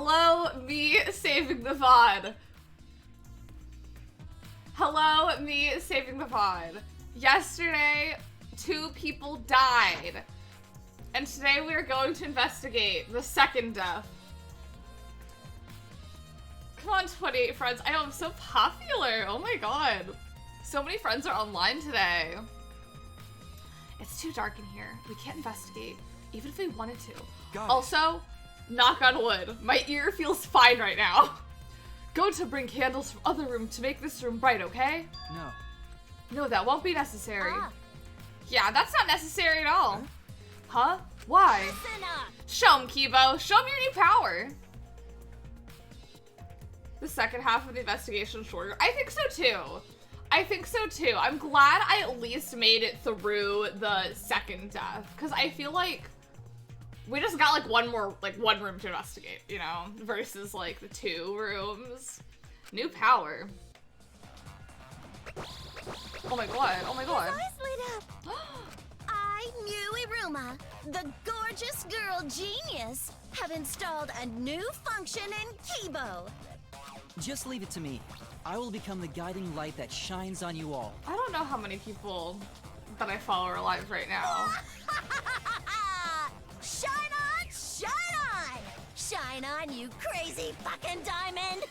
Hello, me saving the VOD. Hello, me saving the VOD. Yesterday, 2 people died. And today we are going to investigate the second death. Come on, 28 friends. I know, I'm so popular. Oh my god. So many friends are online today. It's too dark in here. We can't investigate, even if we wanted to. Also, knock on wood. My ear feels fine right now. Go to bring candles from other room to make this room bright, okay? No, that won't be necessary. Yeah, that's not necessary at all. Huh? Why? Show him, Kibo. Show him your new power. The second half of the investigation shorter. I think so too. I'm glad I at least made it through the second death, because I feel like we just got like one room to investigate, you know, versus like the 2 rooms. New power. Oh my god, oh my god. His eyes lit up. I, New Iruma, the gorgeous girl genius, have installed a new function in Kibo. Just leave it to me. I will become the guiding light that shines on you all. I don't know how many people that I follow are alive right now. Shine on, shine on! Shine on, you crazy fucking diamond!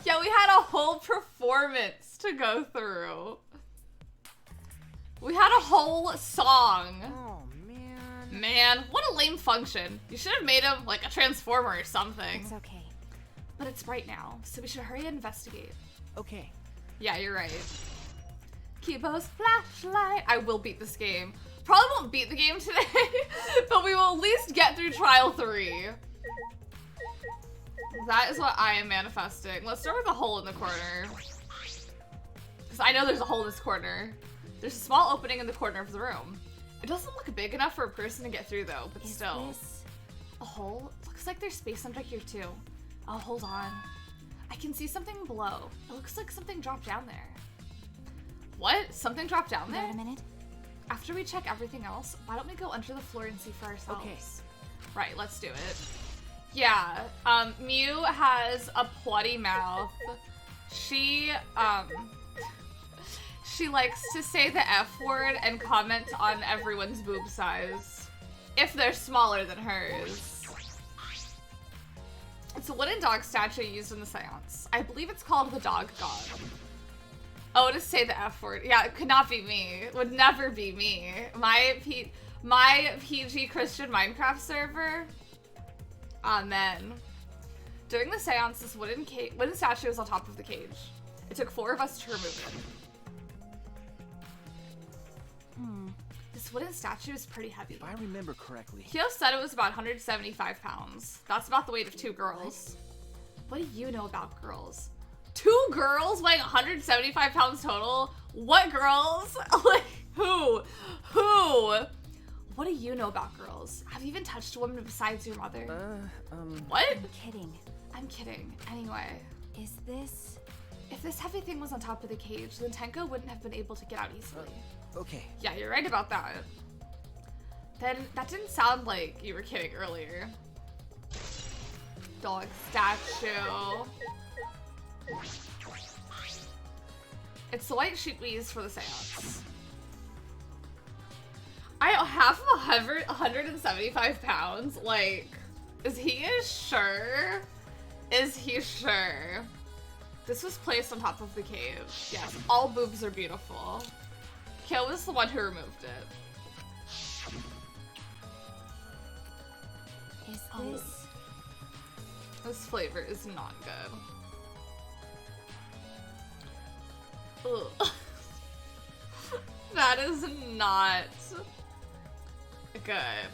Yeah, we had a whole performance to go through. We had a whole song. Oh, man. Man, what a lame function. You should have made him like a transformer or something. It's okay. But it's bright now, so we should hurry and investigate. Okay. Yeah, you're right. Kibo's flashlight. I will beat this game. Probably won't beat the game today, but we will at least get through trial 3. That is what I am manifesting. Let's start with a hole in the corner. Because I know there's a hole in this corner. There's a small opening in the corner of the room. It doesn't look big enough for a person to get through though, but still. This... A hole? Looks like there's space under here too. Oh, hold on. I can see something below. It looks like something dropped down there. What? Something dropped down there? Wait a minute. After we check everything else, why don't we go under the floor and see for ourselves? Okay. Right, let's do it. Yeah, Mew has a plotty mouth. She likes to say the F word and comment on everyone's boob size, if they're smaller than hers. It's a wooden dog statue used in the seance. I believe it's called the Dog God. Oh, to say the F word. Yeah, it could not be me. It would never be me. My PG Christian Minecraft server. Amen. During the seance, this wooden statue was on top of the cage. It took 4 of us to remove it. This wooden statue is pretty heavy. If I remember correctly. Kyo said it was about 175 pounds. That's about the weight of 2 girls. What do you know about girls? 2 girls weighing 175 pounds total? What girls? Like, who? What do you know about girls? Have you even touched a woman besides your mother? What? I'm kidding. Anyway. Is this... If this heavy thing was on top of the cage, then Tenko wouldn't have been able to get out easily. Okay. Yeah, you're right about that. Then that didn't sound like you were kidding earlier. Dog statue. It's the white sheet we use for the seance. I half of 175 pounds. Like, is he sure? Is he sure? This was placed on top of the cave. Yes, all boobs are beautiful. Kyo was the one who removed it. Is this... Oh. This flavor is not good. Ugh. That is not good.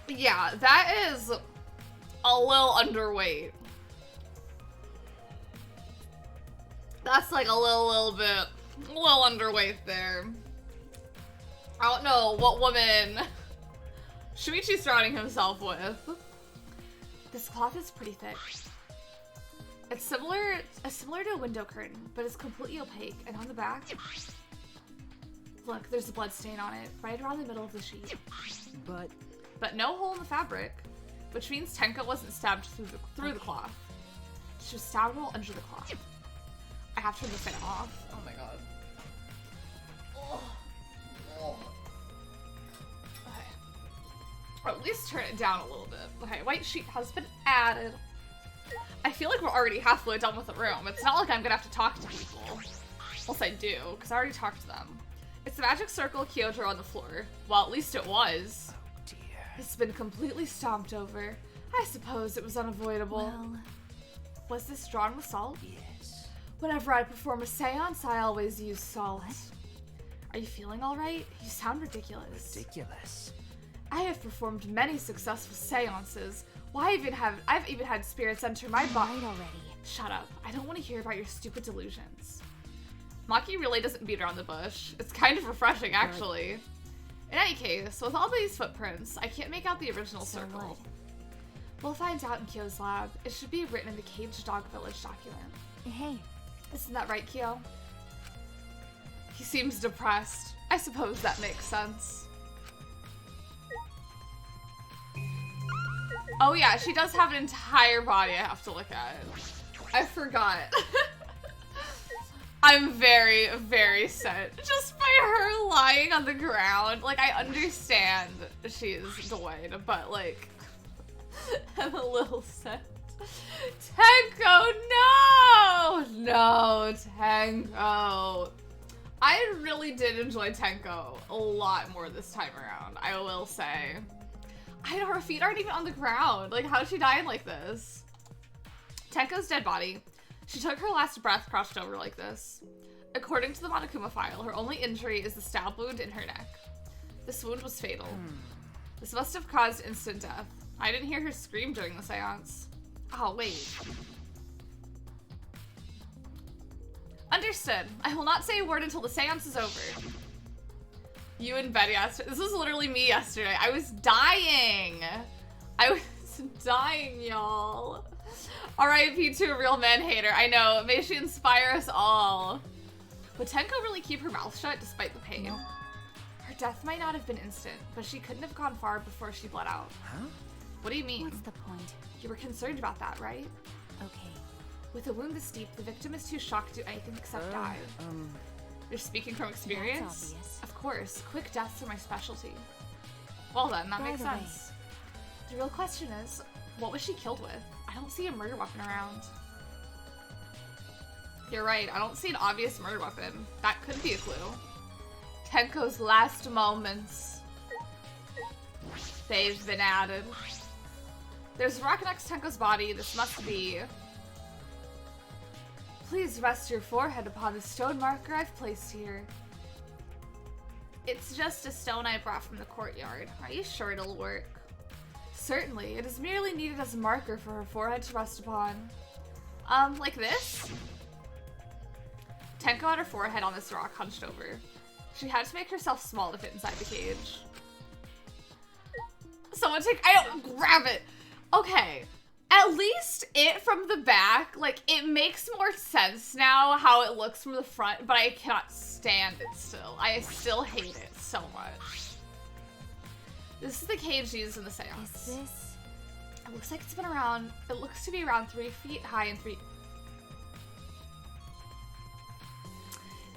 Yeah, that is a little underweight. That's like a little underweight there. I don't know what woman Shuichi's surrounding himself with. This cloth is pretty thick. It's similar to a window curtain, but it's completely opaque. And on the back, look, there's a blood stain on it, right around the middle of the sheet. But but no hole in the fabric, which means Tenko wasn't stabbed through the cloth. She was stabbed while under the cloth. I have to turn the fan off. Oh my god. Okay. Or at least turn it down a little bit. Okay, white sheet has been added. I feel like we're already halfway done with the room. It's not like I'm gonna have to talk to people. Unless I do, because I already talked to them. It's the magic circle Kyojuro on the floor. Well, at least it was. Oh dear. It's been completely stomped over. I suppose it was unavoidable. Well, Was this drawn with salt? Yes. Whenever I perform a seance, I always use salt. Are you feeling alright? You sound ridiculous. Ridiculous. I have performed many successful seances. Why I've even had spirits enter my body. right already. Shut up. I don't want to hear about your stupid delusions. Maki really doesn't beat around the bush. It's kind of refreshing, actually. In any case, with all these footprints, I can't make out the original So circle. what? We'll find out in Kyo's lab. It should be written in the Caged Dog Village document. Hey, Isn't that right, Kyo? He seems depressed. I suppose that makes sense. Oh yeah, she does have an entire body I have to look at. I forgot. I'm very, very sent. Just by her lying on the ground. Like, I understand she's delayed, but like, I'm a little sent. Tenko, no! No, Tenko. I really did enjoy Tenko a lot more this time around, I will say. I know, her feet aren't even on the ground. Like, how did she die like this? Tenko's dead body. She took her last breath crouched over like this. According to the Monokuma file, her only injury is the stab wound in her neck. This wound was fatal. This must have caused instant death. I didn't hear her scream during the seance. Oh, wait. Understood. I will not say a word until the seance is over. You in bed yesterday. This was literally me yesterday. I was dying. I was dying, y'all. R.I.P. to a real man hater. I know. May she inspire us all. Would Tenko really keep her mouth shut despite the pain? No. Her death might not have been instant, but she couldn't have gone far before she bled out. Huh? What do you mean? what's the point? You were concerned about that, right? Okay. With a wound this deep, the victim is too shocked to do anything except die. You're speaking from experience? obvious. Of course. Quick deaths are my specialty. Well then, that By makes the way. sense. The real question is, what was she killed with? I don't see a murder weapon around. You're right, I don't see an obvious murder weapon. That could be a clue. Tenko's last moments. They've been added. There's a rock next to Tenko's body. This must be... Please rest your forehead upon the stone marker I've placed here. It's just a stone I brought from the courtyard. Are you sure it'll work? Certainly. It is merely needed as a marker for her forehead to rest upon. Like this? Tenko had her forehead on this rock hunched over. She had to make herself small to fit inside the cage. Someone take- I don't- grab it! Okay. At least it from the back, like, it makes more sense now how it looks from the front, but I cannot stand it still. I still hate it so much. This is the cage used in the seance. Is this? It looks like it's been around, it looks to be around 3 feet high and 3...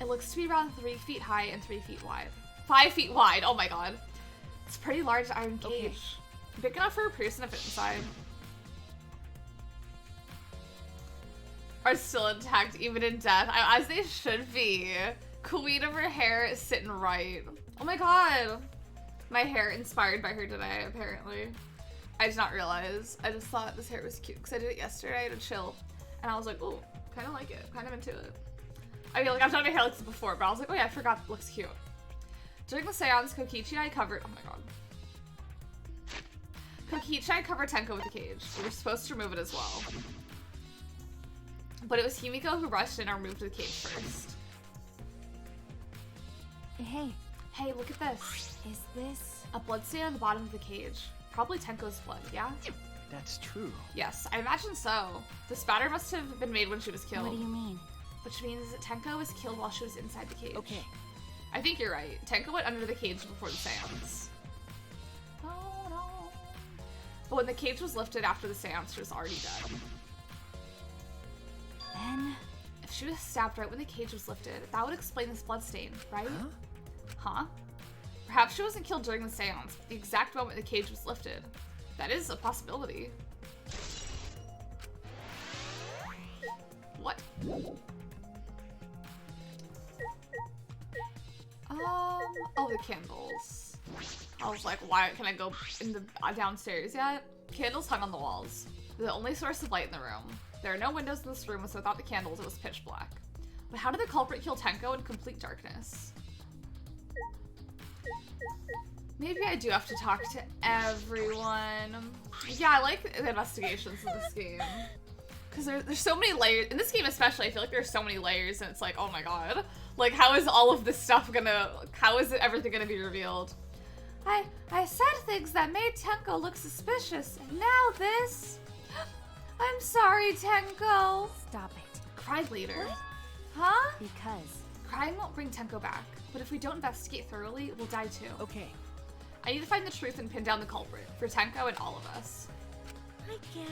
It looks to be around 3 feet high and 3 feet wide. 5 feet wide, oh my god. It's a pretty large iron cage. Okay. Big enough for a person to fit inside. Are still intact even in death, as they should be. Queen of her hair is sitting right. Oh my god. My hair inspired by her today, apparently. I did not realize. I just thought this hair was cute because I did it yesterday to chill. And I was like, oh, kind of like it. Kind of into it. I mean, like, I've done my hair like this before, but I was like, oh yeah, I forgot it looks cute. During the seance, Kokichi and I covered... Oh my god. Kokichi and I covered Tenko with the cage. We were supposed to remove it as well. But it was Himiko who rushed in and removed the cage first. Hey, Hey, look at this. is this? A bloodstain on the bottom of the cage. Probably Tenko's blood, yeah? That's true. Yes, I imagine so. The spatter must have been made when she was killed. What do you mean? Which means that Tenko was killed while she was inside the cage. Okay. I think you're right. Tenko went under the cage before the seance. But when the cage was lifted after the seance, she was already dead. Then... If she was stabbed right when the cage was lifted, that would explain this bloodstain, right? Huh? Perhaps she wasn't killed during the seance, but the exact moment the cage was lifted. That is a possibility. What? Oh, the candles. I was like, why can I go in the downstairs yet? Candles hung on the walls. They're the only source of light in the room. There are no windows in this room, so without the candles, it was pitch black. But how did the culprit kill Tenko in complete darkness? Maybe I do have to talk to everyone. Yeah, I like the investigations in this game. Because there's so many layers. In this game especially, I feel like there's so many layers and it's like, oh my god. Like, how is all of this stuff gonna... How is everything gonna be revealed? I said things that made Tenko look suspicious, and now this... I'm sorry, Tenko. Stop it. Cry later. What? Huh? Because... Crying won't bring Tenko back, but if we don't investigate thoroughly, we'll die too. Okay. I need to find the truth and pin down the culprit, for Tenko and all of us. I guess.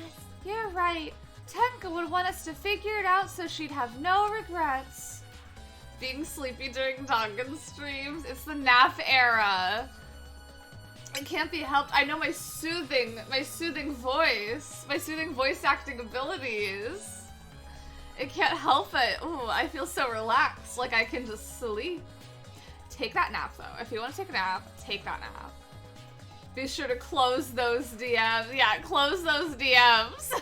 You're right. Tenko would want us to figure it out so she'd have no regrets. Being sleepy during Dangan streams, it's the nap era. It can't be helped. I know my soothing voice acting abilities. It can't help it. Ooh, I feel so relaxed, like I can just sleep. Take that nap though. If you want to take a nap, take that nap. Be sure to close those DMs. Yeah, close those DMs.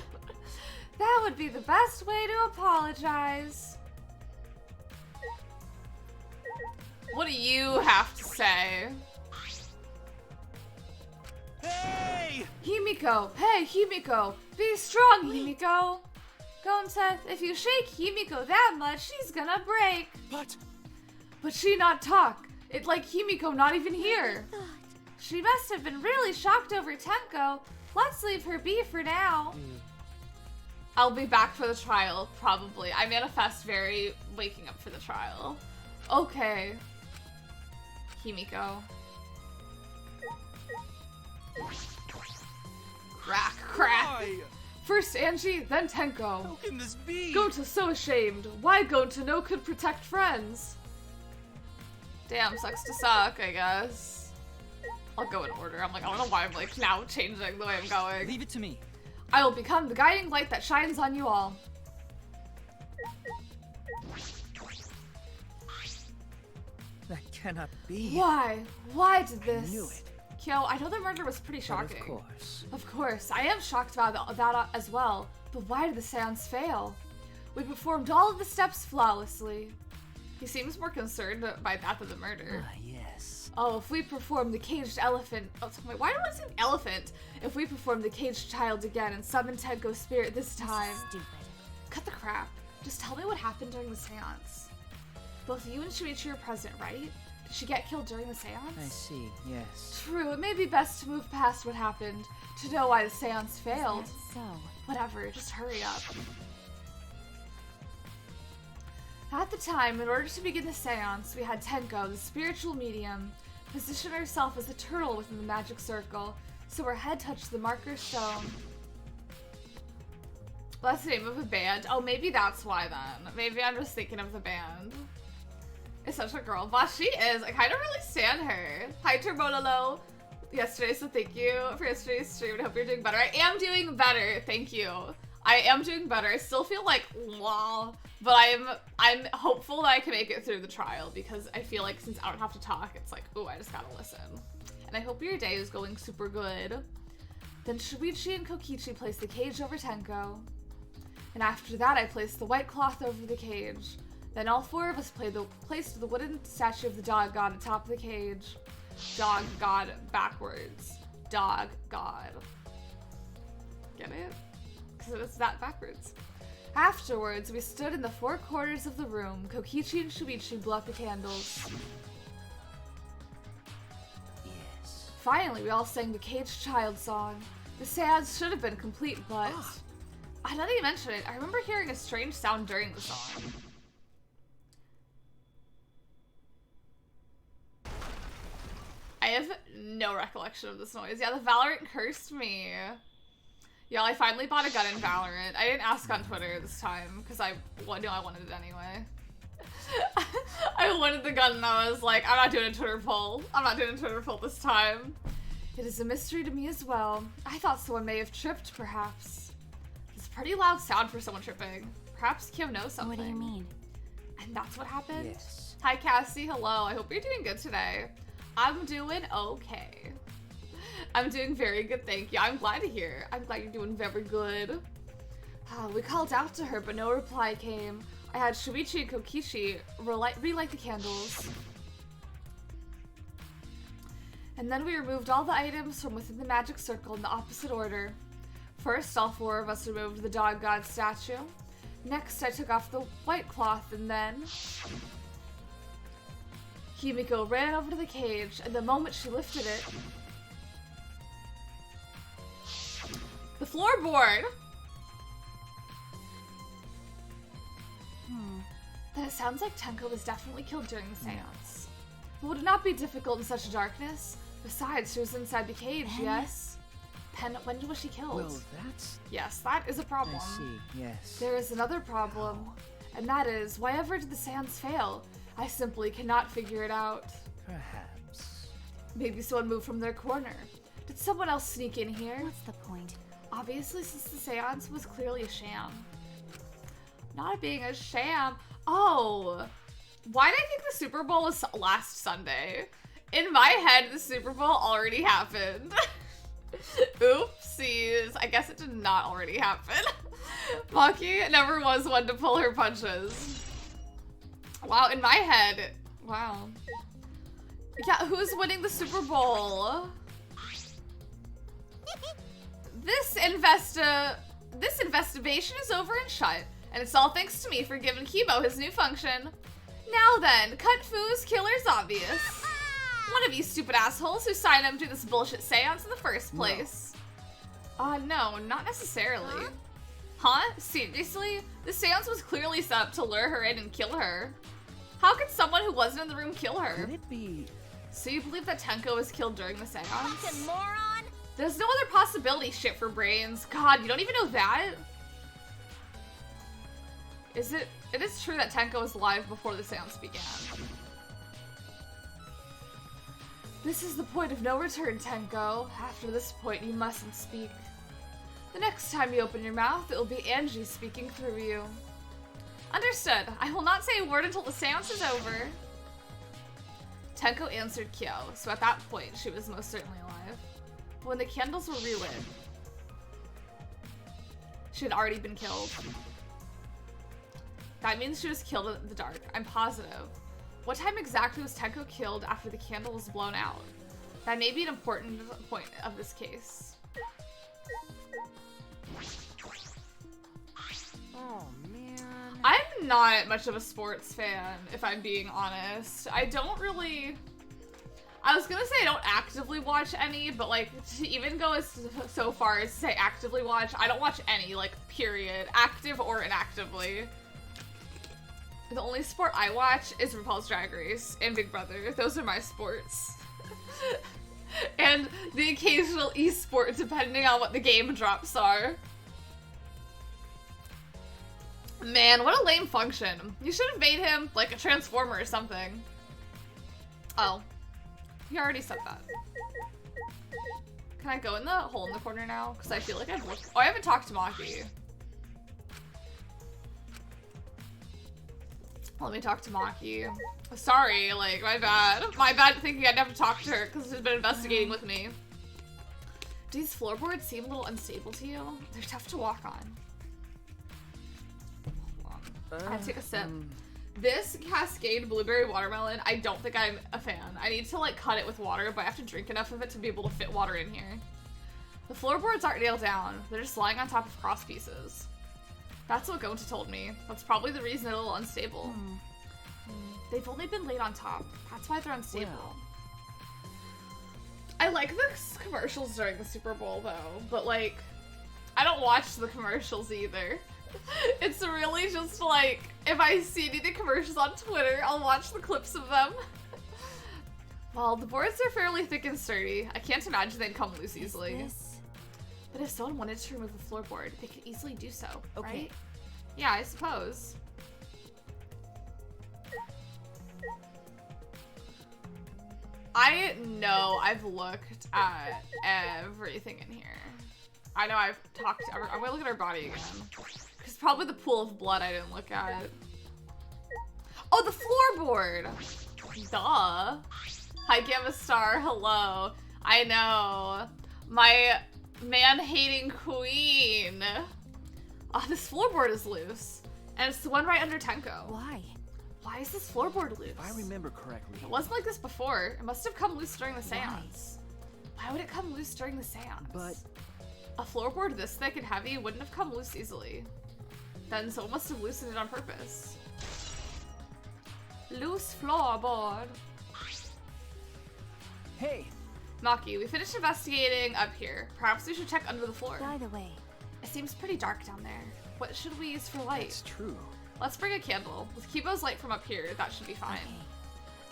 That would be the best way to apologize. What do you have to say? Hey! Himiko! Hey, Himiko! Be strong, Himiko! Gonset, if you shake Himiko that much, she's gonna break. But she not talk. It like Himiko not even here. She must have been really shocked over Tenko. Let's leave her be for now. I'll be back for the trial, probably. I manifest very waking up for the trial. Okay. Himiko. Crack, crack. Why? First Angie, then Tenko. How can this be? Gonta so ashamed. Why Gonta no could protect friends? Damn, sucks to suck, I guess. I'll go in order. I'm like, I don't know why I'm like now changing the way I'm going. Leave it to me. I will become the guiding light that shines on you all. That cannot be. Why? Why did this? I knew it. Kyo, I know the murder was pretty But shocking. of course. Of course, I am shocked about that as well. But why did the seance fail? We performed all of the steps flawlessly. He seems more concerned by that than the murder. Ah, yes. Oh, if we perform the caged elephant... Oh, wait, why do I say elephant? If we perform the caged child again and summon Tenko's spirit this time... Stupid. Cut the crap. Just tell me what happened during the seance. Both you and Shuichi were present, right? Did she get killed during the seance? I see, yes. True, it may be best to move past what happened, to know why the seance failed. So, Whatever, just hurry up. At the time, in order to begin the seance, we had Tenko, the spiritual medium, position herself as a turtle within the magic circle, so her head touched the marker stone. Well, that's the name of a band. Oh, maybe that's why then. Maybe I'm just thinking of the band. It's such a girl boss. She is. I kind of really stand her. Hi, Turbololo. Yesterday, so thank you for yesterday's stream. I hope you're doing better. I am doing better. Thank you. I am doing better. I still feel like, wow. But I'm hopeful that I can make it through the trial because I feel like since I don't have to talk, it's like, oh, I just gotta listen. And I hope your day is going super good. Then Shuichi and Kokichi placed the cage over Tenko. And after that, I placed the white cloth over the cage. Then all four of us placed the wooden statue of the dog god atop the cage. Dog god backwards. Dog god. Get it? Because it's that backwards. Afterwards, we stood in the four corners of the room. Kokichi and Shuichi blew out the candles. Yes. Finally, we all sang the caged child song. The seance should have been complete, but... Now that you mention it, I remember hearing a strange sound during the song. I have no recollection of this noise. Yeah, the Valorant cursed me. Yeah, I finally bought a gun in Valorant. I didn't ask on Twitter this time because I knew I wanted it anyway. I wanted the gun and I was like, I'm not doing a Twitter poll. I'm not doing a Twitter poll this time. It is a mystery to me as well. I thought someone may have tripped, perhaps. It's a pretty loud sound for someone tripping. Perhaps Kim knows something. What do you mean? And that's what happened? Yes. Hi, Cassie. Hello. I hope you're doing good today. I'm doing okay. I'm doing very good, thank you. I'm glad to hear. I'm glad you're doing very good. We called out to her, but no reply came. I had Shuichi and Kokichi relight the candles. And then we removed all the items from within the magic circle in the opposite order. First, all 4 of us removed the dog god statue. Next, I took off the white cloth, and then Himiko ran over to the cage, and the moment she lifted it, the floorboard! Then it sounds like Tenko was definitely killed during the seance. But would it not be difficult in such darkness? Besides, she was inside the cage, yes? Pen, when was she killed? Well, that's... Yes, that is a problem. I see, yes. There is another problem, and that is, why ever did the seance fail? I simply cannot figure it out. Perhaps. Maybe someone moved from their corner. Did someone else sneak in here? What's the point? Obviously, since the seance was clearly a sham. Not being a sham. Oh, why did I think the Super Bowl was last Sunday? In my head, the Super Bowl already happened. Oopsies. I guess it did not already happen. Maki never was one to pull her punches. Wow, in my head. Wow. Yeah, who's winning the Super Bowl? This investigation is over and shut, and it's all thanks to me for giving Kibo his new function. Now then, Kung Fu's killer's obvious. One of you stupid assholes who signed him to this bullshit seance in the first place. No, not necessarily. Huh? Seriously? The seance was clearly set up to lure her in and kill her. How could someone who wasn't in the room kill her? Could it be... So you believe that Tenko was killed during the seance? Fucking moron! There's no other possibility, shit for brains. God, you don't even know that? It is true that Tenko was alive before the seance began. This is the point of no return, Tenko. After this point, you mustn't speak. The next time you open your mouth, it will be Angie speaking through you. Understood. I will not say a word until the seance is over. Tenko answered Kyo, so at that point, she was most certainly alive. But when the candles were relit, she had already been killed. That means she was killed in the dark, I'm positive. What time exactly was Tenko killed after the candle was blown out? That may be an important point of this case. Oh, man. I'm not much of a sports fan, if I'm being honest. I don't really... I was gonna say I don't actively watch any, but like, to even go so far as to say actively watch, I don't watch any, like, period. Active or inactively. The only sport I watch is RuPaul's Drag Race and Big Brother. Those are my sports. And the occasional esport, depending on what the game drops are. Man, what a lame function. You should have made him like a transformer or something. Oh. You already said that. Can I go in the hole in the corner now? Because I feel like I've looked. Oh, I haven't talked to Maki. Let me talk to Maki. Sorry, like, my bad. My bad thinking I'd have to talk to her because she's been investigating with me. Do these floorboards seem a little unstable to you? They're tough to walk on. Hold on. I have to take a sip. This Cascade Blueberry Watermelon, I don't think I'm a fan. I need to, like, cut it with water, but I have to drink enough of it to be able to fit water in here. The floorboards aren't nailed down. They're just lying on top of cross pieces. That's what Gonta told me. That's probably the reason they're a little unstable. They've only been laid on top. That's why they're unstable. Wow. I like the commercials during the Super Bowl, though. But, like, I don't watch the commercials either. It's really just, like, if I see any of the commercials on Twitter, I'll watch the clips of them. Well, the boards are fairly thick and sturdy. I can't imagine they'd come loose easily. This? But if someone wanted to remove the floorboard, they could easily do so, Okay. right? Yeah, I suppose. I know I've looked at everything in here. I know I've talked to I'm gonna look at her body again. Because probably the pool of blood I didn't look at. Oh, the floorboard! Duh. Hi, Gamma Star. Hello. I know. My man-hating queen. Oh, this floorboard is loose. And it's the one right under Tenko. Why? Why is this floorboard loose? If I remember correctly. It wasn't like this before. It must have come loose during the seance. Why would it come loose during the seance? But a floorboard this thick and heavy wouldn't have come loose easily. Then someone must have loosened it on purpose. Loose floorboard. hey, Maki, we finished investigating up here. Perhaps we should check under the floor. By the way, It seems pretty dark down there. What should we use for light? it's true. Let's bring a candle. With Kibo's light from up here, that should be fine. okay.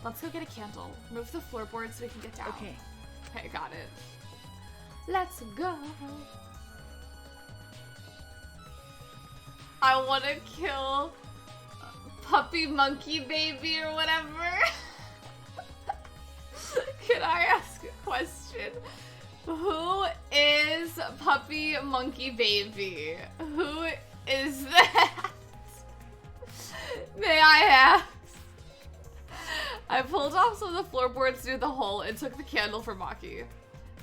Let's go get a candle. Move the floorboard so we can get down. Okay. Okay, got it. Let's go. I want to kill puppy monkey baby or whatever. Can I ask a question? Who is puppy monkey baby? Who is that? May I ask? I pulled off some of the floorboards near the hole and took the candle for Maki.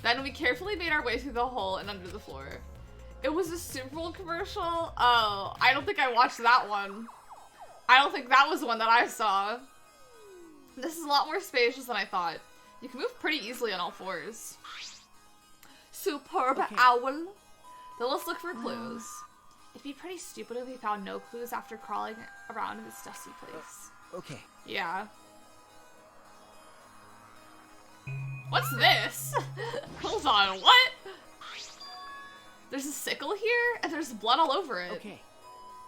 Then we carefully made our way through the hole and under the floor. It was a Super Bowl commercial? Oh, I don't think I watched that one. I don't think that was one that I saw. This is a lot more spacious than I thought. You can move pretty easily on all fours. Superb owl. Then let's look for clues. It'd be pretty stupid if we found no clues after crawling around this dusty place. Okay. Yeah. What's this? Hold on, what? There's a sickle here, and there's blood all over it. Okay.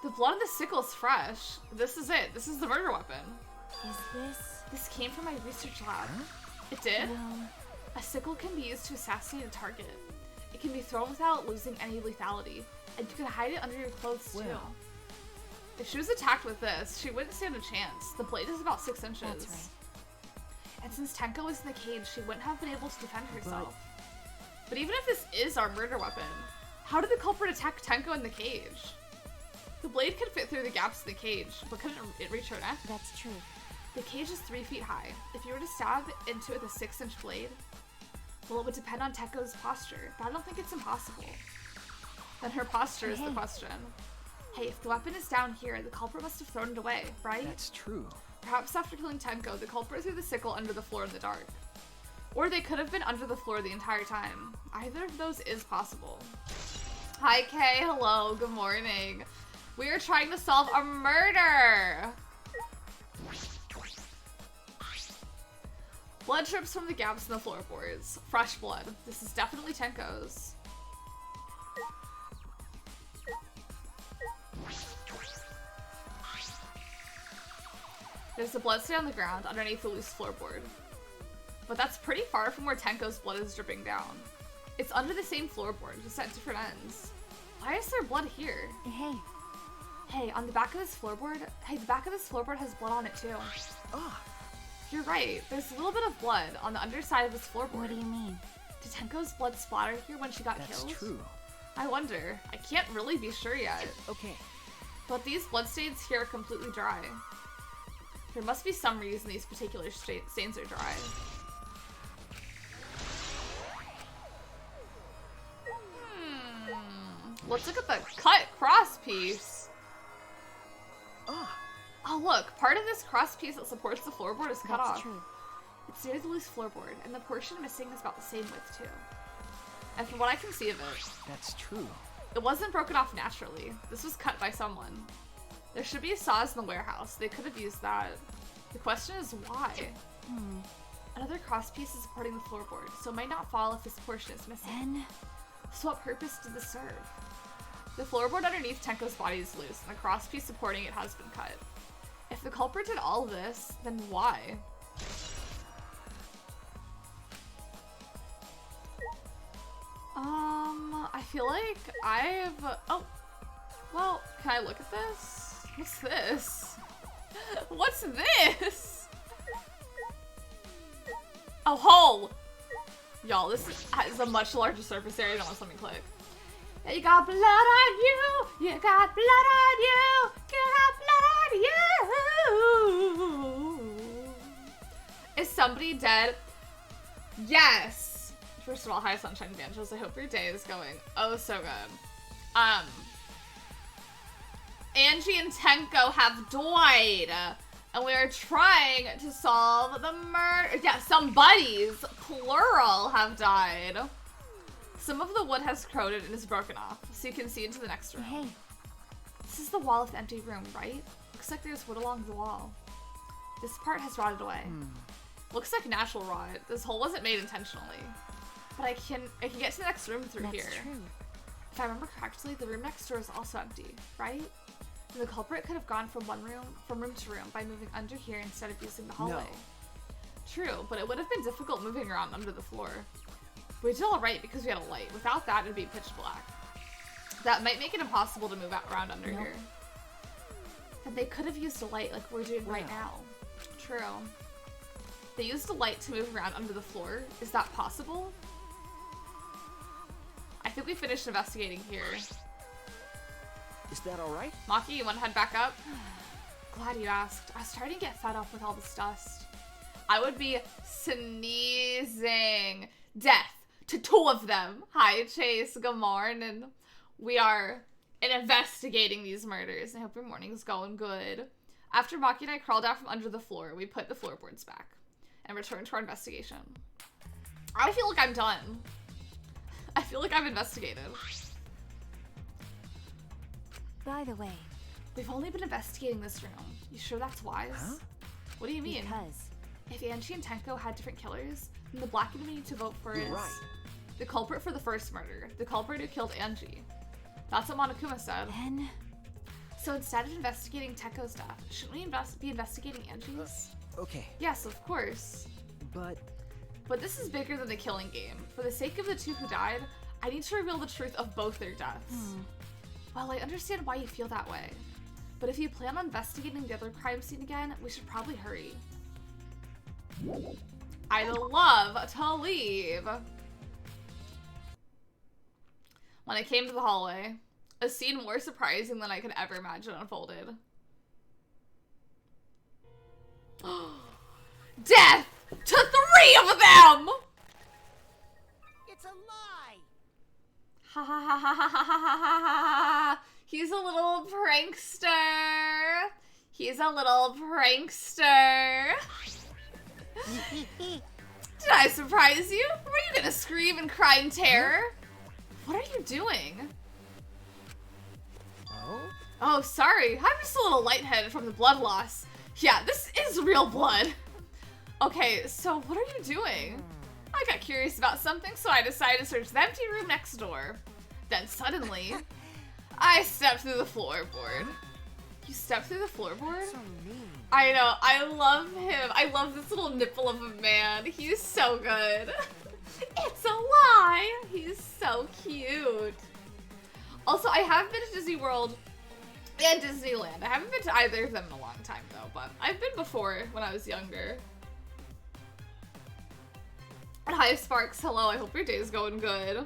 The blood on the sickle is fresh. This is it. This is the murder weapon. Is this? This came from my research lab. It did? No. A sickle can be used to assassinate a target. It can be thrown without losing any lethality, and you can hide it under your clothes too. Well. If she was attacked with this, she wouldn't stand a chance. The blade is about 6 inches. That's right. And since Tenko was in the cage, she wouldn't have been able to defend herself. But even if this is our murder weapon, how did the culprit attack Tenko in the cage? The blade could fit through the gaps in the cage, but couldn't it reach her neck? That's true. The cage is 3 feet high. If you were to stab into it with a 6-inch blade, well, it would depend on Tenko's posture, but I don't think it's impossible. Then her posture is the question. Hey, if the weapon is down here, the culprit must have thrown it away, right? That's true. Perhaps after killing Tenko, the culprit threw the sickle under the floor in the dark. Or they could have been under the floor the entire time. Either of those is possible. Hi Kay, hello, good morning. We are trying to solve a murder! Blood drips from the gaps in the floorboards. Fresh blood. This is definitely Tenko's. There's a blood stain on the ground underneath the loose floorboard. But that's pretty far from where Tenko's blood is dripping down. It's under the same floorboard, just at different ends. Why is there blood here? Hey, Hey, on the back of this floorboard, the back of this floorboard has blood on it too. Ah, You're right, there's a little bit of blood on the underside of this floorboard. what do you mean? Did Tenko's blood splatter here when she got that's killed? true. I wonder. I can't really be sure yet. Okay. But these bloodstains here are completely dry. There must be some reason these particular stains are dry. Let's look at the cut cross piece. Ah, Oh look, part of this cross piece that supports the floorboard is cut That's off. true. It's near the loose floorboard, and the portion missing is about the same width too. And from what I can see of it, that's true. it wasn't broken off naturally. This was cut by someone. There should be saws in the warehouse. They could have used that. The question is why? Another cross piece is supporting the floorboard, so it might not fall if this portion is missing. Then, So what purpose did this serve? The floorboard underneath Tenko's body is loose, and the cross piece supporting it has been cut. If the culprit did all this, then why? I feel like I've... Oh. Well, can I look at this? What's this? What's this? A hole! Y'all, this has a much larger surface area than what's let me click. Yeah, you got blood on you! You got blood on you! You got blood on you! Is somebody dead? Yes! First of all, hi Sunshine Banjos. I hope your day is going oh so good. Angie and Tenko have died. And we are trying to solve the murder. Yeah, some buddies, plural, have died. Some of the wood has corroded and is broken off, so you can see into the next room. Hey. This is the wall of the empty room, right? Looks like there's wood along the wall. This part has rotted away. Looks like natural rot. This hole wasn't made intentionally. But I can get to the next room through here. That's true. If I remember correctly, the room next door is also empty, right? And the culprit could have gone from room to room by moving under here instead of using the hallway. No. True, but it would have been difficult moving around under the floor. We did all right because we had a light. Without that, it'd be pitch black. That might make it impossible to move around under here. And they could have used a light like we're doing right now. True. They used a light to move around under the floor. Is that possible? I think we finished investigating here. Is that all right? Maki, you want to head back up? Glad you asked. I was starting to get fed up with all this dust. I would be sneezing. Death to two of them. Hi, Chase. Good morning. We are investigating these murders. I hope your morning's going good. After Maki and I crawled out from under the floor, we put the floorboards back and returned to our investigation. I feel like I'm done. I feel like I've investigated. By the way, We've only been investigating this room. You sure that's wise? Huh? What do you mean? because If Angie and Tenko had different killers, then the black enemy we need to vote for You're is right. the culprit for the first murder, the culprit who killed Angie. That's what Monokuma said. then So instead of investigating Tenko's death, shouldn't we be investigating Angie's? Okay, Yes, of course. but But this is bigger than the killing game. For the sake of the two who died, I need to reveal the truth of both their deaths. Well, I understand why you feel that way. But if you plan on investigating the other crime scene again, we should probably hurry. I'd love to leave. When I came to the hallway, a scene more surprising than I could ever imagine unfolded. Death to 3 of them! It's a lie! Ha ha ha ha ha ha ha ha ha. He's a little prankster. He's a little prankster. Did I surprise you? Were you gonna scream and cry in terror? What are you doing? oh, Oh, sorry. I'm just a little lightheaded from the blood loss. Yeah, this is real blood. Okay, so what are you doing? I got curious about something, so I decided to search the empty room next door. Then suddenly, I stepped through the floorboard. You stepped through the floorboard? So mean. I know, I love him. I love this little nipple of a man. He's so good. It's a lie. He's so cute. Also, I have been to Disney World and Disneyland. I haven't been to either of them in a long time though, but I've been before when I was younger. Hi Sparks, hello, I hope your day is going good.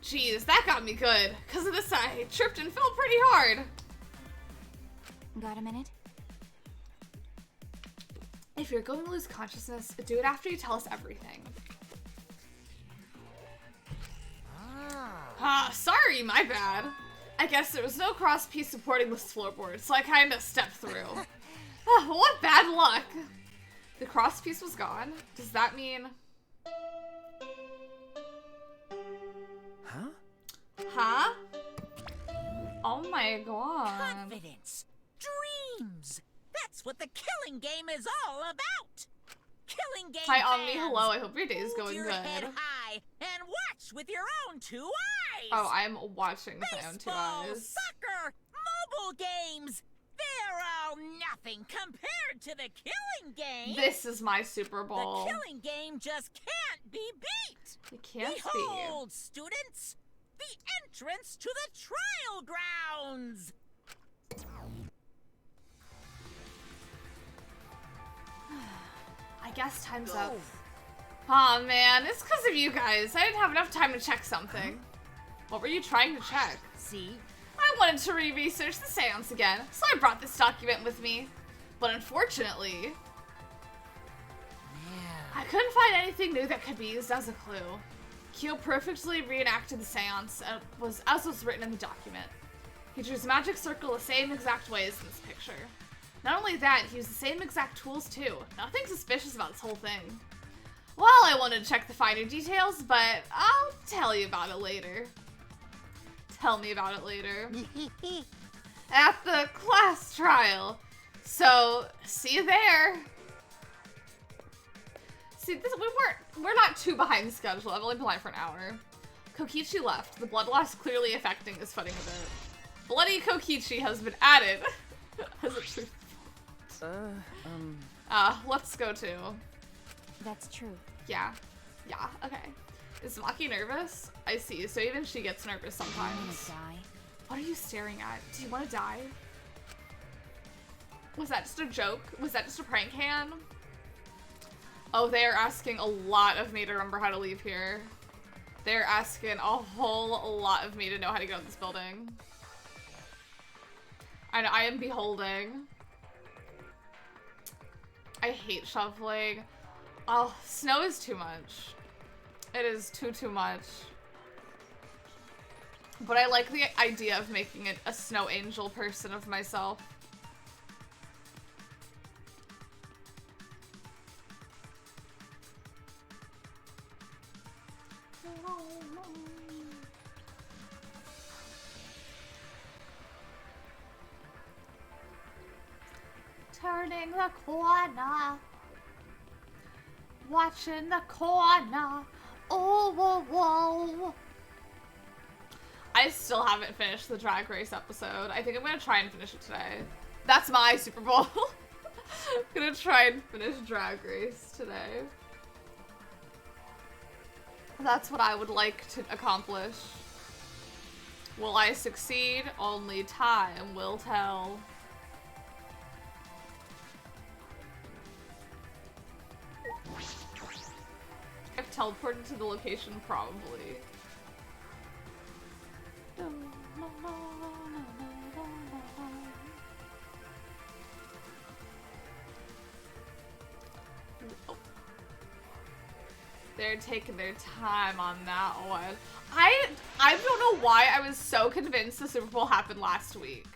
Jeez, that got me good. Because of this, I tripped and fell pretty hard. got a minute? If you're going to lose consciousness, do it after you tell us everything. Ah, sorry, my bad. I guess there was no cross piece supporting this floorboard, so I kind of stepped through. What bad luck. The cross piece was gone. Does that mean... huh? Huh? Oh my god. Confidence! Dreams! That's what the killing game is all about! Killing game Hi Omni, fans, hello, I hope your day is hold going your good. head high and watch with your own 2 eyes! Oh, I'm watching with my own 2 Baseball, eyes. soccer, mobile games! They're all nothing compared to the killing game. This is my Super Bowl. The killing game just can't be beat. It can't Behold, students, the entrance to the trial grounds. I guess time's up. Aw, man, it's because of you guys. I didn't have enough time to check something. What were you trying to check? See? I wanted to re-research the seance again, so I brought this document with me. But unfortunately, I couldn't find anything new that could be used as a clue. Kyo perfectly reenacted the seance as was written in the document. He drew his magic circle the same exact way as in this picture. Not only that, he used the same exact tools too. Nothing suspicious about this whole thing. Well, I wanted to check the finer details, but I'll tell you about it later. Tell me about it later. At the class trial. So, see you there. See, we're not too behind schedule. I've only been live for an hour. Kokichi left. The blood loss clearly affecting his footing a bit. Bloody Kokichi has been added. As a truth. Let's go to. That's true. Yeah. Yeah, okay. Is Maki nervous? I see, so even she gets nervous I'm gonna sometimes. die. What are you staring at? Do you want to die? Was that just a joke? Was that just a prank hand? Oh, they are asking a lot of me to remember how to leave here. They're asking a whole lot of me to know how to get out of this building. And I am beholding. I hate shoveling. Oh, snow is too much. It is too much. But I like the idea of making it a snow angel person of myself. Turning the corner. Watching the corner. Oh, whoa, whoa. I still haven't finished the Drag Race episode. I think I'm gonna try and finish it today. That's my Super Bowl. I'm gonna try and finish Drag Race today. That's what I would like to accomplish. Will I succeed? Only time will tell. I've teleported to the location, probably. Oh. They're taking their time on that one. I don't know why I was so convinced the Super Bowl happened last week.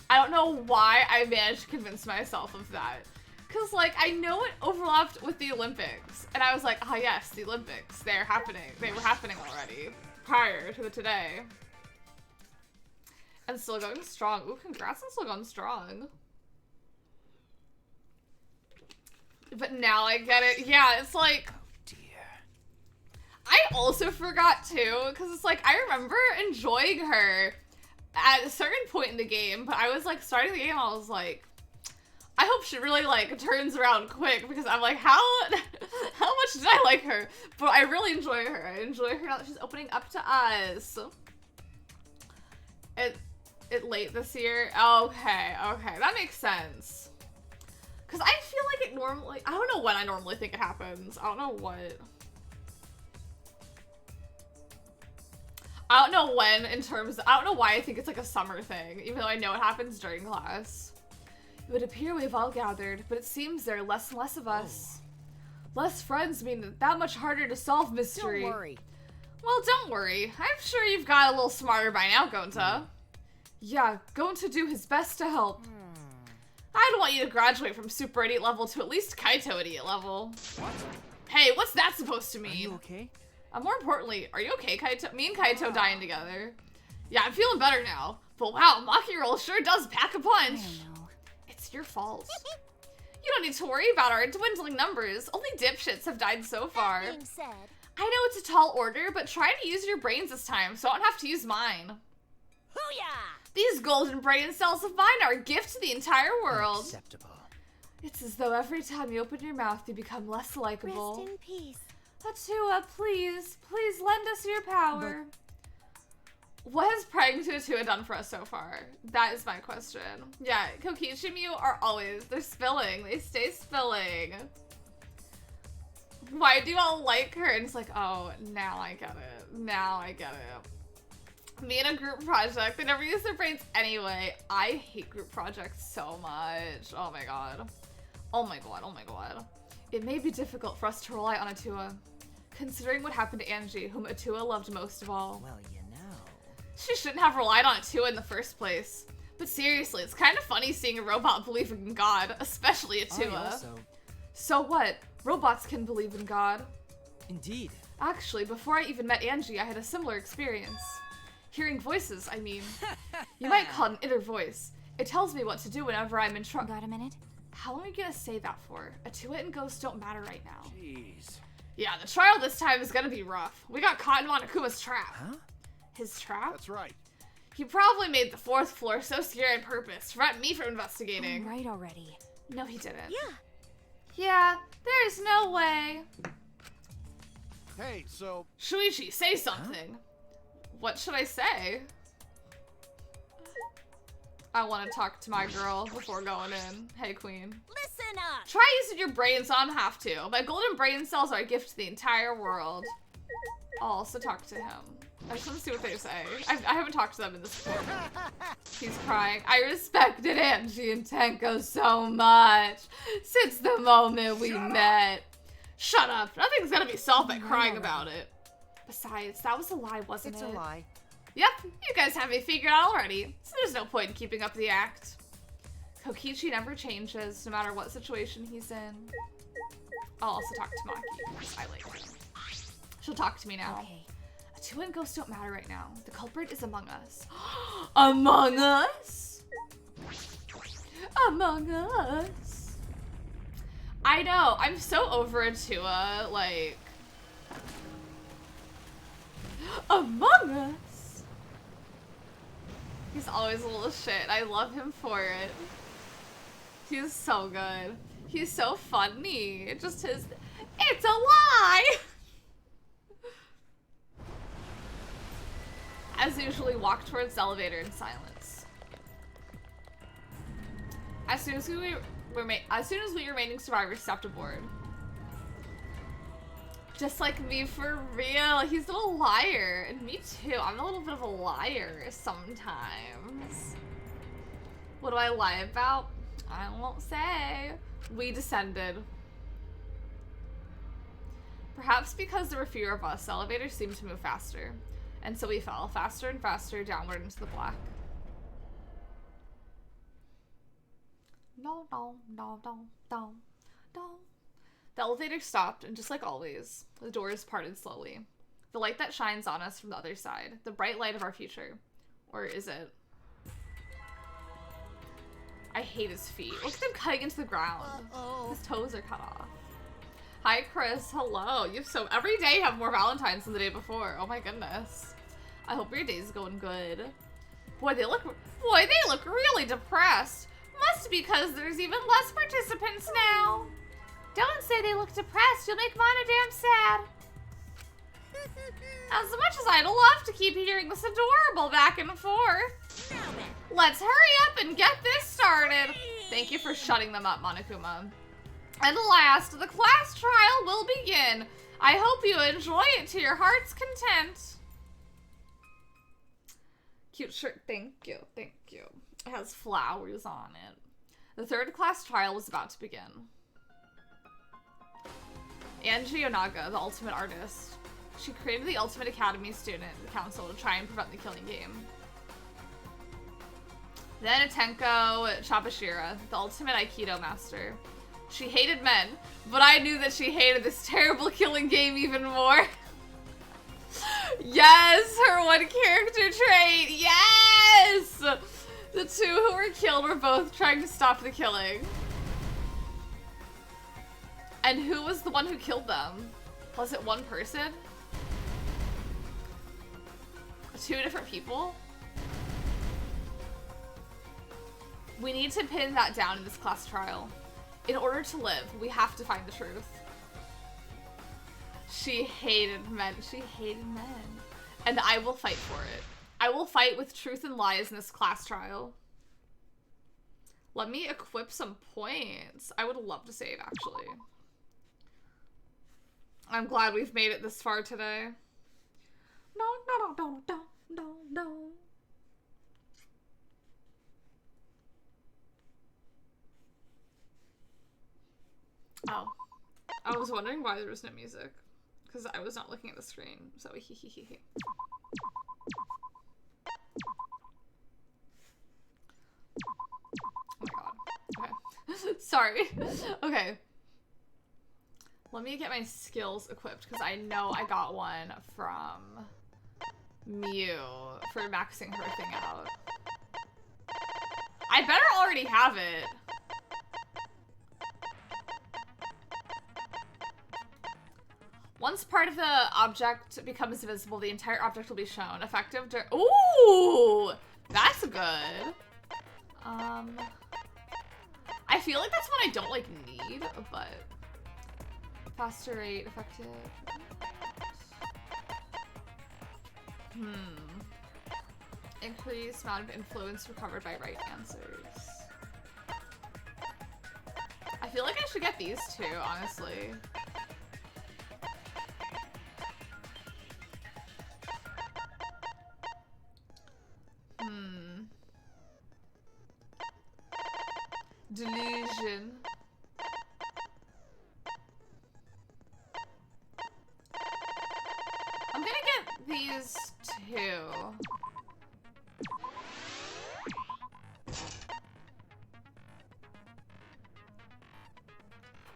I don't know why I managed to convince myself of that. Cause like, I know it overlapped with the Olympics. And I was like, ah yes, the Olympics, they're happening. They were happening already, prior to the today. And still going strong. Ooh, congrats on still going strong. But now I get it. Yeah, it's like, I also forgot too, because it's like, I remember enjoying her at a certain point in the game, but I was like, starting the game, I was like, I hope she really like turns around quick, because I'm like, how much did I like her? But I really enjoy her. I enjoy her now that she's opening up to us. It late this year? Okay, that makes sense. Because I feel like it normally, I don't know when I normally think it happens. I don't know what. I don't know when in terms, I don't know why I think it's like a summer thing, even though I know it happens during class. It would appear we've all gathered, but it seems there are less and less of us. Less friends mean that much harder to solve mystery. Don't worry. Well, don't worry. I'm sure you've got a little smarter by now, Gonta. Yeah, Gonta do his best to help. I'd want you to graduate from Super Idiot level to at least Kaito Idiot level. What? Hey, what's that supposed to mean? Are you okay? More importantly, are you okay, Kaito? Me and Kaito dying together. Yeah, I'm feeling better now. But wow, Maki Roll sure does pack a punch. I don't know. It's your fault. You don't need to worry about our dwindling numbers. Only dipshits have died so far. That being said, I know it's a tall order, but try to use your brains this time, so I don't have to use mine. Hoo-yah! These golden brain cells of mine are a gift to the entire world. Acceptable. It's as though every time you open your mouth, you become less likable. Rest in peace. Atua, please lend us your power. What has praying to Atua done for us so far? That is my question. Yeah, Kokichimu are always, they're spilling. They stay spilling. Why do you all like her? And it's like, oh, now I get it. Now I get it. Me and a group project, they never use their brains anyway. I hate group projects so much. Oh my god. Oh my god, oh my god. It may be difficult for us to rely on Atua, considering what happened to Angie, whom Atua loved most of all. Well, you know. She shouldn't have relied on Atua in the first place. But seriously, it's kind of funny seeing a robot believe in God, especially Atua. So what? Robots can believe in God. Indeed. Actually, before I even met Angie, I had a similar experience. Hearing voices, I mean. You might call it an inner voice. It tells me what to do whenever I'm in trouble. Got a minute? How long are you gonna say that for? Atua and Ghost don't matter right now. Jeez. Yeah, the trial this time is gonna be rough. We got caught in Monokuma's trap. Huh? His trap? That's right. He probably made the 4th floor so scary on purpose to prevent me from investigating. Right already. No, he didn't. Yeah. Yeah, there's no way. Hey, so Shuichi, say something. What should I say? I want to talk to my girl before going in. Hey, queen. Listen up. Try using your brain so I don't have to. My golden brain cells are a gift to the entire world. I'll also talk to him. I just want to see what they say. I haven't talked to them in this form. He's crying. I respected Angie and Tenko so much since the moment we met. Shut up. Nothing's gonna be solved by crying about it. Besides, that was a lie, wasn't it? It's a lie. Yep, you guys have me figured out already, so there's no point in keeping up the act. Kokichi never changes, no matter what situation he's in. I'll also talk to Maki, because I like her. She'll talk to me now. Okay. Atua and Ghost don't matter right now. The culprit is among us. Among us? Among us? I know, I'm so over Atua, like... Among Us? He's always a little shit. I love him for it. He's so good. He's so funny. It just his... It's a lie! As usual, we walk towards the elevator in silence. As soon as we remaining survivors stepped aboard. Just like me, for real. He's a little liar. And me too. I'm a little bit of a liar sometimes. What do I lie about? I won't say. We descended. Perhaps because there were fewer of us, the elevator seemed to move faster. And so we fell faster and faster downward into the black. No, no, no, no, no, no. The elevator stopped, and just like always, the doors parted slowly. The light that shines on us from the other side. The bright light of our future. Or is it? I hate his feet. Look at them cutting into the ground. His toes are cut off. Hi, Chris. Hello. Every day you have more Valentines than the day before. Oh my goodness. I hope your day's going good. Boy, they look really depressed. Must be because there's even less participants now. Don't say they look depressed. You'll make Mana damn sad. As much as I'd love to keep hearing this adorable back and forth. Let's hurry up and get this started. Thank you for shutting them up, Monokuma. At last, the class trial will begin. I hope you enjoy it to your heart's content. Cute shirt, thank you, thank you. It has flowers on it. The 3rd class trial was about to begin. Angie Onaga, the ultimate artist. She created the Ultimate Academy Student Council to try and prevent the killing game. Then Atenko Chabashira, the ultimate Aikido master. She hated men, but I knew that she hated this terrible killing game even more. Yes, her one character trait, yes! The 2 who were killed were both trying to stop the killing. And who was the one who killed them? Was it one person? 2 different people? We need to pin that down in this class trial. In order to live, we have to find the truth. She hated men. She hated men. And I will fight for it. I will fight with truth and lies in this class trial. Let me equip some points. I would love to save, actually. I'm glad we've made it this far today. No, no, no, no, no, no, no. Oh. I was wondering why there was no music. Because I was not looking at the screen. So hee hee hee hee. Oh my god. Okay. Sorry. Okay. Let me get my skills equipped because I know I got one from Mew for maxing her thing out. I better already have it. Once part of the object becomes visible, the entire object will be shown. Effective Ooh! That's good. I feel like that's one I don't, like, need, but... Faster rate, effective... Increase amount of influence recovered by right answers. I feel like I should get these two, honestly. Delusion. I'm gonna get these two.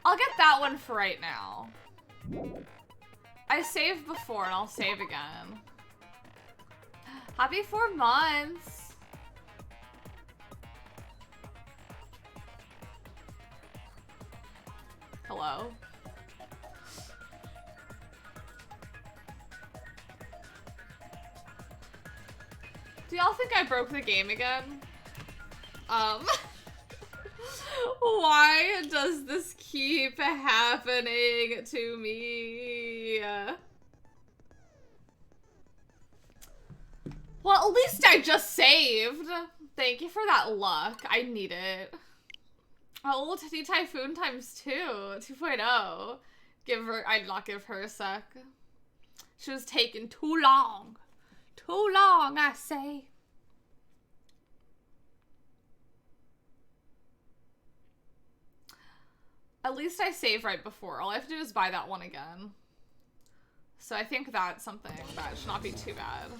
I'll get that one for right now. I saved before and I'll save again. Happy 4 months. Hello. Do y'all think I broke the game again? Why does this keep happening to me? Well, at least I just saved. Thank you for that luck. I need it. Oh, Titty Typhoon times 2, 2.0. I'd not give her a sec. She was taking too long. Too long, I say. At least I saved right before. All I have to do is buy that one again. So I think that's something that should not be too bad.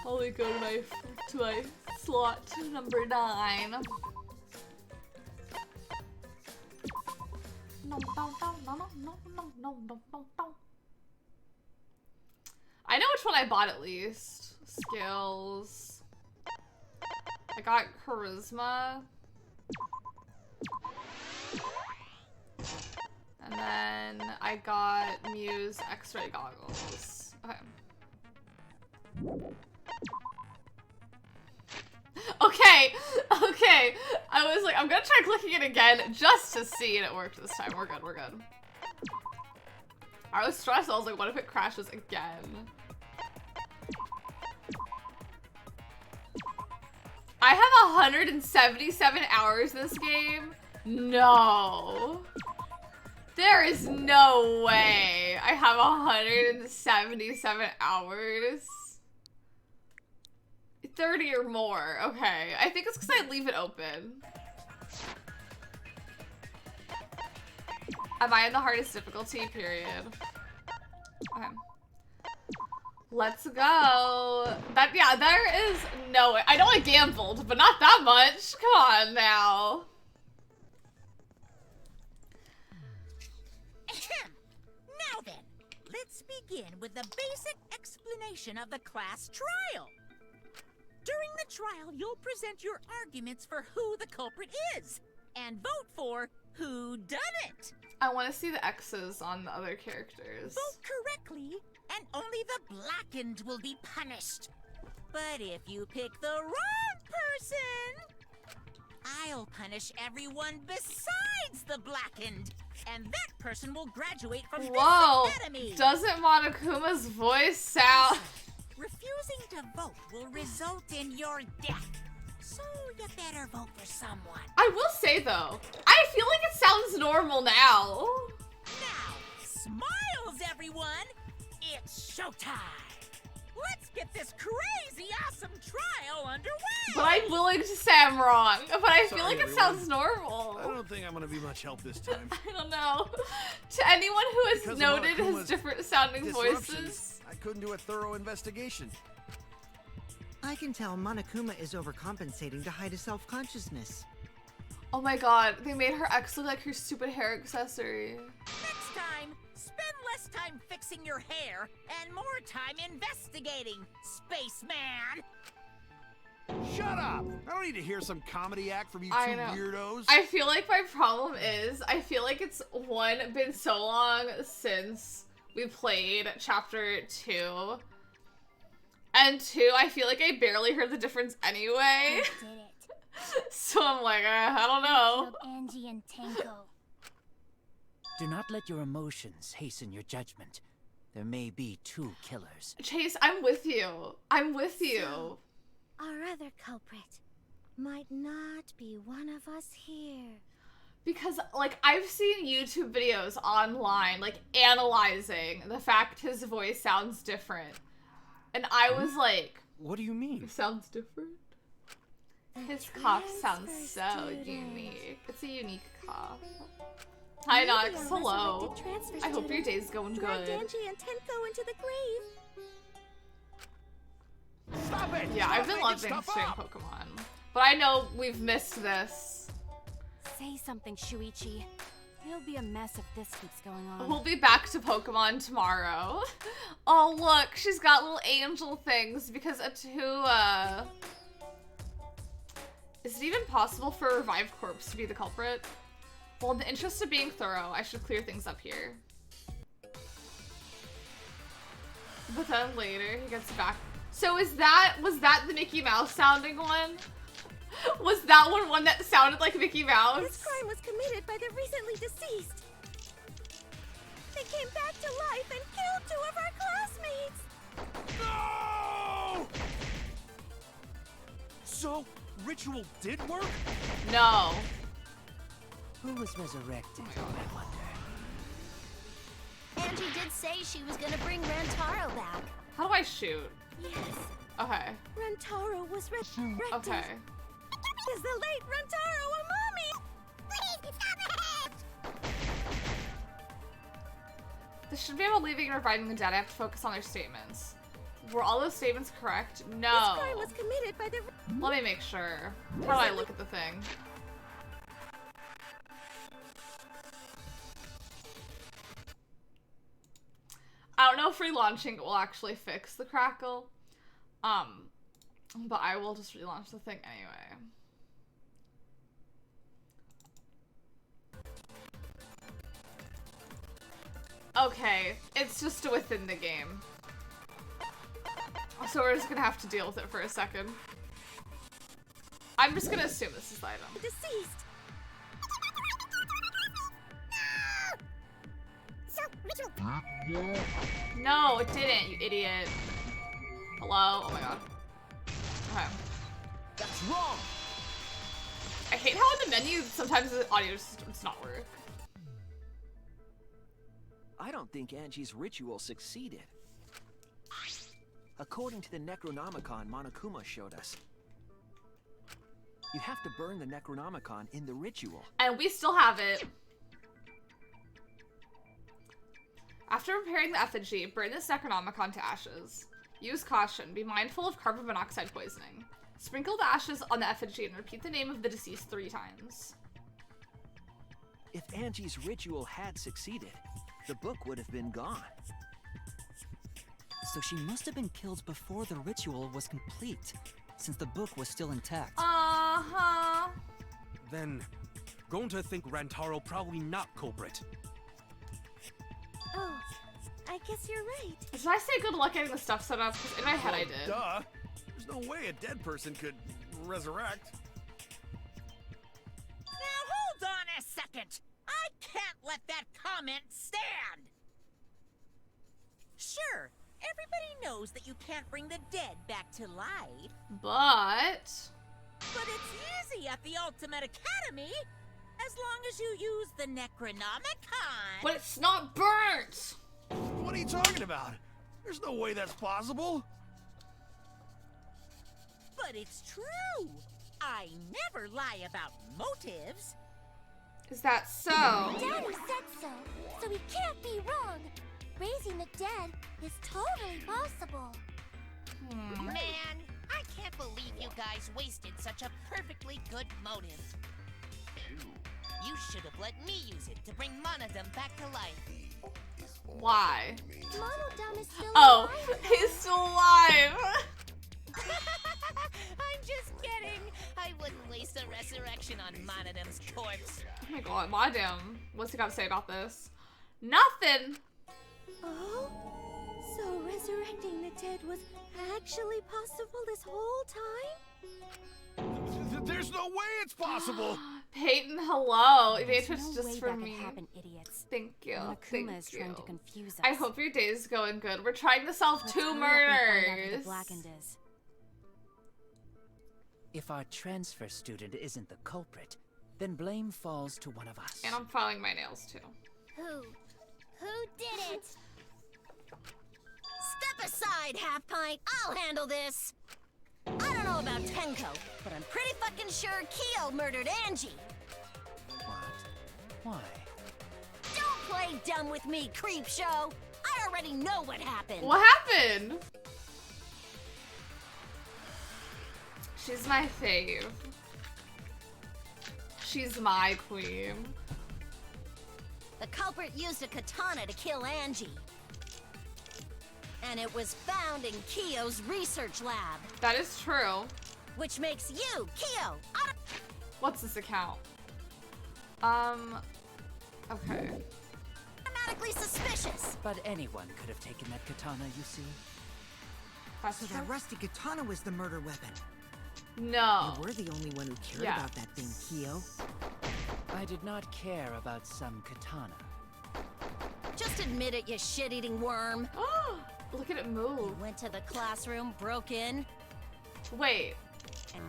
I'll go to my slot number 9. I know which one I bought at least. Skills. I got charisma. And then I got Muse X-ray goggles. Okay. Okay. I was like, I'm gonna try clicking it again just to see, and it worked this time. We're good, we're good. I was stressed. I was like, what if it crashes again? I have 177 hours in this game? No. There is no way I have 177 hours. 30 or more. Okay. I think it's because I leave it open. Am I in the hardest difficulty? Period. Okay. Let's go. Yeah, there is no way. I know I gambled, but not that much. Come on now. Now then, let's begin with the basic explanation of the class trial. During the trial, you'll present your arguments for who the culprit is. and vote for whodunit. I want to see the X's on the other characters. Vote correctly, and only the blackened will be punished. But if you pick the wrong person, I'll punish everyone besides the blackened, and that person will graduate from Whoa! this academy. Doesn't Monokuma's voice sound... Refusing to vote will result in your death. So you better vote for someone. I will say though, I feel like it sounds normal now. Now, smiles everyone! It's showtime! Let's get this crazy awesome trial underway! But I'm willing to say I'm wrong. But I feel Sorry, like it everyone. sounds normal. I don't think I'm gonna be much help this time. I don't know. To anyone who has Because of noted his Monokuma's different sounding Disruptions, voices. I couldn't do a thorough investigation. I can tell Monokuma is overcompensating to hide his self-consciousness. Oh my god, they made her ex look like her stupid hair accessory. Next time, spend less time fixing your hair and more time investigating, spaceman! Shut up! I don't need to hear some comedy act from you I two know. weirdos. I feel like my problem is, I feel like it's one, been so long since we played chapter 2. And 2, I feel like I barely heard the difference anyway. You did it. So I'm like, I don't know. Killed Angie and Tenko. Do not let your emotions hasten your judgment. There may be 2 killers. Chase, I'm with you. I'm with you. Our other culprit might not be one of us here. Because, like, I've seen YouTube videos online, like, analyzing the fact his voice sounds different. And I was like, What do you mean? it sounds different? His cough sounds so unique. It's a unique cough. Hi, Nox. Hello. I hope your day's going Dragged good. Angie and Tenko into the grave. Stop it! Yeah, Stop I've been making loving stuff stream up! Pokemon. But I know we've missed this. Say something, Shuichi. It'll be a mess if this keeps going on. We'll be back to Pokemon tomorrow. Oh, look, she's got little angel things because Atua... Is it even possible for a revived corpse to be the culprit? Well, in the interest of being thorough, I should clear things up here. But then later, he gets back. So was that the Mickey Mouse sounding one? Was that one that sounded like Mickey Mouse? This crime was committed by the recently deceased. They came back to life and killed 2 of our classmates. No! So, ritual did work? No. Who was resurrected, I wonder? Angie did say she was gonna bring Rantaro back. How do I shoot? Yes, Okay. Rantaro was resurrected. Okay. Is the late Rantaro a mommy? Please stop it! This should be about leaving and reviving the dead. I have to focus on their statements. Were all those statements correct? This No. crime was committed by the. Let me make sure. How do I look at the thing? I don't know if relaunching it will actually fix the crackle. But I will just relaunch the thing anyway. Okay, it's just within the game. So we're just gonna have to deal with it for a second. I'm just gonna assume this is the item. Deceased. No, it didn't, you idiot. Hello? Oh my god. Okay. That's wrong! I hate how in the menu sometimes the audio just does not work. I don't think Angie's ritual succeeded. According to the Necronomicon Monokuma showed us, you have to burn the Necronomicon in the ritual. And we still have it. After preparing the effigy, burn this Necronomicon to ashes. Use caution. Be mindful of carbon monoxide poisoning. Sprinkle the ashes on the effigy and repeat the name of the deceased 3 times. If Angie's ritual had succeeded, the book would have been gone. So she must have been killed before the ritual was complete, since the book was still intact. Uh-huh. Then, Going to think Rantaro probably not culprit. Oh, I guess you're right. Did I say good luck getting the stuff set up? Because in my head I did. Duh. There's no way a dead person could resurrect. Now hold on a second. I can't let that comment stand. Sure, everybody knows that you can't bring the dead back to life. But it's easy at the Ultimate Academy, as long as you use the Necronomicon. But it's not burnt! What are you talking about? There's no way that's possible. But it's true. I never lie about motives. Is that so? Daddy said so he can't be wrong. Raising the dead is totally possible. Man, I can't believe you guys wasted such a perfectly good motive. You should have let me use it to bring Monodum back to life. Why? Monodum is still Oh, alive. he's still alive! I'm just kidding. I wouldn't waste a resurrection on Monodum's corpse. Oh my god, Madam. What's he got to say about this? Nothing! Oh? So resurrecting the dead was actually possible this whole time? There's no way it's possible. Peyton, hello. There's Twitch no just way for that me. could happen, idiots. Thank you. Monokuma is Thank trying to you. confuse us. I hope your day is going good. We're trying to solve Let's 2 hurry up and find out who murders. the Blackened is. If our transfer student isn't the culprit, then blame falls to one of us. And I'm filing my nails too. Who did it? Step aside, Half Pint. I'll handle this. I don't know about Tenko, but I'm pretty fucking sure Kyo murdered Angie. What? Why? Don't play dumb with me, creep show. I already know what happened. What happened? She's my fave. She's my queen. The culprit used a katana to kill Angie. And it was found in Kyo's research lab. That is true. Which makes you, Kyo, What's this account? Okay. automatically suspicious. But anyone could have taken that katana, you see. That's So true. that rusty katana was the murder weapon. No. You were the only one who cared Yeah. about that thing, Kyo. I did not care about some katana. Just admit it, you shit-eating worm. Look at it move. Went to the classroom, broke in, Wait. and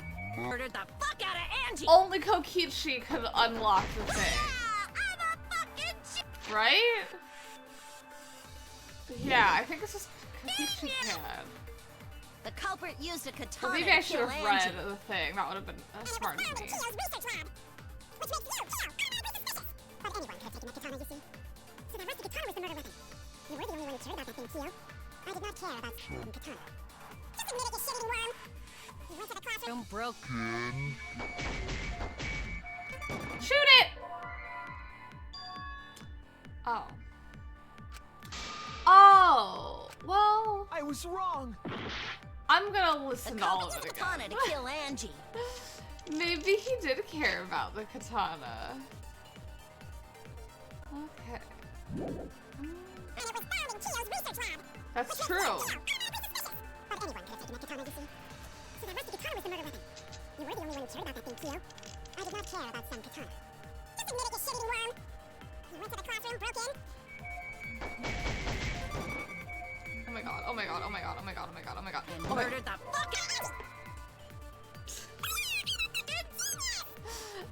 murdered the fuck out of Angie. Only Kokichi could unlock the thing. Yeah, I'm a fucking Right? Yeah, I think it's just Kokichi can. The culprit used a Well, katana maybe I to should kill have Angie. read the thing. That would have been smart of me. But anyone could have taken that katana, you see. So that rusty katana was the murder weapon. You were the only one who cared about that thing, Kyo. I did not care about some katana. Just admit it, you shitty worm! You went to the classroom. Broke. Shoot it! Oh. Oh. Well, I was wrong. I'm gonna The listen to all culprit of used it a katana again. to kill Angie. Maybe he did care about the katana. Okay. And it was found in Kyo's research lab. That's true. But anyone could have taken that katana, you see. So that rusty katana was the murder weapon. You were the only one who cared about that thing, Kyo. I did not care about some katana. Just admit it, you shitty worm! You went to the classroom, broke in. Oh my god, oh my god, oh my god, oh my god, oh my god, oh my god. And Oh my murdered the fuck out.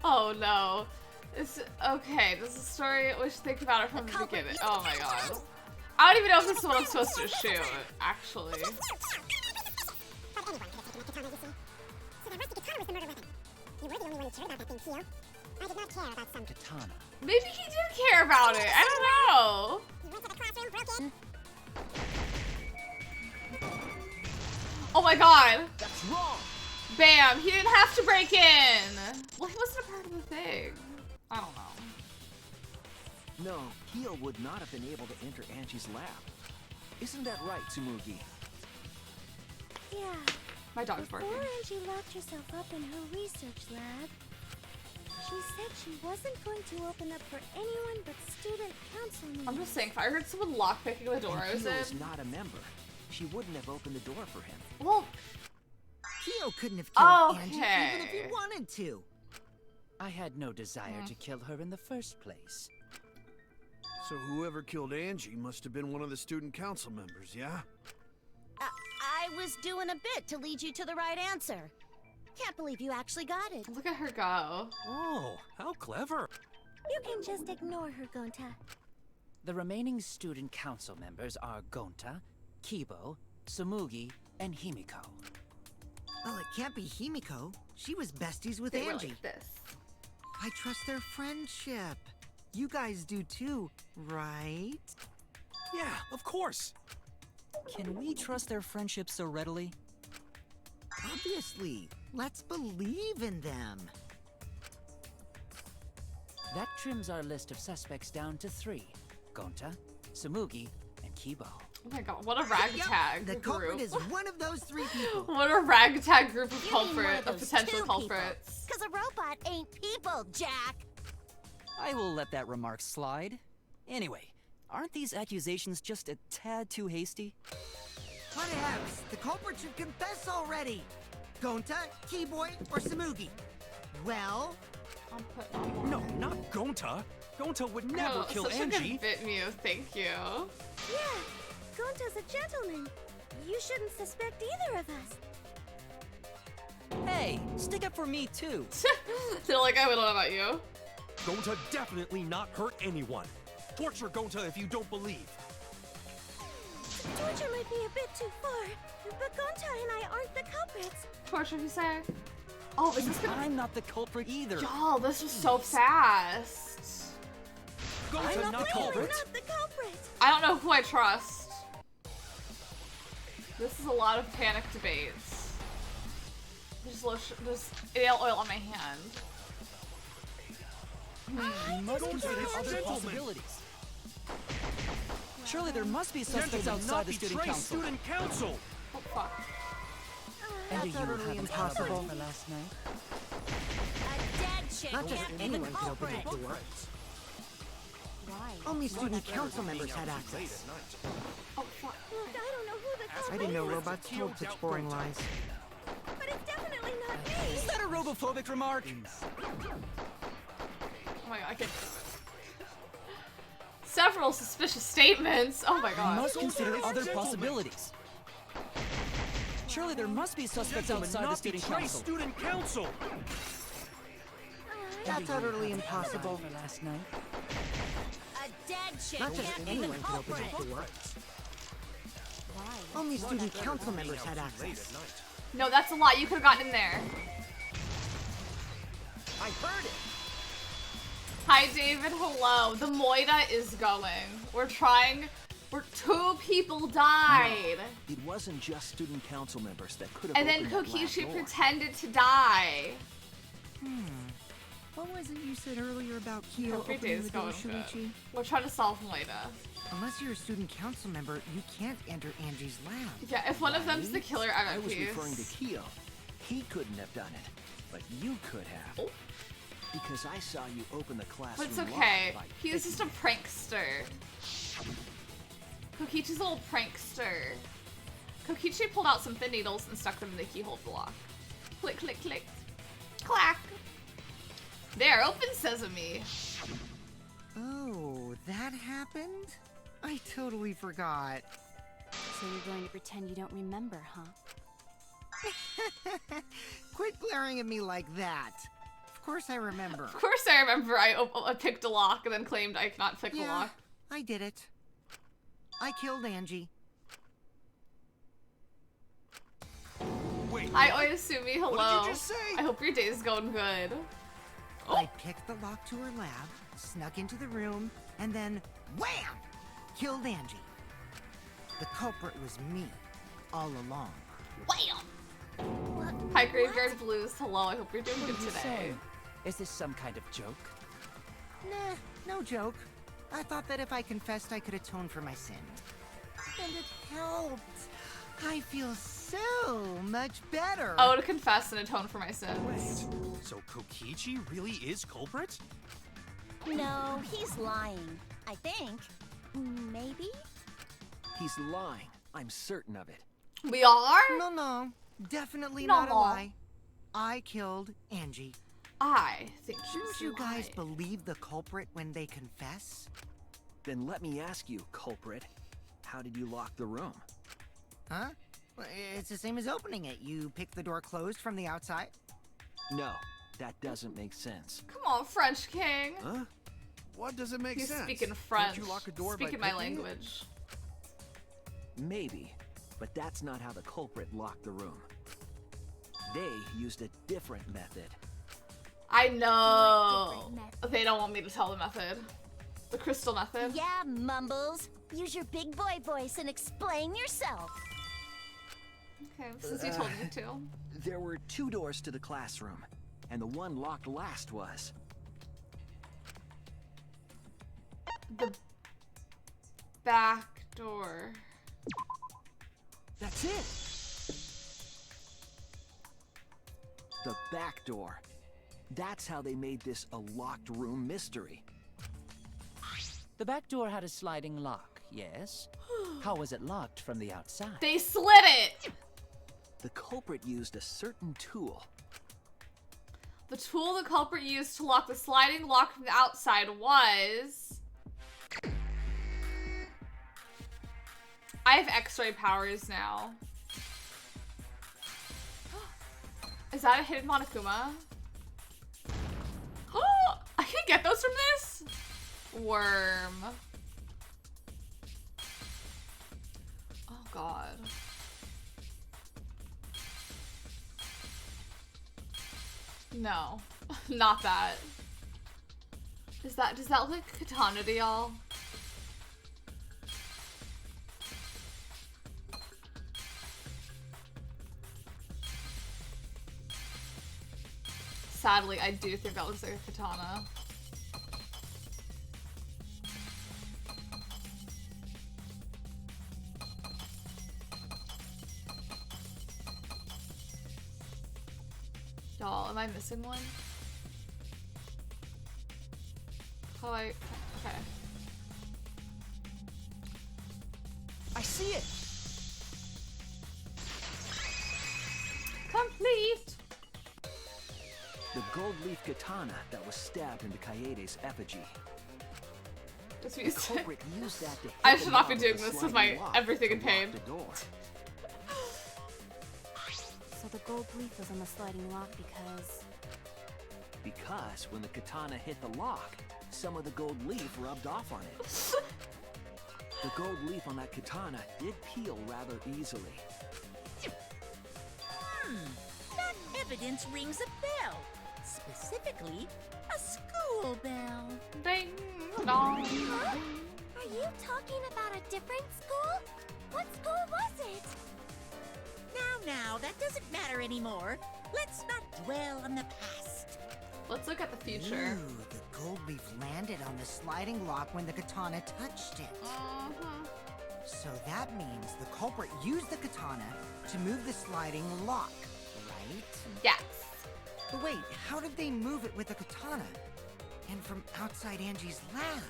Oh no. It's okay. This is a story we should think about it from the beginning. Oh my god. I don't even know if this is what I'm supposed to shoot, actually. But anyone could have taken that katana, you see. So that rusty katana was the murder weapon. You were the only one who cared about that thing, Kyo. I did not care about some Katana. Maybe he did care about it. I don't know. You went to the classroom, broke in. Oh my god. That's wrong. Bam. He didn't have to break in. Well, he wasn't a part of the thing. I don't know. No, Kyo would not have been able to enter Angie's lab. Isn't that right, Tsumugi? Yeah. My dog's barking. Before Angie locked herself up in her research lab, She said she wasn't going to open up for anyone but student council members. I'm just saying, if I heard someone lockpicking the door I was Kyo is in... not a member. She wouldn't have opened the door for him. Well... Kyo couldn't have killed Okay. Angie even if he wanted to. I had no desire to kill her in the first place. So whoever killed Angie must have been one of the student council members, yeah? I was doing a bit to lead you to the right answer. Can't believe you actually got it. Look at her go. Oh, how clever. You can just ignore her, Gonta. The remaining student council members are Gonta, Kibo, Tsumugi, and Himiko. Well, it can't be Himiko. She was besties with They were Angie. like this. I trust their friendship. You guys do too, right? Yeah, of course. Can we trust their friendship so readily? Obviously. Let's believe in them. That trims our list of suspects down to 3. Gonta, Tsumugi, and Kibo. Oh my god, what a ragtag The group. culprit is one of those 3 people. What a ragtag group of You mean one culprits, of of those potential 2 culprits. Because a robot ain't people, Jack. I will let that remark slide. Anyway, aren't these accusations just a tad too hasty? Whatevs. The culprit should confess already. Gonta, Keyboy, or Tsumugi? Well, I'll put No, not Gonta. Gonta would never kill such Angie. a good bit, Mew. Thank you. Yeah, Gonta's a gentleman. You shouldn't suspect either of us. Hey, stick up for me too. They're like, I don't know about you. Gonta definitely not hurt anyone. Torture Gonta if you don't believe. Torture might be a bit too far, but Gonta and I aren't the culprits. Torture, you say? Oh, is this gonna... I'm not the culprit either. Y'all, this was so fast. Gonta I'm not the culprit. Not the culprit. I don't know who I trust. This is a lot of panic debates. Just nail oil on my hand. You must consider other possibilities. Surely there must be suspects Gentlemen, outside not the student betray council. student council. Oh, fuck. And do you That's have utterly an impossible. alibi for last night? A dead chick not just can't be anyone the could open culprit. that door. Why? Only student council members had access. Oh, fuck. Look, I don't know who the culprit I didn't know is, robots told such boring lies. but it's definitely not me. Is that a robophobic remark? Oh my god, I can't. Several suspicious statements. Oh my You god. must consider other Gentlemen. possibilities. Surely there must be suspects Gentlemen, outside the not student betray council. student council. That's utterly impossible. For last night? A dead chick Not just can't be the anyone could open culprit. that door. Only student council members had access. No, that's a lot. You could have gotten in there. I heard it! Hi, David. Hello. The Moida is going. We're trying. We're 2 people died. It wasn't just student council members that could have And then opened that last Kokichi door. pretended to die. What was it you said earlier about Kyo Every day opening is the door, going good. Shuichi? We're trying to solve Moida. Unless you're a student council member, you can't enter Angie's lab. Yeah, if one of them's the killer, I'm I at was peace. referring to Kyo. He couldn't have done it, but you could have. Oh. Because I saw you open the But classroom it's okay. lock by He's just a prankster. Kokichi's a little prankster. Kokichi pulled out some thin needles and stuck them in the keyhole of the lock. Click, click, click. Clack. There, open sesame. Oh, that happened? I totally forgot. So you're going to pretend you don't remember, huh? Quit glaring at me like that. Of course I remember. Of course I remember I picked a lock and then claimed I cannot pick a Yeah, lock. I did it. I killed Angie. Wait, Hi, Oyasumi, hello. What did you just say? I hope your day is going good. I picked the lock to her lab, snuck into the room, and then wham! Killed Angie. The culprit was me, all along. Wham! Hi, Graveyard Blues, hello. I hope you're doing good today. Is this some kind of joke? Nah, no joke. I thought that if I confessed, I could atone for my sin. And it helped. I feel So much better. Oh, to confess and atone for my sins. Wait, so Kokichi really is culprit? No, he's lying. I think. Maybe? He's lying. I'm certain of it. We are? No. Definitely No. not a lie. I killed Angie. I think Shouldn't she's you guys lying. believe the culprit when they confess? Then let me ask you, culprit. How did you lock the room? Huh? Well, it's the same as opening it. You pick the door closed from the outside. No, that doesn't make sense. Come on, French King. Huh? What does it make He's sense? speaking French. Don't you lock a door speaking by my picking it? language. Maybe, but that's not how the culprit locked the room. They used a different method. I know. Different method. They don't want me to tell the method. The crystal method. Yeah, Mumbles. Use your big boy voice and explain yourself. Okay, since you told me to. There were 2 doors to the classroom, and the one locked last was... The back door. That's it! The back door. That's how they made this a locked room mystery. The back door had a sliding lock, yes? How was it locked from the outside? They slid it! The culprit used a certain tool. The tool the culprit used to lock the sliding lock from the outside was... I have X-ray powers now. Is that a hidden Monokuma? Oh, I can get those from this? Worm. Oh god. No, not that. Does that look like katana to y'all? Sadly, I do think that looks like a katana. Y'all, am I missing one? How okay. I see it! Complete! The gold leaf katana that was stabbed into Kaede's effigy. Just The use culprit used that to hit I the should not be knob doing of the this with sliding my lock everything to in pain. lock the door. So the gold leaf was on the sliding lock Because when the katana hit the lock, some of the gold leaf rubbed off on it. The gold leaf on that katana did peel rather easily. That evidence rings a bell. Specifically, a school bell. Ding dong. Huh? Are you talking about a different school? What school was it? Now, that doesn't matter anymore. Let's not dwell on the past. Let's look at the future. Ooh, the gold leaf landed on the sliding lock when the katana touched it. So that means the culprit used the katana to move the sliding lock, right? Yes. But wait, how did they move it with the katana? And from outside Angie's lab?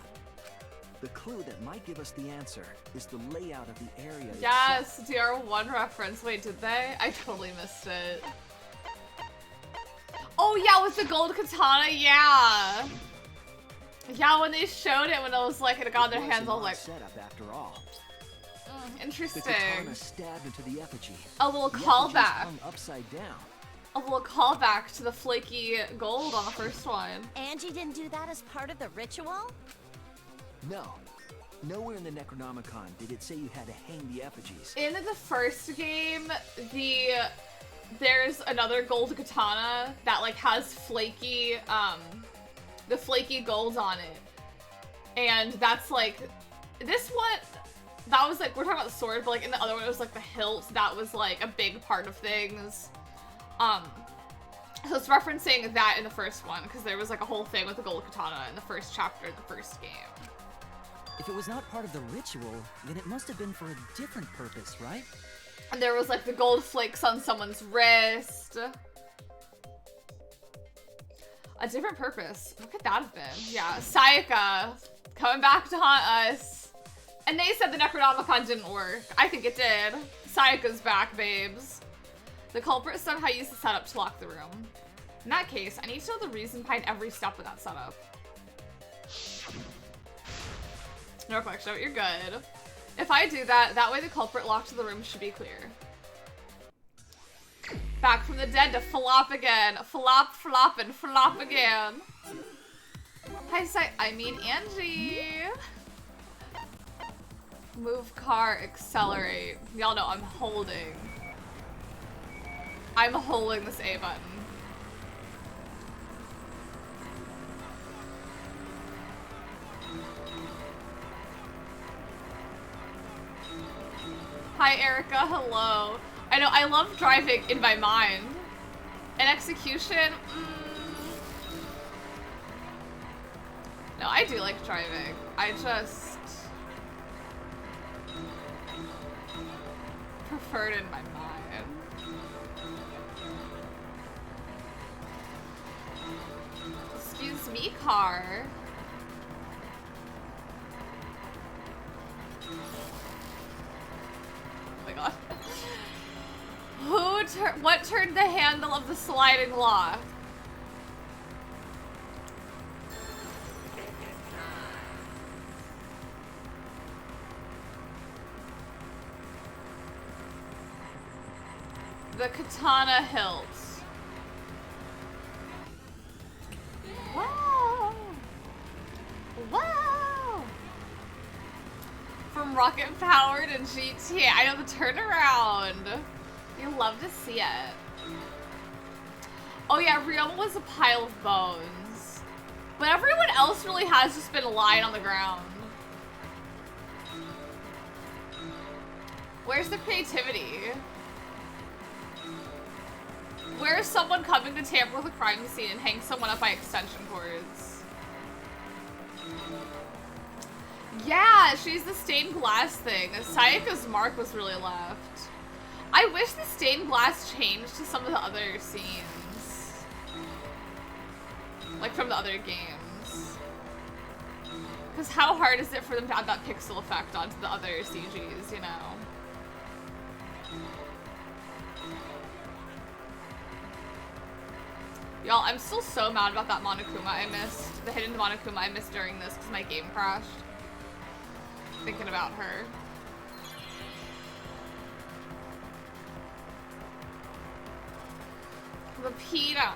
The clue that might give us the answer is the layout of the area Yes, DR1 reference. Wait, did they? I totally missed it. Oh yeah, with the gold katana, yeah. Yeah, when they showed it, when it was like it got their hands, I was like, setup after all. The interesting. katana stabbed into the effigy. A little The callback. effigy's hung upside down. A little callback to the flaky gold on the first one. Angie didn't do that as part of the ritual? No. Nowhere in the Necronomicon did it say you had to hang the effigies. In the first game, there's another gold katana that like has flaky, the flaky gold on it. And that's like, this one, that was like, we're talking about the sword, but like in the other one, it was like the hilt that was like a big part of things. So it's referencing that in the first one, because there was like a whole thing with the gold katana in the first chapter of the first game. If it was not part of the ritual, then it must have been for a different purpose, right? And there was like the gold flakes on someone's wrist. A different purpose. What could that have been? Yeah, Sayaka coming back to haunt us. And they said the Necronomicon didn't work. I think it did. Sayaka's back, babes. The culprit somehow used the setup to lock the room. In that case, I need to know the reason behind every step of that setup. No reflection, you're good. If I do that, that way the culprit locked the room should be clear. Back from the dead to flop again. Flop, flop, and flop again. Hi, I mean Angie. Move car, accelerate. Y'all know I'm holding. I'm holding this A button. Hi, Erica. Hello. I know, I love driving in my mind. And execution? No, I do like driving. I just prefer it in my mind. Excuse me, car. Oh my god. What turned the handle of the sliding lock? The katana hilt. Wow. Wow. From Rocket Powered and GTA. I know the turnaround. You love to see it. Oh yeah, Ryoma was a pile of bones. But everyone else really has just been lying on the ground. Where's the creativity? Where's someone coming to tamper with a crime scene and hang someone up by extension cords? Yeah, she's the stained glass thing. Sayaka's mark was really left. I wish the stained glass changed to some of the other scenes. Like from the other games. Because how hard is it for them to add that pixel effect onto the other CGs, you know? Y'all, I'm still so mad about that Monokuma I missed. The hidden Monokuma I missed during this because my game crashed. Thinking about her. The Peta.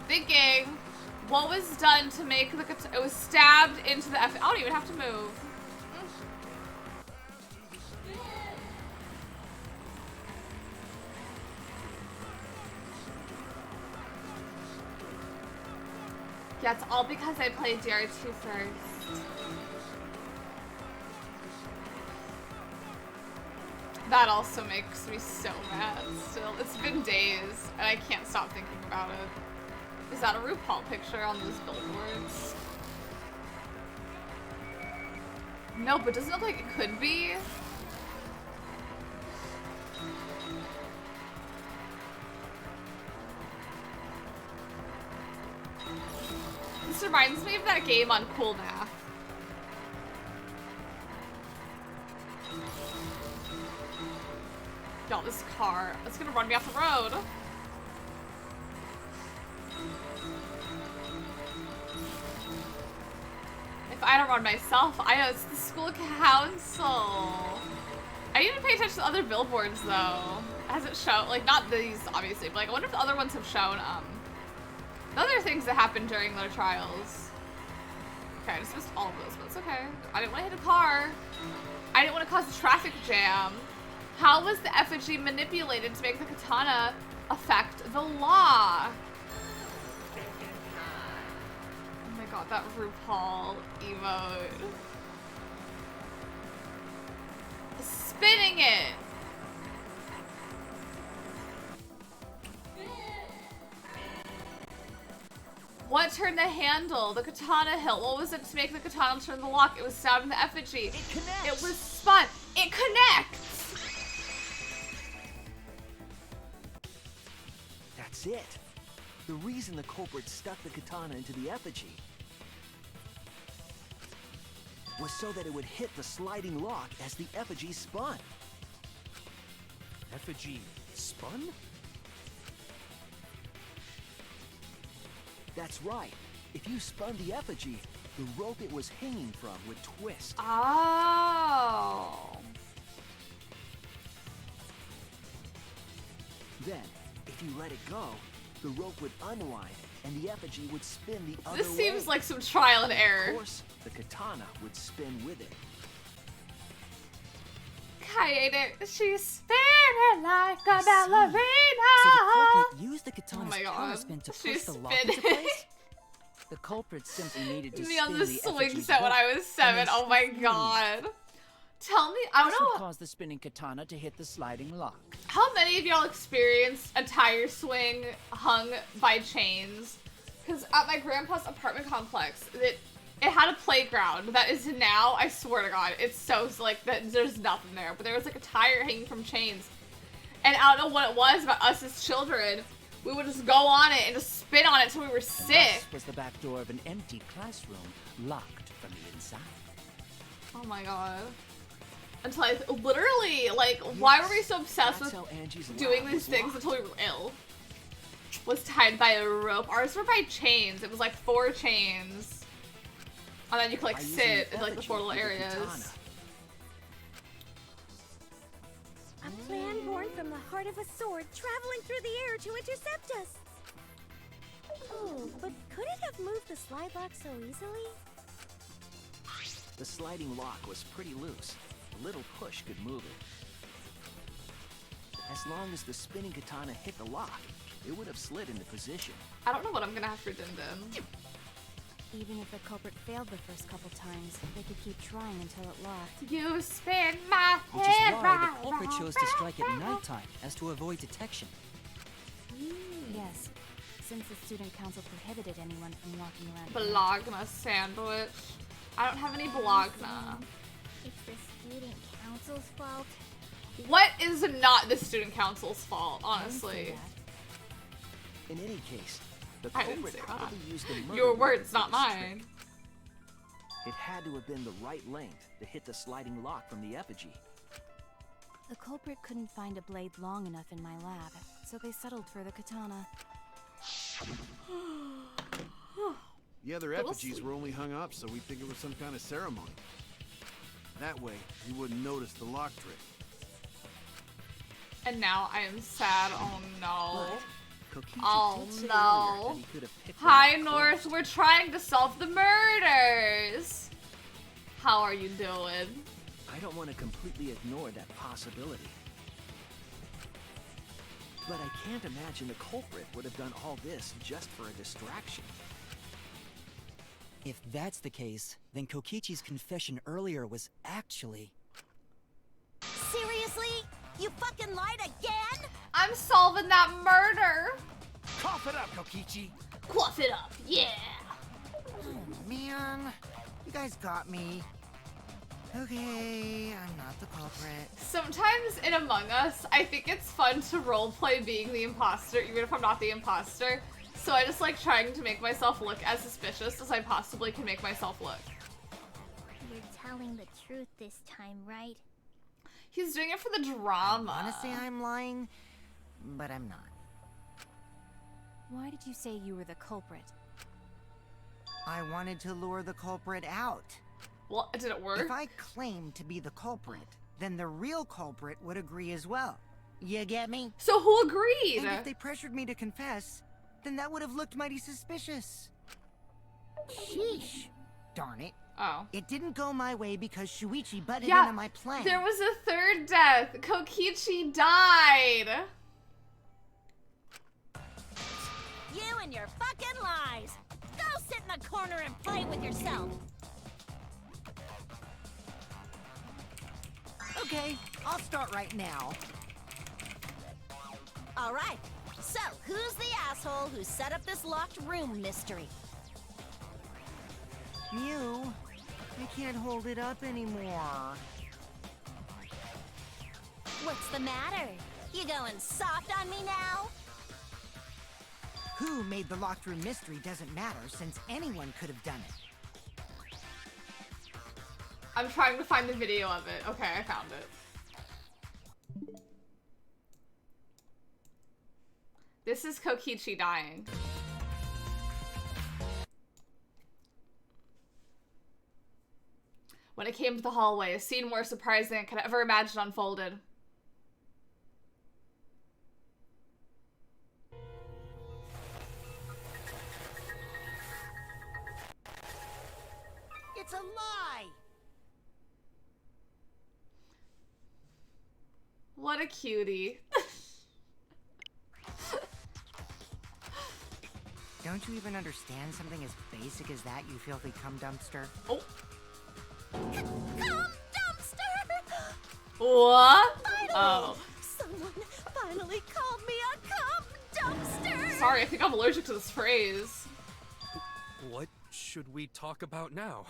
Thinking, what was done to make the it was stabbed into the I don't even have to move. Yeah, it's all because I played DR2 first. That also makes me so mad still. It's been days, and I can't stop thinking about it. Is that a RuPaul picture on those billboards? No, but doesn't it look like it could be? This reminds me of that game on Cool Math. Y'all, this car, it's gonna run me off the road. If I don't run myself, I know it's the school council. I need to pay attention to other billboards though. Has it shown, like not these obviously, but like I wonder if the other ones have shown the other things that happened during their trials. Okay, I just missed all of those, but it's okay. I didn't want to hit a car. I didn't want to cause a traffic jam. How was the effigy manipulated to make the katana affect the law? Oh my god, that RuPaul emote. Spinning it! What turned the handle? The katana hilt. What was it to make the katana turn the lock? It was stabbed in the effigy. It connects. It was spun. It connects! That's it. The reason the culprit stuck the katana into the effigy was so that it would hit the sliding lock as the effigy spun. Effigy spun? That's right. If you spun the effigy, the rope it was hanging from would twist. Oh. Then, if you let it go, the rope would unwind and the effigy would spin the other This way. seems like some trial and error. Of course, the katana would spin with it. Kaede, she's spinning like a ballerina. So the culprit used the katana's Oh my counter God. spin to She's push the lock spinning. into place? The culprit simply needed to Me spin on the the swing effigy's set when hook, I was and 7. then Oh my switch God. Tell me, I This don't would know cause the spinning katana to hit the sliding lock. how many of y'all experienced a tire swing hung by chains? Because at my grandpa's apartment complex, it had a playground that is now, I swear to God, it's so like that there's nothing there. But there was like a tire hanging from chains. And I don't know what it was about us as children. We would just go on it and just spin on it until we were sick. Thus was the back door of an empty classroom locked from the inside. Oh my God. Until I literally, like, why were we so obsessed That's with how Angie's doing lab these was things locked. until we were ill? Was tied by a rope. Ours were by chains. It was like 4 chains. And then you could like By using sit the in like the 4 little effigy with the areas. katana. A plan born from the heart of a sword traveling through the air to intercept us. Oh, but could it have moved the slide lock so easily? The sliding lock was pretty loose. A little push could move it. As long as the spinning katana hit the lock, it would have slid into position. I don't know what I'm gonna have for Din Din. Even if the culprit failed the first couple times, they could keep trying until it locked. You spin my Which is head why the round, culprit round, chose to strike at round. nighttime as to avoid detection. Yes, since the student council prohibited anyone from walking around. Bologna sandwich. I don't have any bologna. It's the student council's fault. What is not the student council's fault, honestly? In any case, the I didn't culprit say that. probably used the murder Your weapon words, for not this trick. mine. It had to have been the right length to hit the sliding lock from the effigy. The culprit couldn't find a blade long enough in my lab, so they settled for the katana. The other Little effigies sweet. were only hung up so we think it was some kind of ceremony. That way, you wouldn't notice the lock trick. And now I am sad. Oh no. Kokichi Oh did say no. earlier that he could have picked the Hi lock North, closed. we're trying to solve the murders. How are you doing? I don't want to completely ignore that possibility. But I can't imagine the culprit would have done all this just for a distraction. If that's the case, then Kokichi's confession earlier was actually... Seriously? You fucking lied again? I'm solving that murder. Cough it up, Kokichi! Quaff it up, yeah. Man, you guys got me. Okay, I'm not the culprit. Sometimes in Among Us, I think it's fun to roleplay being the imposter, even if I'm not the imposter. So I just like trying to make myself look as suspicious as I possibly can make myself look. You're telling the truth this time, right? He's doing it for the drama. I wanna say I'm lying, but I'm not. Why did you say you were the culprit? I wanted to lure the culprit out. Well, did it work? If I claimed to be the culprit, then the real culprit would agree as well. You get me? So who agreed? And if they pressured me to confess, then that would have looked mighty suspicious. Sheesh. Darn it. Oh. It didn't go my way because Shuichi butted Yeah, into my plan. there was a third death. Kokichi died. You and your fucking lies! Go sit in the corner and fight with yourself! Okay, I'll start right now. Alright, so who's the asshole who set up this locked room mystery? Mew, I can't hold it up anymore. What's the matter? You going soft on me now? Who made the locked room mystery doesn't matter, since anyone could have done it. I'm trying to find the video of it. Okay, I found it. This is Kokichi dying. When it came to the hallway, a scene more surprising than I could ever imagine unfolded. It's a lie! What a cutie. Don't you even understand something as basic as that, you filthy cum dumpster? Oh. Cum dumpster! What? Finally! Oh. Someone finally called me a cum dumpster! Sorry, I think I'm allergic to this phrase. What should we talk about now?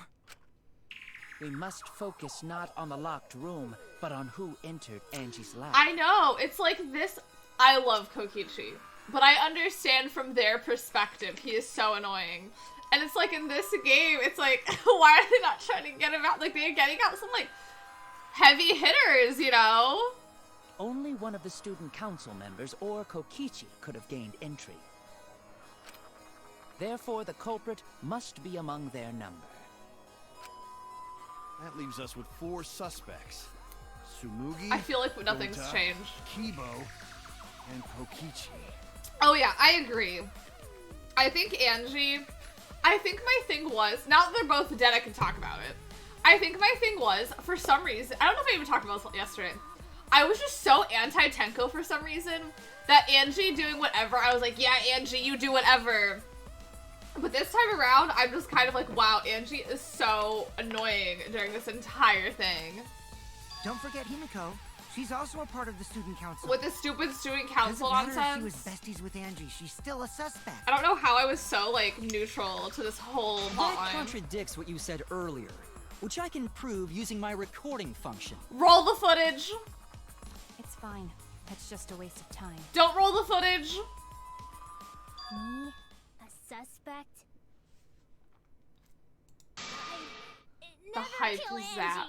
We must focus not on the locked room, but on who entered Angie's lab. I know, it's like this. I love Kokichi, but I understand from their perspective, he is so annoying. And it's like in this game, it's like, why are they not trying to get him out? Like, they're getting out some, like, heavy hitters, you know? Only one of the student council members or Kokichi could have gained entry. Therefore, the culprit must be among their number. That leaves us with 4 suspects. Sumugi, I feel like nothing's Gota, changed. Kibo, and Kokichi. Oh yeah, I agree. I think my thing was, now that they're both dead, I can talk about it. I think my thing was, for some reason, I don't know if I even talked about this yesterday, I was just so anti-Tenko for some reason, that Angie doing whatever, I was like, yeah, Angie, you do whatever. But this time around, I'm just kind of like, wow, Angie is so annoying during this entire thing. Don't forget Himiko. She's also a part of the student council. With the stupid student council Doesn't matter nonsense. if she was besties with Angie. She's still a suspect. I don't know how I was so, like, neutral to this whole That plotline. contradicts what you said earlier, which I can prove using my recording function. Roll the footage. It's fine. It's just a waste of time. Don't roll the footage. Me? A suspect? The hype zap.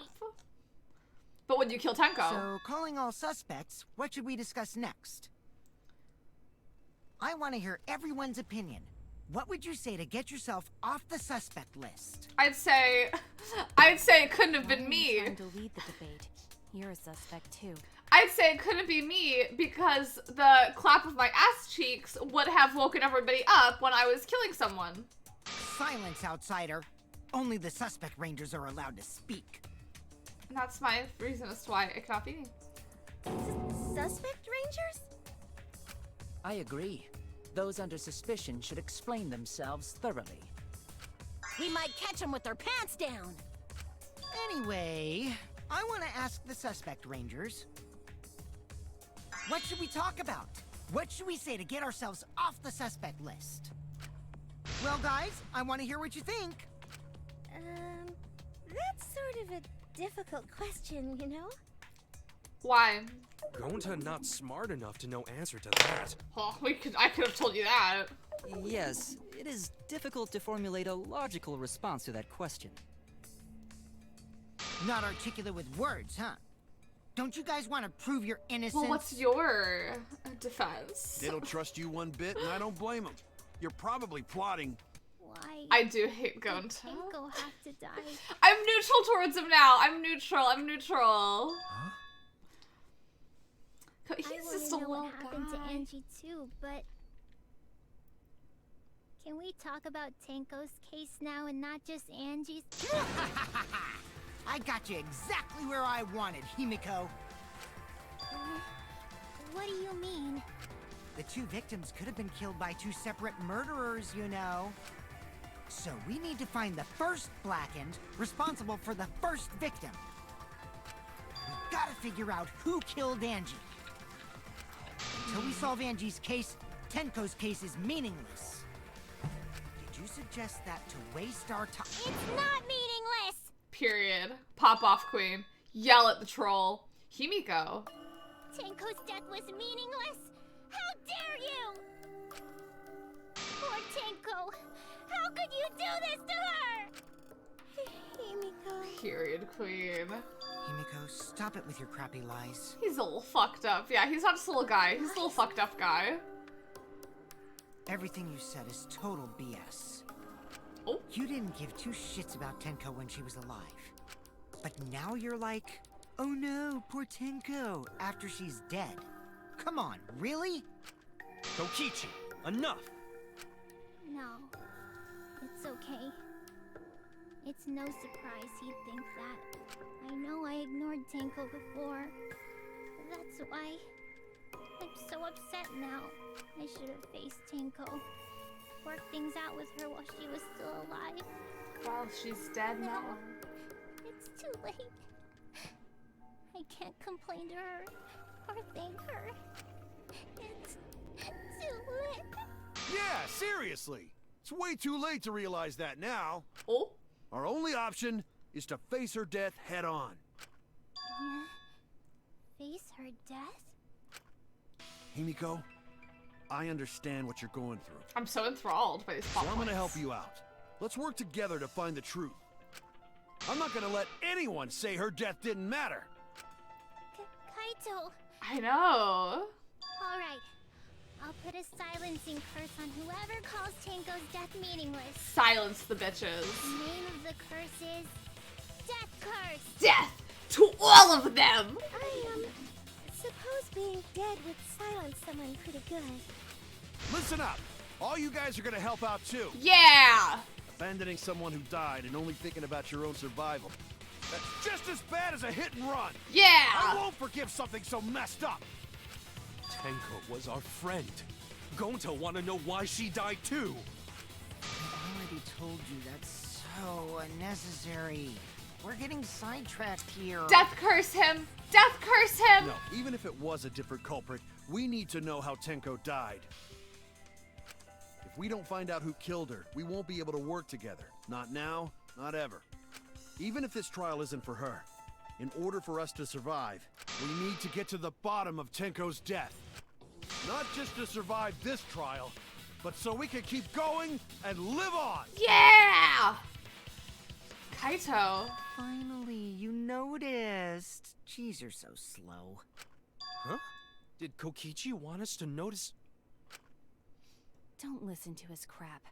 But would you kill Tenko? So, calling all suspects, what should we discuss next? I want to hear everyone's opinion. What would you say to get yourself off the suspect list? I'd say it couldn't have been I'm me. trying to lead the debate. You're a suspect too. I'd say it couldn't be me because the clap of my ass cheeks would have woken everybody up when I was killing someone. Silence, outsider. Only the suspect rangers are allowed to speak. And that's my reason as to why it cannot be. Suspect rangers? I agree. Those under suspicion should explain themselves thoroughly. We might catch them with their pants down. Anyway, I want to ask the suspect rangers. What should we talk about? What should we say to get ourselves off the suspect list? Well, guys, I want to hear what you think. That's sort of a difficult question, you know? Why? Gonta not smart enough to know answer to that. Oh, I could have told you that. Yes, it is difficult to formulate a logical response to that question. Not articulate with words, huh? Don't you guys want to prove your innocence? Well, what's your defense? They don't trust you one bit, and I don't blame them. You're probably plotting. Why? I do hate Gonta. Tenko have to die. I'm neutral towards him now. I'm neutral. Huh? He's I just a know little what happened guy. to Angie too, but can we talk about Tenko's case now and not just Angie's? I got you exactly where I wanted, Himiko. What do you mean? The 2 victims could have been killed by 2 separate murderers, you know. So we need to find the first Blackened responsible for the first victim. We gotta figure out who killed Angie. Until we solve Angie's case, Tenko's case is meaningless. Did you suggest that to waste our time? It's not meaningless! Period. Pop off, queen. Yell at the troll. Himiko. Tenko's death was meaningless? How dare you! Poor Tenko! How could you do this to her? Himiko. Period, queen. Himiko, stop it with your crappy lies. He's a little fucked up. Yeah, he's not just a little guy. He's a little fucked up guy. Everything you said is total BS. Oh. You didn't give two shits about Tenko when she was alive. But now you're like, oh no, poor Tenko, after she's dead. Come on, really? Kokichi, enough! No. It's okay. It's no surprise he'd think that. I know I ignored Tenko before. That's why I'm so upset now. I should have faced Tenko. Worked things out with her while she was still alive. Well, she's dead now. It's too late. I can't complain to her or thank her. It's too late. Yeah, seriously. It's way too late to realize that now. Oh? Our only option is to face her death head on. Face her death? Himiko, I understand what you're going through. I'm so enthralled by these plot So I'm gonna points. help you out. Let's work together to find the truth. I'm not gonna let anyone say her death didn't matter. Kaito. I know. Alright. I'll put a silencing curse on whoever calls Tenko's death meaningless. Silence the bitches. The name of the curse is Death Curse. Death to all of them! I suppose being dead would silence someone pretty good. Listen up. All you guys are gonna help out too. Yeah! Abandoning someone who died and only thinking about your own survival. That's just as bad as a hit and run. Yeah! I won't forgive something so messed up. Tenko was our friend. Gonta wanna know why she died too. I already told you that's so unnecessary. We're getting sidetracked here. Death curse him! Death curse him! No, even if it was a different culprit, we need to know how Tenko died. If we don't find out who killed her, we won't be able to work together. Not now, not ever. Even if this trial isn't for her, in order for us to survive, we need to get to the bottom of Tenko's death. Not just to survive this trial, but so we can keep going and live on! Yeah! Kaito. Finally, you noticed. Jeez, you're so slow. Huh? Did Kokichi want us to notice? Don't listen to his crap.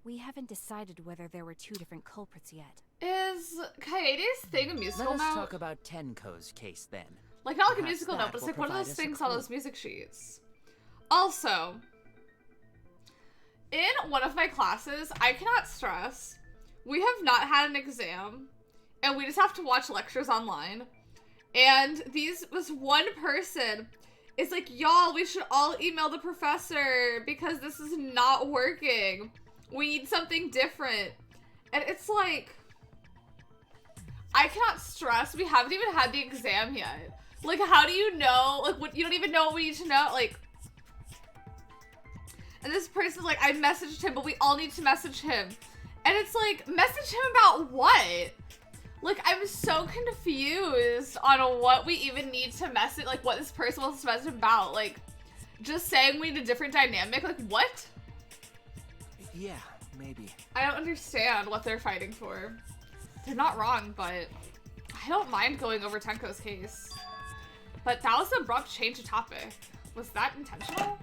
We haven't decided whether there were two different culprits yet. Is Kaede's thing a musical Let us note? talk about Tenko's case then. Like, not like a Perhaps musical that note, but it's will like one of provide those us a things on clue. those music sheets. Also, in one of my classes, I cannot stress, we have not had an exam, and we just have to watch lectures online. And this one person is like, y'all, we should all email the professor because this is not working. We need something different. And it's like, I cannot stress, we haven't even had the exam yet. Like, how do you know? Like, what, you don't even know what we need to know? Like, and this person's like, I messaged him, but we all need to message him. And it's like, message him about what? Like, I'm so confused on what we even need to message, like, what this person wants to message about. Like, just saying we need a different dynamic? Like, what? Yeah, maybe. I don't understand what they're fighting for. They're not wrong, but I don't mind going over Tenko's case. But that was an abrupt change of topic. Was that intentional?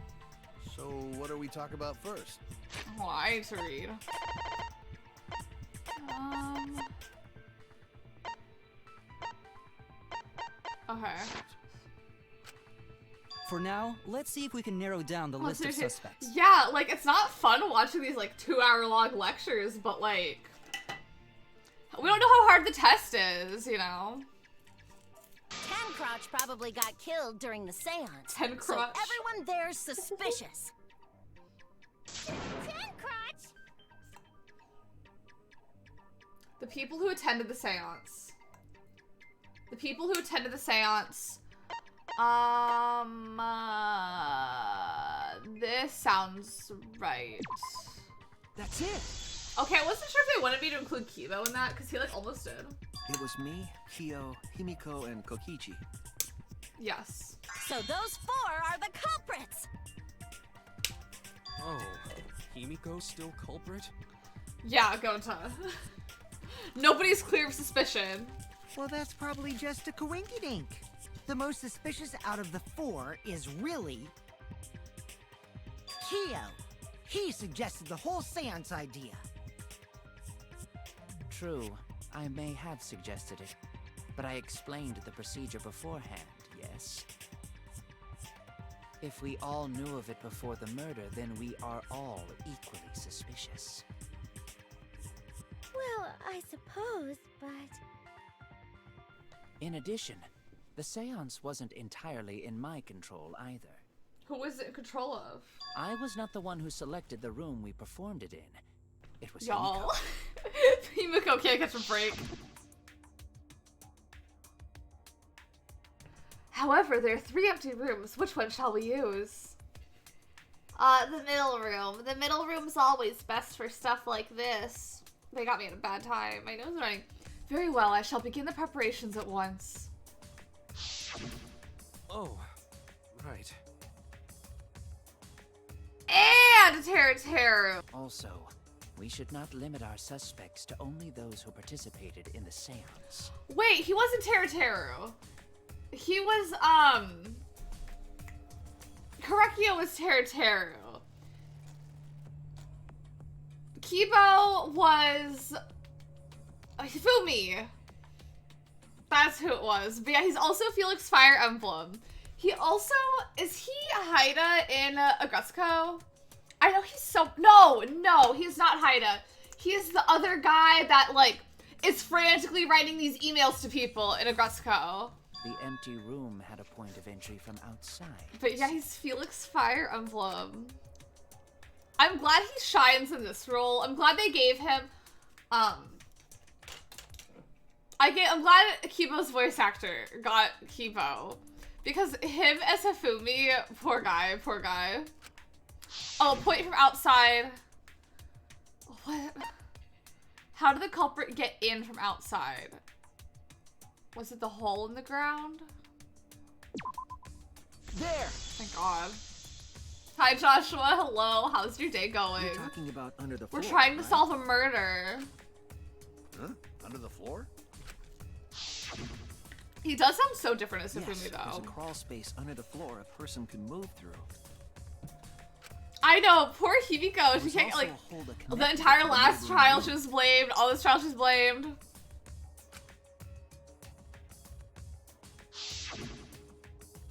So, what do we talk about first? Oh, I need to read. Okay. For now, let's see if we can narrow down the list of suspects. Yeah, like, it's not fun watching these, like, 2-hour-long lectures, but, like, we don't know how hard the test is, you know? Tencrotch probably got killed during the seance. Tencrotch. So everyone there's suspicious. Tencrotch! The people who attended the seance. The people who attended the seance. This sounds right. That's it. Okay, I wasn't sure if they wanted me to include Kibo in that, because he like almost did. It was me, Kyo, Himiko, and Kokichi. Yes. So those 4 are the culprits! Oh, Himiko's still culprit? Yeah, Gonta. Nobody's clear of suspicion. Well, that's probably just a coinkydink. The most suspicious out of the 4 is really... Kyo. He suggested the whole seance idea. True, I may have suggested it, but I explained the procedure beforehand, yes? If we all knew of it before the murder, then we are all equally suspicious. Well, I suppose, but... In addition, the seance wasn't entirely in my control either. Who was it in control of? I was not the one who selected the room we performed it in. It was Y'all. Himiko. Himiko can't catch a break. However, there are 3 empty rooms. Which one shall we use? The middle room. The middle room's always best for stuff like this. They got me at a bad time. My nose is running. Very well, I shall begin the preparations at once. Oh, right. And Teru. Also, we should not limit our suspects to only those who participated in the seance. Wait, he wasn't Teru. He was, Korekio was Teru. Kibo was Hifumi. That's who it was. But yeah, he's also Felix Fire Emblem. He also, is he Haida in Agretsuko? I know he's so, no, he's not Haida. He's the other guy that, like, is frantically writing these emails to people in Agretsuko. The empty room had a point of entry from outside. But yeah, he's Felix Fire Emblem. I'm glad he shines in this role. I'm glad they gave him, I'm glad Kibo's voice actor got Kibo. Because him as Hifumi, poor guy. Oh, point from outside. What? How did the culprit get in from outside? Was it the hole in the ground? There! Thank God. Hi, Joshua. Hello. How's your day going? You're talking about under the floor, We're trying to right? solve a murder. Huh? Under the floor? He does sound so different as Hifumi, Yes, there's though. a crawl space under the floor a person can move through. I know, poor Himiko. She There's can't, also like, a hole that the connects entire to the last neighboring trial room. she was blamed. All this trial she's blamed.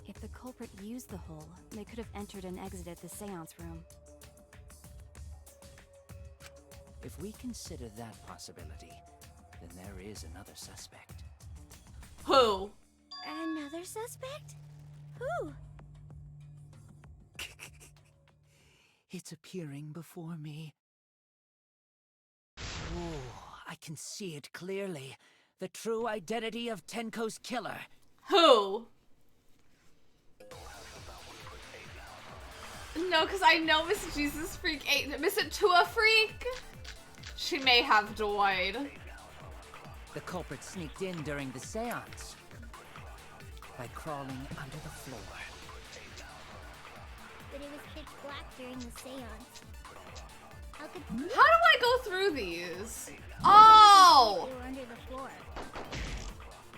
If the culprit used the hole, they could have entered and exited the seance room. If we consider that possibility, then there is another suspect. Who? Another suspect? Who? It's appearing before me. Oh, I can see it clearly. The true identity of Tenko's killer. Who? No, because I know Miss Jesus Freak ate Miss Tua Freak. She may have died. The culprit sneaked in during the seance by crawling under the floor. But it was pitch black during the seance. How could... How do I go through these? Oh! They were under the floor.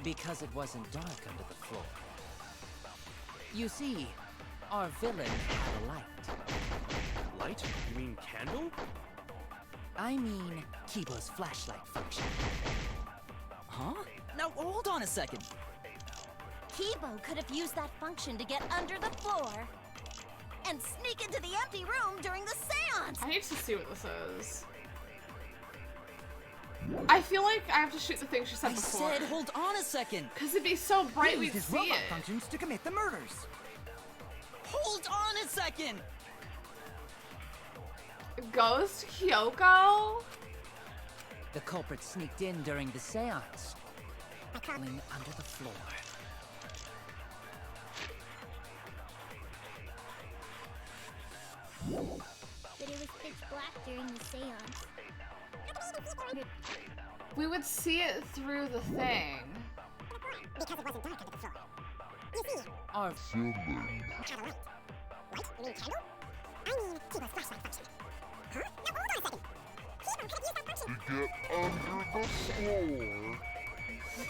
Because it wasn't dark under the floor. You see, our villain had a light. Light? You mean candle? I mean, Kibo's flashlight function. Huh? Now, hold on a second. Kibo could have used that function to get under the floor and sneak into the empty room during the seance. I need to see what this is. I feel like I have to shoot the thing she said before. I said, hold on a second. Because it'd be so bright He we'd used his see robot it. functions to commit the murders. Hold on a second. Ghost Kyoko? The culprit sneaked in during the seance, crawling under the floor. But it was pitch black during the seance. We would see it through the thing. Because it wasn't dark under the floor. You see, Our had a light. Light? You mean candle? I mean, Tibo's flashlight function. Huh? No, hold on a second. Tibo could have used that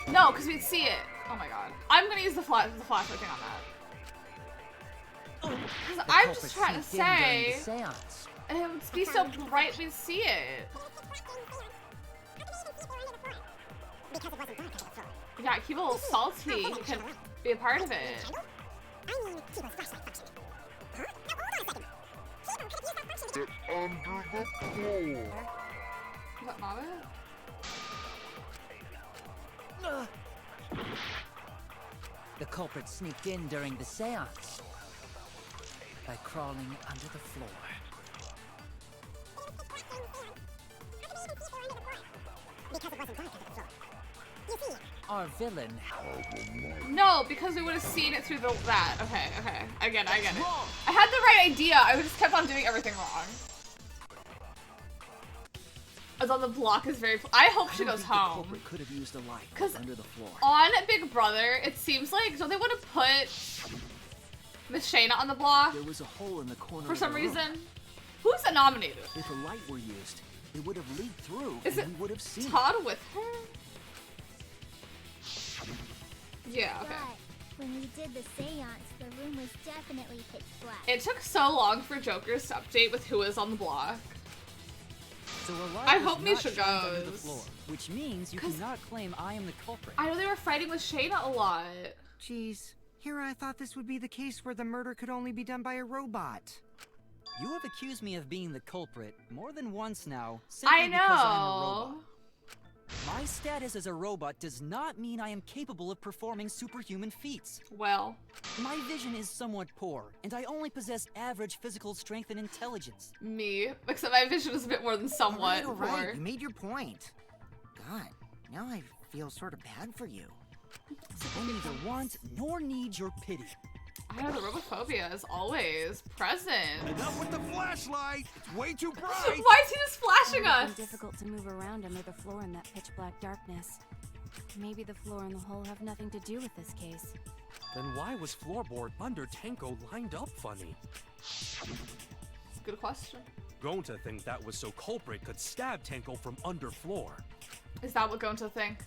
function. No, because we'd see it. Oh my god. I'm gonna use the flashlight thing on that. Because I'm just trying to say, and it would be so bright we'd see it. Because it wasn't dark under the floor. Yeah, keep a little salty. You can be a part of it. I mean, Tibo's flashlight function. Huh? No, hold on a second. Tibo could have used that function to Is that not it? The culprit sneaked in during the seance by crawling under the floor. Because it wasn't dark under the floor. You see, Our villain No, because we would have seen it through that. Okay, okay. I get it. I had the right idea. I just kept on doing everything wrong. As on the block is very. I hope she goes home. The culprit could have used a light 'Cause under the floor. On Big Brother, it seems like don't they want to put Miss Shayna on the block There was a hole in the corner for of some the room. reason? Who's that nominated? If a light were used, it would have leaked through, Is and it we would have seen Todd with her? Yeah. Okay. But when we did the seance, the room was definitely pitch black. It took so long for Joker's to update with who is on the block. So a light I was hope not Misha shined under the goes. floor, which means you 'Cause- cannot claim I am the culprit. I know they were fighting with Shayna a lot. Jeez, here I thought this would be the case where the murder could only be done by a robot. You have accused me of being the culprit more than once now, simply I because I am a know. robot. My status as a robot does not mean I am capable of performing superhuman feats. Well, My vision is somewhat poor, and I only possess average physical strength and intelligence. me, except my vision is a bit more than somewhat. All right, poor. you made your point. God, now I feel sort of bad for you. I neither want nor need your pity. I know the robophobia is always present. Enough with the flashlight! It's way too bright! Why is he just flashing It would us? have been difficult to move around under the floor in that pitch black darkness. Maybe the floor and the hole have nothing to do with this case. Then why was floorboard under Tenko lined up funny? Good question. Gonta thinks that was so culprit could stab Tenko from under floor. Is that what Gonta think?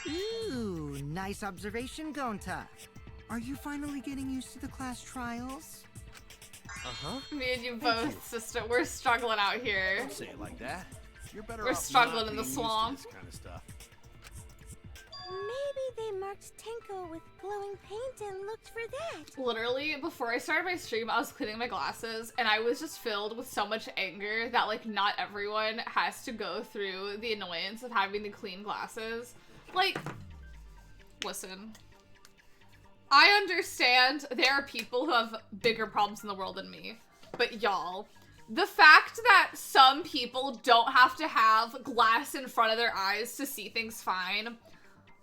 Ooh, nice observation, Gonta. Are you finally getting used to the class trials? Uh-huh. Me and you both, sister. We're struggling out here. Don't say it like that. You're better We're off struggling not in the being used to swamp. this kind of stuff. Maybe they marked Tenko with glowing paint and looked for that. Literally, before I started my stream, I was cleaning my glasses, and I was just filled with so much anger that, like, not everyone has to go through the annoyance of having to clean glasses. Like, listen. I understand there are people who have bigger problems in the world than me, but y'all, the fact that some people don't have to have glass in front of their eyes to see things fine,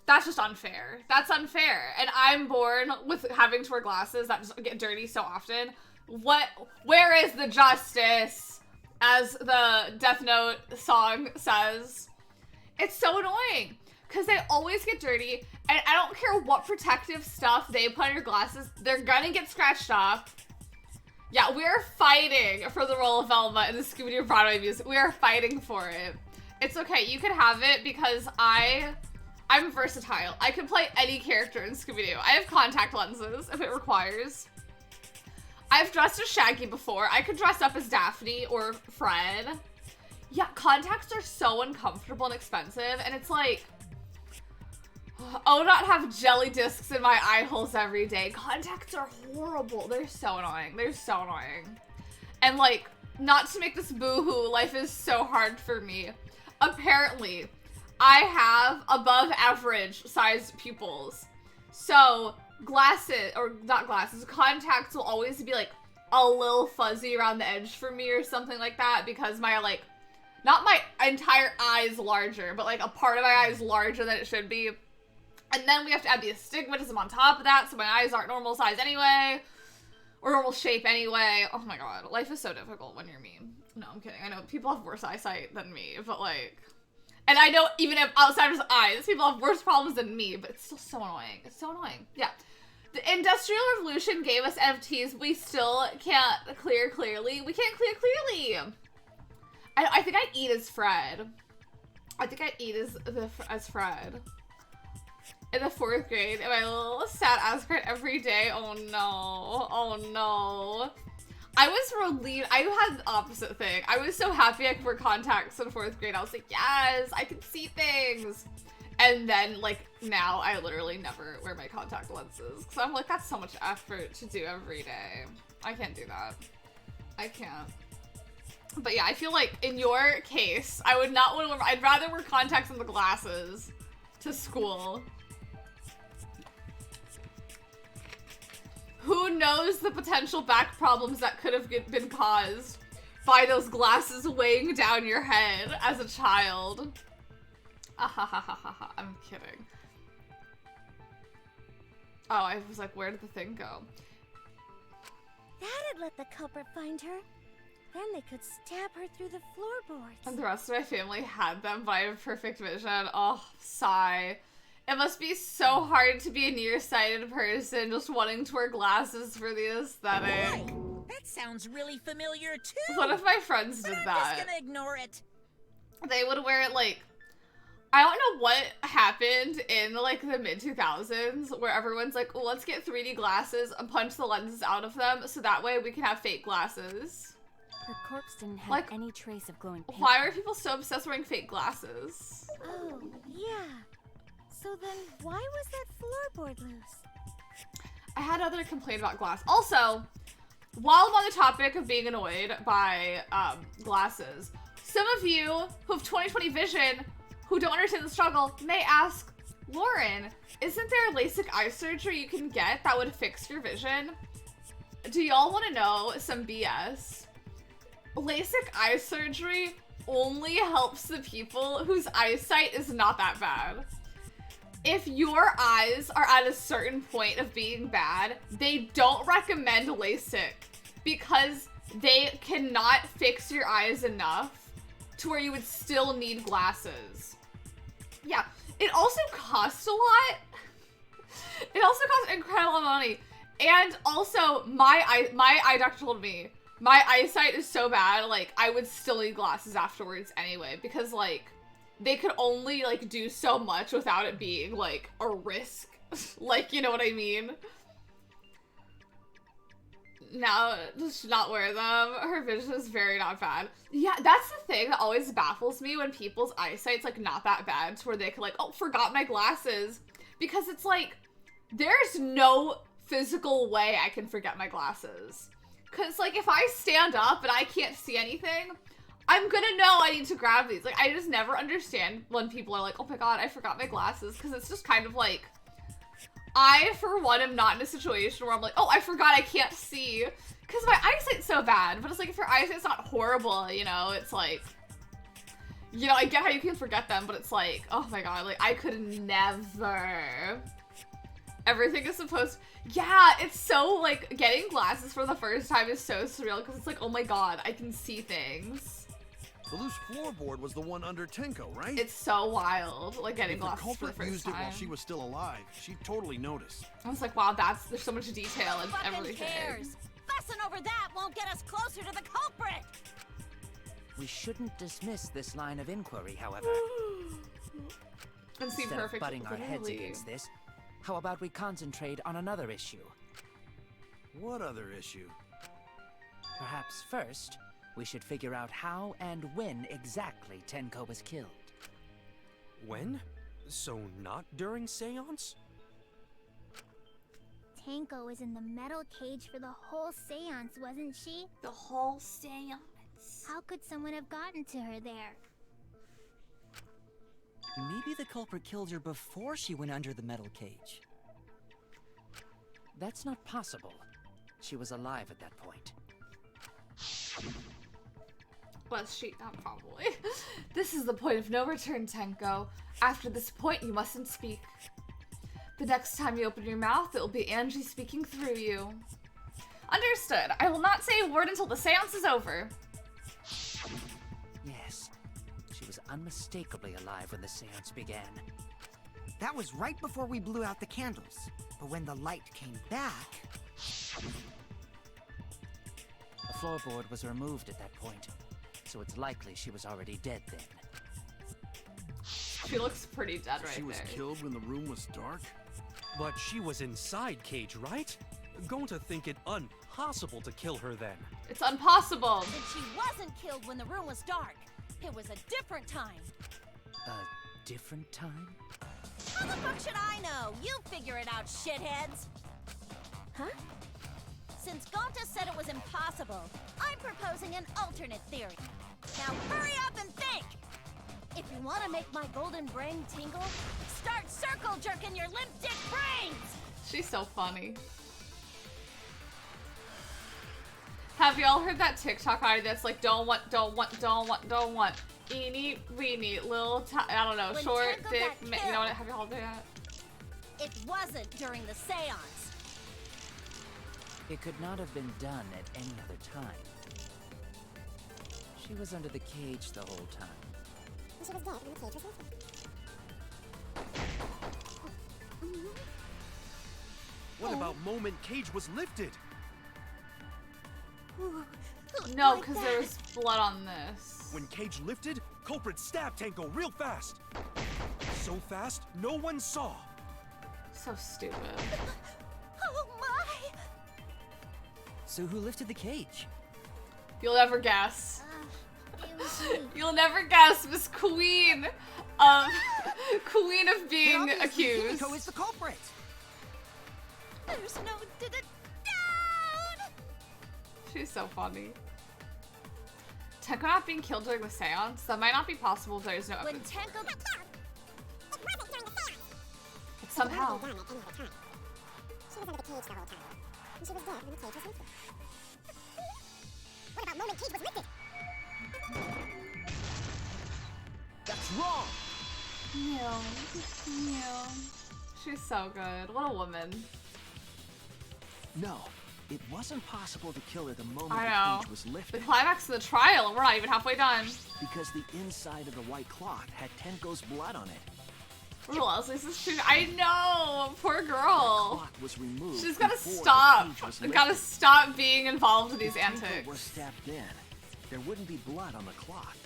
that's just unfair. That's unfair. And I'm born with having to wear glasses that just get dirty so often. Where is the justice? As the Death Note song says. It's so annoying. Because they always get dirty, and I don't care what protective stuff they put on your glasses, they're gonna get scratched off. Yeah, we're fighting for the role of Velma in the Scooby-Doo Broadway music. We are fighting for it. It's okay, you can have it because I'm versatile. I can play any character in Scooby-Doo. I have contact lenses if it requires. I've dressed as Shaggy before. I could dress up as Daphne or Fred. Yeah, contacts are so uncomfortable and expensive, and it's like, oh, not have jelly discs in my eye holes every day. Contacts are horrible. They're so annoying. They're so annoying. And like, not to make this boo-hoo, life is so hard for me. Apparently, I have above average sized pupils. So glasses, or not glasses, contacts will always be like a little fuzzy around the edge for me or something like that because my like, not my entire eye is larger, but like a part of my eye is larger than it should be. And then we have to add the astigmatism on top of that, so my eyes aren't normal size anyway. Or normal shape anyway. Oh my god, life is so difficult when you're me. No, I'm kidding. I know people have worse eyesight than me, but like... And I know even if outsiders' eyes, people have worse problems than me, but it's still so annoying. It's so annoying. Yeah. The Industrial Revolution gave us NFTs. We still can't clear clearly. We can't clear clearly. I think I'd eat as Fred. I think I'd eat as Fred. In the 4th grade, and my little sad ass cried every day. Oh no. Oh no. I was relieved. I had the opposite thing. I was so happy I could wear contacts in 4th grade. I was like, yes, I can see things. And then, like, now I literally never wear my contact lenses. Because I'm like, that's so much effort to do every day. I can't do that. I can't. But yeah, I feel like in your case, I would not want to wear, I'd rather wear contacts than the glasses to school. Who knows the potential back problems that could have been caused by those glasses weighing down your head as a child. I'm kidding. Oh, I was like, where did the thing go? That'd let the culprit find her. Then they could stab her through the floorboards. And the rest of my family had them, but I have perfect vision. Oh, sigh. It must be so hard to be a nearsighted person just wanting to wear glasses for the aesthetic. Boy, that sounds really familiar too. What if my friends did that? I'm just gonna ignore it. They would wear it like, I don't know what happened in like the mid-2000s where everyone's like, oh, let's get 3D glasses and punch the lenses out of them so that way we can have fake glasses. Her corpse didn't have like, any trace of glowing pink. Why are people so obsessed wearing fake glasses? Oh, yeah. So then why was that floorboard loose? I had another complaint about glass. Also, while I'm on the topic of being annoyed by glasses, some of you who have 20/20 vision who don't understand the struggle may ask, Lauren, isn't there LASIK eye surgery you can get that would fix your vision? Do y'all want to know some BS? LASIK eye surgery only helps the people whose eyesight is not that bad. If your eyes are at a certain point of being bad, they don't recommend LASIK because they cannot fix your eyes enough to where you would still need glasses. Yeah, it also costs a lot. It also costs incredible amount of money. And also, my eye doctor told me, my eyesight is so bad, like, I would still need glasses afterwards anyway, because, like, they could only, like, do so much without it being, like, a risk. Like, you know what I mean? Now, just not wear them. Her vision is very not bad. Yeah, that's the thing that always baffles me when people's eyesight's, like, not that bad to where they could, like, oh, forgot my glasses. Because it's, like, there's no physical way I can forget my glasses. Because, like, if I stand up and I can't see anything, I'm gonna know I need to grab these. Like, I just never understand when people are like, oh my god, I forgot my glasses. Because it's just kind of like, I, for one, am not in a situation where I'm like, oh, I forgot I can't see. Because my eyesight's so bad. But it's like, if your eyesight's not horrible, you know, it's like, you know, I get how you can forget them, but it's like, oh my god, like, I could never. Everything is supposed to, yeah, it's so, like, getting glasses for the first time is so surreal, because it's like, oh my god, I can see things. The loose floorboard was the one under Tenko, right? It's so wild, like, getting glasses for the first time. Used it while she was still alive. She totally noticed. I was like, wow, there's so much detail in everything. Cares? Fussing over that won't get us closer to the culprit. We shouldn't dismiss this line of inquiry, however. And see, instead perfect, of butting our heads against this, how about we concentrate on another issue? What other issue? Perhaps first, we should figure out how and when exactly Tenko was killed. When? So not during seance? Tenko was in the metal cage for the whole seance, wasn't she? The whole seance? How could someone have gotten to her there? Maybe the culprit killed her before she went under the metal cage. That's not possible. She was alive at that point. Was she? Not probably. This is the point of no return, Tenko. After this point, you mustn't speak. The next time you open your mouth, it will be Angie speaking through you. Understood. I will not say a word until the seance is over. Yes, she was unmistakably alive when the seance began. That was right before we blew out the candles. But when the light came back... The floorboard was removed at that point, so it's likely she was already dead then. She looks pretty dead right there. She was killed when the room was dark? But she was inside Cage, right? Going to think it impossible to kill her then. It's impossible. And she wasn't killed when the room was dark. It was a different time. A different time? How the fuck should I know? You figure it out, shitheads. Huh? Since Gonta said it was impossible, I'm proposing an alternate theory. Now hurry up and think! If you want to make my golden brain tingle, start circle jerking your limp dick brains! She's so funny. Have y'all heard that TikTok idea that's like, don't want. Eeny, weeny, little, I don't know, When short, Tenko dick, got you know what, have y'all heard that? It wasn't during the seance. It could not have been done at any other time. She was under the cage the whole time. She was dead when the cage was lifted. What about moment Cage was lifted? No, Like because that. there's blood on this. When Cage lifted, culprit stabbed Tenko real fast. So fast, no one saw. So stupid. Oh my! So who lifted the cage? You'll never guess. It was me. You'll never guess, Miss Queen of Queen of being But obviously accused. Himiko is the culprit. There's no doubt! She's so funny. Tenko not being killed during the seance? That might not be possible if there's no When evidence. Tenko It wasn't during the seance. But somehow. It wasn't done at any other time. She was under the cage the whole time. And she was dead when the cage was lifted. What about moment Cage was lifted? That's wrong. Yeah. She's so good. What a woman. No, it wasn't possible to kill her the moment I the know. cage was The lifted. climax of the trial, and we're not even halfway done. Because the inside of the white cloth had Tenko's blood on it. Who else? This is true. I know. Poor The girl. cloth was removed. She's gotta before the stop. cage was Gotta lifted. stop being involved with these If Tenko antics. was stabbed then, there wouldn't be blood on the cloth.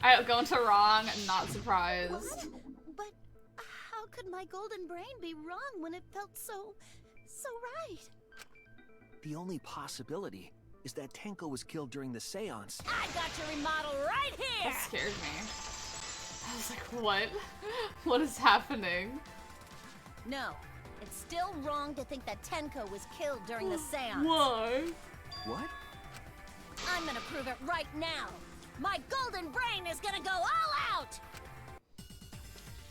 I going to wrong and not surprised. But how could my golden brain be wrong when it felt so right? The only possibility is that Tenko was killed during the seance. I got your remodel right here! That scared me. I was like, what? What is happening? No, it's still wrong to think that Tenko was killed during the seance. Why? What? I'm gonna prove it right now. My golden brain is gonna go all out!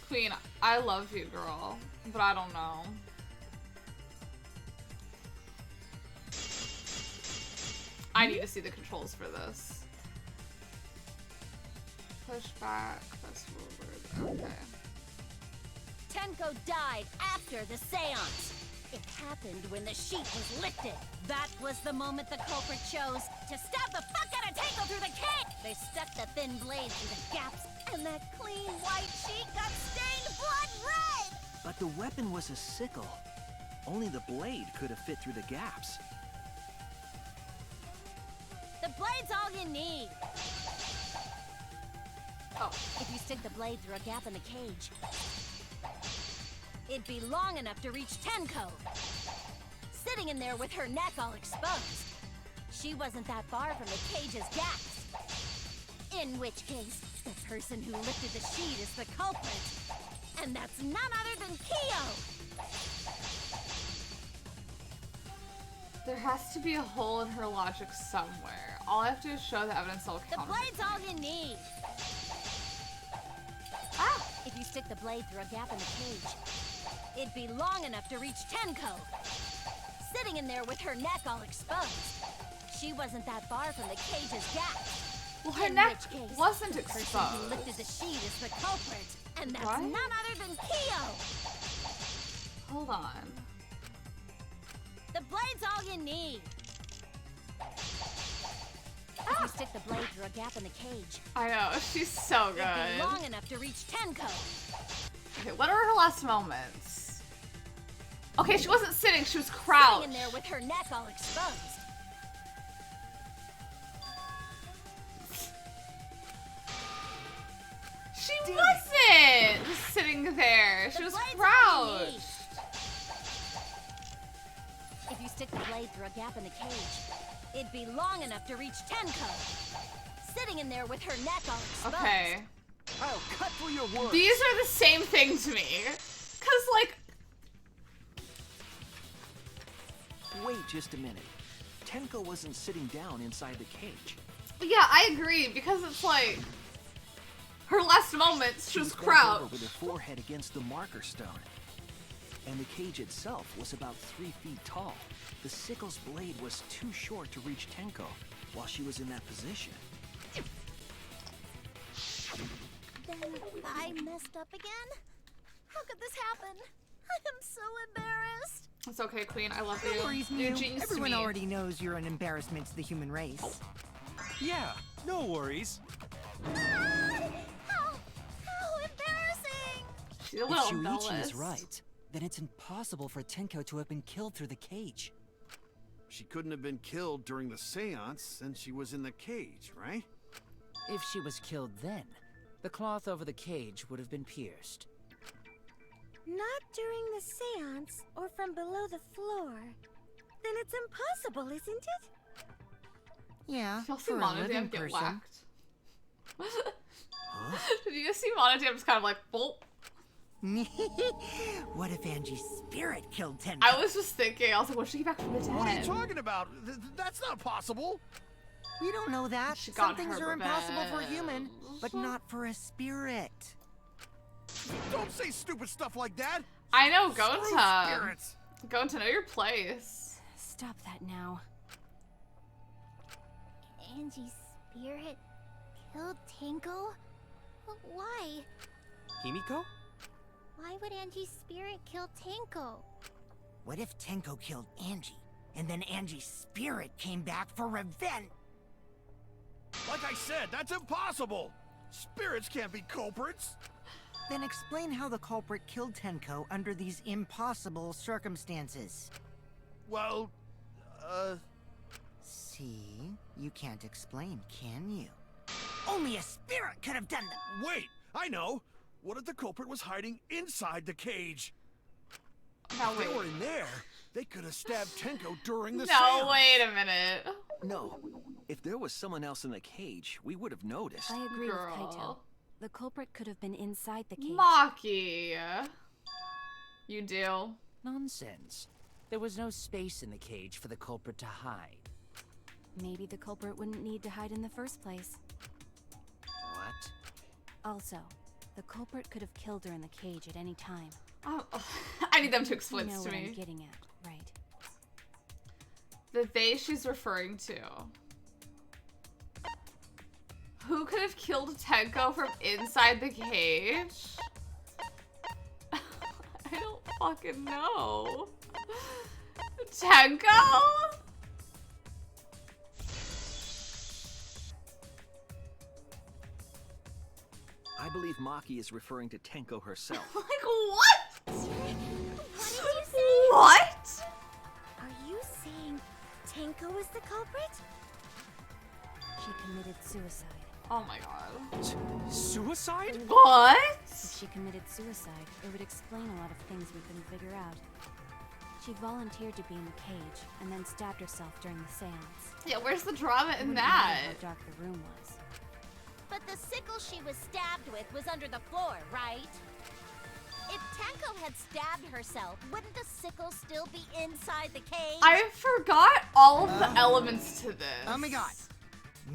Queen, I love you, girl, but I don't know. I need to see the controls for this. Push back, press forward, okay. Tenko died after the seance. It happened when the sheet was lifted. That was the moment the culprit chose to stab the fuck out of Tenko through the cage. They stuck the thin blade through the gaps, and that clean white sheet got stained blood red! But the weapon was a sickle. Only the blade could have fit through the gaps. The blade's all you need. Oh. If you stick the blade through a gap in the cage, it'd be long enough to reach Tenko. Sitting in there with her neck all exposed. She wasn't that far from the cage's gaps. In which case, the person who lifted the sheet is the culprit. And that's none other than Kyo! There has to be a hole in her logic somewhere. All I have to do is show the evidence that will The count. blade's all you need. Ah! If you stick the blade through a gap in the cage, it'd be long enough to reach Tenko. Sitting in there with her neck all exposed. She wasn't that far from the cage's gaps. Well, her In neck which case, wasn't the person who exposed. lifted the sheet is the culprit. And that's What? none other than Kyo. Hold on. The blade's all you need. If you stick the blade through a gap in the cage, I know, she's so it'd be good. long enough to reach Tenko. Okay, what are her last moments? Okay, she wasn't sitting, she was crouched. Sitting in there with her neck all exposed. She wasn't just sitting there. She was crouched. If you stick the blade through a gap in the cage, it'd be long enough to reach Tenko. Sitting in there with her neck all exposed. Okay. I'll cut through your words. These are the same thing to me. Cause like, Wait just a minute. Tenko wasn't sitting down inside the cage. yeah, I agree because it's like her last moments. She was bent over crouched. with her forehead against the marker stone. And the cage itself was about 3 feet tall. The sickle's blade was too short to reach Tenko while she was in that position. Then I messed up again? How could this happen? I am so embarrassed. It's okay, Queen. I love No you. worries, You're Mew. genius to Everyone me. already knows you're an embarrassment to the human race. Yeah, no worries. How embarrassing! She's a If little Shuichi is embellished. right, then it's impossible for Tenko to have been killed through the cage. She couldn't have been killed during the seance since she was in the cage, right? If she was killed then, the cloth over the cage would have been pierced. Not during the seance or from below the floor. Then it's impossible, isn't it? Yeah, Y'all see for a Monodam living get person. whacked? Did you just see Monodam just kind of like, bolt? What if Angie's spirit killed Tenko? I was just thinking, I was like, what if she came back from the dead? What are you talking about? That's not possible. We don't know that. She Some got things her are impossible for a revenge. human, but not for a spirit. Don't say stupid stuff like that. I know, Screw Gonta. spirits. Gonta, know your place. Stop that now. Angie's spirit killed Tenko? Why? Himiko? Why would Angie's spirit kill Tenko? What if Tenko killed Angie, and then Angie's spirit came back for revenge? Like I said, that's impossible. Spirits can't be culprits. Then explain how the culprit killed Tenko under these impossible circumstances. Well, See? You can't explain, can you? Only a spirit could have done that! wait, I know. What if the culprit was hiding inside the cage? Now If they wait. were in there, they could have stabbed Tenko during the No, seance. wait a minute. No. If there was someone else in the cage, we would have noticed. I agree with Kaito. Girl. The culprit could have been inside the cage. Maki. You do. Nonsense. There was no space in the cage for the culprit to hide. Maybe the culprit wouldn't need to hide in the first place. What? Also, the culprit could have killed her in the cage at any time. Oh, I need them to You explain know this to what I'm me. getting at, right? The they she's referring to. Who could have killed Tenko from inside the cage? I don't fucking know. Tenko? I believe Maki is referring to Tenko herself. Like, what? What did you say? What? Are you saying Tenko is the culprit? She committed suicide. Oh my god. Suicide? What? If she committed suicide, it would explain a lot of things we couldn't figure out. She volunteered to be in the cage and then stabbed herself during the seance. Yeah, where's the drama It in wouldn't that? matter how dark the room was. But the sickle she was stabbed with was under the floor, right? If Tenko had stabbed herself, wouldn't the sickle still be inside the cage? I forgot all of the elements to this. Oh my god.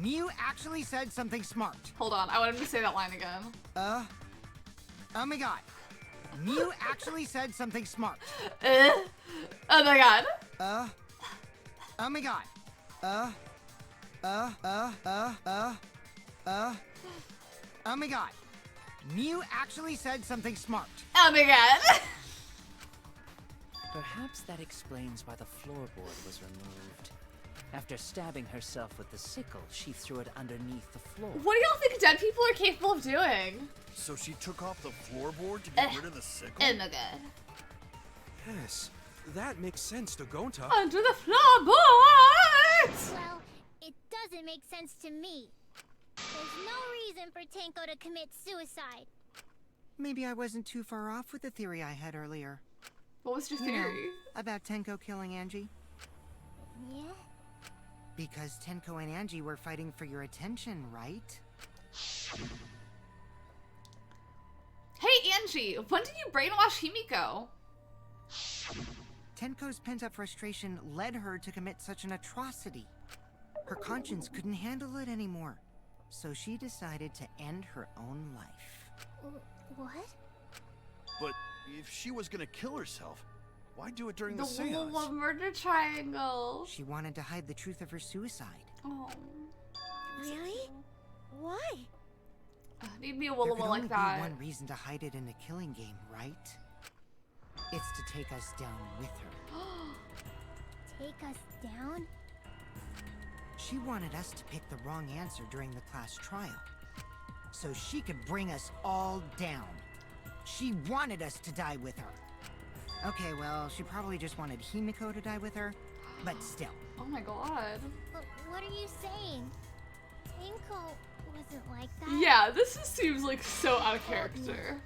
Mew actually said something smart. Hold on, I want him to say that line again. Oh my god. Mew actually said something smart. Oh my god. Oh my god. Oh my god. Mew actually said something smart. Oh my god. Perhaps that explains why the floorboard was removed. After stabbing herself with the sickle, she threw it underneath the floor. What do y'all think dead people are capable of doing? So she took off the floorboard to get rid of the sickle? Oh my god. Yes, that makes sense to Gonta. Under the floorboards! Well, it doesn't make sense to me. There's no reason for Tenko to commit suicide. Maybe I wasn't too far off with the theory I had earlier. What was your You know, theory? about Tenko killing Angie? Yeah? Because Tenko and Angie were fighting for your attention, right? Hey Angie, when did you brainwash Himiko? Tenko's pent-up frustration led her to commit such an atrocity. Her conscience couldn't handle it anymore, so she decided to end her own life. What? But if she was gonna kill herself, why do it during the seance? The murder triangle. She wanted to hide the truth of her suicide. Oh. Really? Why? Need me a There Willa could like only that. be one reason to hide it in a killing game, right? It's to take us down with her. Take us down? She wanted us to pick the wrong answer during the class trial, so she could bring us all down. She wanted us to die with her. Okay, well, she probably just wanted Himiko to die with her, but still. Oh my god. But what are you saying? Tenko wasn't like that. Yeah, this just seems like so out of character.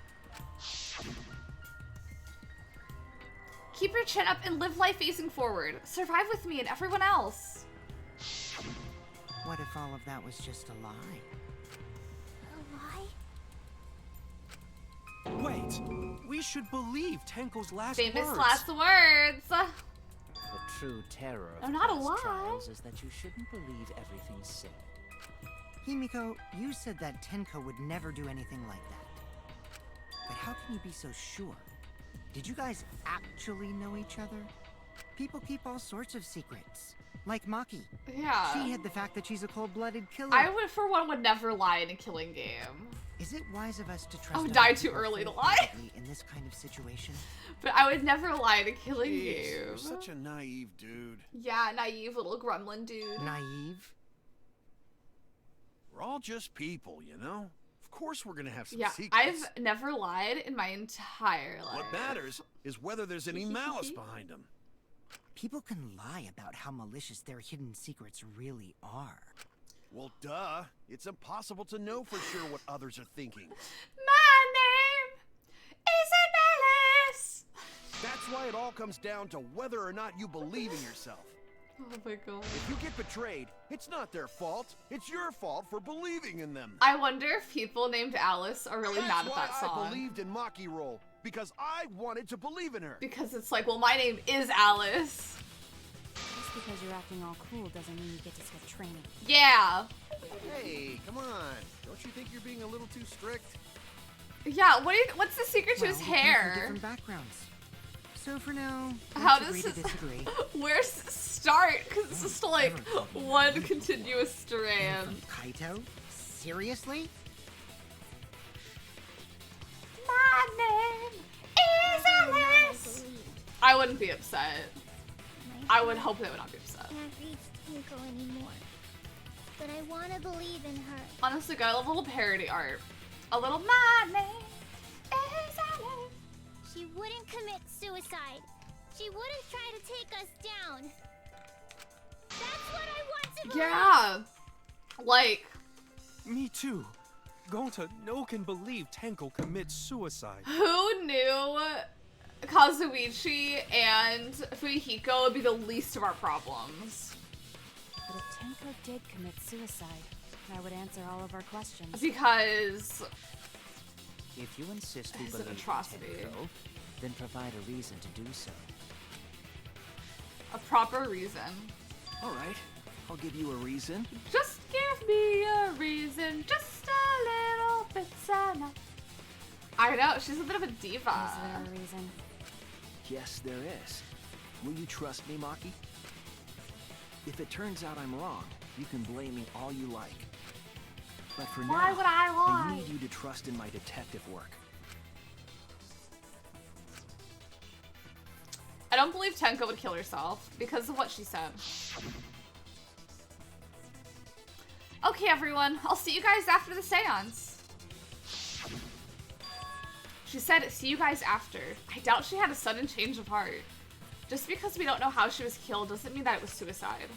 Keep your chin up and live life facing forward. Survive with me and everyone else. What if all of that was just a lie? A lie? Wait, we should believe Tenko's last Famous words. last words. The true terror of I'm not a class lie. trials is that you shouldn't believe everything said. Himiko, you said that Tenko would never do anything like that. But how can you be so sure? Did you guys actually know each other? People keep all sorts of secrets. Like Maki. Yeah. She hid the fact that she's a cold-blooded killer. I would, for one, would never lie in a killing game. Is it wise of us to trust I would other die too people early to so lie. easily in this kind of situation? But I would never lie in a killing Jeez, game. you're such a naive dude. Yeah, naive little gremlin dude. Naive? We're all just people, you know? Of course we're gonna have some Yeah, secrets. I've never lied in my entire life. What matters is whether there's any malice behind them. People can lie about how malicious their hidden secrets really are. Well, duh. It's impossible to know for sure what others are thinking. My name isn't Alice. That's why it all comes down to whether or not you believe in yourself. Oh my god. If you get betrayed, it's not their fault. It's your fault for believing in them. I wonder if people named Alice are really mad at that That's why I song. believed in Maki Roll, because I wanted to believe in her. Because it's like, well, my name is Alice. Just because you're acting all cool doesn't mean you get to skip training. Yeah. Hey, come on. Don't you think you're being a little too strict? Yeah, what's the secret to his Well, we come from hair? different backgrounds. So for now, How let's does agree to this... disagree. Where's start? Because it's just like Never called me one Maki. continuous And strand. from Kaito? Seriously? My name is Alice. I wouldn't be upset. I would hope they would not be upset. I can't reach Tenko anymore. But I want to believe in her. Honestly, I love a little parody art. A little my name is Alice. She wouldn't commit suicide. She wouldn't try to take us down. That's what I want to believe. Yeah. Like, Me too. Gonta no can believe Tenko commits suicide. who knew Kazuichi and Fumihiko would be the least of our problems? But if Tenko did commit suicide, that would answer all of our questions. Because If you insist we It's an believe in atrocity. Tenko, then provide a reason to do so. a proper reason. All right, I'll give you a reason. Just give me a reason, just a little bit's enough. I know, she's a bit of a diva. Is there a reason? Yes, there is. Will you trust me, Maki? If it turns out I'm wrong, you can blame me all you like. But for Why now, would I I lie? need you to trust in my detective work. I don't believe Tenko would kill herself because of what she said. Okay, everyone. I'll see you guys after the seance. She said, see you guys after. I doubt she had a sudden change of heart. Just because we don't know how she was killed doesn't mean that it was suicide.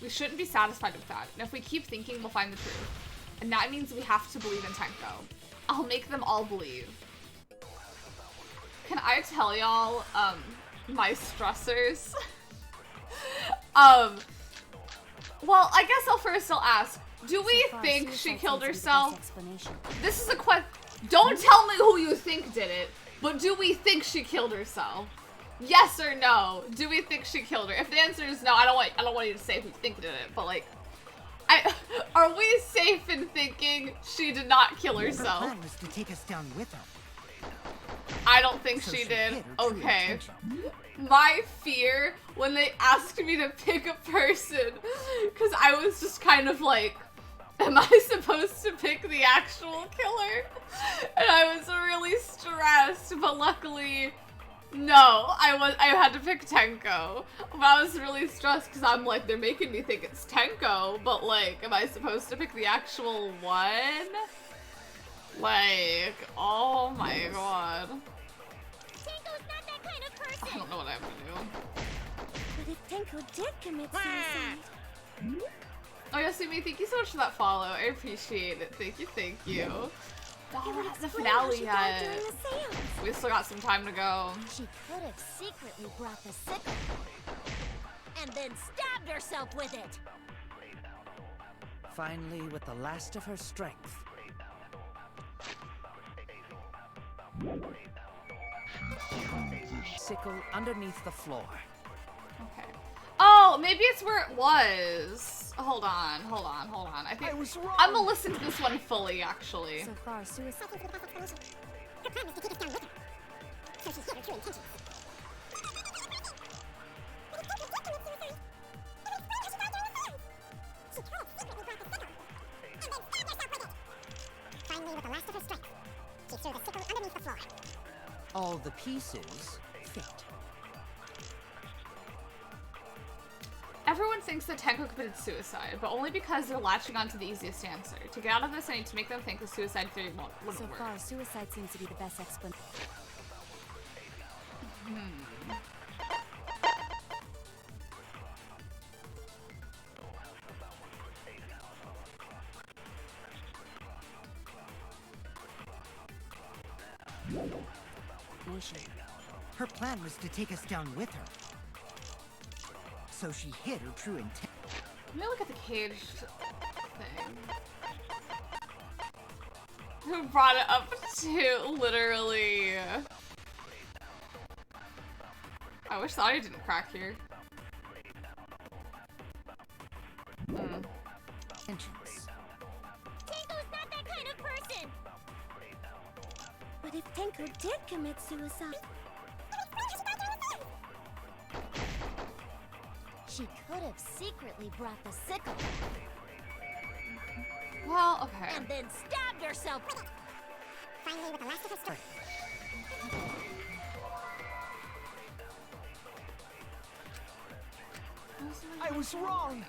We shouldn't be satisfied with that, and if we keep thinking, we'll find the truth. And that means we have to believe in Tenko. I'll make them all believe. Can I tell y'all, my stressors? Well, I guess I'll ask, do we think she killed herself? This is a question. Don't tell me who you think did it, but do we think she killed herself? Yes or no? Do we think she killed her? If the answer is no, I don't want you to say who you think did it, but like, are we safe in thinking she did not kill herself? Her plan was to take us down with her. I don't think she did. Okay. My fear when they asked me to pick a person, because I was just kind of like, am I supposed to pick the actual killer? And I was really stressed, but luckily, no, I had to pick Tenko. But I was really stressed because I'm like, they're making me think it's Tenko, but like, am I supposed to pick the actual one? Like, oh my god. Tenko's not that kind of person. I don't know what I have to do. But if Tenko did commit suicide... Oh, Yasumi, thank you so much for that follow. I appreciate it. Thank you, thank you. Oh, the finale yet. We still got some time to go. She could have secretly brought the sickle and then stabbed herself with it. Finally, with the last of her strength. Sickle underneath the floor. Okay. Oh, maybe it's where it was. Hold on. I think I'm gonna listen to this one fully, actually. So far, suicide. Finally, with the last of her strength, she threw the sickle underneath the floor. All the pieces fit. Everyone thinks that Tenko committed suicide, but only because they're latching onto the easiest answer. To get out of this, I need to make them think the suicide theory wouldn't So work. far, suicide seems to be the best explanation. Her plan was to take us down with her. So she hid her true intent. Let me look at the cage thing. Who brought it up to literally? I wish the audio didn't crack here. Intentions. Tenko's not that kind of person. But if Tenko did commit suicide... She could have secretly brought the sickle. Well, okay. And then stabbed herself with it. Finally, with the last of her strength. I was wrong!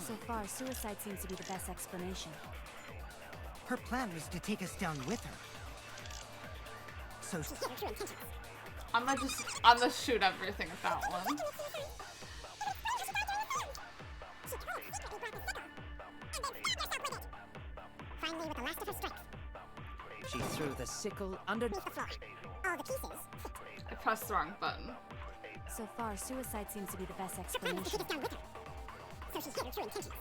So far, suicide seems to be the best explanation. Her plan was to take us down with her. So She hid her true intentions. I'm gonna shoot everything at that one. Finally, with the last of her strength. She threw the sickle underneath the floor. All the pieces fit. I pressed the wrong button. So far, suicide seems to be the best Her plan was to explanation. take us down with her. So she hid her true intentions.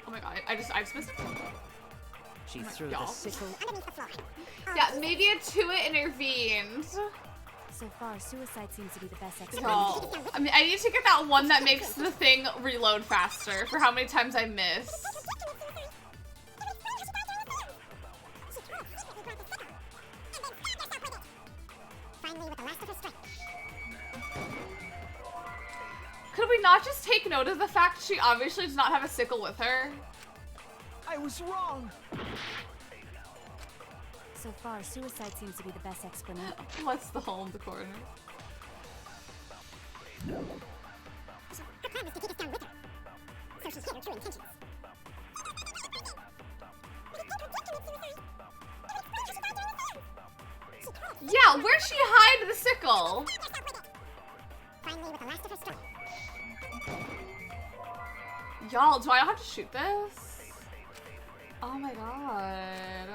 Oh my god, I just missed. She Oh my threw God. the sickle. Underneath the floor. Yeah, maybe a Tuit intervened. So far, suicide seems to be the best No. explanation. I mean, I need to get that one that makes the thing reload faster for how many times I miss. Finally, with the last of her strength. Could we not just take note of the fact she obviously does not have a sickle with her? I was wrong. So far, suicide seems to be the best explanation. What's the hole in the corner? Her plan was to take us down with her. So she hid her true intentions. Yeah, where'd she hide the sickle? Finally, with the last of her strength. Y'all, do I have to shoot this? Oh my god.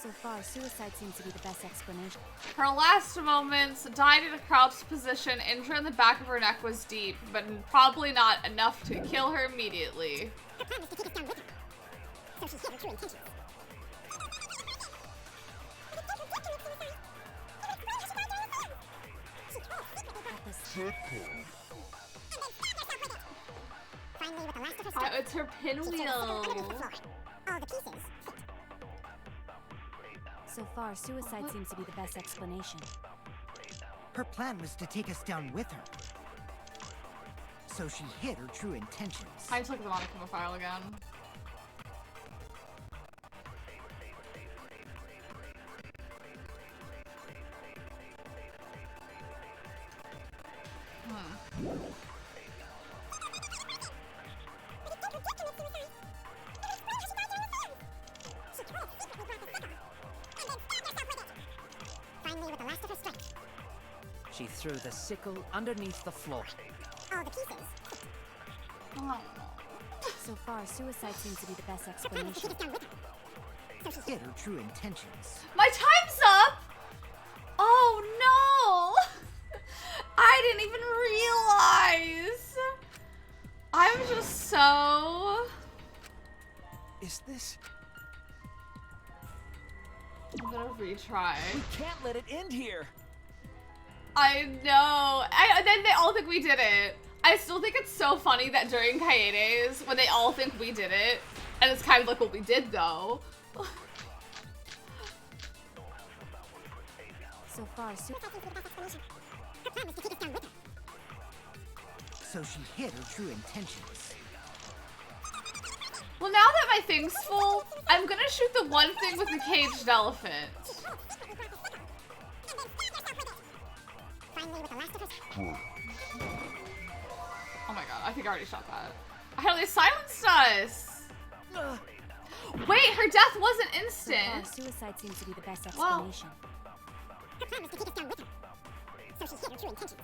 So far, suicide seems to be the best explanation. Her last moments, died in a crouched position, injury in the back of her neck was deep, but probably not enough to kill her immediately. Her plan was to take us down with her. So she hid her true intentions. Finally, with the last of her strength. It's her pinwheel. All the pieces fit. So far, suicide seems to be the best explanation. Her plan was to take us down with her. So she hid her true intentions. I just look at the Monokuma file again. She threw the sickle underneath the floor. All the pieces. So far, suicide seems to be the best explanation. Hid her true intentions. My time's up! Oh no! I didn't even realize! I'm just so... Is this... I'm gonna retry. We can't let it end here. I know. Then they all think we did it. I still think it's so funny that during Kaede's, when they all think we did it, and it's kind of like what we did though. So far, So she hid her true intentions. Well, now that my thing's full, I'm gonna shoot the one thing with the caged elephant. Oh my god, I think I already shot that. How they silenced us! Wait, her death wasn't instant! So far, suicide seems to be the best explanation. Her plan was to take us down with her. So she hid her true intentions.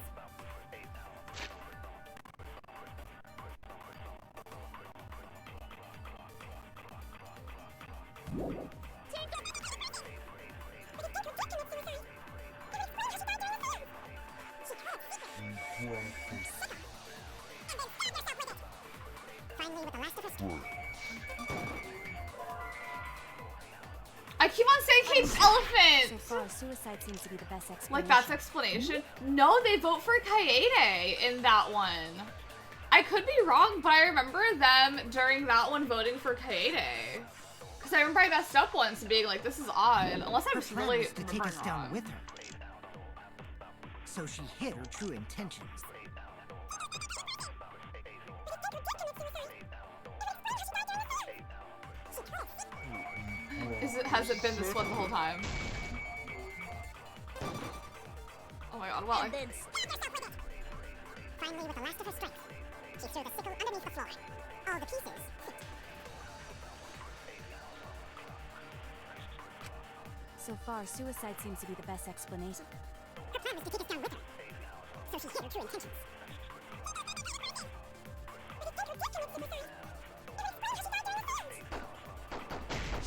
Finally, with the last of her strength. I keep on saying caged elephant! So far, suicide seems to be the best explanation. Like, that's explanation? No, they vote for Kaede in that one. I could be wrong, but I remember them during that one voting for Kaede. Because I remember I messed up once and being like, this is odd. Unless I'm just really to take us down wrong. with her. So she hid her true intentions. Has it been this one the whole time? Oh my god, well, And then finally, with the last of her strength, she threw the sickle underneath the floor. All the pieces fit. So far, suicide seems to be the best explanation. Her plan was to take us down with her. So she hid her true intentions.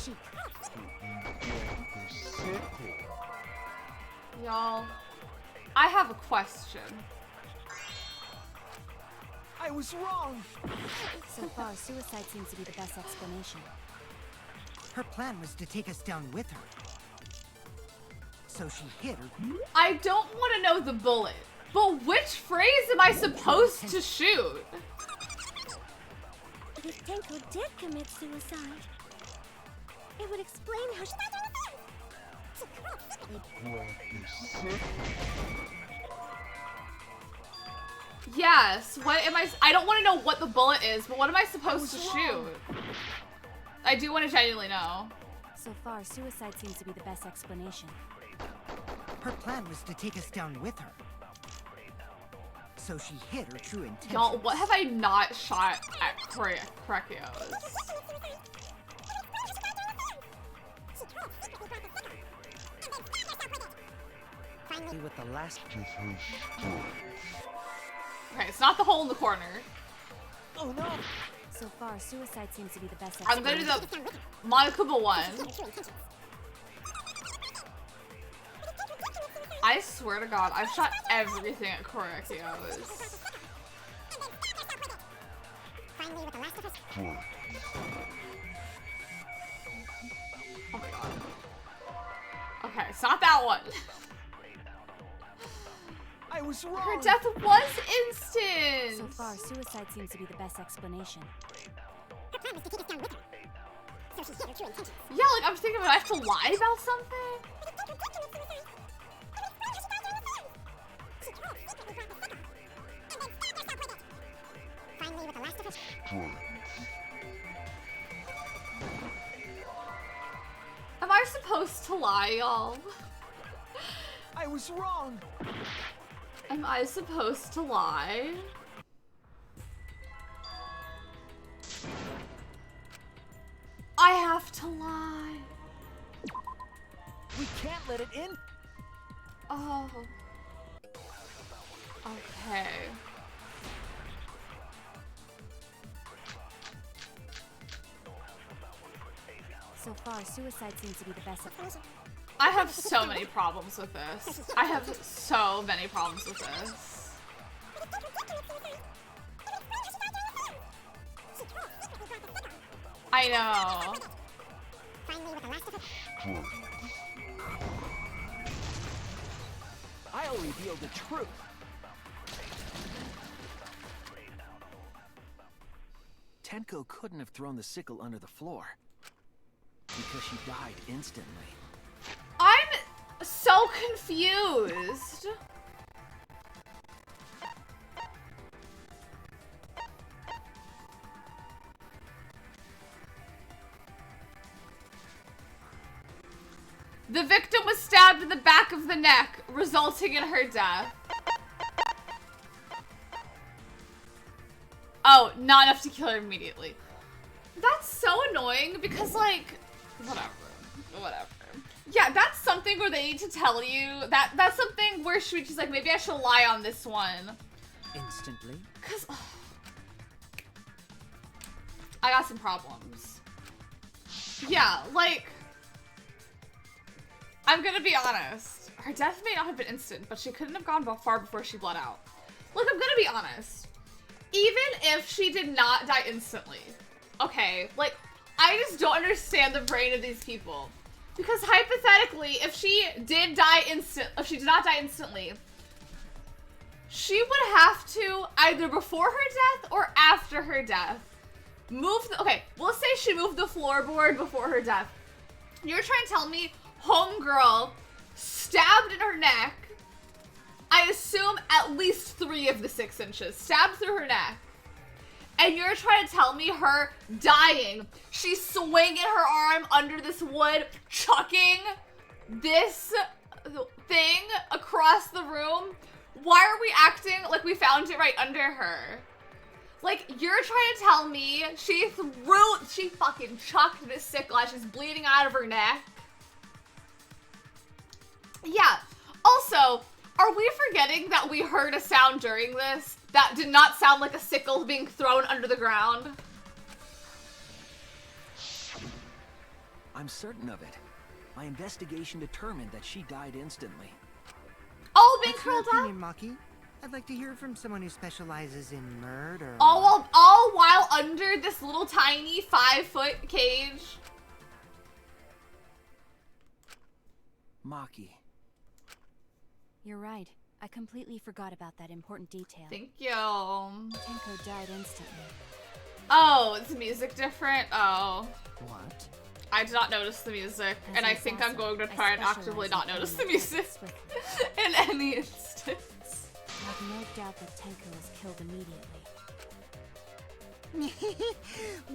She... Y'all, I have a question. I was wrong. So far, suicide seems to be the best explanation. Her plan was to take us down with her. So she hid her... I don't want to know the bullet, but which phrase am I supposed to shoot? If Tenko did commit suicide, it would explain how she... Yes, what am I don't want to know what the bullet is, but what am I supposed to shoot? I do want to genuinely know. So far, suicide seems to be the best explanation. Her plan was to take us down with her. So she hid her true intentions. Y'all, what have I not shot at Krekios? With the last. Okay, it's not the hole in the corner. Oh no! So far, suicide seems to be the best I'm explanation. gonna do the Monokuma one. I swear to God, I've shot everything at Krekios. Oh my God. Okay, it's not that one. I was wrong. Her death was instant. So far, suicide seems to be the best explanation. Yeah, like I'm thinking, I have to lie about something? Am I supposed to lie, y'all? I was wrong. Am I supposed to lie? I have to lie. We can't let it in. Oh. Okay. So far, suicide seems to be the best explanation. I have so many problems with this. I have so many problems with this. I know. I'll reveal the truth. Tenko couldn't have thrown the sickle under the floor because she died instantly. I'm so confused. The victim was stabbed in the back of the neck, resulting in her death. Oh, not enough to kill her immediately. That's so annoying because, like, whatever. Yeah, that's something where they need to tell you. That's something where she's like, maybe I should lie on this one. Instantly? Because I got some problems. Yeah, like, I'm gonna be honest. Her death may not have been instant, but she couldn't have gone far before she bled out. Look, I'm gonna be honest. Even if she did not die instantly, okay, like, I just don't understand the brain of these people. Because hypothetically, if she did not die instantly, she would have to, either before her death or after her death, okay, we'll say she moved the floorboard before her death. You're trying to tell me homegirl stabbed in her neck, I assume at least 3 of the 6 inches, stabbed through her neck. And you're trying to tell me her dying, she's swinging her arm under this wood, chucking this thing across the room? Why are we acting like we found it right under her? Like, you're trying to tell me she fucking chucked this sickle as she's bleeding out of her neck? Yeah. Also, are we forgetting that we heard a sound during this that did not sound like a sickle being thrown under the ground? I'm certain of it. My investigation determined that she died instantly. All being That's your curled up? opinion, Maki. I'd like to hear it from someone who specializes in murder. All while under this little tiny 5-foot cage? Maki. You're right. I completely forgot about that important detail. Thank you. Tenko died instantly. Oh, is the music different? Oh. What? I did not notice the music, and I think I'm going to try and actively not notice the music in any instance. I have no doubt that Tenko was killed immediately.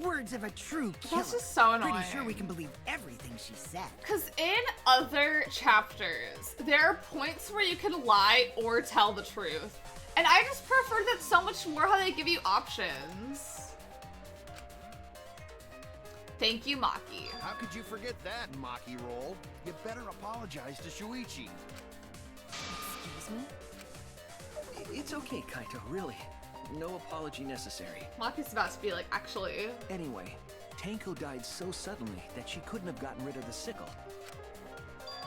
Words of a true killer. That's just so annoying. Pretty sure we can believe everything she said. Because in other chapters, there are points where you can lie or tell the truth. And I just prefer that so much more how they give you options. Thank you, Maki. How could you forget that, Maki roll? You better apologize to Shuichi. Excuse me? It's okay, Kaito, really. No apology necessary. Maki's about to be like, actually. Anyway, Tenko died so suddenly that she couldn't have gotten rid of the sickle.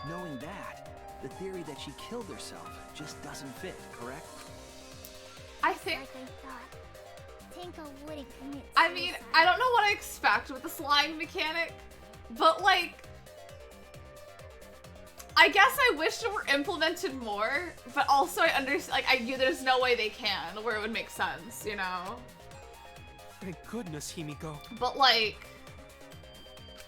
Knowing that, the theory that she killed herself just doesn't fit, correct? I think... Like I thought. Tenko wouldn't commit suicide. I mean, I don't know what I expect with the slime mechanic, but like... I guess I wish it were implemented more, but also I understand, like, I knew there's no way they can, where it would make sense, you know? Thank goodness, Himiko. But like...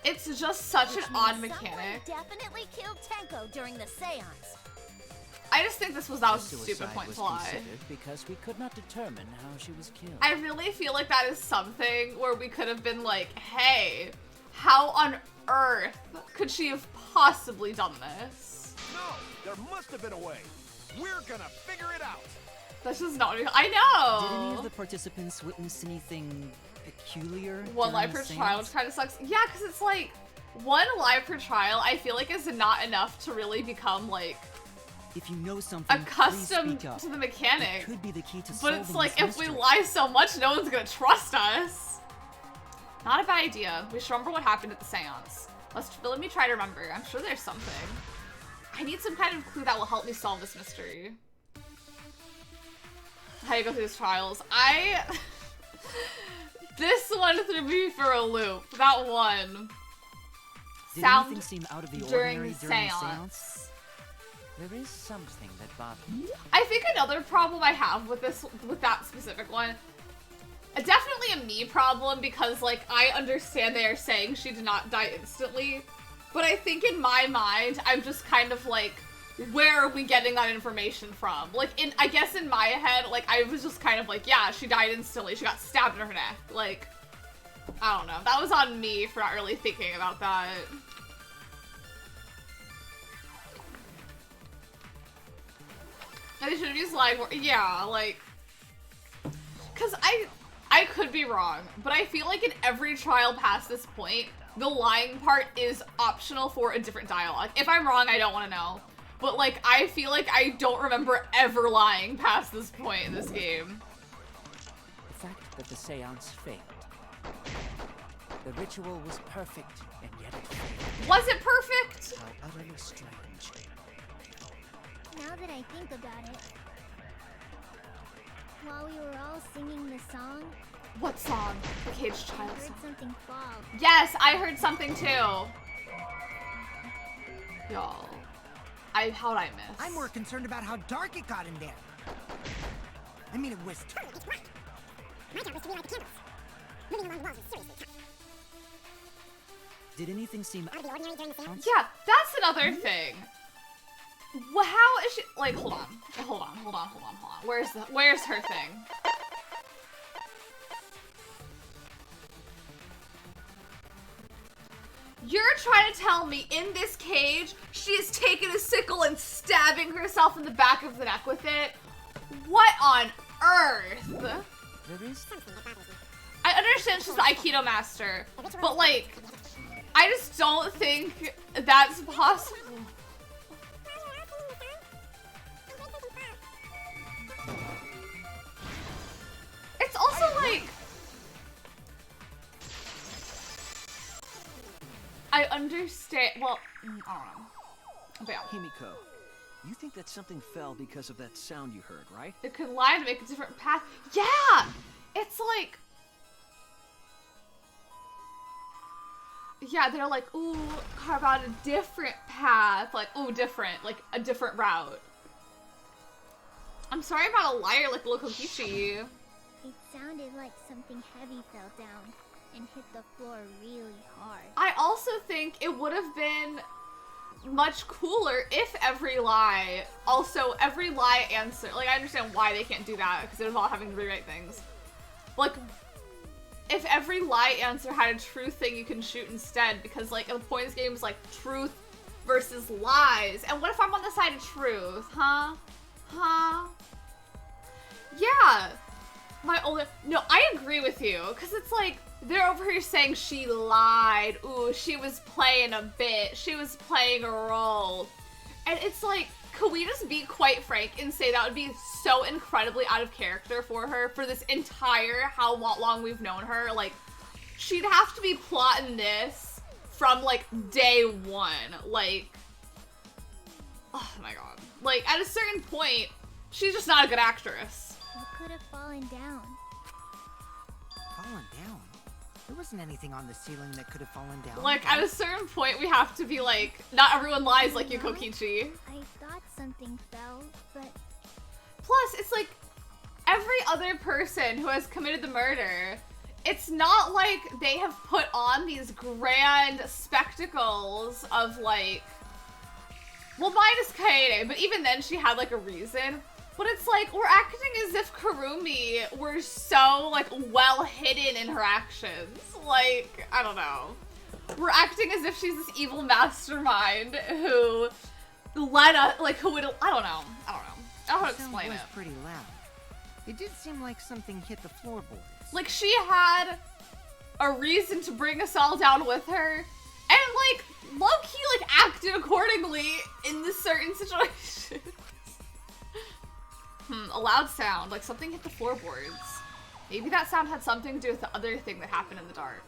It's just such Which an odd means mechanic. Someone definitely killed Tenko during the seance. I just think that was a stupid Suicide point was to lie. considered because we could not determine how she was killed. I really feel like that is something where we could have been like, hey, how on earth could she have possibly done this? No, there must have been a way. We're gonna figure it out. That's just not what I know. Did any of the participants witness anything peculiar? One during life the per seance? trial, which kind of sucks. Yeah, because it's like, one life per trial, I feel like is not enough to really become like If you know something, accustomed please speak up. to the mechanic. It could be the key to But solving it's like, this if we mystery. lie so much, no one's gonna trust us. Not a bad idea. We should remember what happened at the seance. Let me try to remember. I'm sure there's something. I need some kind of clue that will help me solve this mystery. How you go through these trials. This one threw me for a loop. That one. Did Sound anything seem out of the during ordinary the during the seance. seance? There is something that bothers me. I think another problem I have with that specific one, definitely a me problem, because like I understand they are saying she did not die instantly, but I think in my mind I'm just kind of like, where are we getting that information from? Like I guess in my head, like I was just kind of like, yeah, she died instantly. She got stabbed in her neck. Like, I don't know. That was on me for not really thinking about that. They should have used like, yeah, like, cause I could be wrong, but I feel like in every trial past this point, the lying part is optional for a different dialogue. If I'm wrong, I don't want to know. But like, I feel like I don't remember ever lying past this point in this game. The fact that the seance failed. The ritual was perfect, and yet it failed. Was it perfect? How utterly strange. Now that I think about it, while we were all singing the song, What song? The Caged I Child heard song. something fall. Yes, I heard something too. Y'all. How'd I miss? I'm more concerned about how dark it got in there. I mean, it was Totally, it's right. My job was to relight the candles. Moving along the walls was seriously tough. Did anything seem Out of the ordinary during the seance? Yeah, that's another thing. Well, how is she? Like, hold on. Where's her thing? You're trying to tell me in this cage, she has taken a sickle and stabbing herself in the back of the neck with it? What on earth? There is Something that bothers me. I understand she's the Aikido master, but like, I just don't think that's possible. It's also like, I understand, well, I don't know. But yeah. Himiko, you think that something fell because of that sound you heard, right? It could lie to make a different path. Yeah! It's like, yeah, they're like, ooh, carve out a different path. Like, ooh, different, like a different route. I'm sorry about a liar like Lokokichi. It sounded like something heavy fell down. and hit the floor really hard. I also think it would have been much cooler if every lie answer, like, I understand why they can't do that, because it involves having to rewrite things. Like, if every lie answer had a true thing you can shoot instead, because, like, the point of this game is, like, truth versus lies. And what if I'm on the side of truth, huh? Huh? Yeah. No, I agree with you, because it's like, they're over here saying she lied. Ooh, she was playing a bit. She was playing a role. And it's like, could we just be quite frank and say that would be so incredibly out of character for her for this entire how long we've known her? Like, she'd have to be plotting this from, like, day one. Like, oh my god. Like, at a certain point, she's just not a good actress. What could have fallen down? Fallen down? There wasn't anything on the ceiling that could have fallen down. Like, at a certain point, we have to be like, not everyone lies like you, Kokichi. I thought something fell, but... Plus, it's like, every other person who has committed the murder, it's not like they have put on these grand spectacles of, like... Well, minus Kaede, but even then she had, like, a reason. But it's like, we're acting as if Kurumi were so, like, well hidden in her actions. Like, I don't know. We're acting as if she's this evil mastermind who led us, like, who would, I don't know. I don't know how to explain it. The sound was pretty loud. It did seem like something hit the floorboards. Like, she had a reason to bring us all down with her, and, like, low-key, like, acted accordingly in this certain situation. A loud sound, like something hit the floorboards. Maybe that sound had something to do with the other thing that happened in the dark.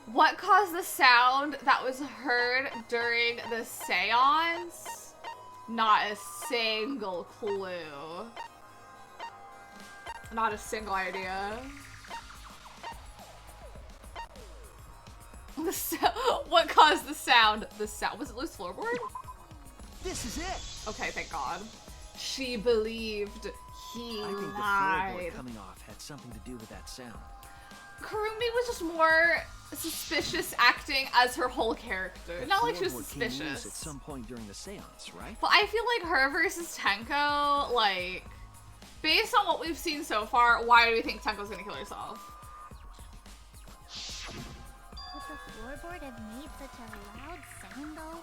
What caused the sound that was heard during the seance? Not a single clue. Not a single idea. What caused the sound? The sound, was it loose floorboard? This is it! Okay, thank God. She believed he I think lied. the floorboard coming off had something to do with that sound. Kurumi was just more suspicious acting as her whole character. The Not like she was floorboard came loose suspicious. at some point during the seance, right? But I feel like her versus Tenko, like, based on what we've seen so far, why do we think Tenko's gonna kill herself? Would the floorboard have made such a loud sound, though?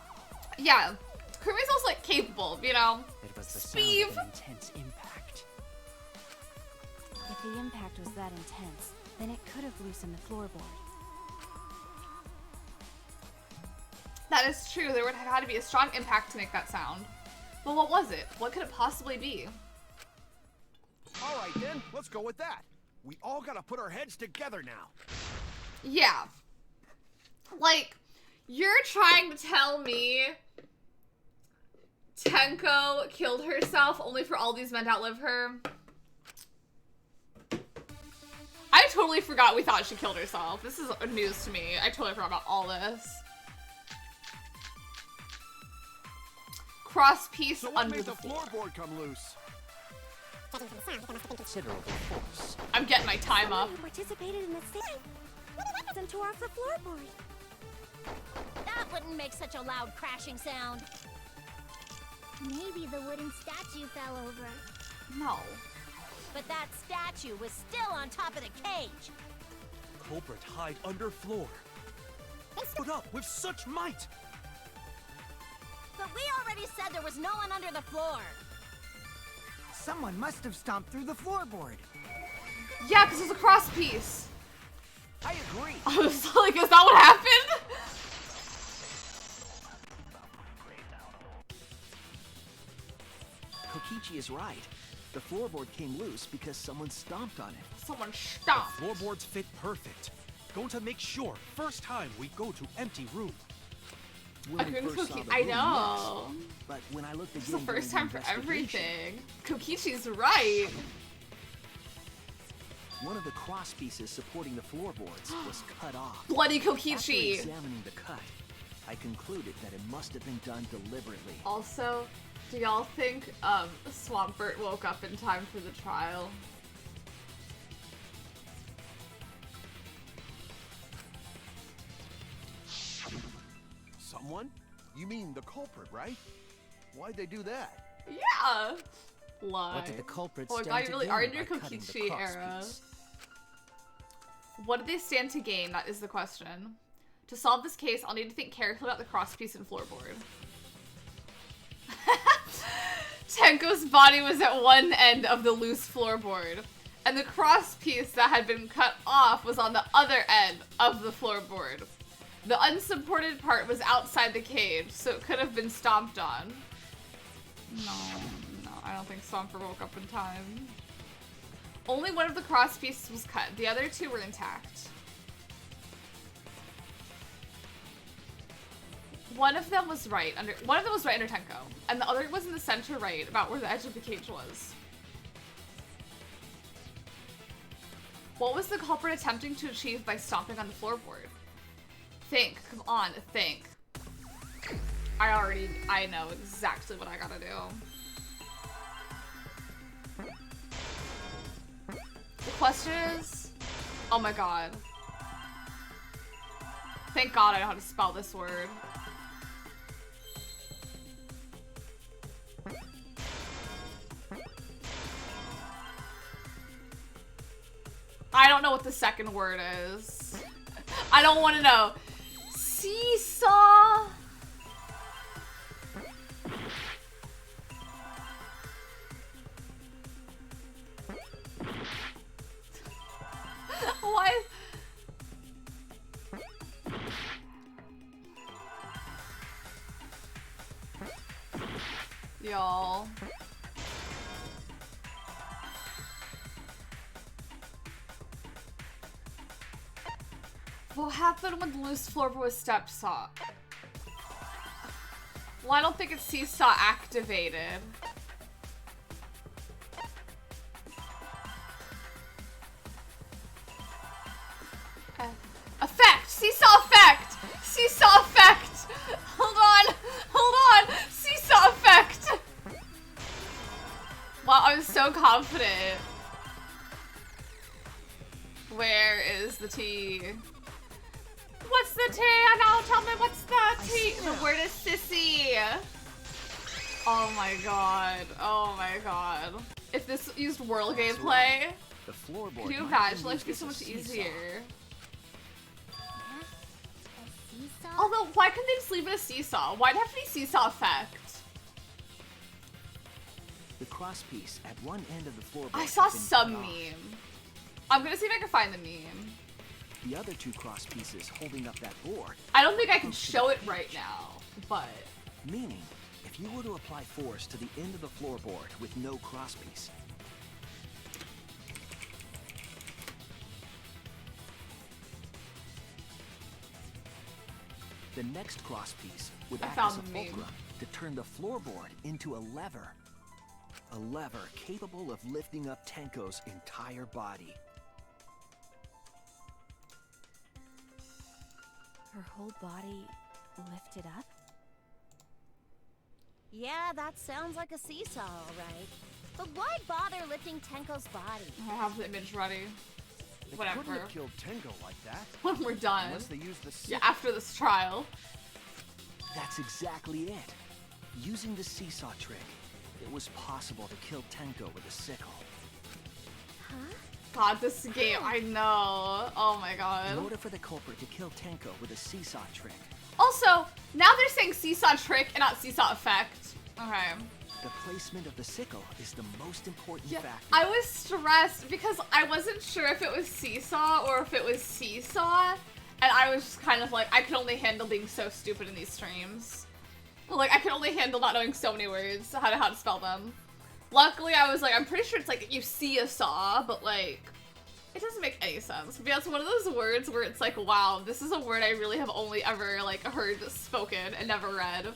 Yeah. Kurumi's also, like, capable, you know? It was the Speeve. sound of an intense impact. If the impact was that intense, then it could have loosened the floorboard. That is true. There would have had to be a strong impact to make that sound. But what was it? What could it possibly be? All right, then. Let's go with that. We all gotta put our heads together now. Yeah. Like, you're trying to tell me Tenko killed herself only for all these men to outlive her? I totally forgot we thought she killed herself. This is news to me. I totally forgot about all this. Cross piece So what under made the the floor. floorboard come loose? Judging from the sound, there must have been Considerable force. I'm getting my time up. Someone who participated in the same. Maybe that them tore off the floorboard. That wouldn't make such a loud crashing sound. Maybe the wooden statue fell over. No. But that statue was still on top of the cage. Culprit hide under floor. Put up with such might. But we already said there was no one under the floor. Someone must have stomped through the floorboard. Yeah, because it's a cross piece. I agree. I was like, is that what happened? Kokichi is right. The floorboard came loose because someone stomped on it. Someone stomped. Floorboards fit perfect. Going to make sure first time we go to empty room. When we first saw the I room, know. yes. But when I looked It's again the first during time the for investigation, everything. Kokichi's right. one of the cross pieces supporting the floorboards was cut off. Bloody After Kokichi. examining the cut, I concluded that it must have been done deliberately. Also, do y'all think Swampert woke up in time for the trial? Someone? You mean the culprit, right? Why'd they do that? Yeah. Lie. What did the culprits Oh my stand god, you to really gain are in your by cutting the Kokichi cross era. piece? What did they stand to gain? That is the question. To solve this case, I'll need to think carefully about the crosspiece and floorboard. Tenko's body was at one end of the loose floorboard, and the crosspiece that had been cut off was on the other end of the floorboard. The unsupported part was outside the cage, so it could have been stomped on. No, I don't think Stomper woke up in time. Only one of the crosspieces was cut. The other two were intact. One of them was right under Tenko, and the other was in the center right, about where the edge of the cage was. What was the culprit attempting to achieve by stomping on the floorboard? Think, come on, think. I know exactly what I gotta do. The question is, oh my god. Thank god I know how to spell this word. I don't know what the second word is. I don't want to know. Seesaw? Why? Y'all. What happened when the loose floorboard was step saw? Well, I don't think it's seesaw activated. Effect! Seesaw effect! Seesaw effect! Hold on! Seesaw effect! Wow, I'm so confident. Where is the T? What's the T? Now tell me what's the T? The word is sissy. Oh my god. Oh my god. If this used world gameplay, the floorboard. can you imagine? Life would be so much easier. Although, why couldn't they just leave it a seesaw? Why'd it have to be seesaw effect? The crosspiece at one end of the floorboard. I saw some meme. I'm gonna see if I can find the meme. The other two cross pieces holding up that board. I don't think I can show it right now, but... Meaning, if you were to apply force to the end of the floorboard with no crosspiece, the next crosspiece would act as a fulcrum to turn the floorboard into a lever. A lever capable of lifting up Tenko's entire body. Her whole body lifted up? Yeah, that sounds like a seesaw, alright. But why bother lifting Tenko's body? I have the image ready. They Whatever. couldn't have killed Tenko like that. When we're done. Unless they used the yeah, after this trial. That's exactly it. Using the seesaw trick, it was possible to kill Tenko with a sickle. Huh? God, this game, I know. Oh my god. In order for the culprit to kill Tenko with a seesaw trick. Also, now they're saying seesaw trick and not seesaw effect. Okay. The placement of the sickle is the most important factor. I was stressed because I wasn't sure if it was seesaw or if it was seesaw. And I was just kind of like, I could only handle being so stupid in these streams. Like, I could only handle not knowing so many words, how to spell them. Luckily, I was like, I'm pretty sure it's like, you see a saw, but like, it doesn't make any sense. But yeah, it's one of those words where it's like, wow, this is a word I really have only ever like heard spoken and never read.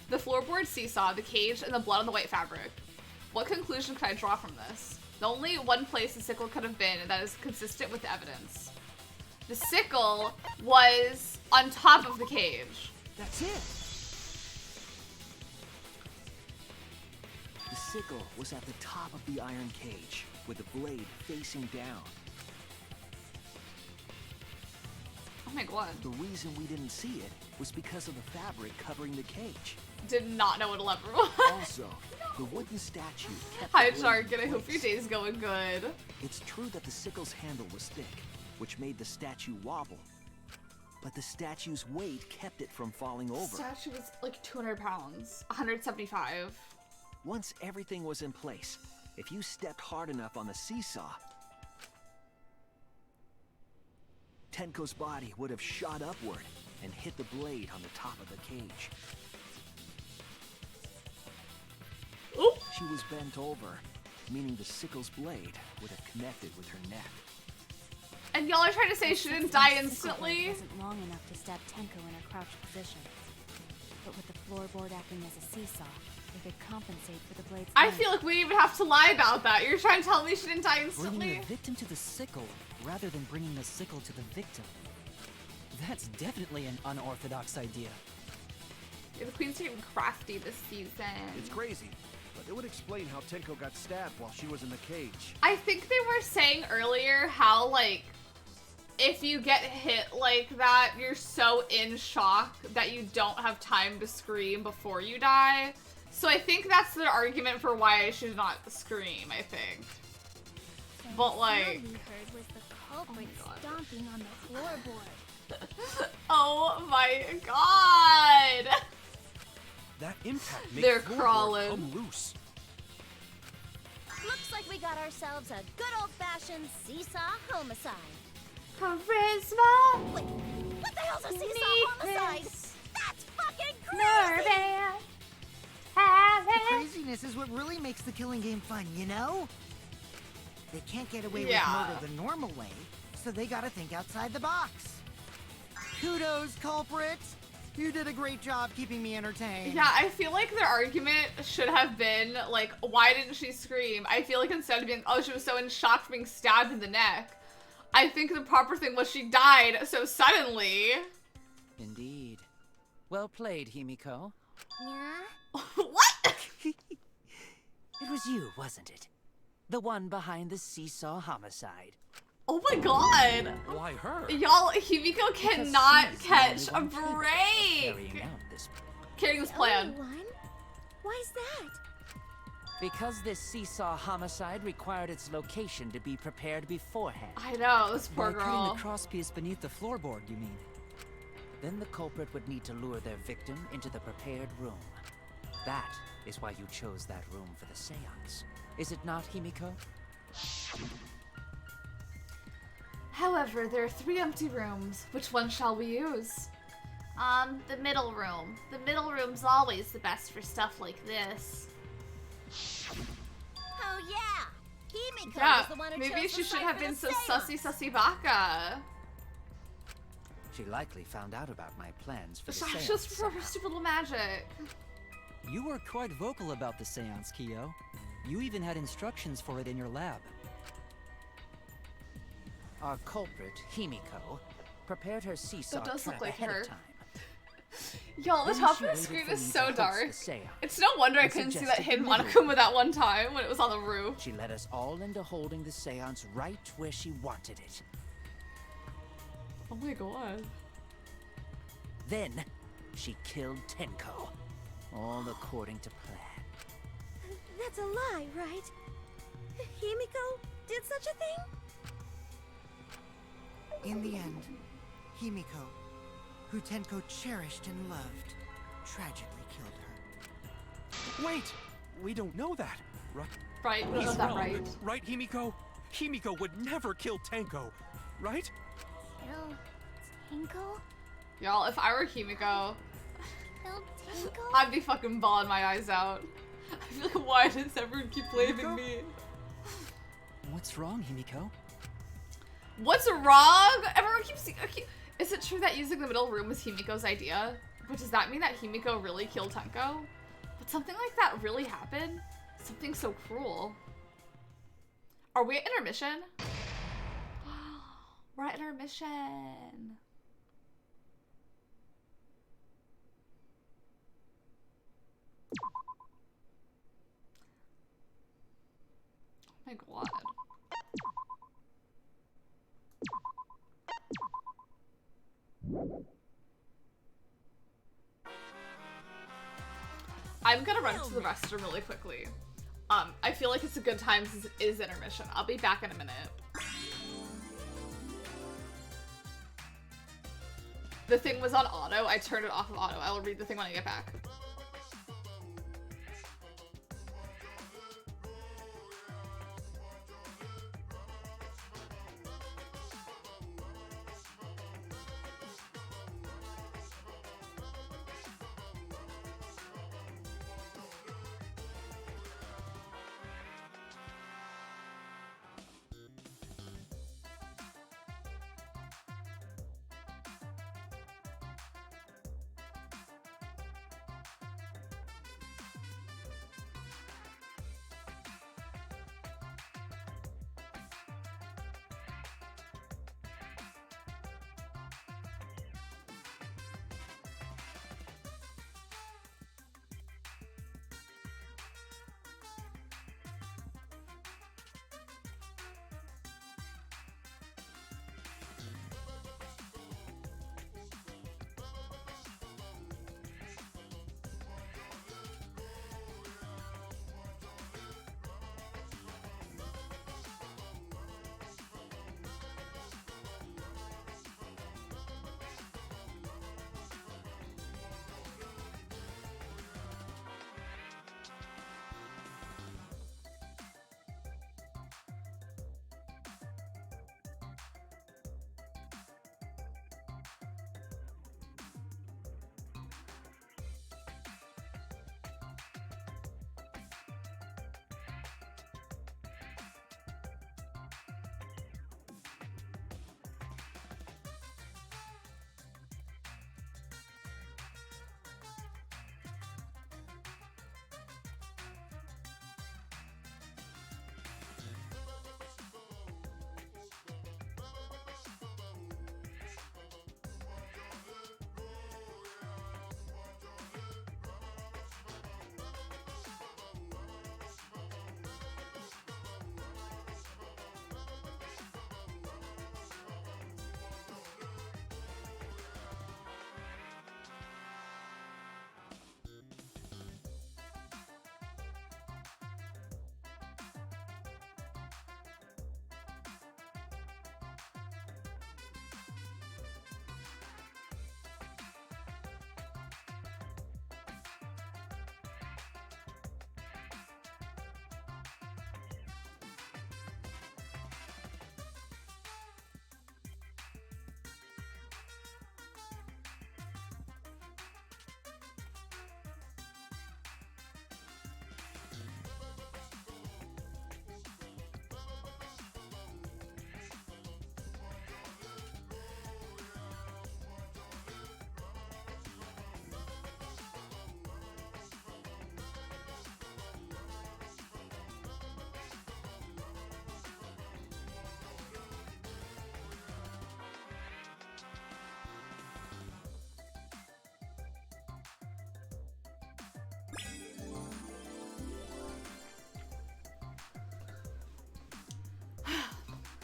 The floorboard seesaw, the cage, and the blood on the white fabric. What conclusion could I draw from this? The only one place the sickle could have been that is consistent with the evidence. The sickle was on top of the cage. That's it. The sickle was at the top of the iron cage, with the blade facing down. Oh my god. The reason we didn't see it was because of the fabric covering the cage. Did not know what a lever was. Also, the wooden statue kept Hi, the blade Jargon. in I hope your place. day's going good. It's true that the sickle's handle was thick, which made the statue wobble. But the statue's weight kept it from falling over. Statue was like 200 pounds. 175. Once everything was in place, if you stepped hard enough on the seesaw, Tenko's body would have shot upward and hit the blade on the top of the cage. Oop. She was bent over, meaning the sickle's blade would have connected with her neck. And y'all are trying to say she didn't die instantly? Wasn't long enough to stab Tenko in her crouched position. But with the floorboard acting as a seesaw, it could compensate for the blade's I length. feel like we didn't even have to lie about that. You're trying to tell me she didn't die Bringing instantly? the victim to the sickle rather than bringing the sickle to the victim. That's definitely an unorthodox idea. Yeah, the Queen's getting crafty this season. It's crazy, but it would explain how Tenko got stabbed while she was in the cage. I think they were saying earlier how, like, if you get hit like that, you're so in shock that you don't have time to scream before you die. So I think that's their argument for why she did not scream, I think. But, like... we heard was the culprit stomping on the floorboard. Oh my god! That impact makes They're floorboard crawling. come loose. Looks like we got ourselves a good old-fashioned seesaw homicide. Charisma! Wait, what the hell's a seesaw homicide? Neatness. That's fucking crazy! Nervous. The craziness is what really makes the killing game fun, you know? They can't get away Yeah. with murder the normal way, so they gotta think outside the box. Kudos, culprit! You did a great job keeping me entertained. Yeah, I feel like their argument should have been, like, why didn't she scream? I feel like instead of being, oh, she was so in shock from being stabbed in the neck, I think the proper thing was she died so suddenly. Indeed. Well played, Himiko. Yeah? What? It was you, wasn't it? The one behind the seesaw homicide. Oh my god. Why her? Y'all, Himiko cannot catch a break. Carrying out this Carrying this plan. Only one? Why's that? Because this seesaw homicide required its location to be prepared beforehand. I know, this poor By cutting girl. the crosspiece beneath the floorboard, you mean? Then the culprit would need to lure their victim into the prepared room. That is why you chose that room for the seance. Is it not, Himiko? However, there are 3 empty rooms. Which one shall we use? The middle room. The middle room's always the best for stuff like this. Oh yeah! Himiko Yeah, was the one who maybe chose she the should site have for been the so seance. sussy baka. She likely found out about my plans for the She's seance. just for her somehow. stupid little magic. You were quite vocal about the seance, Kyo. You even had instructions for it in your lab. Our culprit, Himiko, prepared her seesaw does look trap like ahead her. of time. Y'all, the Then top she of the waited screen for is me to so host dark. the seance It's no wonder I and couldn't see that suggested hidden the middle Monokuma that one time when it was on the roof. She led us all into holding the seance right where she wanted it. Oh my god. Then, she killed Tenko. All according to plan. That's a lie, right? Himiko did such a thing? In the end, Himiko, who Tenko cherished and loved, tragically killed her. Wait! We don't know that, right? Right, we don't He's know that wrong. right. Right, Himiko? Himiko would never kill Tenko, right? Kill Tenko? Y'all, if I were Himiko, Kill Tenko? I'd be fucking bawling my eyes out. I'd be like, why does everyone keep blaming me? What's wrong, Himiko? What's wrong? Everyone keeps... Is it true that using the middle room was Himiko's idea? But does that mean that Himiko really killed Tenko? Would something like that really happen? Something so cruel. Are we at intermission? We're at intermission. Oh my god. to the restroom really quickly. I feel like it's a good time since it is intermission. I'll be back in a minute. The thing was on auto. I turned it off of auto. I'll read the thing when I get back.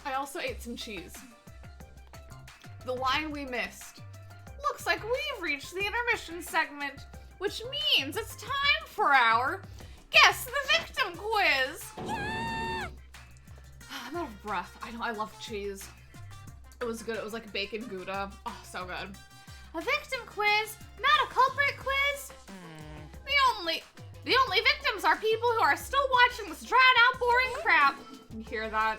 I also ate some cheese. The line we missed. Looks like we've reached the intermission segment, which means it's time for our Guess the Victim quiz. Yeah! I'm out of breath. I know, I love cheese. It was good. It was like bacon Gouda. Oh, so good. A victim quiz, not a culprit quiz. The only victims are people who are still watching this drawn-out, boring crap. You hear that?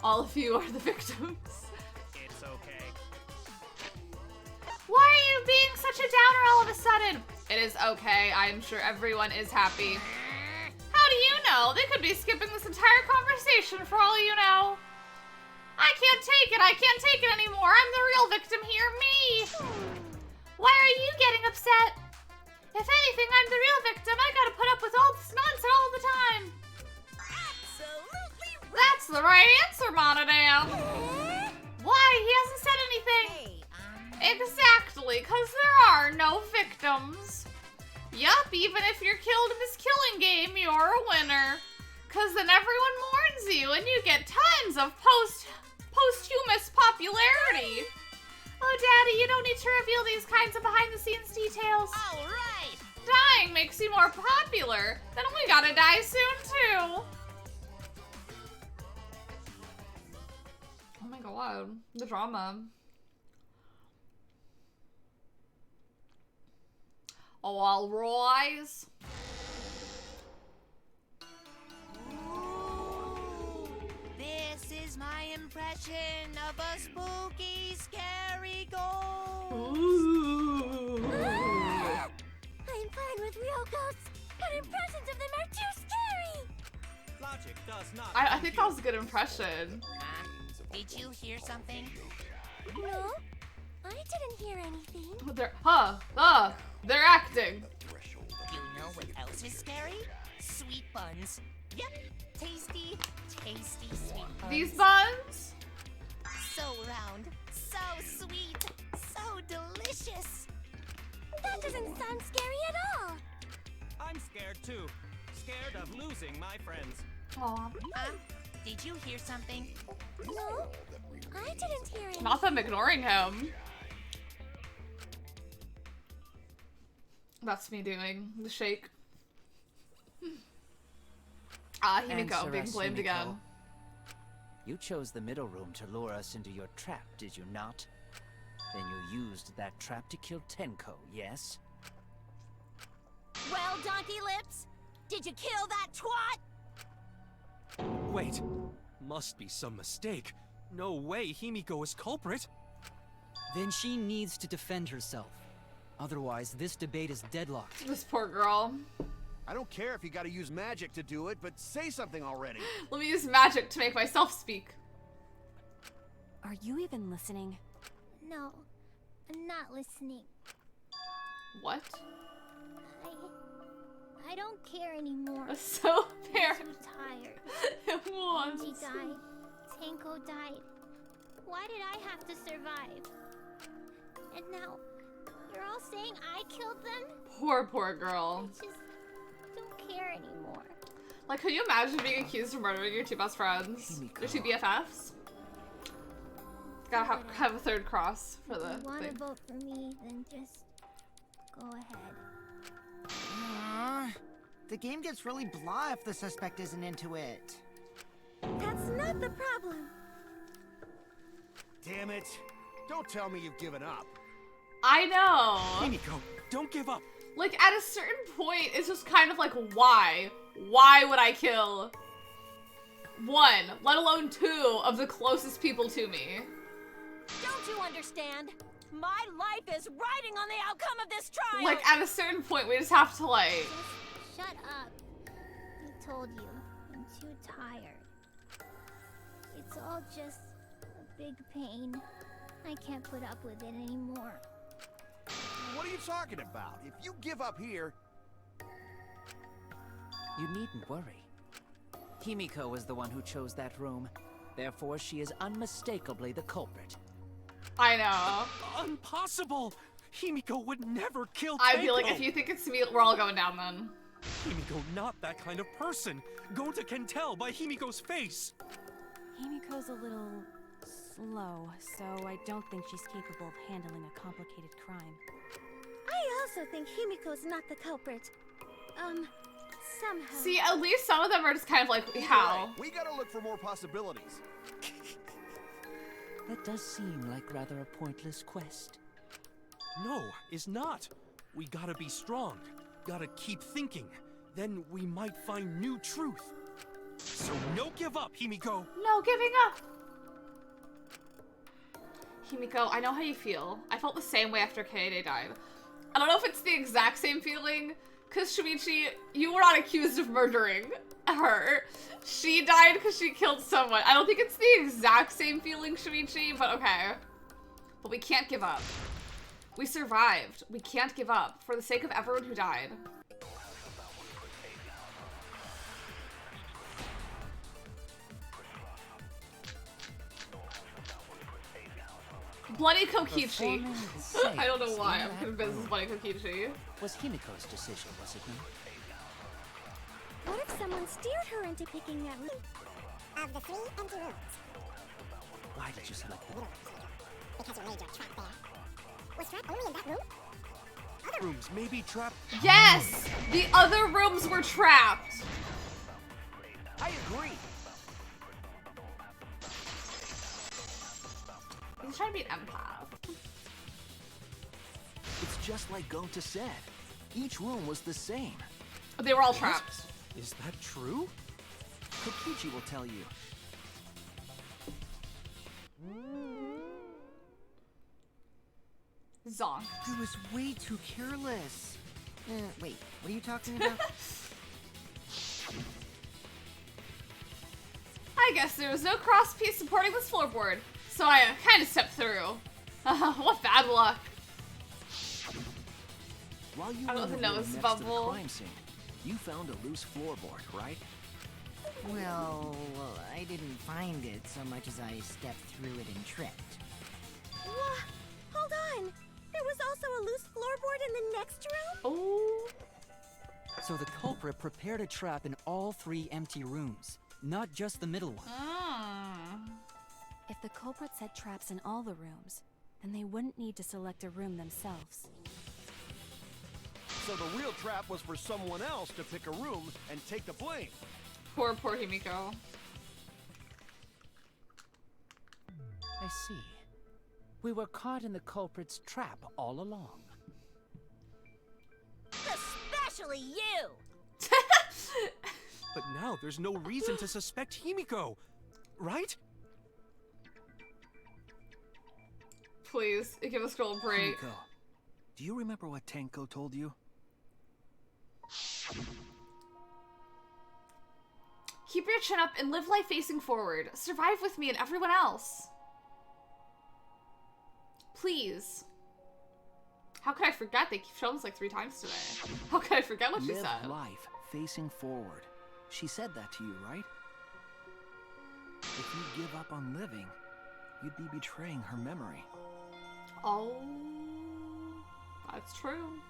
All of you are the victims. It's okay. Why are you being such a downer all of a sudden? It is okay. I'm sure everyone is happy. How do you know? They could be skipping this entire conversation for all you know. I can't take it. I can't take it anymore. I'm the real victim here. Me. Why are you getting upset? If anything, I'm the real victim. I gotta put up with all this nonsense all the time. Absolutely right. That's the right answer, Monodam. Why? He hasn't said anything. Exactly, because there are no victims. Yup, even if you're killed in this killing game, you're a winner. Because then everyone mourns you and you get tons of posthumous popularity. Oh, Daddy, you don't need to reveal these kinds of behind-the-scenes details. All right, dying makes you more popular, then we gotta die soon too. Oh my god, the drama. Oh, I'll rise. This is my impression of a spooky, scary ghost. I'm fine with real ghosts, but impressions of them are too scary! Logic does not. I think that was a good impression. Did you hear something? No, I didn't hear anything. They're acting. You know what else is scary? Sweet buns. Yep, tasty, tasty sweet buns. These buns? So round, so sweet, so delicious. That doesn't sound scary at all. I'm scared too. Scared of losing my friends. Aw. Did you hear something? No, I didn't hear anything. Not them ignoring him. That's me doing the shake. Himiko Answer being us, blamed Himiko. again. You chose the middle room to lure us into your trap, did you not? Then you used that trap to kill Tenko, yes? Well, Donkey Lips, did you kill that twat? Wait, must be some mistake. No way Himiko is culprit. Then she needs to defend herself. Otherwise, this debate is deadlocked. This poor girl. I don't care if you gotta use magic to do it, but say something already. Let me use magic to make myself speak. Are you even listening? No, I'm not listening. What? I don't care anymore. That's so fair. I'm too tired. Angie died. Tenko died. Why did I have to survive? And now, you're all saying I killed them? Poor girl. I just don't care anymore. Like, could you imagine being accused of murdering your two best friends? Your two BFFs? Gotta have a third cross for the If you want thing. to vote for me, then just go ahead. The game gets really blah if the suspect isn't into it. That's not the problem. Damn it. Don't tell me you've given up. I know. Himiko, don't give up. Like, at a certain point, it's just kind of like, why? Why would I kill one, let alone two, of the closest people to me? Don't you understand? My life is riding on the outcome of this trial! Like, at a certain point, we just have to, like... Shut up. I told you, I'm too tired. It's all just a big pain. I can't put up with it anymore. What are you talking about? If you give up here... You needn't worry. Himiko was the one who chose that room. Therefore, she is unmistakably the culprit. I know. Impossible! Himiko would never kill Tenko! I'd be like, if you think it's me, we're all going down then. Himiko not that kind of person. Gonta can tell by Himiko's face. Himiko's a little slow, so I don't think she's capable of handling a complicated crime. I also think Himiko's not the culprit. Somehow. See, at least some of them are just kind of like, how? Right. We gotta look for more possibilities. That does seem like rather a pointless quest. No, is not. We gotta be strong. Gotta keep thinking. Then we might find new truth. So no give up, Himiko. No giving up. Himiko, I know how you feel. I felt the same way after Kaede died. I don't know if it's the exact same feeling, because Shuichi, you were not accused of murdering her. She died because she killed someone. I don't think it's the exact same feeling, Shuichi, but okay. But we can't give up. We survived. We can't give up for the sake of everyone who died. Bloody Kokichi. I don't know why I'm convinced it's Bloody Kokichi. Was Himiko's decision, was it not? What if someone steered her into picking that room? Of the 3 empty rooms. Why did you select them? Because you laid your trap there. Was trap only in that room? other rooms may be trapped. Yes! The other rooms were trapped. I agree. He's trying to be an empath. It's just like Gonta said. Each room was the same. They were all trapped. Is that true? Kokichi will tell you. Zonk. I was way too careless. Wait, what are you talking about? I guess there was no cross piece supporting this floorboard, so I kind of stepped through. What bad luck. While you I were don't in the know, room it's next to the bubble. crime scene, you found a loose floorboard, right? Well, I didn't find it so much as I stepped through it and tripped. What? Hold on! There was also a loose floorboard in the next room? Oh. So the culprit prepared a trap in all 3 empty rooms, not just the middle one. If the culprit set traps in all the rooms, then they wouldn't need to select a room themselves. So the real trap was for someone else to pick a room and take the blame. Poor Himiko. I see. We were caught in the culprit's trap all along. Especially you! But now there's no reason to suspect Himiko, right? Please, give us a girl a break. Himiko, do you remember what Tenko told you? Keep your chin up and live life facing forward. Survive with me and everyone else. Please. How could I forget? They keep showing this like 3 times today. How could I forget what she Live said? life facing forward. She said that to you, right? If you give up on living, you'd be betraying her memory. Oh, that's true.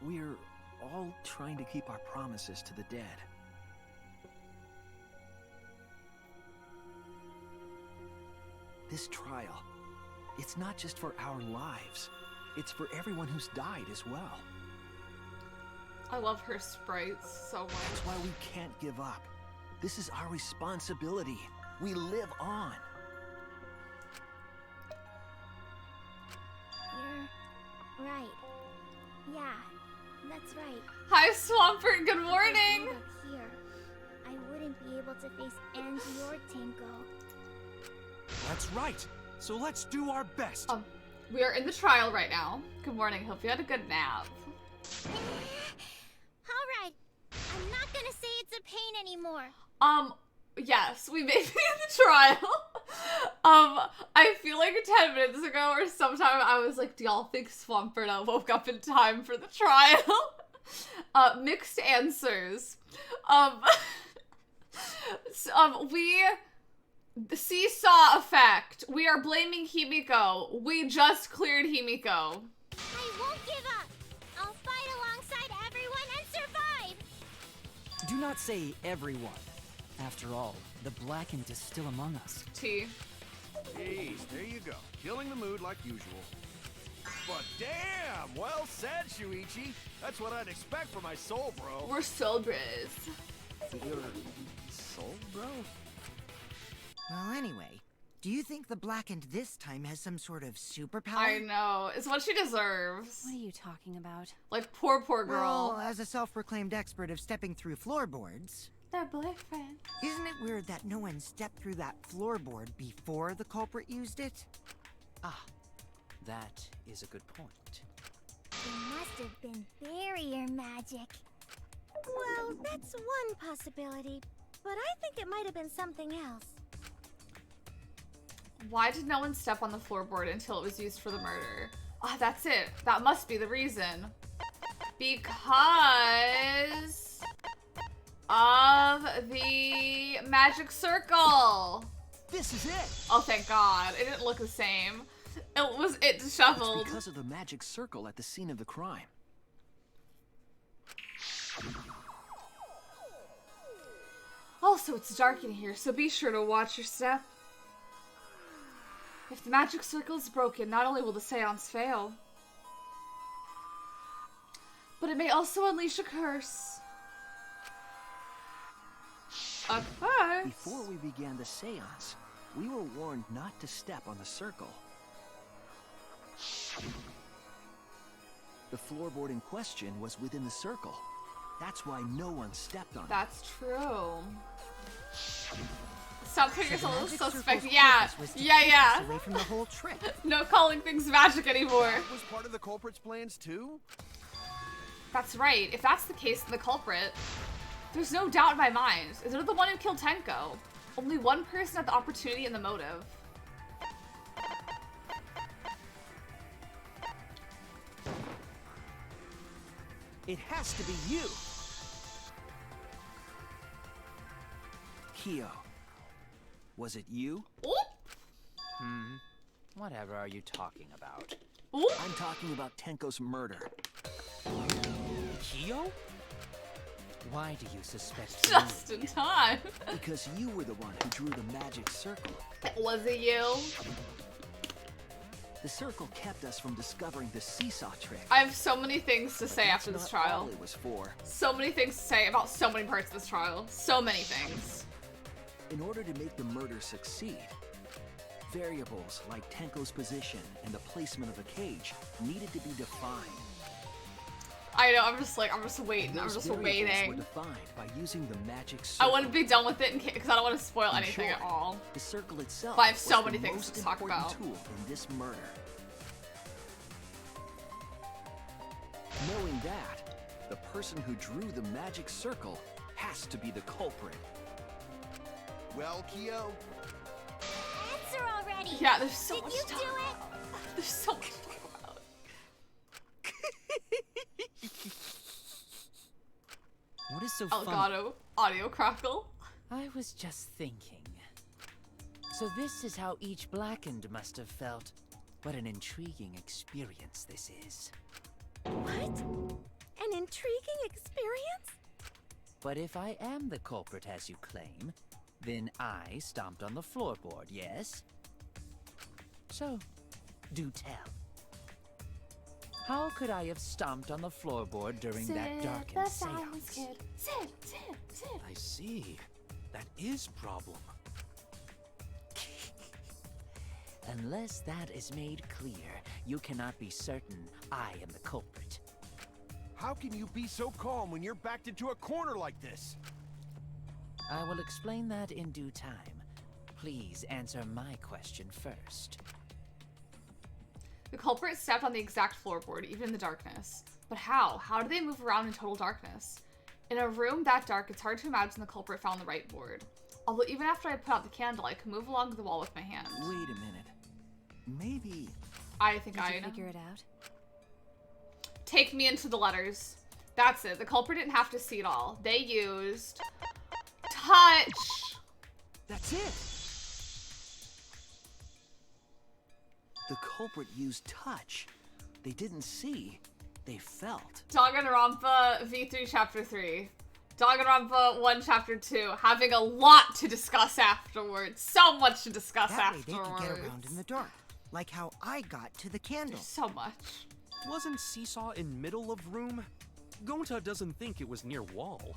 We're all trying to keep our promises to the dead. This trial, it's not just for our lives. It's for everyone who's died as well. I love her sprites so much. That's why we can't give up. This is our responsibility. We live on. You're right. Yeah, that's right. Hi, Swampert. Good morning. If I gave up here, I wouldn't be able to face Angie or Tenko. That's right. So let's do our best. We are in the trial right now. Good morning. Hope you had a good nap. Alright, I'm not gonna say it's a pain anymore. Yes, we may be in the trial. I feel like 10 minutes ago or sometime I was like, do y'all think Swampert woke up in time for the trial? Mixed answers. The seesaw effect. We are blaming Himiko. We just cleared Himiko. I won't give up. I'll fight alongside everyone and survive. Do not say everyone. After all, the Blackened is still among us. T. Jeez, there you go. Killing the mood like usual. But damn, well said, Shuichi. That's what I'd expect from my soul bro. We're soul bros. Your soul, bro? Well, anyway, do you think the Blackened this time has some sort of superpower? I know. It's what she deserves. What are you talking about? Like, poor girl. Well, as a self-proclaimed expert of stepping through floorboards... Their boyfriend. Isn't it weird that no one stepped through that floorboard before the culprit used it? Ah, that is a good point. It must have been barrier magic. Well, that's one possibility, but I think it might have been something else. Why did no one step on the floorboard until it was used for the murder? Ah, that's it. That must be the reason. Because of the magic circle. This is it. Oh, thank God. It didn't look the same. It disheveled. It's because of the magic circle at the scene of the crime. Also, it's dark in here, so be sure to watch your step. If the magic circle is broken, not only will the seance fail, But it may also unleash a curse. A curse? Before we began the seance, we were warned not to step on the circle. The floorboard in question was within the circle. That's why no one stepped on it. That's true. Stop putting yourself the a magic suspect. circle's Yeah. purpose was to Yeah, keep yeah. us away from the whole trick. No calling things magic anymore. That was part of the culprit's plans too? That's right. If that's the case, then the culprit, there's no doubt in my mind, is they're the one who killed Tenko. Only one person had the opportunity and the motive. It has to be you! Kyo. Was it you? Whatever are you talking about? I'm talking about Tenko's murder. Kyo? Why do you suspect Just in time. Because you were the one who drew the magic circle. Was it you? The circle kept us from discovering the seesaw trick. I have so many things to say after this Not trial. all it was for. So many things to say about so many parts of this trial. So many things. In order to make the murder succeed, variables like Tenko's position and the placement of a cage needed to be defined. I know, I'm just waiting. I'm Those just variables waiting. were defined by using the magic circle. I want to be done with it because I don't want to spoil In anything at short, all. The circle itself But I have so was many the things most to talk important about. tool in this murder. Knowing that, the person who drew the magic circle has to be the culprit. Well, Kyo? Answer already! Yeah, there's so Did much you to talk do it? about. There's so much to talk about. What is so funny? Elgato audio crackle. I was just thinking. So this is how each blackened must have felt. What an intriguing experience this is. What? An intriguing experience? But if I am the culprit as you claim, then I stomped on the floorboard, yes? So, do tell. How could I have stomped on the floorboard during that darkened seance? Sid. I see. That is problem. Unless that is made clear, you cannot be certain I am the culprit. How can you be so calm when you're backed into a corner like this? I will explain that in due time. Please answer my question first. The culprit stepped on the exact floorboard, even in the darkness. But how? How do they move around in total darkness? In a room that dark, it's hard to imagine the culprit found the right board. Although even after I put out the candle, I could move along the wall with my hand. Wait a minute. Maybe... I think Did I you know. figure it out? Take me into the letters. That's it. The culprit didn't have to see it all. They used... touch! That's it! The culprit used touch. They didn't see, they felt. Danganronpa V3 Chapter 3. Danganronpa 1 Chapter 2. Having a lot to discuss afterwards. So much to discuss That way afterwards. they could get around in the dark, like how I got to the candle. So much. Wasn't Seesaw in middle of room? Gonta doesn't think it was near wall.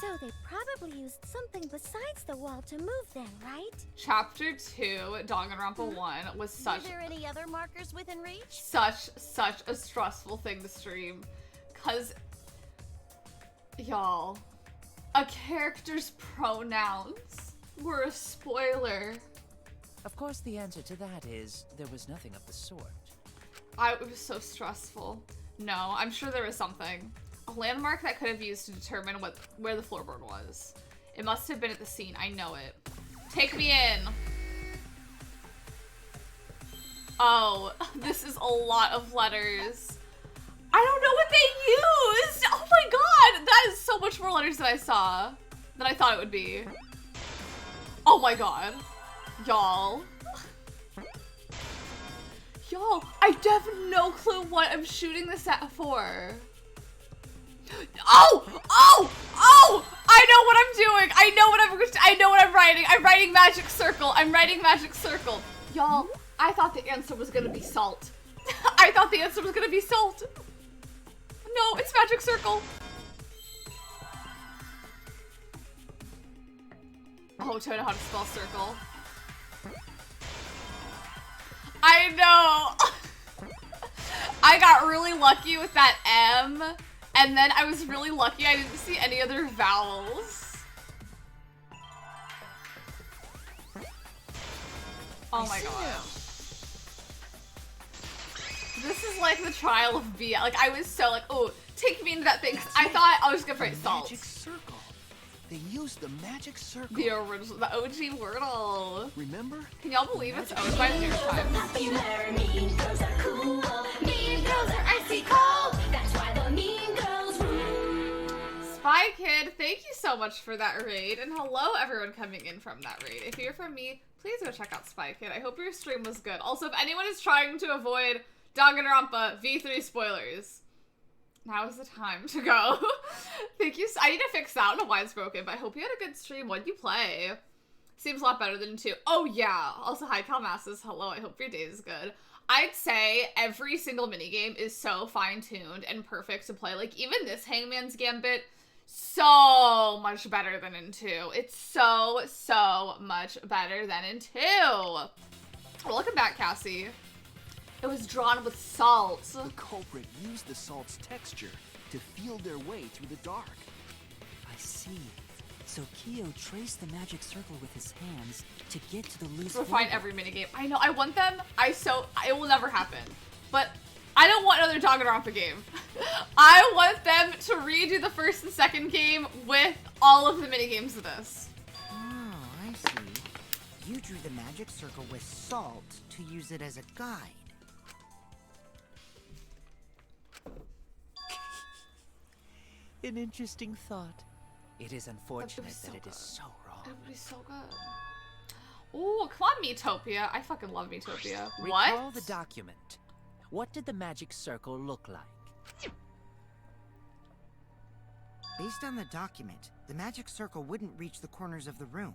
So they probably used something besides the wall to move then, right? Chapter 2, Danganronpa 1 was Were such there any other markers within reach? such a stressful thing to stream. Cause y'all, a character's pronouns were a spoiler. Of course, the answer to that is there was nothing of the sort. It was so stressful. No, I'm sure there was something. A landmark that could have used to determine where the floorboard was. It must have been at the scene. I know it. Take me in. Oh, this is a lot of letters. I don't know what they used. Oh my god, that is so much more letters than I saw, than I thought it would be. Oh my god, y'all. Y'all, I have no clue what I'm shooting this at for. Oh! I know what I'm doing. I know what I'm writing. I'm writing magic circle. I'm writing magic circle. Y'all, I thought the answer was gonna be salt. I thought the answer was gonna be salt. No, it's magic circle. Oh, to know how to spell circle. I know. I got really lucky with that M, and then I was really lucky I didn't see any other vowels. Oh my god. This is like the trial of B. Like, I was so like, oh, take me into that thing, 'cause I thought I was gonna write salt. Magic circle. They used the magic circle. The original, the OG Wordle. Remember? Can y'all believe it's owned by the New York Times? Mean girls are cool. Mean girls are icy cold. That's why the mean girls rule. Spy Kid, thank you so much for that raid, and hello everyone coming in from that raid. If you're from me, please go check out Spy Kid. I hope your stream was good. Also, if anyone is trying to avoid Danganronpa V3 spoilers, now is the time to go. Thank you. I need to fix that. I don't know why it's broken, but I hope you had a good stream. What'd you play? Seems a lot better than 2. Oh, yeah. Also, hi, Calmasses. Hello. I hope your day is good. I'd say every single minigame is so fine-tuned and perfect to play. Like, even this Hangman's Gambit, so much better than in 2. It's so, so much better than in 2. Welcome back, Cassie. It was drawn with salt. The culprit used the salt's texture to feel their way through the dark. I see. So Kyo traced the magic circle with his hands to get to the loose Refine every minigame. I know, I want them. It will never happen. But I don't want another Danganronpa game. I want them to redo the first and second game with all of the minigames of this. Oh, I see. You drew the magic circle with salt to use it as a guide. An interesting thought. It is unfortunate so that it good. is so wrong. That would be so good. Ooh, come on, Metopia. I fucking love Metopia. Recall What? the document. What did the magic circle look like? Based on the document, the magic circle wouldn't reach the corners of the room.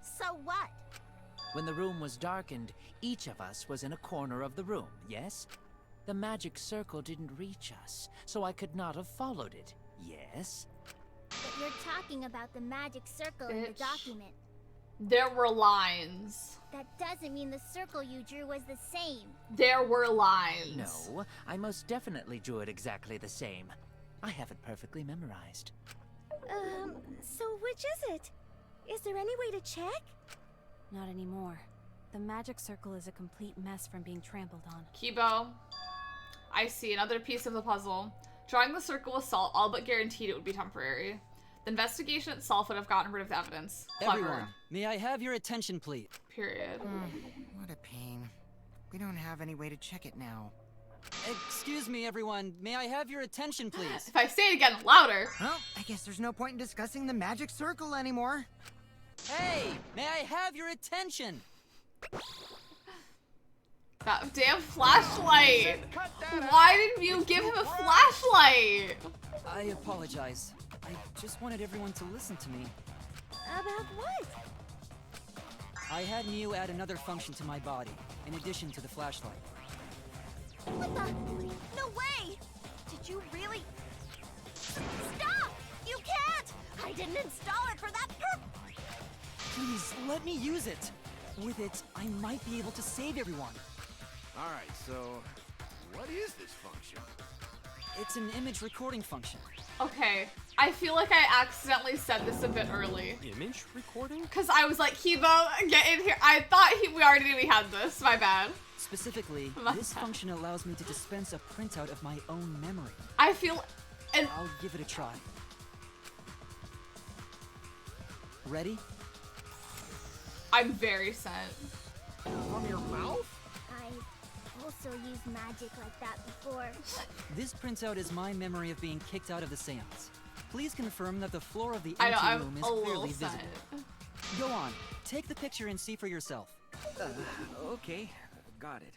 So what? When the room was darkened, each of us was in a corner of the room, yes? The magic circle didn't reach us, so I could not have followed it, yes? But you're talking about the magic circle in the Bitch. document. There were lines. That doesn't mean the circle you drew was the same. There were lines. No, I most definitely drew it exactly the same. I have it perfectly memorized. So which is it? Is there any way to check? Not anymore. The magic circle is a complete mess from being trampled on. Kibo, I see another piece of the puzzle. Drawing the circle with salt all but guaranteed it would be temporary. The investigation itself would have gotten rid of the evidence. Clever. Everyone, may I have your attention, please? Period. What a pain. We don't have any way to check it now. Excuse me, everyone. May I have your attention, please? If I say it again louder. Well, I guess there's no point in discussing the magic circle anymore. Hey, may I have your attention? That damn flashlight! Why didn't you give him a flashlight? I apologize. I just wanted everyone to listen to me. About what? I had Mew add another function to my body, in addition to the flashlight. What the? No way! Did you really? Stop! You can't! I didn't install it for that purpose! Please, let me use it. With it, I might be able to save everyone. Alright, so what is this function? It's an image recording function. Okay, I feel like I accidentally said this a bit early. Image recording? Cause I was like, Kibo, get in here. I thought we already knew we had this. My bad. Specifically, this function allows me to dispense a printout of my own memory. I feel, and I'll give it a try. Ready? I'm very sent. From your mouth? I've also used magic like that before. This printout is my memory of being kicked out of the seance. Please confirm that the floor of the I know, empty I'm room is a little clearly sent. visible. Go on, take the picture and see for yourself. Okay, got it.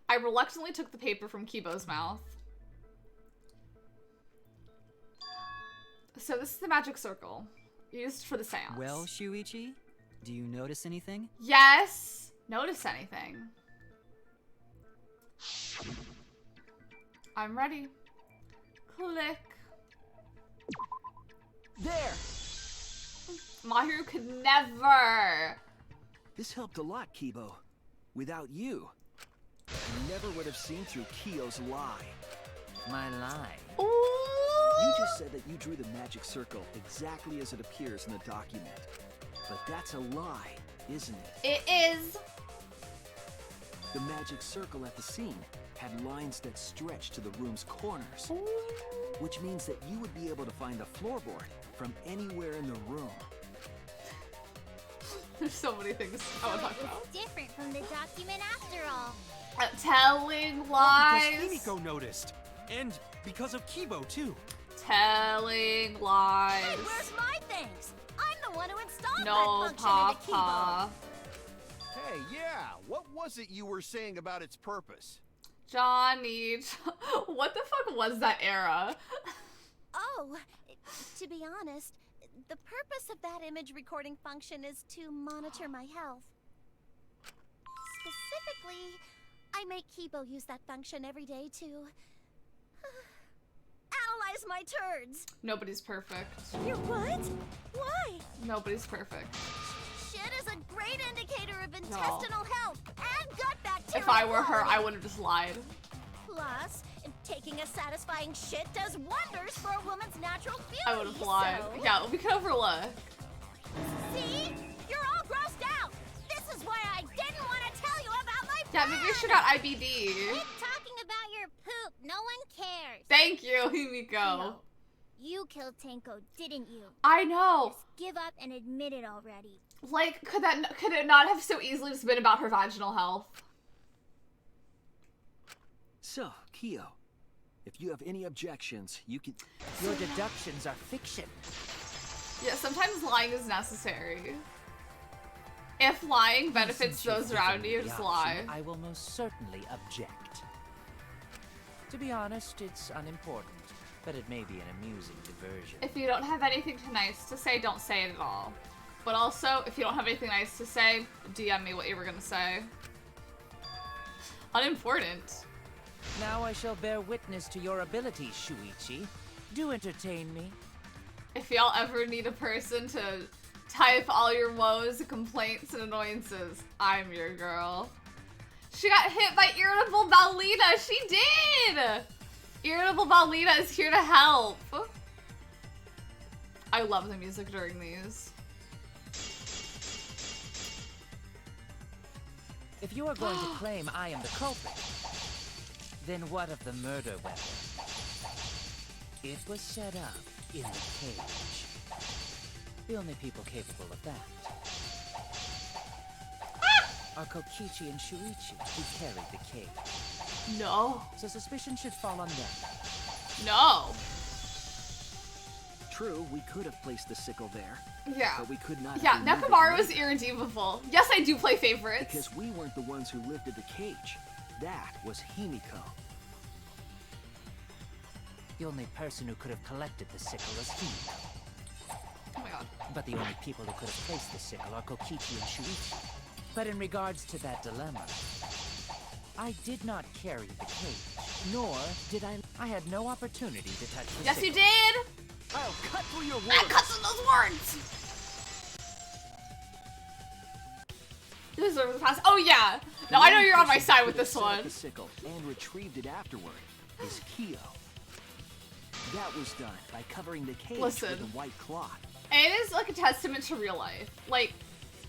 I reluctantly took the paper from Kibo's mouth. So this is the magic circle, used for the seance. Well, Shuichi, do you notice anything? Yes. Notice anything? I'm ready. Click. There! Mahiru could never. This helped a lot, Kibo. Without you, I never would have seen through Kyo's lie. My lie? Ooh. You just said that you drew the magic circle exactly as it appears in the document. But that's a lie, isn't it? It is. The magic circle at the scene had lines that stretched to the room's corners. Ooh. Which means that you would be able to find the floorboard from anywhere in the room. There's so many things I want to talk about. It's different from the document after all. Telling lies. Because Himiko noticed. And because of Kibo, too. Telling lies. Hey, where's my things? I'm the one who installed No, that function into Papa. Hey, yeah, what was it you were saying about its purpose? Johnny, what the fuck was that era? Oh, to be honest, the purpose of that image recording function is to monitor my health. Specifically, I make Kibo use that function every day to analyze my turds. Nobody's perfect. You're what? Why? Nobody's perfect. Shit is a great indicator of intestinal health and gut bacteria. If I were her, quality. I would have just lied. Plus, taking a satisfying shit does wonders for a woman's natural beauty. I would have lied. So... Yeah, we could overlook. See? You're all grossed out. This is why I didn't want to tell you about my Yeah, maybe I should got IBD. Quit talking about your poop. No one cares. Thank you, Himiko. No. You killed Tenko, didn't you? I know. Just give up and admit it already. Like, could it not have so easily just been about her vaginal health? So, Kyo, if you have any objections, you can... Your deductions are fiction. Yeah, sometimes lying is necessary. If lying benefits Since you've those around given you, me the just lie. option, I will most certainly object. To be honest, it's unimportant, but it may be an amusing diversion. If you don't have anything nice to say, don't say it at all. But also, if you don't have anything nice to say, DM me what you were gonna say. Unimportant. Now I shall bear witness to your abilities, Shuichi. Do entertain me. If y'all ever need a person to type all your woes, complaints, and annoyances, I'm your girl. She got hit by Irritable Balita. She did! Irritable Balita is here to help. I love the music during these. If you are going to claim I am the culprit, then what of the murder weapon? It was set up in the cage. The only people capable of that are Kokichi and Shuichi, who carried the cage. No. So suspicion should fall on them. No. True, we could have placed the sickle there. Yeah. But we could not. Yeah, have removed Nekomaru it was later. irredeemable. Yes, I do play favorites. Because we weren't the ones who lifted the cage. That was Himiko. The only person who could have collected the sickle was Himiko. Oh my god. But the only people who could have placed the sickle are Kokichi and Shuichi. But in regards to that dilemma, I did not carry the cage, nor did I had no opportunity to touch the Yes, sickle. you did! I'll cut through your words. I cut through those words! This is the past. Oh yeah! No, I know you're on my side with this one. The sickle and retrieved it afterward is Kyo. That was done by covering the cage Listen. with a white cloth. It is like a testament to real life. Like,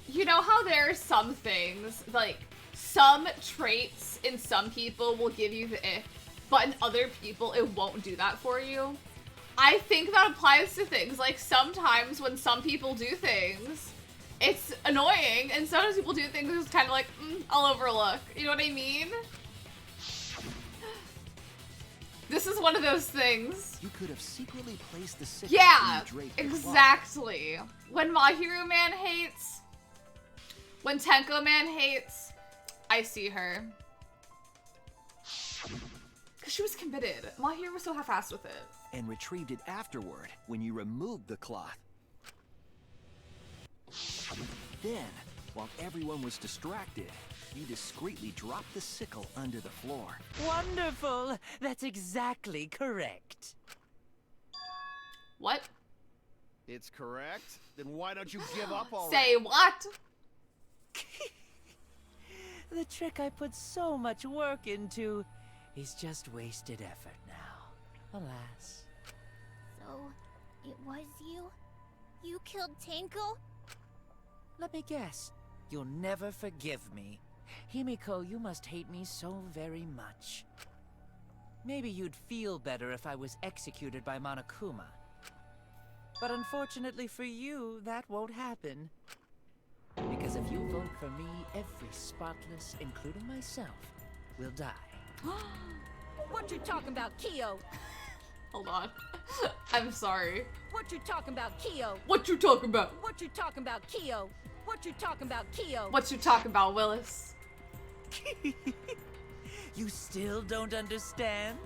you know how there are some things, like, some traits in some people will give you the ick, but in other people it won't do that for you? I think that applies to things. Like, sometimes when some people do things, it's annoying, and sometimes people do things that's kind of like, I'll overlook. You know what I mean? This is one of those things. You could have secretly placed the sickle Yeah, when you draped the exactly. When Mahiru Man hates, when Tenko Man hates, I see her. Because she was committed. Mahiru was so half-assed with it. and retrieved it afterward when you removed the cloth. Then, While everyone was distracted, you discreetly dropped the sickle under the floor. Wonderful! That's exactly correct. What? It's correct? Then why don't you give up already? Say what? The trick I put so much work into is just wasted effort now. Alas. So, it was you? You killed Tenko? Let me guess. You'll never forgive me. Himiko, you must hate me so very much. Maybe you'd feel better if I was executed by Monokuma. But unfortunately for you, that won't happen. Because if you vote for me, every spotless, including myself, will die. What you talking about, Kyo? Hold on. I'm sorry. What you talking about, Kyo? What you talking about? What you talking about, Kyo? What you talking about, Kyo? What you talking about, Willis? You still don't understand?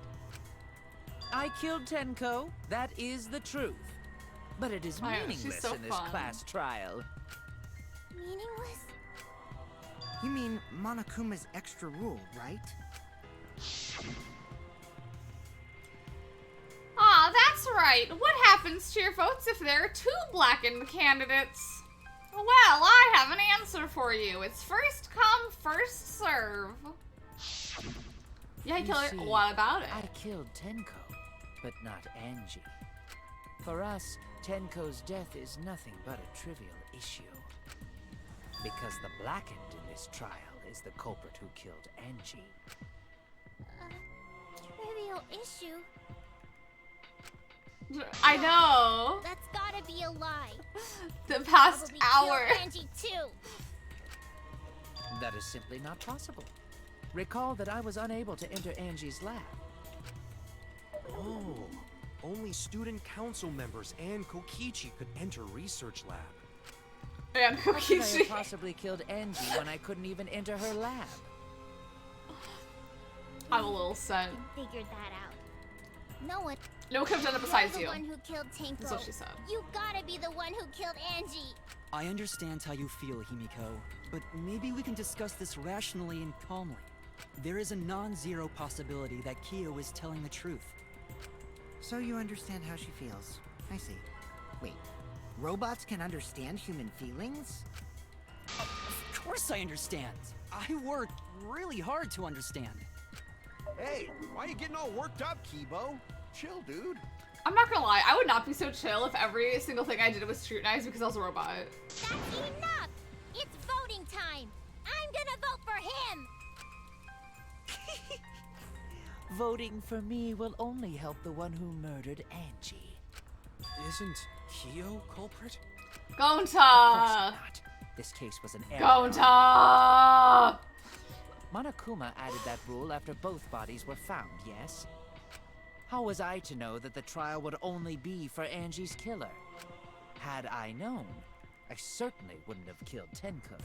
I killed Tenko. That is the truth. But it is meaningless so in this fun. class trial. Meaningless? You mean Monokuma's extra rule, right? Ah, that's right. What happens to your votes if there are 2 blackened candidates? Well, I have an answer for you. It's first come, first serve. Yeah, You killer. see, What about it? I killed Tenko, but not Angie. For us, Tenko's death is nothing but a trivial issue. Because the blackened in this trial is the culprit who killed Angie. Trivial issue? I know. That's gotta be a lie. The past Probably hour. killed Angie too. That is simply not possible. Recall that I was unable to enter Angie's lab. Oh, only student council members and Kokichi could enter research lab. And How could I Kokichi. have possibly killed Angie when I couldn't even enter her lab? I'm a little sad. You figured that out. No one. No one could have done it besides You're you. the one who killed Tenko. That's what she said. You gotta be the one who killed Angie. I understand how you feel, Himiko, but maybe we can discuss this rationally and calmly. There is a non-zero possibility that Kyo is telling the truth. So you understand how she feels. I see. Wait, robots can understand human feelings? Of course I understand. I worked really hard to understand. Hey, why are you getting all worked up, Kibo? Chill, dude. I'm not gonna lie, I would not be so chill if every single thing I did was scrutinized because I was a robot. That's enough! It's voting time! I'm gonna vote for him! Voting for me will only help the one who murdered Angie. Isn't Kyo culprit? Of course Gonta! not. This case was an error. Gonta! Monokuma added that rule after both bodies were found, yes? How was I to know that the trial would only be for Angie's killer? Had I known, I certainly wouldn't have killed Tenko.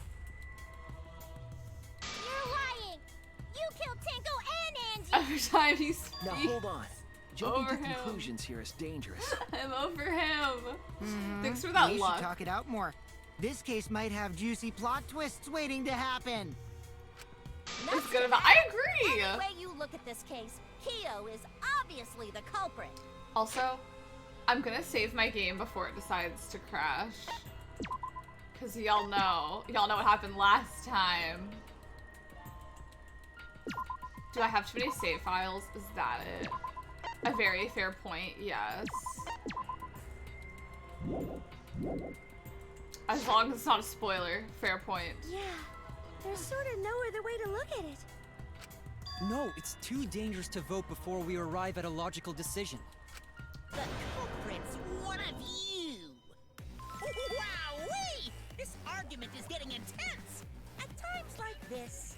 You're lying! You killed Tenko and Angie! Every time he speaks. Now hold on. Jumping Over to him. conclusions here is dangerous. I'm over him. Mhm. Thanks for that We should luck. talk it out more. This case might have juicy plot twists waiting to happen. It's good about. I agree. Any way you look at this case, Kyo is obviously the culprit. Also, I'm gonna save my game before it decides to crash. Cause y'all know what happened last time. Do I have too many save files? Is that it? A very fair point, yes. As long as it's not a spoiler, fair point. Yeah, there's sort of no other way to look at it. No, it's too dangerous to vote before we arrive at a logical decision. The culprit's one of you! Wowee! This argument is getting intense! At times like this.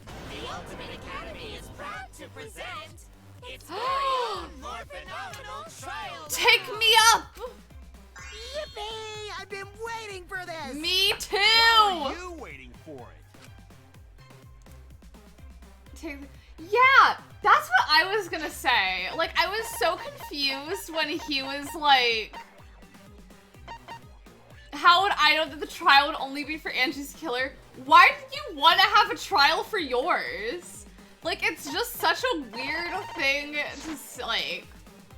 The Ultimate Academy is proud to present its very own more phenomenal trial. Take me up! Yippee! I've been waiting for this! Me too! Why are you waiting for it? Yeah, that's what I was gonna say. Like, I was so confused when he was like how would I know that the trial would only be for Angie's killer? Why did you want to have a trial for yours? Like, it's just such a weird thing to, like,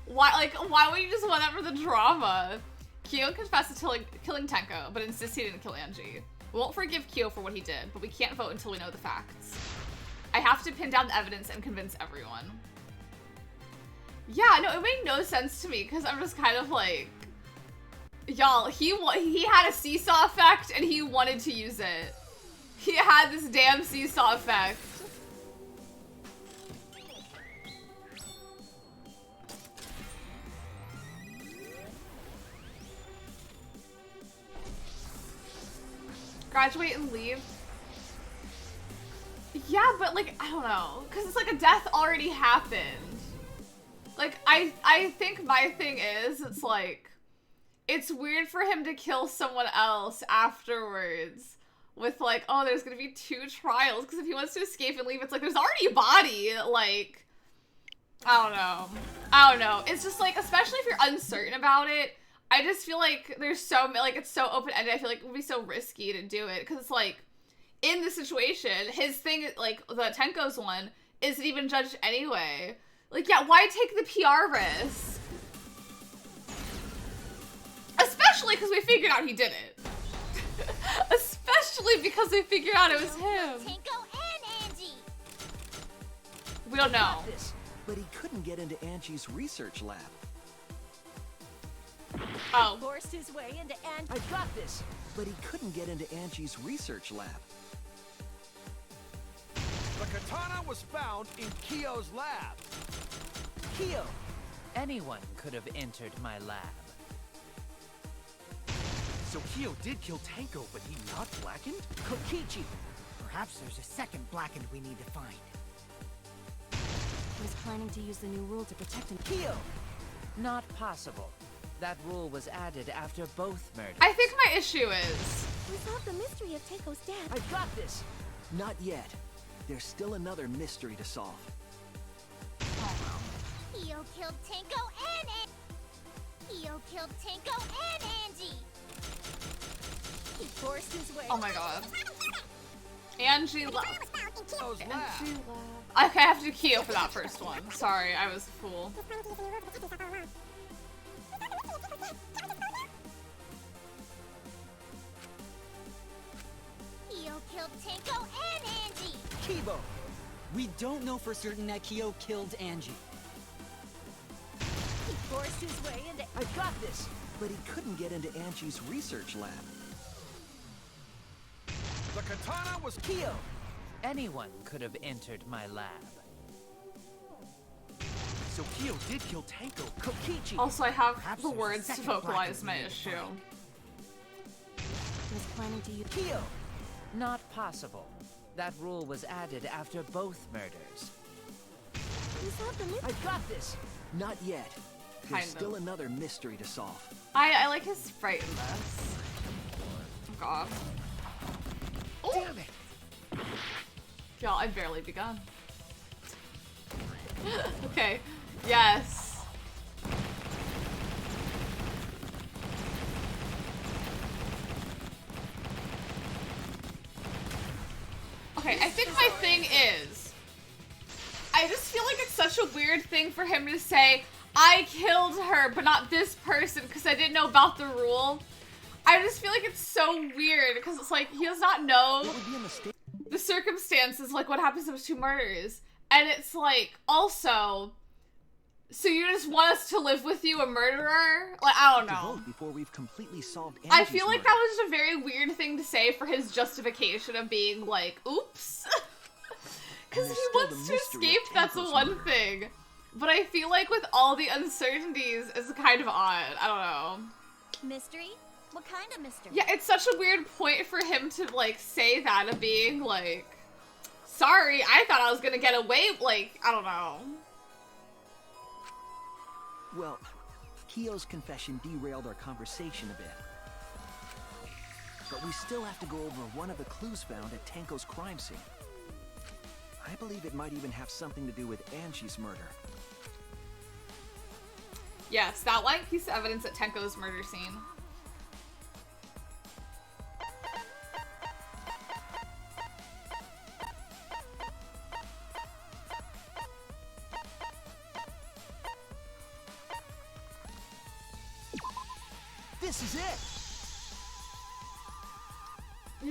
why would you just want that for the drama? Kyo confessed to killing Tenko, but insists he didn't kill Angie. We won't forgive Kyo for what he did, but we can't vote until we know the facts. I have to pin down the evidence and convince everyone. Yeah, no, it made no sense to me, because I'm just kind of like, y'all, he had a seesaw effect, and he wanted to use it. He had this damn seesaw effect. Graduate and leave? Yeah, but like, I don't know. Because it's like a death already happened. Like, I think my thing is, it's like, it's weird for him to kill someone else afterwards with like, oh, there's gonna be 2 trials. Because if he wants to escape and leave, it's like, there's already a body. Like, I don't know. It's just like, especially if you're uncertain about it, I just feel like there's so, like, it's so open-ended. I feel like it would be so risky to do it. Because it's like, in the situation, his thing, like, the Tenko's one, isn't even judged anyway. Like, yeah, why take the PR risk? Especially because we figured out he did it. Especially because we figured out it was him. Tenko and Angie. We don't know. This, but he couldn't get into Angie's research lab. Oh. He forced his way into Angie. I got this, but he couldn't get into Angie's research lab. The katana was found in Kyo's lab. Kyo! Anyone could have entered my lab. So Kyo did kill Tenko, but he not blackened? Kokichi! Perhaps there's a second blackened we need to find. He was planning to use the new rule to protect him. Kyo! Not possible. That rule was added after both murders. I think my issue is... We solved the mystery of Tenko's death. I got this! Not yet. There's still another mystery to solve. Kyo killed Tenko and Kyo killed Tenko and Angie. He forced his way. Oh my god. Angie lab. Kyo's lab. Okay, I have to do Kyo for that first one. Sorry, I was a fool. Kyo killed Tenko and Angie. Kibo! We don't know for certain that Kyo killed Angie. He forced his way into. I got this, but he couldn't get into Angie's research lab. The katana was Kyo! Anyone could have entered my lab. So Kyo did kill Tenko. Kokichi! Also, I have Perhaps the there's a words to second vocalize blackened my we need to issue. find. He was planning to use. Kyo! Not possible. That rule was added after both murders. We solved the mystery. I got this! Not yet. There's Kind still of. another mystery to solve. I like his sprite in this. Oh god. Damn it! Y'all, I've barely begun. Okay. Yes. Okay, I think my thing is, I just feel like it's such a weird thing for him to say, I killed her, but not this person, because I didn't know about the rule. I just feel like it's so weird, because it's like, he does not know It would be a mistake. the circumstances, like what happens to those 2 murders. And it's like, also, so you just want us to live with you, a murderer? Like, I don't To know. vote before we've completely solved I Angie's feel like murder. that was just a very weird thing to say for his justification of being like, oops. Because And he there's still wants the to mystery of escape, that's the Tenko's one murder. thing. But I feel like with all the uncertainties, it's kind of odd. I don't know. Mystery? What kind of mystery? Yeah, it's such a weird point for him to, like, say that, of being like, sorry, I thought I was gonna get away, like, I don't know. Well, Kyo's confession derailed our conversation a bit. But we still have to go over one of the clues found at Tenko's crime scene. I believe it might even have something to do with Angie's murder. Yes, that one piece of evidence at Tenko's murder scene. This is it!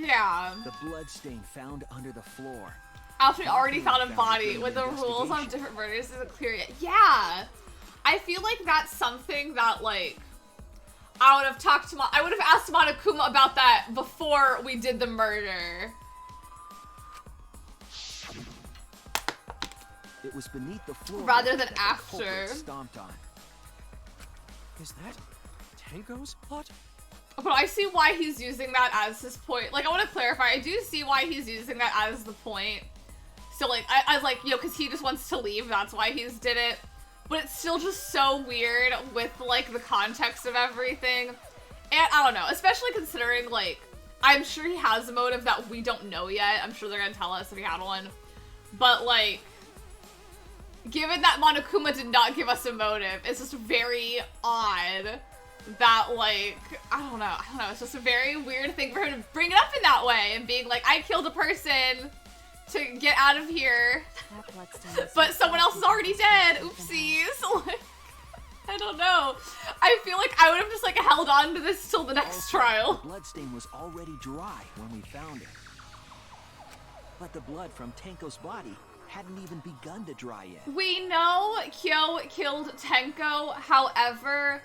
Yeah. The bloodstain found under the floor. After we already found a body with the rules on different murders isn't clear yet. Yeah. I feel like that's something that, like, I would have talked to I would have asked Monokuma about that before we did the murder. It was beneath the floor rather than that the after. culprit stomped on. Is that Tenko's plot? But I see why he's using that as his point. Like, I want to clarify, I do see why he's using that as the point. So, like, I was like, you know, because he just wants to leave, that's why he's did it. But it's still just so weird with, like, the context of everything. And, I don't know, especially considering, like, I'm sure he has a motive that we don't know yet. I'm sure they're gonna tell us if he had one. But, like, given that Monokuma did not give us a motive, it's just very odd that, like, I don't know, it's just a very weird thing for him to bring it up in that way and being like, I killed a person to get out of here, but someone else is already dead, oopsies. Like, I don't know. I feel like I would have just, like, held on to this till the next trial. The bloodstain was already dry when we found it. But the blood from Tenko's body hadn't even begun to dry yet. We know Kyo killed Tenko, however,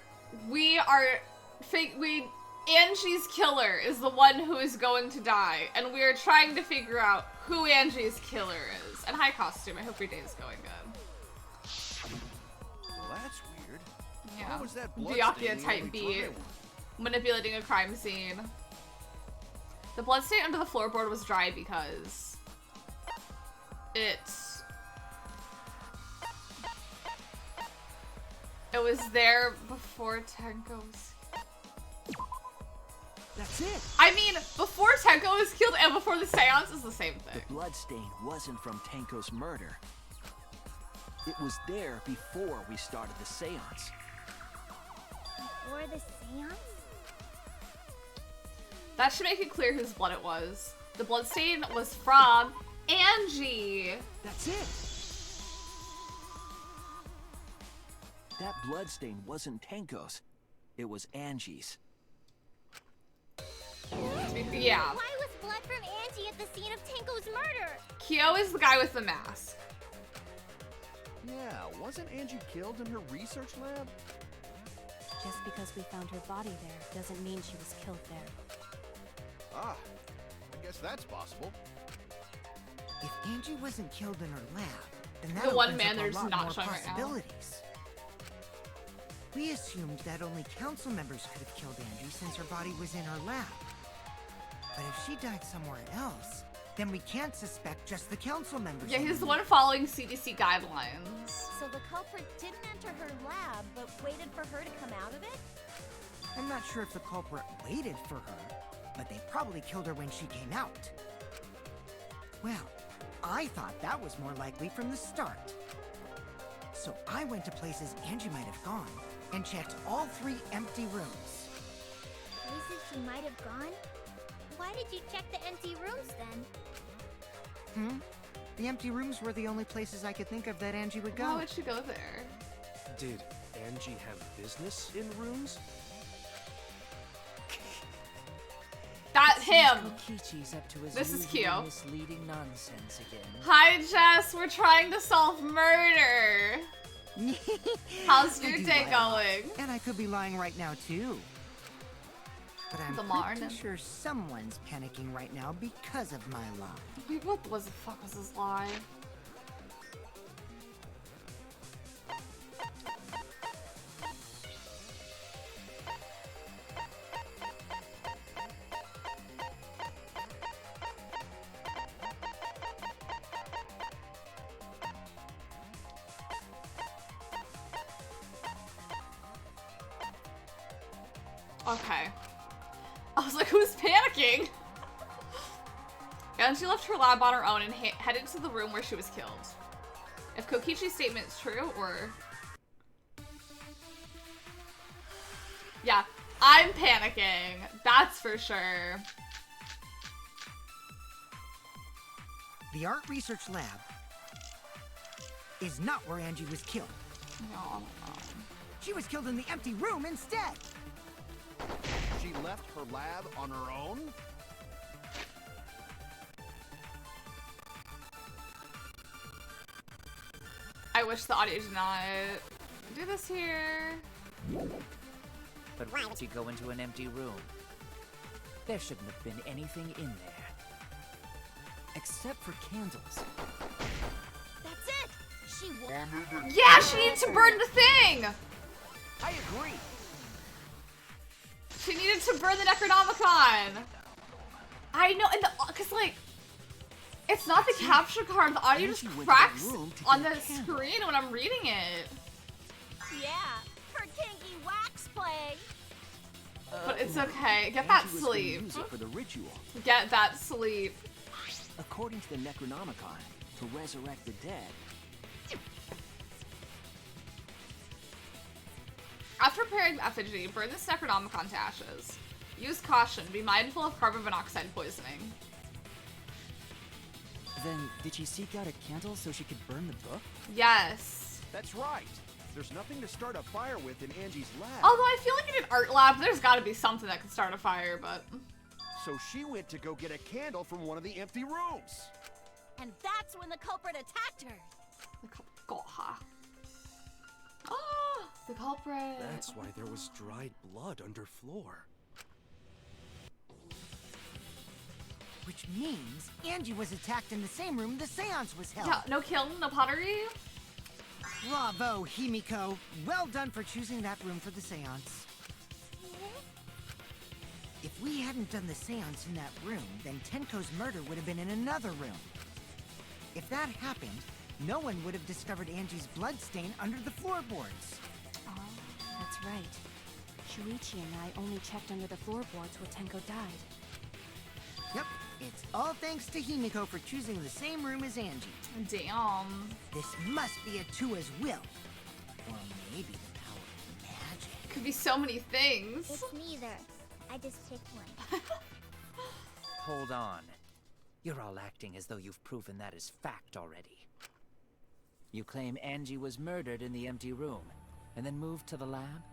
Angie's killer is the one who is going to die, and we are trying to figure out who Angie's killer is. And hi, Costume, I hope your day is going good. Well, that's weird. Yeah. How was that Byakuya type beat. Manipulating a crime scene. The bloodstain under the floorboard was dry because it was there before Tenko's. That's it. I mean, before Tenko was killed and before the seance is the same thing. The bloodstain wasn't from Tenko's murder. It was there before we started the seance. Before the seance? That should make it clear whose blood it was. The bloodstain was from Angie. That's it. That bloodstain wasn't Tenko's. It was Angie's. Yeah. Why was blood from Angie at the scene of Tenko's murder? Kyo is the guy with the mask. Yeah, wasn't Angie killed in her research lab? Just because we found her body there doesn't mean she was killed there. Ah, I guess that's possible. If Angie wasn't killed in her lab, then that The one opens man up a there's lot not more showing right now. possibilities. We assumed that only council members could have killed Angie since her body was in her lab. But if she died somewhere else, then we can't suspect just the council members. Yeah, he's the one following CDC guidelines. So the culprit didn't enter her lab, but waited for her to come out of it? I'm not sure if the culprit waited for her, but they probably killed her when she came out. Well, I thought that was more likely from the start. So I went to places Angie might have gone and checked all 3 empty rooms. Places she might have gone? Why did you check the empty rooms then? The empty rooms were the only places I could think of that Angie would go. Why would she go there? Did Angie have business in rooms? That's him! Kokichi's up to his This is usual Kyo. misleading nonsense again. Hi, Jess. We're trying to solve murder. How's your I do day lie a lot. going? And I could be lying right now, too. But I'm The pretty morning. sure someone's panicking right now because of my lie. Wait, what was the fuck was this lie? Okay. I was like, who's panicking? And she left her lab on her own and headed to the room where she was killed. If Kokichi's statement is true, or... Yeah, I'm panicking. That's for sure. The art research lab is not where Angie was killed. No. She was killed in the empty room instead. left her lab on her own? I wish the audio did not do this here. But why would you go into an empty room? There shouldn't have been anything in there. Except for candles. That's it! She wanted. Yeah, she needed to burn the thing! I agree. She needed to burn the Necronomicon! I know, and cause like, it's not the capture card, the audio just cracks on the screen when I'm reading it. Yeah, her kinky wax play. But it's okay, get that Angie was gonna sleep. use it for the ritual. Get that sleep. According to the Necronomicon, to resurrect the dead. After preparing the effigy, burn this Necronomicon to ashes. Use caution, be mindful of carbon monoxide poisoning. Then, did she seek out a candle so she could burn the book? Yes. That's right. There's nothing to start a fire with in Angie's lab. Although I feel like in an art lab, there's gotta be something that can start a fire, but... So she went to go get a candle from one of the empty rooms. And that's when the culprit attacked her. The culprit. Oh, the culprit. That's why there was dried blood under floor. Which means Angie was attacked in the same room the seance was held. Yeah, no kiln, no pottery. Bravo, Himiko. Well done for choosing that room for the seance. If we hadn't done the seance in that room, then Tenko's murder would have been in another room. If that happened, no one would have discovered Angie's blood stain under the floorboards. Oh, that's right. Shuichi and I only checked under the floorboards where Tenko died. Yep, it's all thanks to Himiko for choosing the same room as Angie. Damn. This must be a Tua's will. Or maybe the power of magic. Could be so many things. It's neither. I just picked one. Hold on. You're all acting as though you've proven that as fact already. You claim Angie was murdered in the empty room, and then moved to the lab?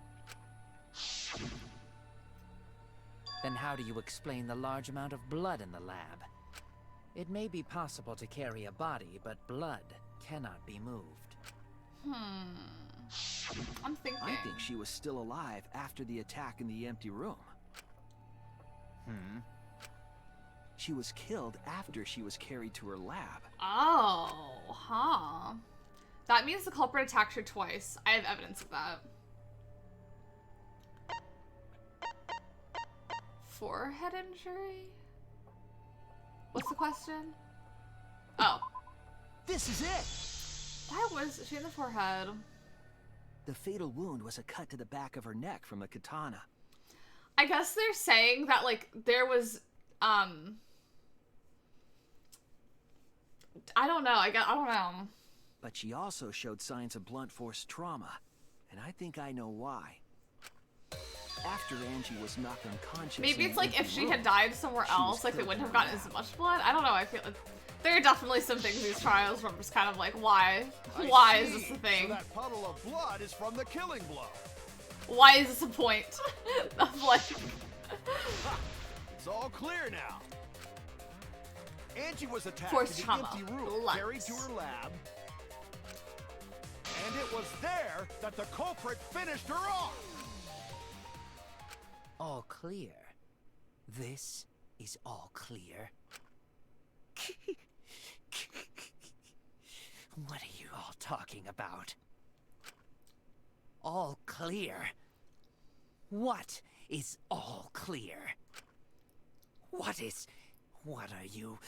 Then how do you explain the large amount of blood in the lab? It may be possible to carry a body, but blood cannot be moved. I'm thinking. I think she was still alive after the attack in the empty room. She was killed after she was carried to her lab. Oh, huh. That means the culprit attacked her twice. I have evidence of that. Forehead injury? What's the question? Oh. This is it! Why was she in the forehead? The fatal wound was a cut to the back of her neck from a katana. I guess they're saying that, like, there was, I don't know. I don't know. But she also showed signs of blunt force trauma, and I think I know why. After Angie was knocked unconscious... Maybe in it's the like if empty she room, had died somewhere else, like they wouldn't have gotten as much blood. I don't know. I feel like there are definitely some things in these trials where I'm just kind of like, why? Why is this a thing? So that puddle of blood is from the killing blow. Why is this a point? Of like... It's all clear now. Angie was attacked Force in the trauma. empty room, Lux. carried to her lab, and it was there that the culprit finished her off. All clear. This is all clear. What are you all talking about? All clear? What is all clear? What are you?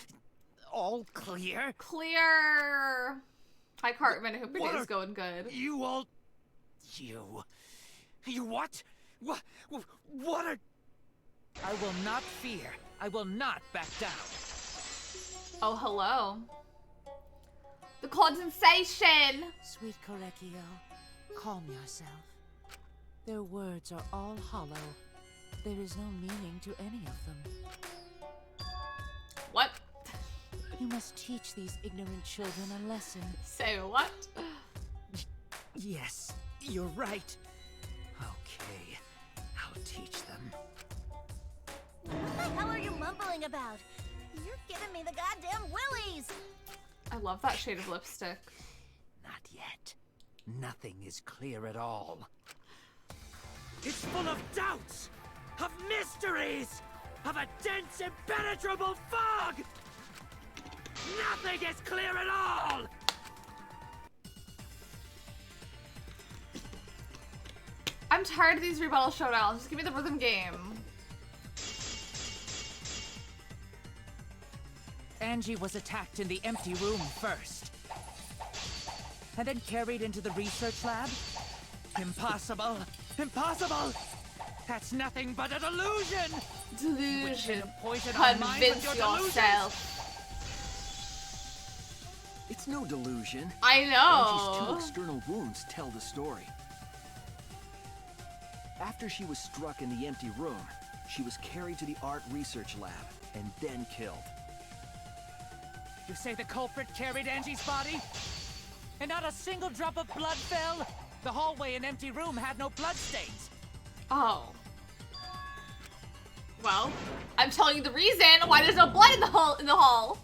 All clear? Clear. Hi, Cartman. I hope your What day's are going good. You all... You what? What are... I will not fear. I will not back down. Oh, hello. The condensation. Sweet Korekio, calm yourself. Their words are all hollow. There is no meaning to any of them. What? You must teach these ignorant children a lesson. Say what? Yes, you're right. Okay, I'll teach them. talking about. You're giving me the goddamn willies. I love that shade of lipstick. Not yet. Nothing is clear at all. It's full of doubts, of mysteries, of a dense, impenetrable fog! Nothing is clear at all! I'm tired of these rebuttal showdowns. Just give me the rhythm game. Angie was attacked in the empty room first. And then carried into the research lab? Impossible! Impossible! That's nothing but a delusion! Delusion. Convince yourself. It's no delusion. I know. Angie's 2 external wounds tell the story. After she was struck in the empty room, she was carried to the art research lab and then killed. You say the culprit carried Angie's body? And not a single drop of blood fell? The hallway and empty room had no bloodstains. Oh. Well, I'm telling you the reason why there's no blood in the hall.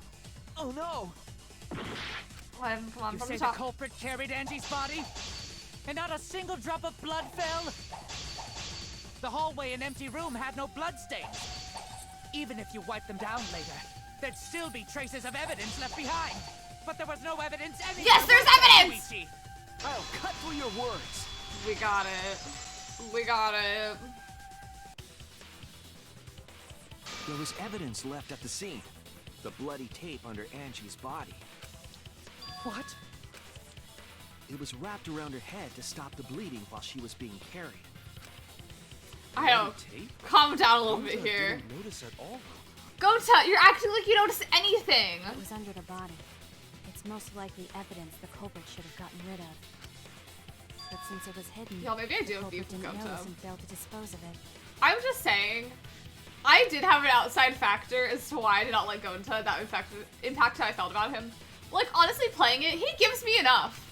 Oh no! Come on, you from say the top. The culprit carried Angie's body? And not a single drop of blood fell? The hallway and empty room had no bloodstains. Even if you wipe them down later, there'd still be traces of evidence left behind. But there was no evidence anywhere. Yes, there's evidence! Luigi. I'll cut through your words. We got it. We got it. There was evidence left at the scene. The bloody tape under Angie's body. What? It was wrapped around her head to stop the bleeding while she was being carried. I know. Calm down a little bit here. Didn't notice at all. Gonta, you're acting like you notice anything. It was under the body. It's most likely evidence the culprit should have gotten rid of. But since it was hidden, Yo, maybe I do the have culprit beef with didn't Gonta. notice and failed to dispose of it. I'm just saying, I did have an outside factor as to why I did not like Gonta that impacted how I felt about him. Like, honestly, playing it, he gives me enough.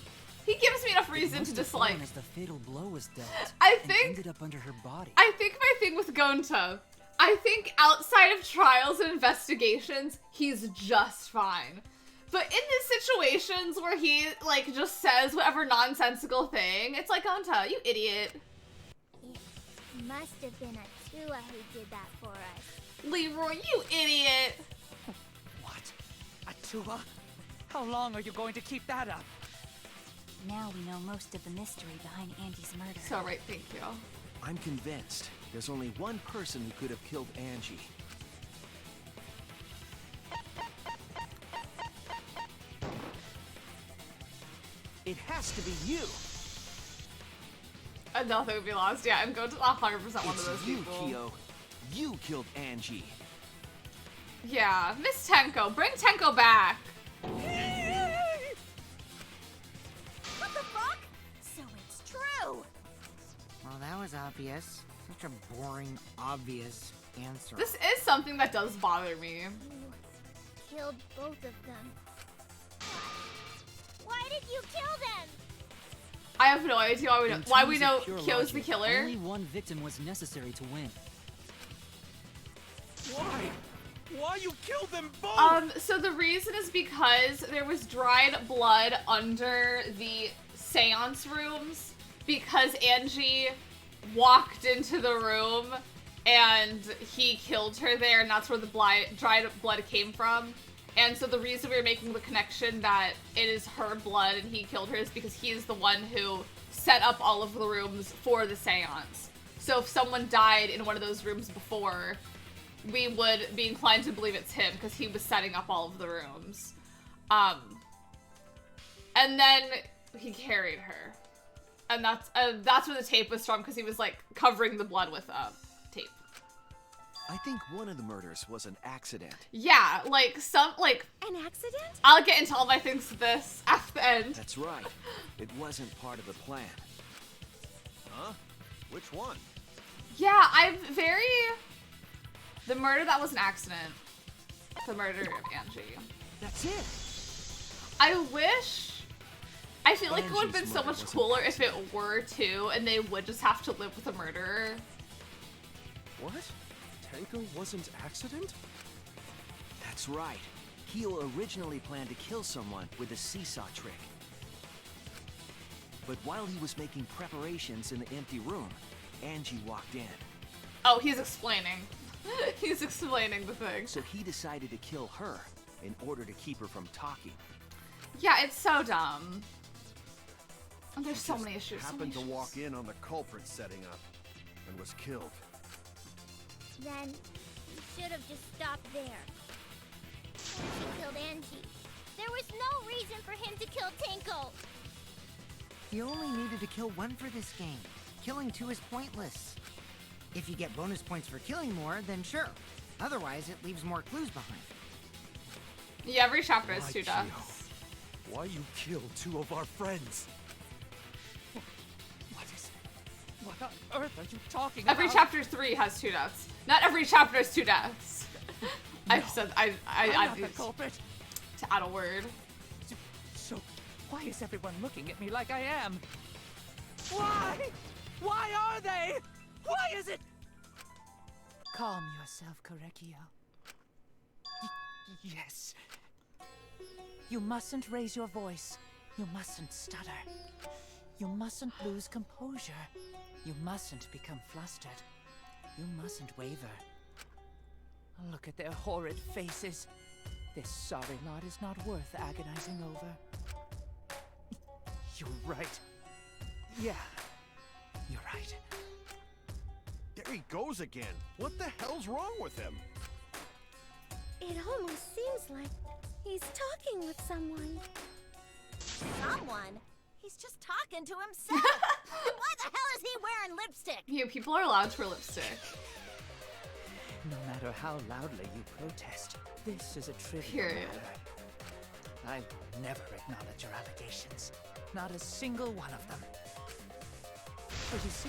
He gives me enough reason to dislike. As the fatal blow was dealt, I and think ended up under her body. I think my thing with Gonta, I think outside of trials and investigations, he's just fine. But in these situations where he, like, just says whatever nonsensical thing, it's like, Gonta, you idiot. It must have been Atua who did that for us. Leroy, you idiot. What? Atua? How long are you going to keep that up? Now we know most of the mystery behind Angie's murder. So right, thank you. I'm convinced there's only one person who could have killed Angie. It has to be you. Nothing would be lost. Yeah, I'm going to 100% one of those It's you, people. Kyo. You killed Angie. Yeah, Miss Tenko, bring Tenko back. What the fuck? So it's true. Well, that was obvious. Such a boring, obvious answer. This is something that does bother me. You killed both of them. Why did you kill them? I have no idea why we know pure Kyo's the logic, killer. Only one victim was necessary to win. Why? Why you killed them both? So the reason is because there was dried blood under the seance rooms because Angie walked into the room and he killed her there, and that's where the dried blood came from. And so the reason we were making the connection that it is her blood and he killed her is because he is the one who set up all of the rooms for the seance. So if someone died in one of those rooms before, we would be inclined to believe it's him because he was setting up all of the rooms. And then he carried her. And that's where the tape was from, because he was like covering the blood with tape. I think one of the murders was an accident. Yeah, like An accident? I'll get into all my things with this at the end. That's right. It wasn't part of the plan. Huh? Which one? Yeah, the murder that was an accident. The murder of Angie. That's it. I feel like it would have been Angie's so murder much was an cooler if it were too, and they would just have to live with a murderer. What? Tenko wasn't accident? That's right. Kyo originally planned to kill someone with a seesaw trick. But while he was making preparations in the empty room, Angie walked in. Oh, he's explaining. He's explaining the thing. So he decided to kill her in order to keep her from talking. Yeah, it's so dumb. And there's so many issues. Happened to walk in on the culprit setting up and was killed. Then you should have just stopped there. When he killed Angie, there was no reason for him to kill Tinko. He only needed to kill one for this game. Killing two is pointless. If you get bonus points for killing more, then sure. Otherwise, it leaves more clues behind. Yeah, every chapter has 2 Kyo? deaths. Why you killed 2 of our friends? What is it? What on earth are you talking about? Every chapter 3 has 2 deaths. Not every chapter has 2 deaths. I've said I'm not the used culprit. to add a word. So, why is everyone looking at me like I am? Why? Why are they? Why is it? Calm yourself, Korekio. Yes. You mustn't raise your voice. You mustn't stutter. You mustn't lose composure. You mustn't become flustered. You mustn't waver. Look at their horrid faces. This sorry lot is not worth agonizing over. You're right. Yeah, you're right. There he goes again. What the hell's wrong with him? It almost seems like he's talking with someone. Someone? He's just talking to himself. Why the hell is he wearing lipstick? Yeah, people are allowed to wear lipstick. No matter how loudly you protest, this is a trivial Period. matter. I will never acknowledge your allegations. Not a single one of them. But you see,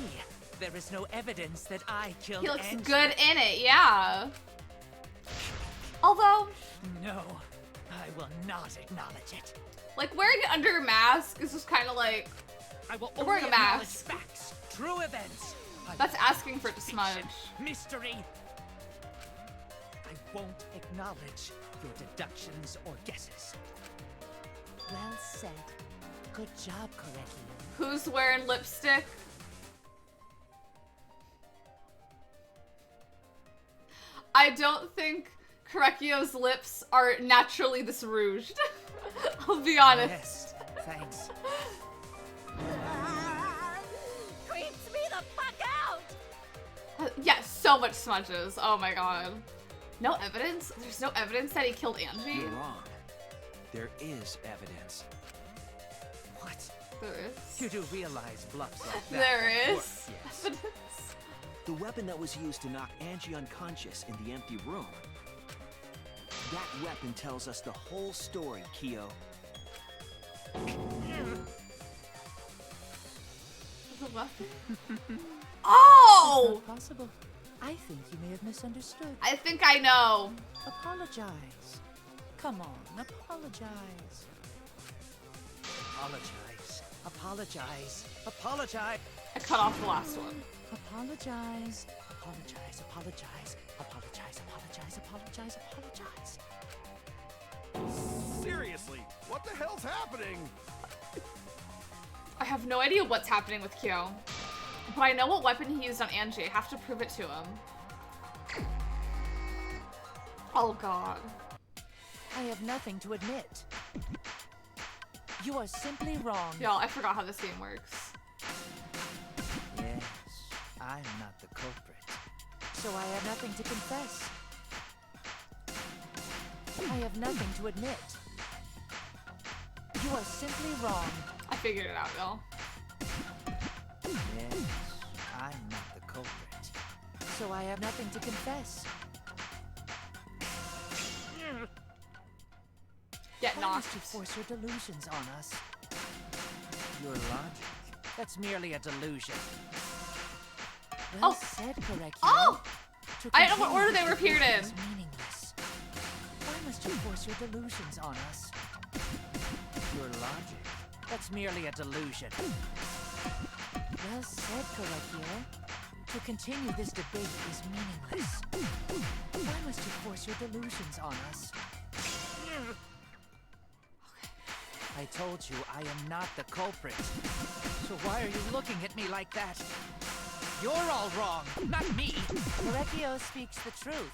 there is no evidence that I killed He looks Angie. good in it, yeah. Although, No, I will not acknowledge it. like, wearing it under a mask is just kind of like, I will you're wearing a only acknowledge mask. facts, true events. I That's will asking not for it to smudge. fiction, Mystery. I won't acknowledge your deductions or guesses. Well said. Good job, Korekio. Who's wearing lipstick? I don't think Korekio's lips are naturally this rouged. I'll be honest. Yes, thanks. Creeps me the fuck out! Yeah, so much smudges. Oh my god. No evidence? There's no evidence that he killed Angie? You're wrong. There is evidence. What? There is. You do realize bluffs like that There won't is. work, yes. Evidence. The weapon that was used to knock Angie unconscious in the empty room. That weapon tells us the whole story, Kyo. The weapon? Oh! It's not possible. I think you may have misunderstood. I think I know. Apologize. Come on, apologize. Apologize. Apologize. Apologize. I cut off the last one. Apologize. Apologize. Apologize. Apologize. Apologize. Apologize. Apologize. Seriously, what the hell's happening? I have no idea what's happening with Kyo. But I know what weapon he used on Angie. I have to prove it to him. Oh god. I have nothing to admit. You are simply wrong. Y'all, I forgot how this game works. Yes, I'm not the culprit. So I have nothing to confess. I have nothing to admit. You are simply wrong. I figured it out, y'all. Yes, I'm not the culprit. So I have nothing to confess. Get Why knocked. must you force your delusions on us? Your logic. That's merely a delusion. Well said, Korekio. Oh! To I didn't know what continue order they this were appeared debate in. is meaningless. Why must you force your delusions on us? Your logic. That's merely a delusion. Well said, Korekio. To continue this debate is meaningless. Why must you force force your delusions on us. I told you I am not the culprit. So why are you looking at me like that? You're all wrong, not me. Korekio speaks the truth.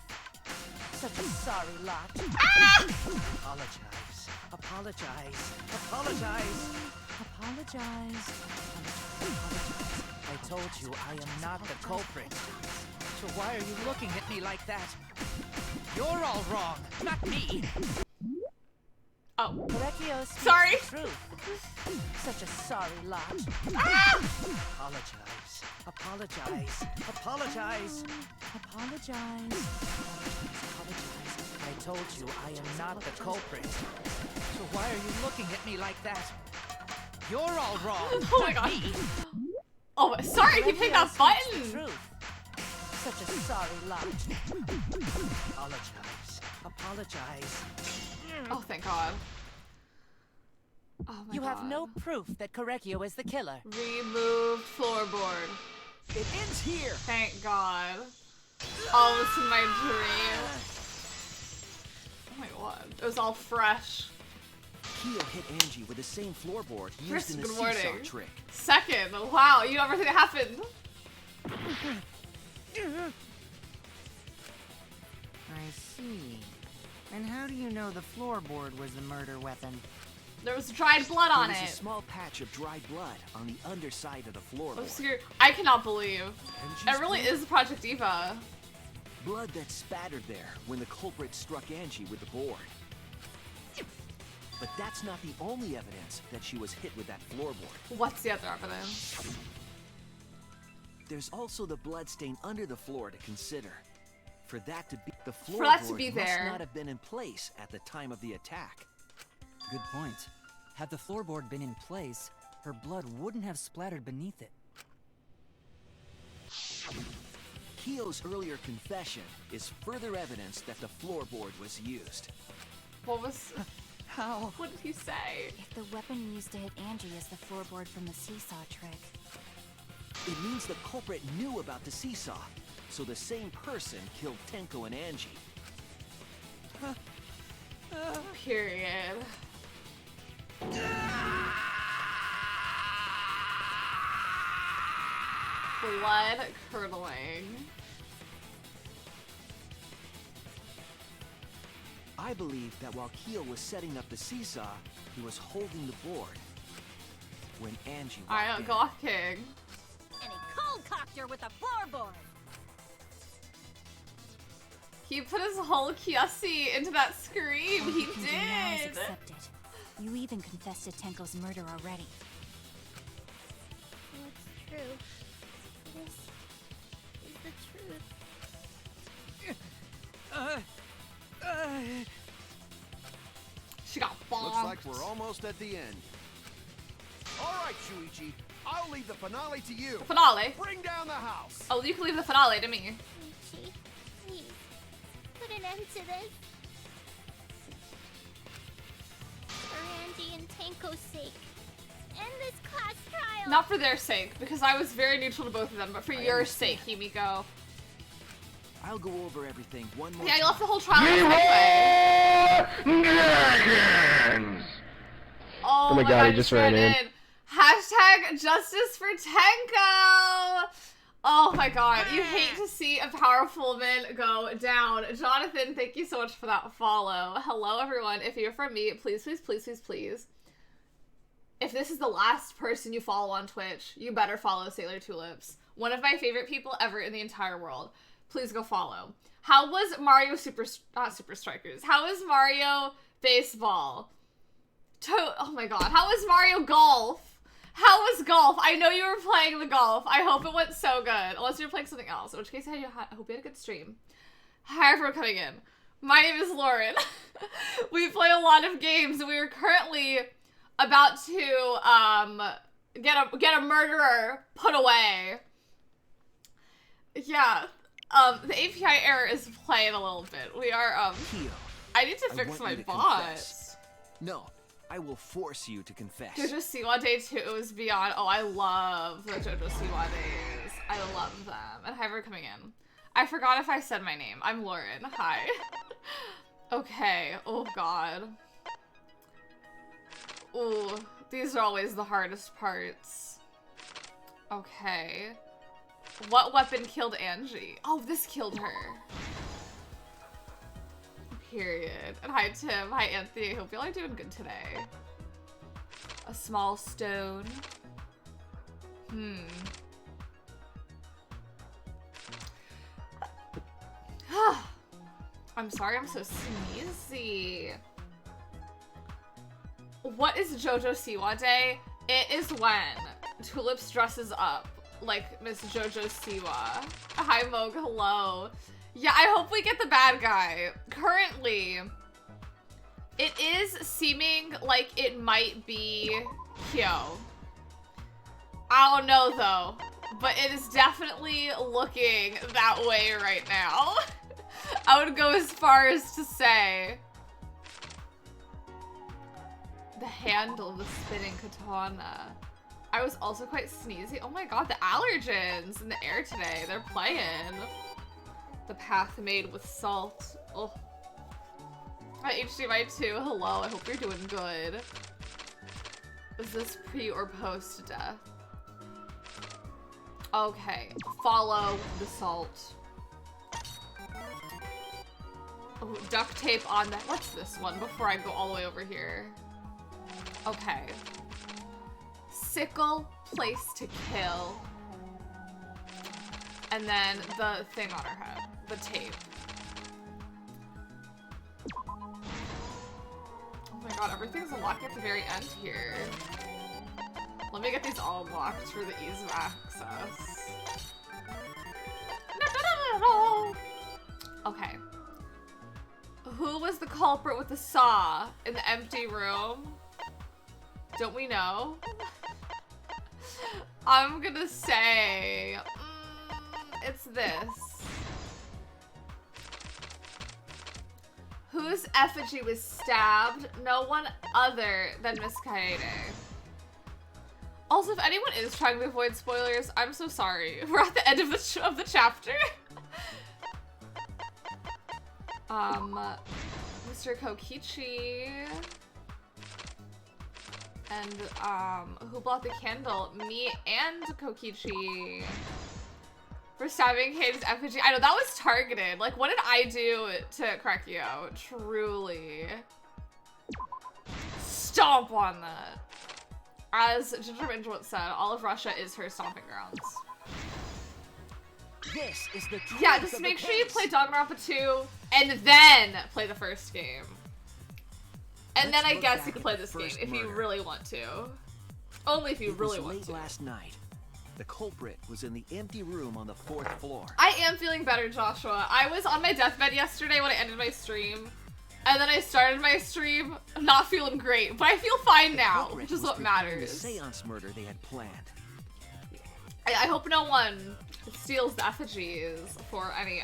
Such a sorry lot. Apologize. Apologize. Apologize. Apologize. Apologize. I told you I am not the culprit. So why are you looking at me like that? You're all wrong, not me. Oh. Korekio speaks Sorry. the truth. Such a sorry lot. Apologize. Apologize. Apologize. Apologize. Apologize. I told you I am not the culprit. So why are you looking at me like that? You're all wrong. Oh my god. Oh, sorry, I keep hitting that button. Such a sorry lot. Apologize. Apologize. Oh, thank God. Oh my You God. have no proof that Korekio is the killer. Removed floorboard. It ends here. Thank God. Oh, this is my dream. Oh my God. It was all fresh. Keo hit Angie with the same floorboard used First, in the good seesaw morning. trick. Second, wow, you know everything that happened. I see. And how do you know the floorboard was the murder weapon? There was dried blood on There was it. a small patch of dried blood on the underside of the floorboard. Obscure. I cannot believe. Angie's It really blood? is Project Eva. Blood that spattered there when the culprit struck Angie with the board. But that's not the only evidence that she was hit with that floorboard. What's the other evidence? There's also the blood stain under the floor to consider. For that to be the For that to floorboard be must there. not have been in place at the time of the attack. Good point. Had the floorboard been in place, her blood wouldn't have splattered beneath it. Keo's earlier confession is further evidence that the floorboard was used. What was... How? What did he say? If the weapon used to hit Angie is the floorboard from the seesaw trick, It means the culprit knew about the seesaw, so the same person killed Tenko and Angie. Period. Blood curdling. I believe that while Keo was setting up the seesaw, he was holding the board. When Angie walked Alright, in. Goth King. And he cold-cocked her with a floorboard. He put his whole Kiasi into that scream. all He you can do now is did. accept it. You even confessed to Tenko's murder already. What's true? This is the truth. She got bonked. Looks like we're almost at the end. All right, Shuichi. I'll leave the finale to you. The finale? Bring down the house. Oh, you can leave the finale to me. Ichi, please, put an end to this. For Angie and Tenko's sake. End this class trial. Not for their sake, because I was very neutral to both of them, but for your sake, Himiko. I'll go over everything one more Yeah, you time. left the whole trial anyway. Dragons! Oh my god, he just ran in. Hashtag justice for Tenko! Oh my god, you hate to see a powerful woman go down. Jonathan, thank you so much for that follow. Hello everyone, if you're from me, please, please, please, please, please. If this is the last person you follow on Twitch, you better follow Sailor Tulips. One of my favorite people ever in the entire world. Please go follow. How was Mario not Super Strikers? How was Mario Baseball? Oh my god. How was Mario Golf? How was golf? I know you were playing the golf. I hope it went so good. Unless you were playing something else. In which case, I hope you had a good stream. Hi everyone coming in. My name is Lauren. We play a lot of games. We are currently about to get a murderer put away. Yeah. The API error is playing a little bit. We are Keo, I need to I fix want my you to bot. confess. No, I will force you to confess. JoJo Siwa Day 2 is beyond. Oh, I love the JoJo Siwa days. I love them. And hi for coming in. I forgot if I said my name. I'm Lauren. Hi. Okay. Oh, God. Ooh, these are always the hardest parts. Okay. What weapon killed Angie? Oh, this killed her. Period. And hi, Tim. Hi, Anthony. I hope y'all are doing good today. A small stone. I'm sorry, I'm so sneezy. What is JoJo Siwa Day? It is when Tulips dresses up like Miss JoJo Siwa. Hi, Moog. Hello. Yeah, I hope we get the bad guy. Currently, it is seeming like it might be Kyo. I don't know, though. But it is definitely looking that way right now. I would go as far as to say the handle of the spinning katana. I was also quite sneezy. Oh my god, the allergens in the air today. They're playing. The path made with salt. Oh. Hi, HDMI 2. Hello, I hope you're doing good. Is this pre or post death? Okay, follow the salt. Oh, duct tape on that. What's this one before I go all the way over here? Okay. Sickle, place to kill. And then the thing on her head. The tape. Oh my god, everything's unlocked at the very end here. Let me get these all unlocked for the ease of access. Okay. Who was the culprit with the saw in the empty room? Don't we know? I'm gonna say it's this. Whose effigy was stabbed? No one other than Miss Kaede. Also, if anyone is trying to avoid spoilers, I'm so sorry. We're at the end of the chapter. Mr. Kokichi. And, who bought the candle? Me and Kokichi. For stabbing Kade's effigy. I know, that was targeted. Like, what did I do to crack you out? Truly. Stomp on that. As Ginger Minge once said, all of Russia is her stomping grounds. This is the truth. Yeah, just make sure you play Danganronpa 2 and then play the first game. And then I guess you can play this game if you really want to. Only if you really want to. Last night, the culprit was in the empty room on the 4th floor. I am feeling better, Joshua. I was on my deathbed yesterday when I ended my stream. And then I started my stream not feeling great, but I feel fine now, which is what matters. The seance murder they had planned. I hope no one steals the effigies for any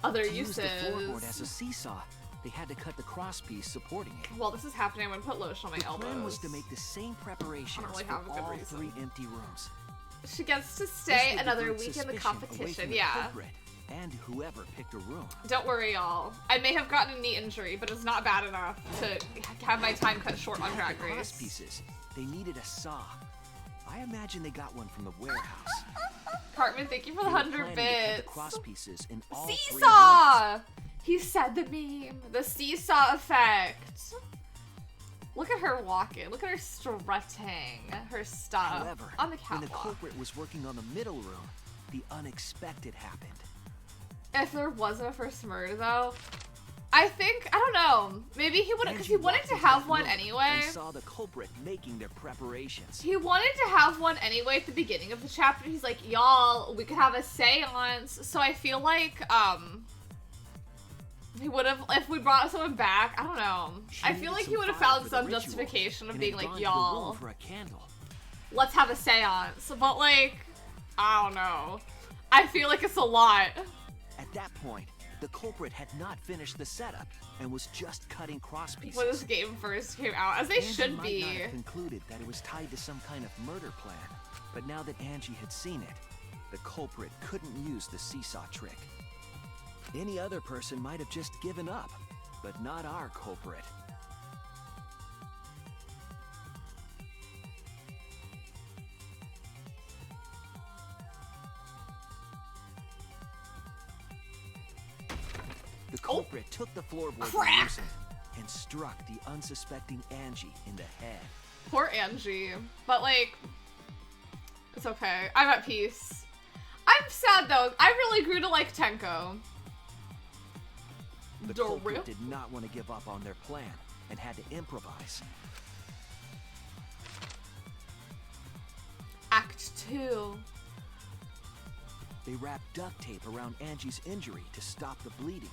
other uses. To use the floorboard as a seesaw, they had to cut the crosspiece supporting it. While this is happening, I'm gonna put lotion on my elbows. The plan was to make the same preparations for all 3 empty rooms. She gets to stay another week in the competition, yeah. And whoever picked a room. Don't worry, y'all. I may have gotten a knee injury, but it's not bad enough to have my time cut short on Drag Race. Pieces. They needed a saw. I imagine they got one from the warehouse. Cartman, thank you for the 100 bits. Cross pieces in all seesaw! He said the meme. The seesaw effect. Look at her walking. Look at her strutting her stuff. However, on the catwalk. When the culprit was working on the middle room, the unexpected happened. If there wasn't a first murder, though, I think, I don't know, maybe he wouldn't, because he wanted to have one anyway. They saw the culprit making their preparations. He wanted to have one anyway at the beginning of the chapter. He's like, y'all, we could have a seance. So I feel like, he would have, if we brought someone back, I don't know. I feel like he would have found some justification of being like, y'all, let's have a seance. But like, I don't know. I feel like it's a lot. At that point, the culprit had not finished the setup and was just cutting cross pieces. When this game first came out, as they should be. Might not have concluded that it was tied to some kind of murder plan, but now that Angie had seen it, the culprit couldn't use the seesaw trick. Any other person might have just given up, but not our culprit. The culprit took the floorboard Crap. loosened and struck the unsuspecting Angie in the head. Poor Angie. But like, it's okay. I'm at peace. I'm sad though. I really grew to like Tenko. The culprit did not want to give up on their plan and had to improvise. Act 2. They wrapped duct tape around Angie's injury to stop the bleeding.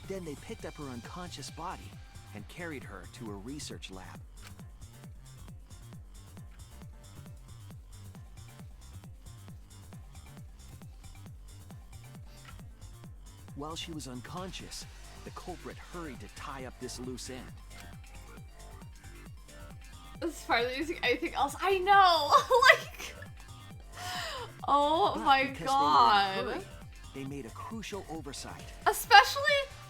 Then they picked up her unconscious body and carried her to a research lab. While she was unconscious, the culprit hurried to tie up this loose end. As far as using anything else, I know. Like, oh But my because god. They were in a hurry, they made a crucial oversight. Especially,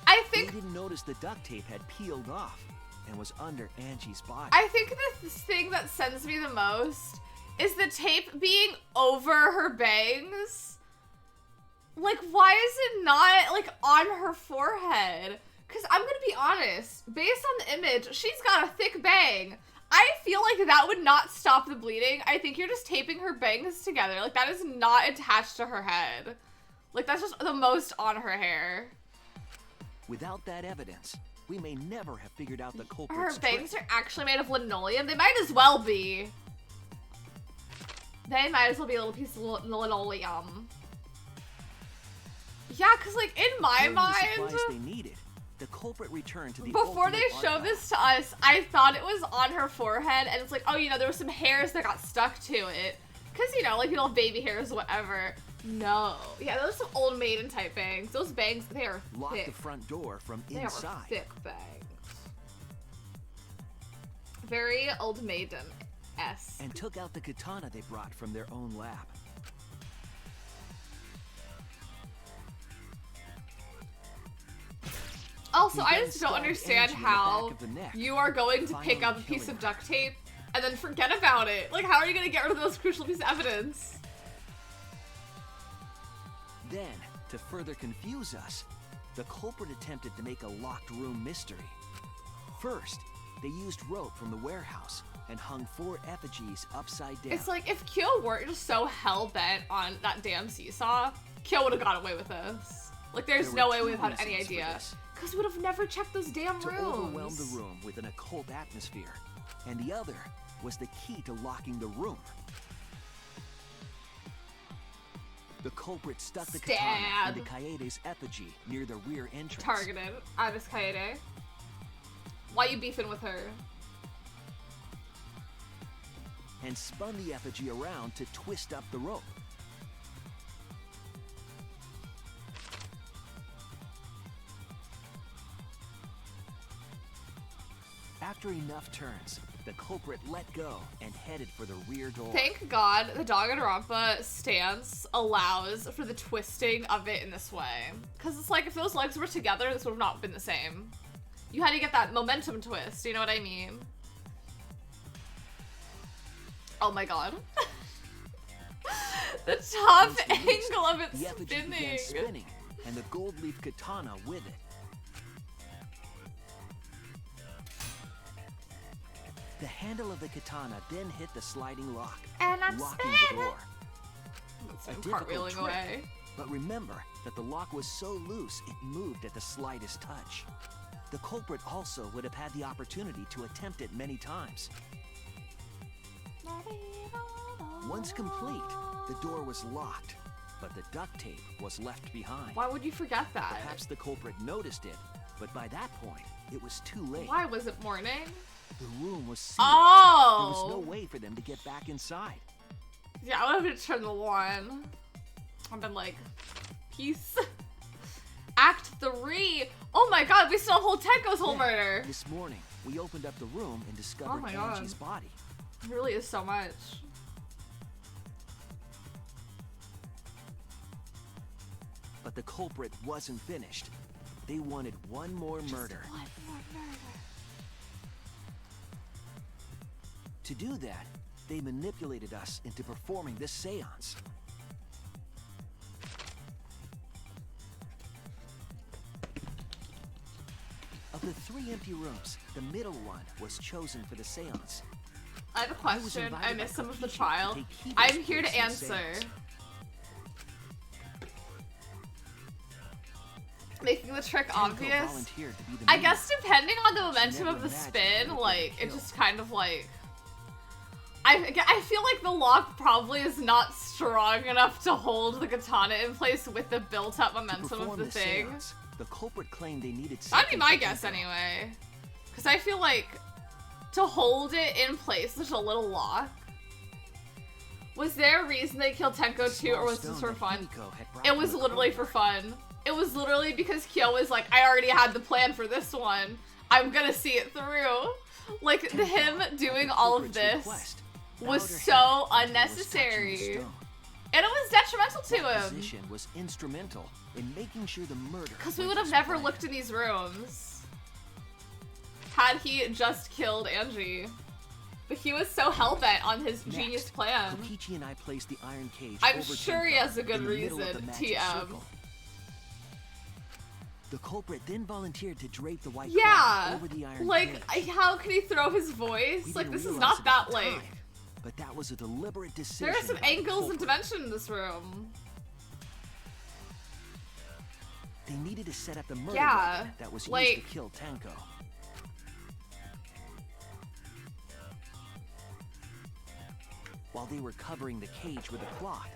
I think They didn't notice the duct tape had peeled off and was under Angie's body. I think the thing that sends me the most is the tape being over her bangs. Like, why is it not, like, on her forehead? Because I'm gonna be honest, based on the image, she's got a thick bang. I feel like that would not stop the bleeding. I think you're just taping her bangs together. Like, that is not attached to her head. Like, that's just the most on her hair. Without that evidence, we may never have figured out the Her culprit's bangs trick. are actually made of linoleum. They might as well be. They might as well be a little piece of linoleum. Yeah, because, like, in my Carrying the mind, supplies they needed, the culprit returned to the before they ultimate showed art this to us, I thought it was on her forehead, and it's like, oh, you know, there were some hairs that got stuck to it. Because, you know, like, you know, baby hairs, whatever. No. Yeah, those are some old maiden type bangs. Those bangs, they are locked thick. the front door from They inside. are thick bangs. Very old maiden-esque. And took out the katana they brought from their own lab. Also, He I then just don't stabbed understand Angie in the back how of the neck, you are going to pick finally up a piece killing of her. duct tape and then forget about it. Like, how are you going to get rid of those crucial pieces of evidence? Then, to further confuse us, the culprit attempted to make a locked room mystery. First, they used rope from the warehouse and hung 4 effigies upside down. It's like, if Kyo weren't just so hell-bent on that damn seesaw, Kyo would have got away with this. Like, there's There no were way we two would have any reasons for idea. this. Because we would have never checked those damn to rooms. overwhelm the room with an occult atmosphere, and the other was the key to locking the room. The culprit stuck the katana into Kaede's effigy near the rear entrance. Targeted. Avis Kaede. Why you beefing with her? And spun the effigy around to twist up the rope. After enough turns, the culprit let go and headed for the rear door. Thank God the Danganronpa stance allows for the twisting of it in this way. Because it's like, if those legs were together, this would have not been the same. You had to get that momentum twist, you know what I mean? Oh my god. The top angle of it the effigy began spinning. spinning, and the gold leaf katana with it. The handle of the katana then hit the sliding lock, And I'm locking spinning. the door. That's A him difficult cartwheeling trick, away. but remember that the lock was so loose it moved at the slightest touch. The culprit also would have had the opportunity to attempt it many times. Once complete, the door was locked, but the duct tape was left behind. Why would you forget that? Perhaps the culprit noticed it, but by that point, it was too late. Why was it morning? The room was sealed. Oh! There was no way for them to get back inside. Yeah, I would have turned the one. I've been like, peace. Act 3. Oh my god, we still have whole Tenko's whole murder. This morning, we opened up the room and discovered my God. Angie's body. It really is so much. But the culprit wasn't finished. They wanted one more murder. One more murder. To do that, they manipulated us into performing this seance. Of the 3 empty rooms, the middle one was chosen for the seance. I have a question. I missed some of the Kokichi trial. to take Kiba's I'm here to place in the answer. seance. Making the trick Tenko obvious. volunteered to be the I medium. guess depending on the momentum never of the imagined spin, that it like, would it kill. just kind of like... I feel like the lock probably is not strong enough to hold the katana in place with the built-up To momentum of perform the thing. seance, the culprit claimed they needed That'd be something my for guess Tenko. anyway. Because I feel like to hold it in place, there's a little lock. Was there a reason they killed Tenko too, or was this for fun? It was literally for fun. It was literally because Kyo was like, I already had the plan for this one. I'm gonna see it through. Like, him doing all of this was so unnecessary. And it was detrimental to That him. position was instrumental in making sure the murder. Because we went would have as never planned. looked in these rooms had he just killed Angie. But he was so hell-bent on his Next, genius plan. Kokichi and I placed the iron cage I'm over sure he Tenko has a good in the middle of reason, the magic TM. circle. The culprit then volunteered to drape the white Yeah, cloth over the iron like, cage. how can he throw his voice? We Like, didn't this is realize not it that, at the like... time, but that was a deliberate decision. There are some by the angles and culprit. dimension in this room. They needed to set up the murder Yeah, weapon that was like- used to kill Tenko. While they were covering the cage with a cloth,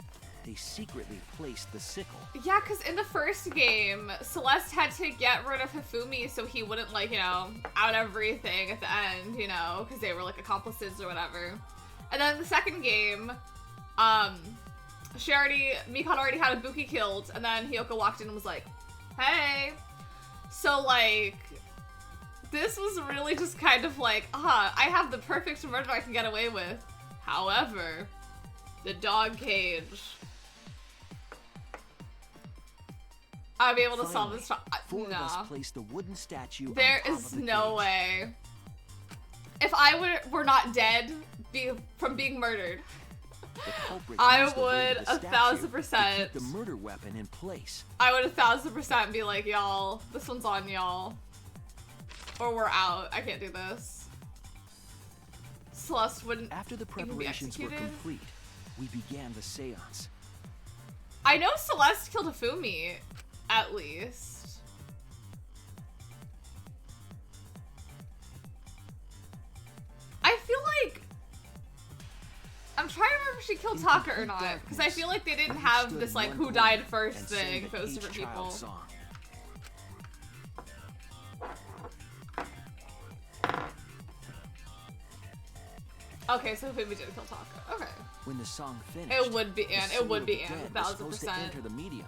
they secretly placed the sickle. Yeah, because in the first game, Celeste had to get rid of Hifumi so he wouldn't, like, you know, out everything at the end, you know, because they were, like, accomplices or whatever. And then in the second game, Mikon already had Ibuki killed, and then Hiyoko walked in and was like, hey. So, like, this was really just kind of like, I have the perfect murder I can get away with. However, the dog cage. I'll be able to solve this. Four of Nah. us placed the wooden statue. There on top is of the no cage. way. If I were not dead from being murdered, The culprit I used the weight would of the statue 1000%. to keep the murder weapon in place. I would 1000% be like, y'all, this one's on y'all. Or we're out. I can't do this. Celeste wouldn't After the even be preparations were executed. complete, we began the seance. I know Celeste killed Hifumi, at least. I feel like... I'm trying to remember if she killed Taka or not, because I feel like they didn't have this, like, who died first and thing, sang if the it was Cage different Child people. song. Okay, so Hifumi did kill Taka. Okay. When the song finished, It would be the Anne. It soul would of be the Anne, dead was supposed to 1000%. enter the medium.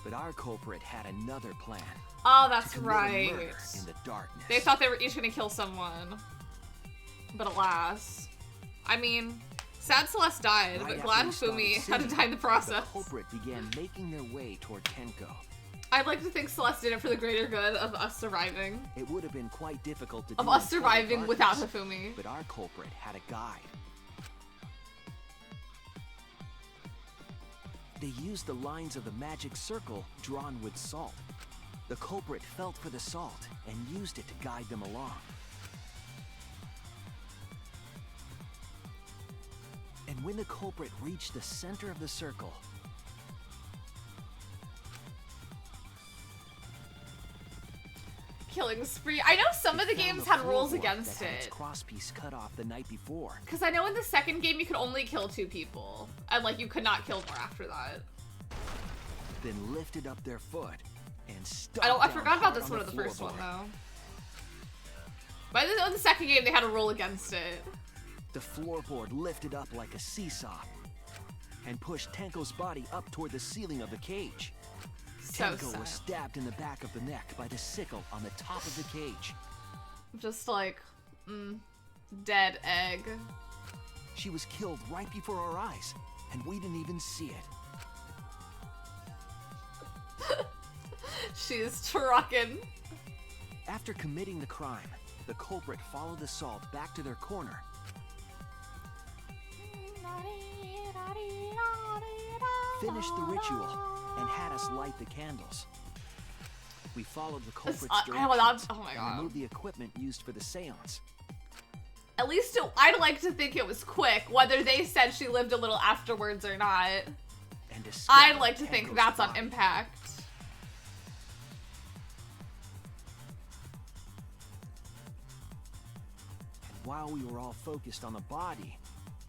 But our culprit had another plan. Oh, to that's commit a right. murder in the darkness. They thought they were each gonna kill someone. But alas. I mean, sad Celeste died, Right but after glad we started Hifumi had to singing, die in the process. The culprit began making their way toward Tenko. I'd like to think Celeste did it for the greater good of us surviving. It would have been quite difficult to Of do us in total surviving without darkness, Hifumi. But our culprit had a guide. They used the lines of the magic circle drawn with salt. The culprit felt for the salt and used it to guide them along. And when the culprit reached the center of the circle, Killing spree. I know some of the it found games the had rules floorboard against that had its it. crosspiece cut off the night before. Because I know in the second game you could only kill 2 people. And like you could not kill more after that. Then lifted up their foot and stuck I down forgot about hard this on one the of the first one floorboard. though. But in the second game they had a rule against it. The floorboard lifted up like a seesaw and pushed Tenko's body up toward the ceiling of the cage. So Tenko sad. was stabbed in the back of the neck by the sickle on the top of the cage. Just like, dead egg. She was killed right before our eyes, and we didn't even see it. She's trucking. After committing the crime, the culprit followed the salt back to their corner. Finished the ritual and had us light the candles. We followed the culprit's directions oh my and god. removed the equipment used for the seance. At least I'd like to think it was quick, whether they said she lived a little afterwards or not. And I'd like to think that's on impact. And while we were all focused on the body,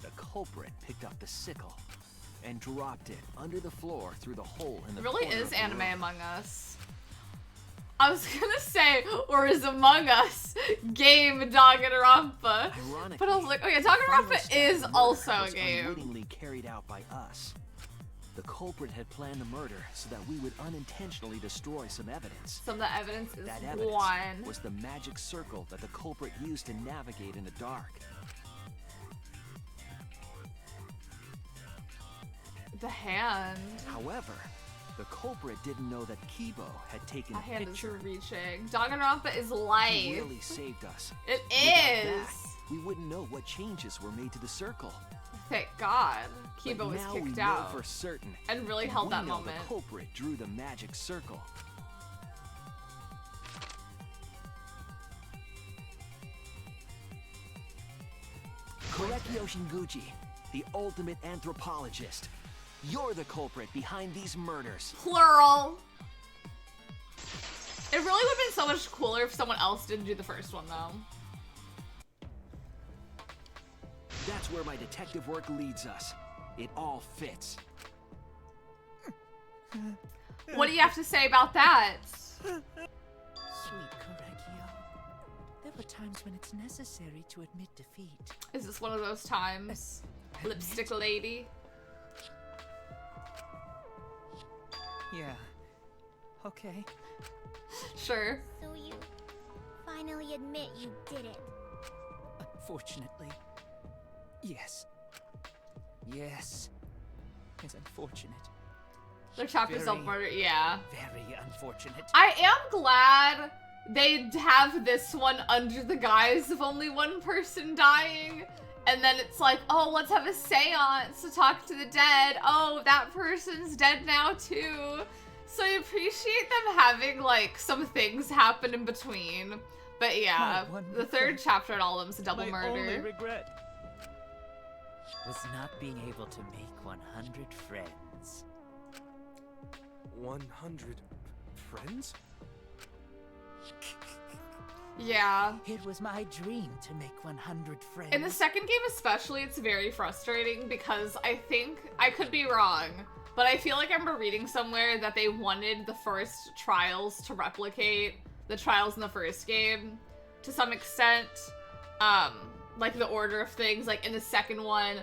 the culprit picked up the sickle and dropped it under the floor through the hole in the It really corner is of the anime room. Among Us. I was gonna say, or is Among Us game Danganronpa? But I was like, oh yeah, Danganronpa is also a game. Unwittingly carried out by us. The culprit had planned the murder so that we would unintentionally destroy some evidence. Some of the evidence is That evidence one. was the magic circle that the culprit used to navigate in the dark. The hand. However, the culprit didn't know that Kibo had taken The a hand is picture. reaching. Danganronpa is He life. really saved us. It Without is. that, we wouldn't know what changes were made to the circle. Thank God. But Kibo was now we kicked know out. for certain. And really and held we that know moment. The culprit drew the magic circle. Korekio Shinguchi, the ultimate anthropologist. You're the culprit behind these murders. Plural. It really would have been so much cooler if someone else didn't do the first one, though. That's where my detective work leads us. It all fits. What do you have to say about that? Sweet Korekio. There were times when it's necessary to admit defeat. Is this one of those times? Lipstick lady? Yeah. Okay. Sure. So you finally admit you did it. Unfortunately. Yes. Yes. It's unfortunate. The chapter self-murder, yeah. Very unfortunate. I am glad they have this one under the guise of only one person dying. And then it's like, oh, let's have a seance to talk to the dead. Oh, that person's dead now too. So I appreciate them having like some things happen in between. But yeah, the third chapter in all of them is a double murder. Only regret was not being able to make 100 friends. 100 friends? Yeah. It was my dream to make 100 friends. In the second game especially, it's very frustrating because I think, I could be wrong, but I feel like I remember reading somewhere that they wanted the first trials to replicate the trials in the first game to some extent. Like the order of things, like in the second one,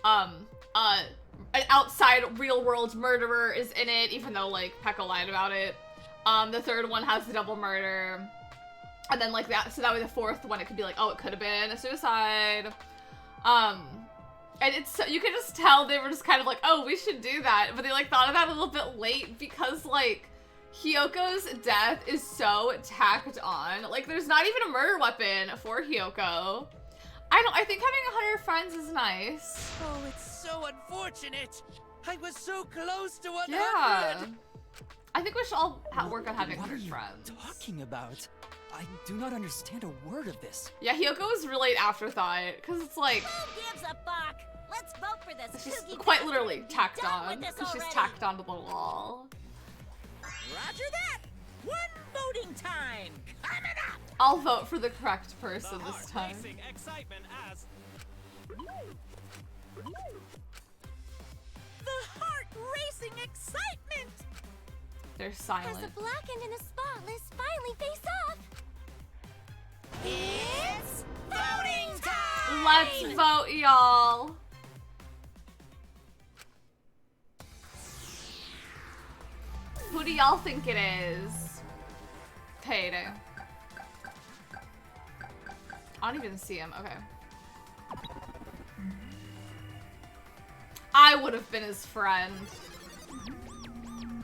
an outside real world murderer is in it, even though like Pekka lied about it. The third one has the double murder. And then like that, so that way the fourth one, it could be like, oh, it could have been a suicide. And it's, you can just tell they were just kind of like, oh, we should do that. But they like thought of that a little bit late because like Hyoko's death is so tacked on. Like there's not even a murder weapon for Hyoko. I think having 100 friends is nice. Oh, it's so unfortunate. I was so close to 100. Yeah. I think we should all work on having What are 100 you friends. talking about? I do not understand a word of this. Yeah, Hyoko was really an afterthought, because it's like, Who gives a fuck? Let's vote for this. she's kooky quite bastard literally and be tacked done on, with this because she's already. tacked onto the wall. Roger that. One voting time coming up. I'll vote for the correct person this time. Excitement as The heart-racing excitement. They're As silent. the blackened and the spotless finally face off. It's voting time. Let's vote, y'all. Who do y'all think it is? Payday. I don't even see him. Okay. I would have been his friend.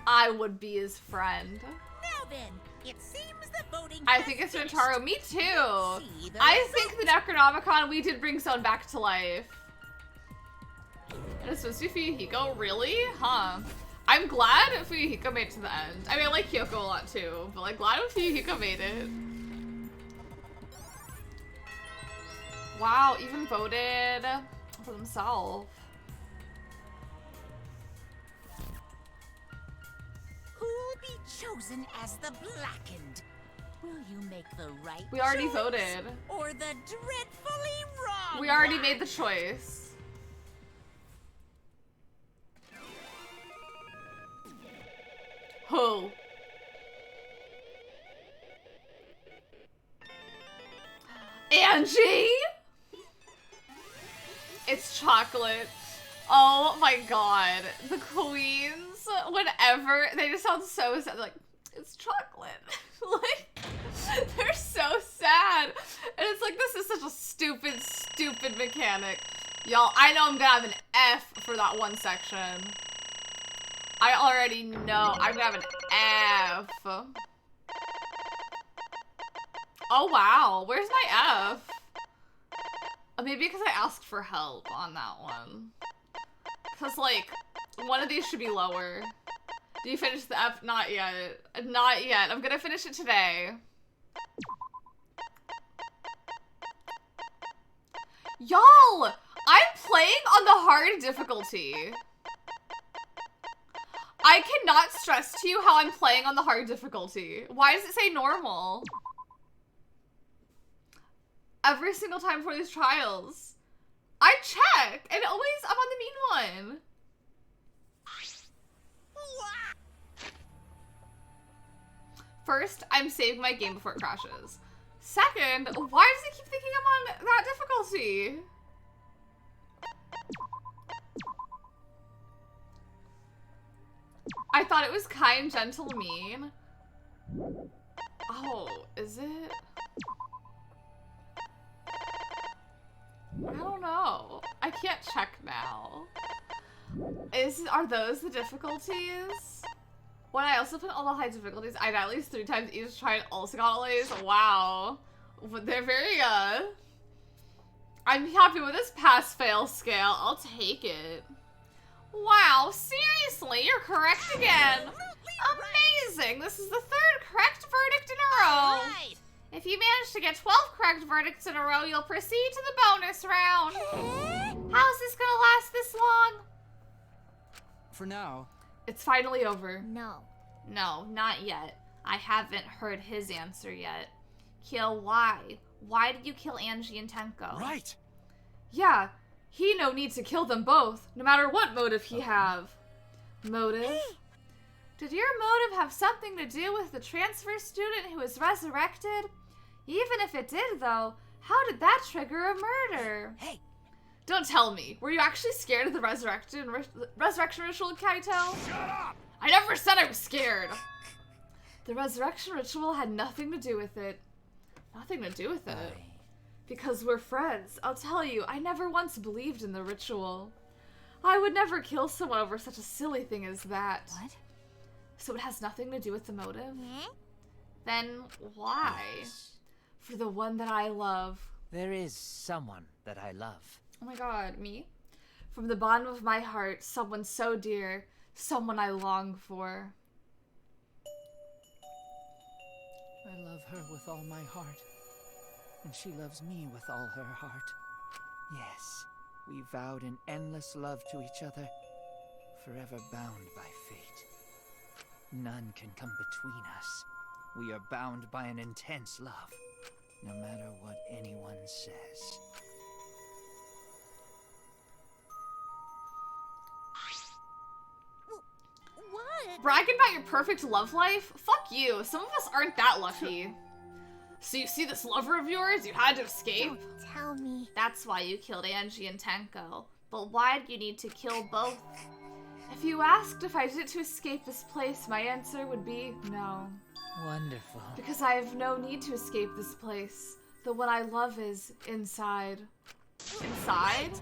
I would be his friend. Now then, it seems the voting I has think it's finished. Rintaro. Me too. See the I think the Necronomicon, we did bring someone back to life. And it's supposed to be Fuyuhiko? Really? Huh. I'm glad Fuyuhiko made it to the end. I mean, I like Kyoko a lot too, but like, glad Fuyuhiko made it. Wow, even voted for themselves. Who'll be chosen as the Blackened? Will you make the right We already choice, voted. or the dreadfully wrong We already one? made the choice. Who? Angie? It's chocolate. Oh my god. The queens, whenever, they just sound so sad. They're like, it's chocolate. Like, they're so sad. And it's like, this is such a stupid, stupid mechanic. Y'all, I know I'm gonna have an F for that one section. I already know I'm gonna have an F. Oh wow, where's my F? Maybe because I asked for help on that one. Because like, one of these should be lower. Do you finish the F? Not yet. Not yet. I'm gonna finish it today. Y'all! I'm playing on the hard difficulty. I cannot stress to you how I'm playing on the hard difficulty. Why does it say normal? Every single time for these trials. I check, and always I'm on the mean one. First, I'm saving my game before it crashes. Second, why does it keep thinking I'm on that difficulty? I thought it was kind, gentle, mean. Oh, is it? I don't know. I can't check now. Are those the difficulties? When I also put all the high difficulties, I got at least 3 times each try and also got all A's. Wow. They're very, I'm happy with this pass-fail scale. I'll take it. Wow, seriously, you're correct again. Amazing. This is the 3rd correct verdict in a row. Right. If you manage to get 12 correct verdicts in a row, you'll proceed to the bonus round. How's this gonna last this long? For now. It's finally over. No. No, not yet. I haven't heard his answer yet. Kill why? Why did you kill Angie and Tenko? Right. Yeah, he no need to kill them both, no matter what motive he have. Motive? Did your motive have something to do with the transfer student who was resurrected? Even if it did, though, how did that trigger a murder? Hey! Don't tell me. Were you actually scared of the resurrection ritual, Kaito? Shut up! I never said I was scared. The resurrection ritual had nothing to do with it. Nothing to do with it. Because we're friends. I'll tell you, I never once believed in the ritual. I would never kill someone over such a silly thing as that. What? So it has nothing to do with the motive? Then why? For the one that I love. There is someone that I love. Oh my god, me? From the bottom of my heart, someone so dear, someone I long for. I love her with all my heart, and she loves me with all her heart. Yes, we vowed an endless love to each other, forever bound by fate. None can come between us. We are bound by an intense love, no matter what anyone says. What? Bragging about your perfect love life? Fuck you. Some of us aren't that lucky. So you see this lover of yours? You had to escape? Don't tell me. That's why you killed Angie and Tenko. But why did you need to kill both? If you asked if I did it to escape this place, my answer would be no. Wonderful. Because I have no need to escape this place. The one I love is inside. Inside?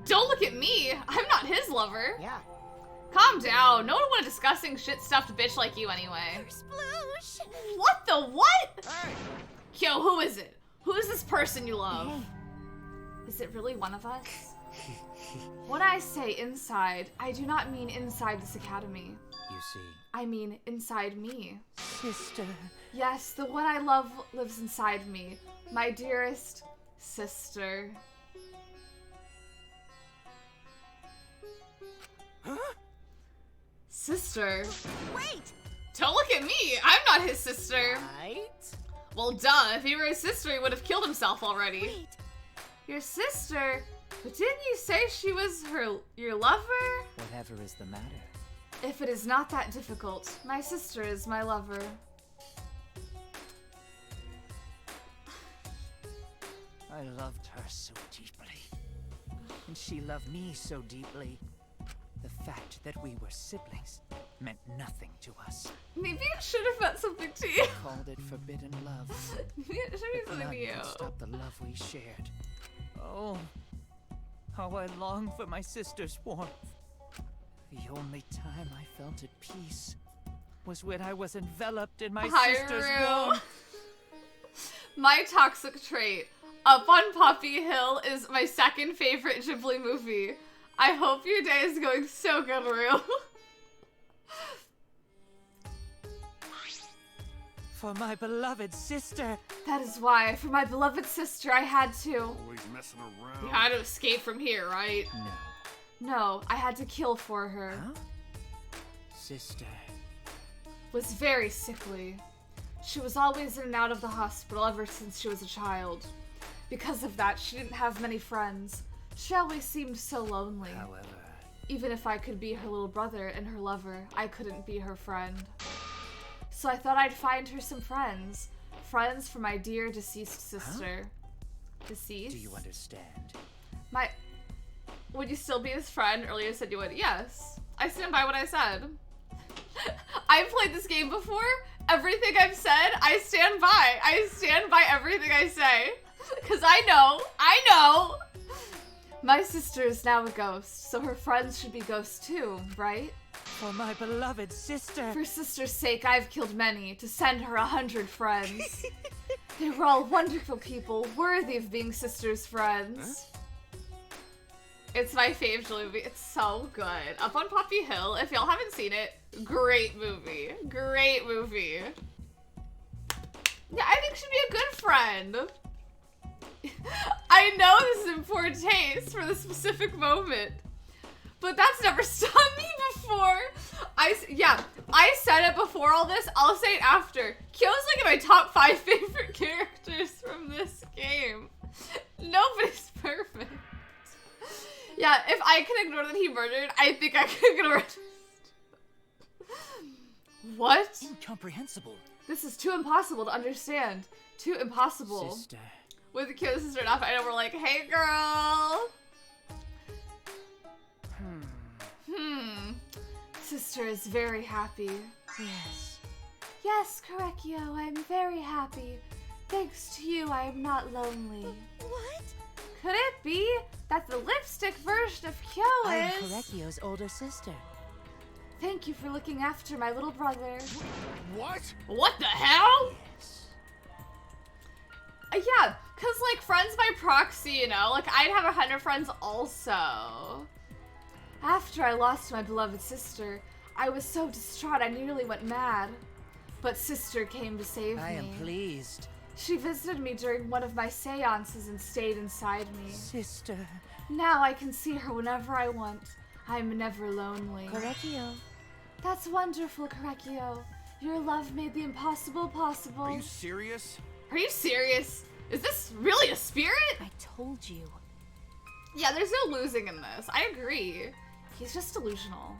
Don't look at me! I'm not his lover! Yeah. Calm calm down. No one would want a disgusting shit-stuffed bitch like you anyway. Sploosh! What the what? Hey! Yo, who is it? Who is this person you love? Is it really one of us? When I say inside, I do not mean inside this academy. You see. I mean inside me. Sister. Yes, the one I love lives inside me. My dearest sister. Huh? Sister? Wait! Don't look at me! I'm not his sister! Right? Well, duh. If he were his sister, he would have killed himself already. Wait. Your sister? But didn't you say she was your lover? Whatever is the matter? If it is not that difficult, my sister is my lover. I loved her so deeply. And she loved me so deeply. The fact that we were siblings meant nothing to us. Maybe it should have meant something to you. Called it forbidden love. Maybe it should be But something none to you. could stop the love we shared. Oh, how I long for my sister's warmth. The only time I felt at peace was when I was enveloped in my sister's warmth. My toxic trait. Up on Poppy Hill is my second favorite Ghibli movie. I hope your day is going so good, Rue. For my beloved sister. That is why, for my beloved sister, I had to. Always messing around. You had to escape from here, right? No. No, I had to kill for her. Huh? Sister. Was very sickly. She was always in and out of the hospital ever since she was a child. Because of that, she didn't have many friends. She always seemed so lonely. However. Even if I could be her little brother and her lover, I couldn't be her friend. So I thought I'd find her some friends. Friends for my dear deceased sister. Huh? Deceased? Do you understand? Would you still be his friend? Earlier you said you would. Yes. I stand by what I said. I've played this game before. Everything I've said, I stand by. I stand by everything I say. Because I know. My sister is now a ghost, so her friends should be ghosts too, right? For my beloved sister. For sister's sake, I've killed many to send her 100 friends. They were all wonderful people, worthy of being sister's friends. Huh? It's my favorite movie. It's so good. Up on Poppy Hill. If y'all haven't seen it, great movie. Great movie. Yeah, I think she'd be a good friend. I know this is in poor taste for the specific moment, but that's never stopped me before. I said it before all this. I'll say it after. Kyo's like in my top 5 favorite characters from this game. Nobody's perfect. Yeah, if I can ignore that he murdered, I think I can ignore it. What? Incomprehensible. This is too impossible to understand. Too impossible. Sister. With Kyo's sister enough, I know we're like, hey girl. Sister is very happy. Yes. Yes, Korekio, I'm very happy. Thanks to you, I am not lonely. What? Could it be that the lipstick version of Kyo I'm is... Korekio's older sister. Thank you for looking after my little brother. What? What the hell? Yes. Yeah, because, like, friends by proxy, you know? Like, I'd have 100 friends also. After I lost my beloved sister, I was so distraught I nearly went mad. But sister came to save me. I am pleased. She visited me during one of my seances and stayed inside me. Sister. Now I can see her whenever I want. I'm never lonely. Korekio. That's wonderful, Korekio. Your love made the impossible possible. Are you serious? Are you serious? Is this really a spirit? I told you. Yeah, there's no losing in this. I agree. He's just delusional.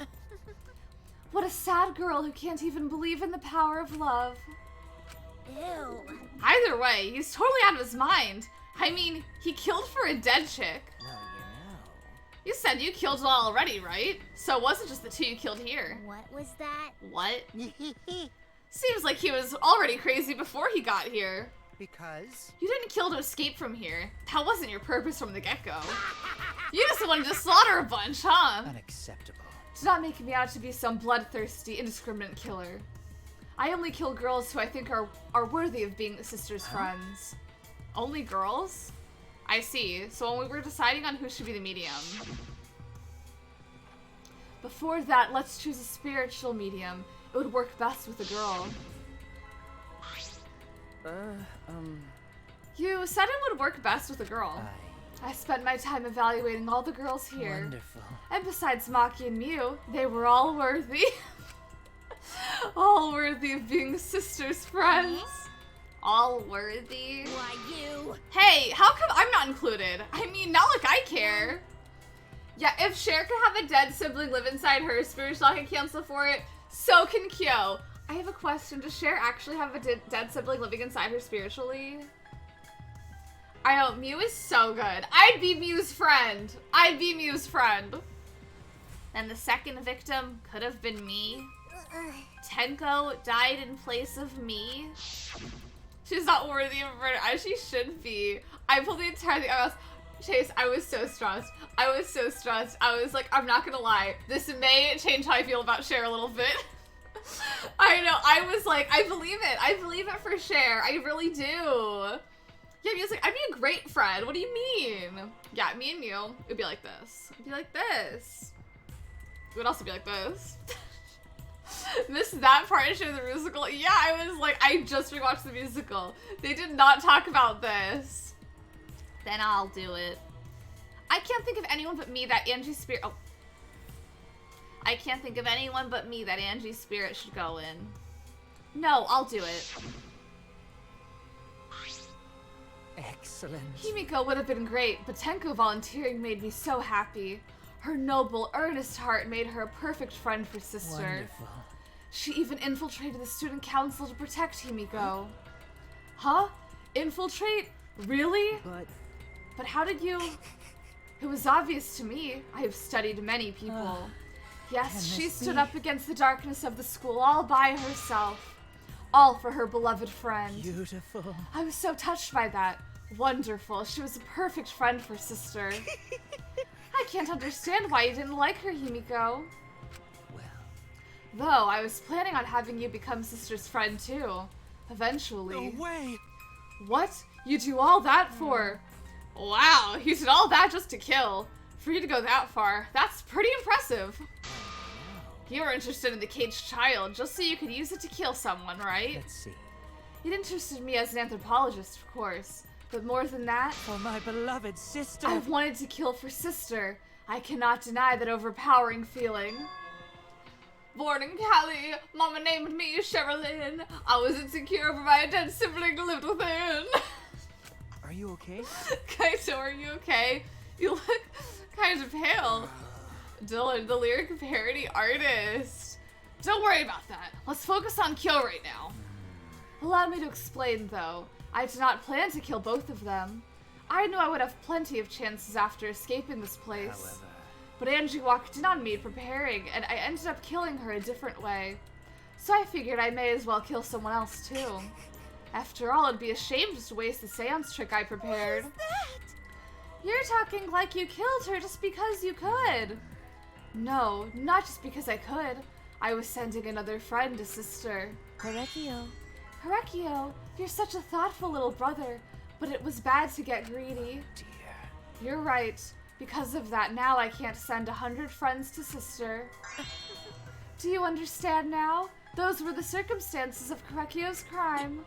What a sad girl who can't even believe in the power of love. Ew. Either way, he's totally out of his mind. I mean, he killed for a dead chick. Well, You said you killed it all already, right? So it wasn't just the 2 you killed here. What was that? What? Seems like he was already crazy before he got here. Because? You didn't kill to escape from here. That wasn't your purpose from the get-go. You just wanted to slaughter a bunch, huh? Unacceptable. Do not make me out to be some bloodthirsty, indiscriminate killer. I only kill girls who I think are worthy of being sisters' friends. Only girls? I see. So when we were deciding on who should be the medium. Before that, let's choose a spiritual medium. It would work best with a girl. You said it would work best with a girl. I spent my time evaluating all the girls here. Wonderful. And besides Maki and Mew, they were all worthy. All worthy of being sisters' friends. All worthy. Why you? Hey, how come I'm not included? I mean, not like I care. Yeah, if Cher can have a dead sibling live inside her, spiritual I can cancel for it. So can Kyo. I have a question. Does Cher actually have a dead sibling living inside her spiritually? I know, Mew is so good. I'd be Mew's friend. I'd be Mew's friend. And the second victim could have been me. Tenko died in place of me. She's not worthy of murder, as she should be. I pulled the entire thing. Chase, I was so stressed. I was so stressed. I was like, I'm not gonna lie. This may change how I feel about Cher a little bit. I know, I was like, I believe it. I believe it for Cher. I really do. Yeah, Mew's like, I'd be a great friend. What do you mean? Yeah, me and Mew, it'd be like this. It'd be like this. It would also be like this. Missed that part of the musical. Yeah, I was like, I just rewatched the musical. They did not talk about this. Then I'll do it. I can't think of anyone but me that Angie's spirit. Oh. I can't think of anyone but me that Angie's spirit should go in. No, I'll do it. Excellent. Himiko would have been great, but Tenko volunteering made me so happy. Her noble, earnest heart made her a perfect friend for sister. Wonderful. She even infiltrated the student council to protect Himiko. Huh? Infiltrate? Really? But how did you... It was obvious to me. I have studied many people. Yes, she stood up against the darkness of the school all by herself. All for her beloved friend. Beautiful. I was so touched by that. Wonderful. She was a perfect friend for sister. I can't understand why you didn't like her, Himiko. Though, I was planning on having you become sister's friend too. Eventually. No way! What? You do all that for... Wow, you did all that just to kill. For you to go that far, that's pretty impressive. You were interested in the caged child just so you could use it to kill someone, right? Let's see. It interested me as an anthropologist, of course. But more than that... For my beloved sister! I've wanted to kill for sister. I cannot deny that overpowering feeling. Born in Cali, Mama named me Sherilyn. I was insecure for my dead sibling lived within. Are you okay? Kaito, are you okay? You look kind of pale. Dylan, the lyric parody artist. Don't worry about that. Let's focus on Kyo right now. Allow me to explain, though. I did not plan to kill both of them. I knew I would have plenty of chances after escaping this place. However... But Angie walked in on me preparing, and I ended up killing her a different way. So I figured I may as well kill someone else too. After all, it'd be a shame just to waste the seance trick I prepared. What is that? You're talking like you killed her just because you could. No, not just because I could. I was sending another friend to sister. Horekio. Horekio, you're such a thoughtful little brother, but it was bad to get greedy. Dear. You're right. Because of that, now I can't send 100 friends to sister. Do you understand now? Those were the circumstances of Korekio's crime.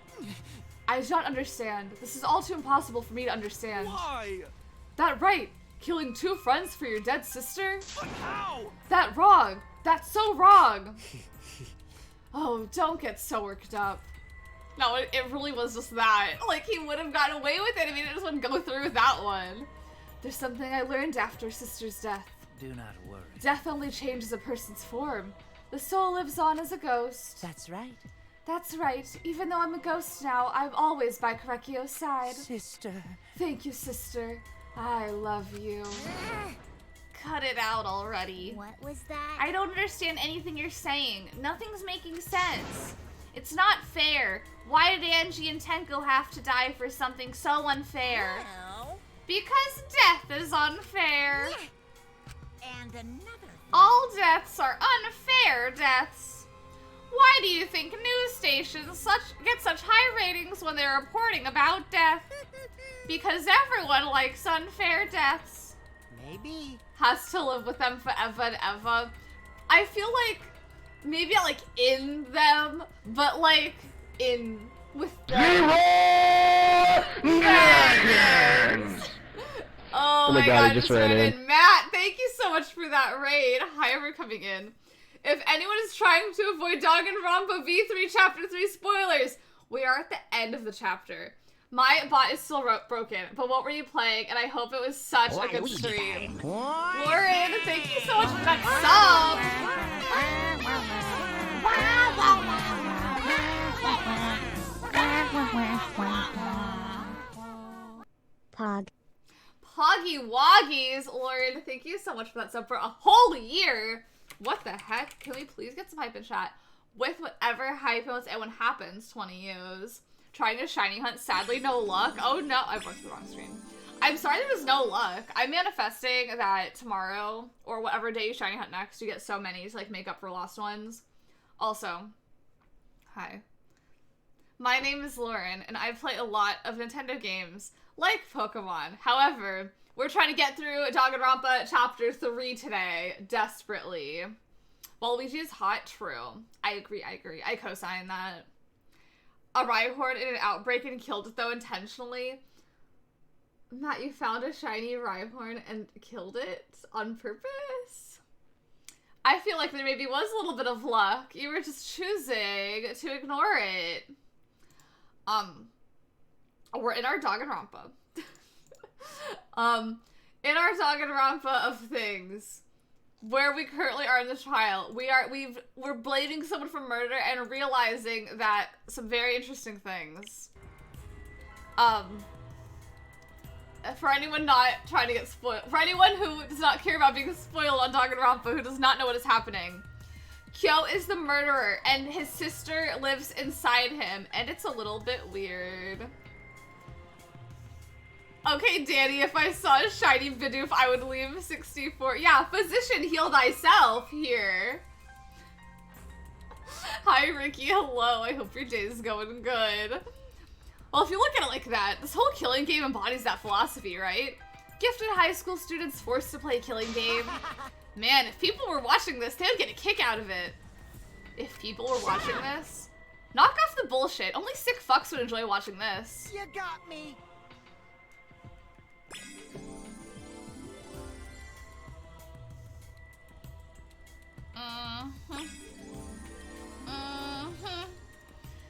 I do not understand. This is all too impossible for me to understand. Why? That right. Killing 2 friends for your dead sister? But how? That wrong. That's so wrong. Oh, don't get so worked up. No, it really was just that. Like, he would have gotten away with it if he just wouldn't go through with that one. There's something I learned after sister's death. Do not worry. Death only changes a person's form. The soul lives on as a ghost. That's right. That's right. Even though I'm a ghost now, I'm always by Korekio's side. Sister. Thank you, sister. I love you. Cut it out already. What was that? I don't understand anything you're saying. Nothing's making sense. It's not fair. Why did Angie and Tenko have to die for something so unfair? Well... Because death is unfair. And another All deaths are unfair deaths. Why do you think news stations get such high ratings when they're reporting about death? Because everyone likes unfair deaths. Maybe. Has to live with them forever and ever. I feel like maybe like in them, but like in with them. Oh my god, just ran in. Matt, thank you so much for that raid. Hi, for coming in. If anyone is trying to avoid Danganronpa V3 Chapter 3 spoilers, we are at the end of the chapter. My bot is still broken, but what were you playing? And I hope it was such a good stream. Lauren, thank you so much for that Pog. Poggy Woggies, Lauren, thank you so much for that sub for a whole year. What the heck? Can we please get some hype in chat? With whatever hype and what happens, 20 U's. Trying a shiny hunt, sadly no luck. Oh no, I've watched the wrong stream. I'm sorry there was no luck. I'm manifesting that tomorrow, or whatever day you shiny hunt next, you get so many to like make up for lost ones. Also, hi. My name is Lauren, and I play a lot of Nintendo games, like Pokemon. However, we're trying to get through Danganronpa Chapter 3 today, desperately. Waluigi is hot, true. I agree, I co-sign that. A Rhyhorn in an outbreak and killed it, though, intentionally. Matt, you found a shiny Rhyhorn and killed it on purpose? I feel like there maybe was a little bit of luck. You were just choosing to ignore it. We're in our Danganronpa. In our Danganronpa of things, where we currently are in the trial, we're blaming someone for murder and realizing that some very interesting things. For anyone not trying to get spoiled, for anyone who does not care about being spoiled on Danganronpa, who does not know what is happening, Kyo is the murderer, and his sister lives inside him, and it's a little bit weird. Okay, Danny, if I saw a shiny Bidoof, I would leave 64. Yeah, physician, heal thyself here. Hi, Ricky. Hello. I hope your day is going good. Well, if you look at it like that, this whole killing game embodies that philosophy, right? Gifted high school students forced to play a killing game. Man, if people were watching this, they would get a kick out of it. If people were watching this, knock off the bullshit. Only sick fucks would enjoy watching this. You got me.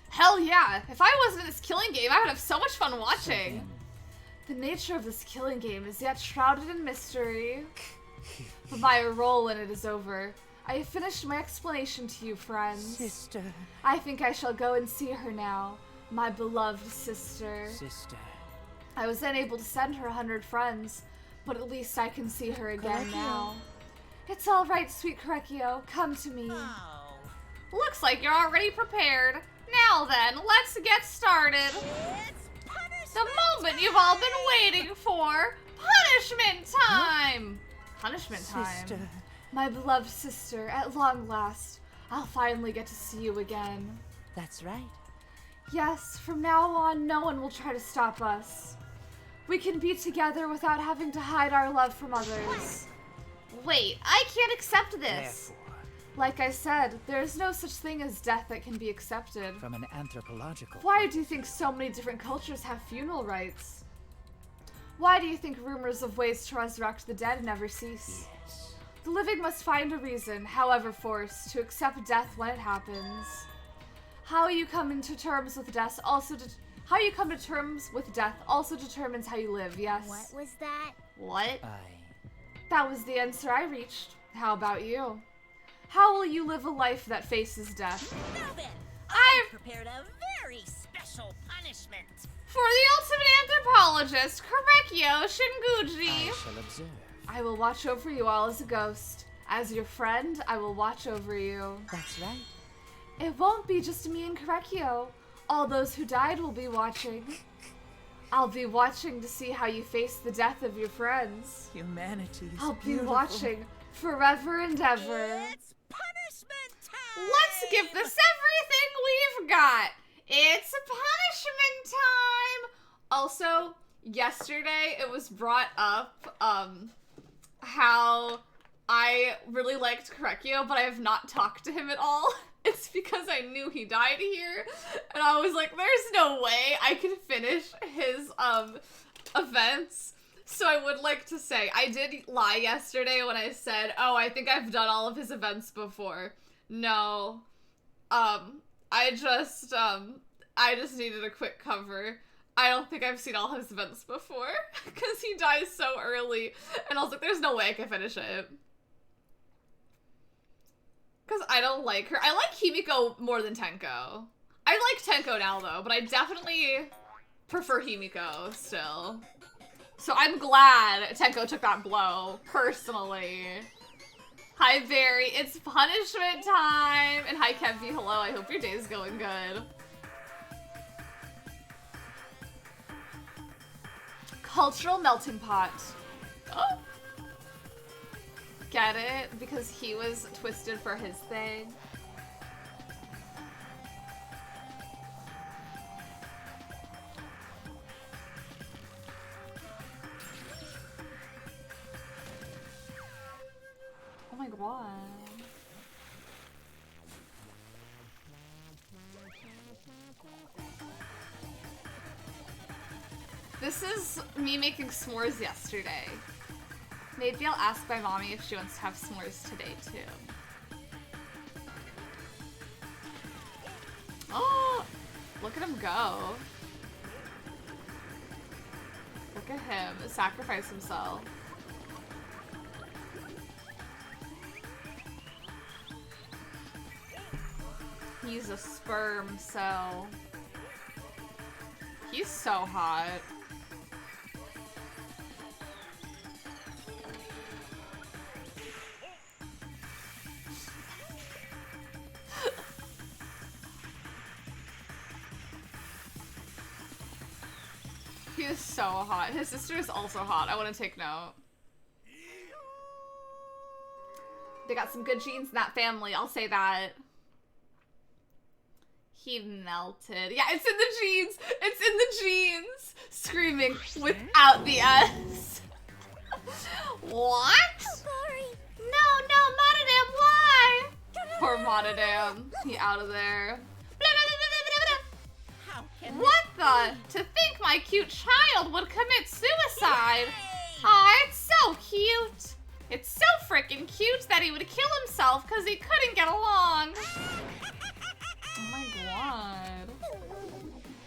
Hell yeah! If I wasn't in this killing game, I would have so much fun watching. The nature of this killing game is yet shrouded in mystery. But my role in it is over. I have finished my explanation to you, friends. Sister. I think I shall go and see her now. My beloved sister. Sister. I was unable to send her 100 friends, but at least I can see her again now. It's all right, sweet Korekio. Come to me. Oh. Looks like you're already prepared. Now then, let's get started. The moment you've all been waiting for. Punishment time! Punishment time. Sister. My beloved sister, at long last, I'll finally get to see you again. That's right. Yes, from now on, no one will try to stop us. We can be together without having to hide our love from others. Wait, I can't accept this. Therefore, like I said, there is no such thing as death that can be accepted. From an anthropological Why do you think so many different cultures have funeral rites? Why do you think rumors of ways to resurrect the dead never cease? Yes. The living must find a reason, however forced, to accept death when it happens. How you come into terms with death also determines how you live, yes? What was that? What? That was the answer I reached. How about you? How will you live a life that faces death? Now then, I've prepared a very special punishment. For the ultimate anthropologist, Korekio Shinguji. I shall observe. I will watch over you all as a ghost. As your friend, I will watch over you. That's right. It won't be just me and Korekio. All those who died will be watching. I'll be watching to see how you face the death of your friends. Humanity is I'll be beautiful. watching Forever and ever. It's punishment time! Let's give this everything we've got. It's punishment time. Also, yesterday it was brought up how I really liked Korekio, but I have not talked to him at all. It's because I knew he died here, and I was like, there's no way I can finish his events. So I would like to say, I did lie yesterday when I said, oh, I think I've done all of his events before. No. I just needed a quick cover. I don't think I've seen all his events before, because he dies so early, and I was like, there's no way I can finish it. Because I don't like her. I like Himiko more than Tenko. I like Tenko now, though, but I definitely prefer Himiko still. So I'm glad Tenko took that blow, personally. Hi, Barry. It's punishment time! And hi, Kevy. Hello. I hope your day's going good. Cultural melting pot. Oh. Get it? Because he was twisted for his thing. Oh my god. This is me making s'mores yesterday. Maybe I'll ask my mommy if she wants to have s'mores today too. Oh, look at him go. Look at him sacrifice himself. He's a sperm cell. He's so hot. He is so hot. His sister is also hot. I want to take note. They got some good genes in that family, I'll say that. He melted. Yeah, it's in the genes! It's in the genes! Screaming without the S. What? Sorry. No, Monodam, why? Poor Monodam. He out of there. What the? To think my cute child would commit suicide. Aw, it's so cute. It's so freaking cute that he would kill himself because he couldn't get along. Oh my god.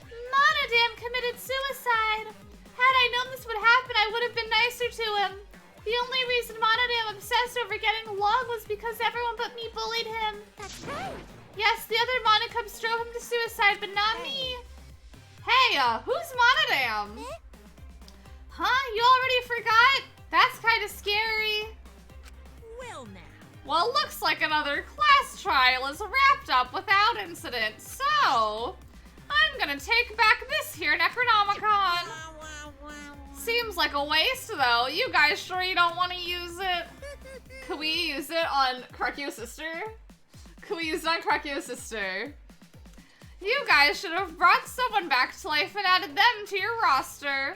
Monodam committed suicide. Had I known this would happen, I would have been nicer to him. The only reason Monodam obsessed over getting along was because everyone but me bullied him. That's right. Yes, the other Monocubs drove him to suicide, but not me. Hey, who's Monodam? Huh? You already forgot? That's kind of scary. Well, now. Well, looks like another class trial is wrapped up without incident, so I'm gonna take back this here Necronomicon. Seems like a waste, though. You guys sure you don't want to use it? Could we use it on Korekio's sister? Could we use it on Korekio's sister? You guys should have brought someone back to life and added them to your roster.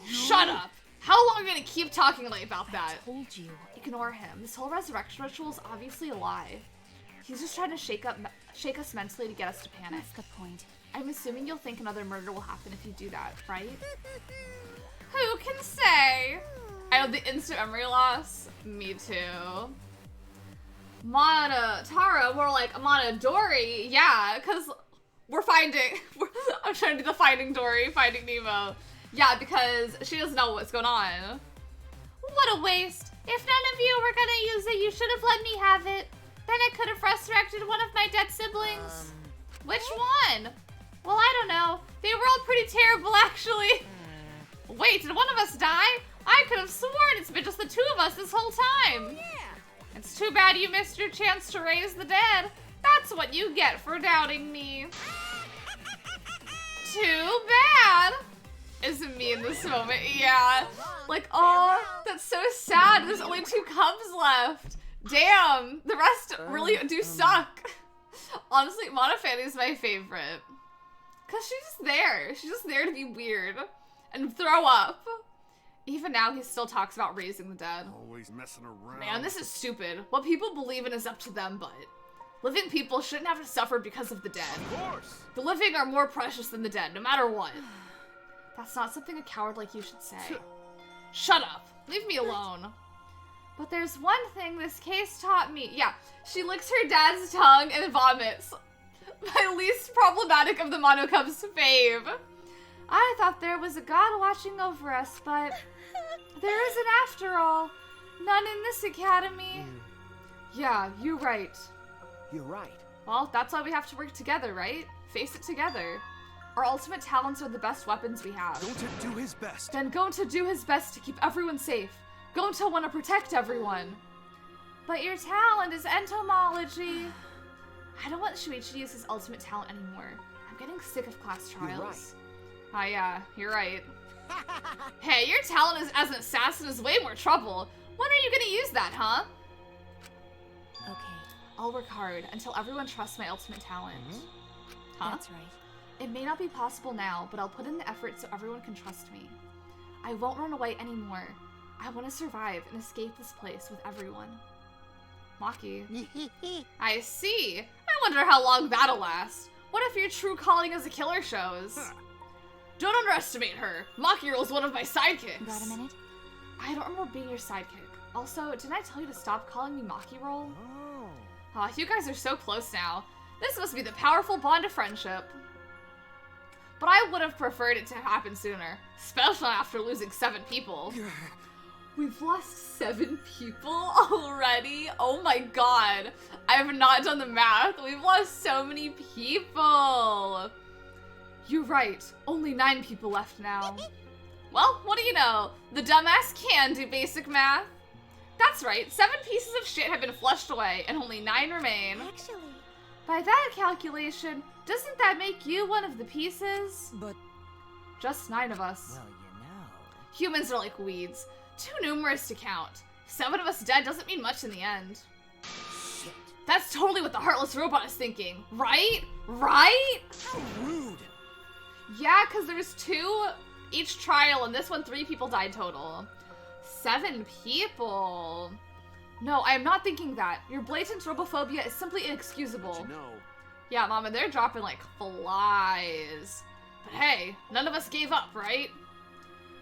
Shut up. How long are you gonna keep talking like about that? I told you. Ignore him. This whole resurrection ritual is obviously a lie. He's just trying to shake us mentally to get us to panic. That's the point. I'm assuming you'll think another murder will happen if you do that, right? Who can say? I have the instant memory loss. Me too. Tara, more like Dory. Yeah, because we're finding... I'm trying to do the Finding Dory, Finding Nemo. Yeah, because she doesn't know what's going on. What a waste. If none of you were gonna use it, you should have let me have it. Then I could have resurrected one of my dead siblings. Which one? Well, I don't know. They were all pretty terrible, actually. Wait, did one of us die? I could have sworn it's been just the two of us this whole time. Yeah. It's too bad you missed your chance to raise the dead. That's what you get for doubting me. Too bad. isn't me in this moment. Yeah. Like, oh, that's so sad. There's only 2 cubs left. Damn. The rest really do suck. Honestly, Monofani is my favorite. Because she's just there. She's just there to be weird. And throw up. Even now, he still talks about raising the dead. Always messing around. Man, this is stupid. What people believe in is up to them, but living people shouldn't have to suffer because of the dead. Of course. The living are more precious than the dead, no matter what. That's not something a coward like you should say. Shut up. Leave me alone. But there's one thing this case taught me. Yeah, she licks her dad's tongue and vomits. My least problematic of the Monocub's fave. I thought there was a god watching over us, but there isn't after all. None in this academy. Yeah, you're right. You're right. Well, that's why we have to work together, right? Face it together. Our ultimate talents are the best weapons we have. Gonta do his best. Then Gonta do his best to keep everyone safe. Gonta want to protect everyone. But your talent is entomology. I don't want Shuichi to use his ultimate talent anymore. I'm getting sick of class trials. You're right. Ah, yeah, you're right. Hey, your talent as an assassin is way more trouble. When are you gonna use that, huh? Okay. I'll work hard until everyone trusts my ultimate talent. Huh? That's right. It may not be possible now, but I'll put in the effort so everyone can trust me. I won't run away anymore. I want to survive and escape this place with everyone. Maki. I see. I wonder how long that'll last. What if your true calling as a killer shows? Don't underestimate her. Maki Girl is one of my sidekicks. Got a minute? I don't remember being your sidekick. Also, didn't I tell you to stop calling me Maki Roll? Oh. Aw, you guys are so close now. This must be the powerful bond of friendship. But I would have preferred it to happen sooner, especially after losing 7 people. We've lost 7 people already? Oh my god. I have not done the math. We've lost so many people. You're right. Only 9 people left now. Well, what do you know? The dumbass can do basic math. That's right. 7 pieces of shit have been flushed away, and only 9 remain. Actually, By that calculation, doesn't that make you one of the pieces? But Just 9 of us. Well, you know. Humans are like weeds. Too numerous to count. 7 of us dead doesn't mean much in the end. Shit. That's totally what the Heartless Robot is thinking. Right? Right? how rude! Yeah, because there's 2 each trial, and this one 3 people died total. 7 people. No, I am not thinking that. Your blatant robophobia is simply inexcusable. But you know, Yeah, Mama, they're dropping like flies. But hey, none of us gave up, right?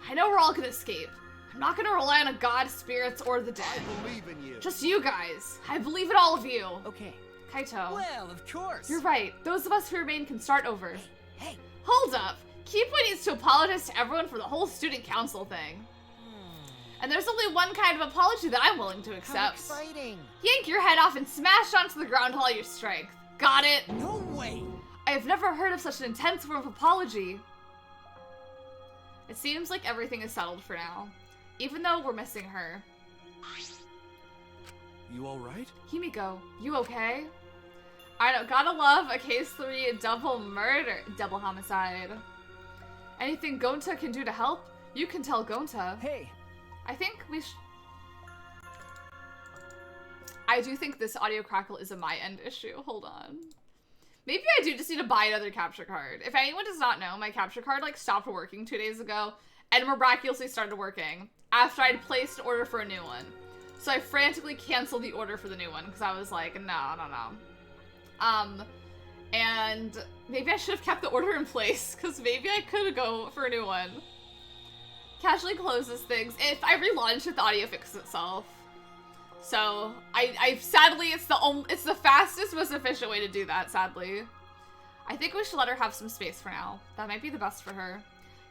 I know we're all gonna escape. I'm not gonna rely on a god, spirits, or the dead. I believe in you. Just you guys. I believe in all of you. Okay. Kaito. Well, of course. You're right. Those of us who remain can start over. Hey, Hold up. Kipo needs to apologize to everyone for the whole student council thing. And there's only one kind of apology that I'm willing to how accept. exciting. Yank your head off and smash onto the ground with all your strength. Got it? No way! I have never heard of such an intense form of apology. It seems like everything is settled for now. Even though we're missing her. You alright? Himiko, you okay? I don't gotta love a case 3 double murder, double homicide. Anything Gonta can do to help, you can tell Gonta. Hey, I think we I do think this audio crackle is a my end issue. Hold on. Maybe I do just need to buy another capture card. If anyone does not know, my capture card like stopped working 2 days ago and miraculously started working after I'd placed an order for a new one. So I frantically canceled the order for the new one because I was like, no. And maybe I should have kept the order in place because maybe I could go for a new one. Casually closes things. If I relaunch it, the audio fixes itself. So I sadly, it's the fastest, most efficient way to do that. Sadly, I think we should let her have some space for now. That might be the best for her.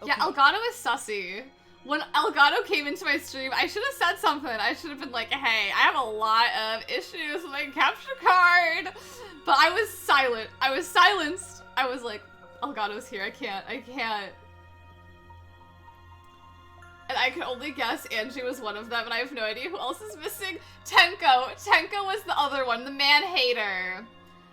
Okay. Yeah, Elgato is sussy. When Elgato came into my stream, I should have said something. I should have been like, hey, I have a lot of issues with my capture card. But I was silent. I was silenced. I was like, Elgato's here. I can't. And I could only guess Angie was one of them, and I have no idea who else is missing. Tenko. Tenko was the other one, the man-hater.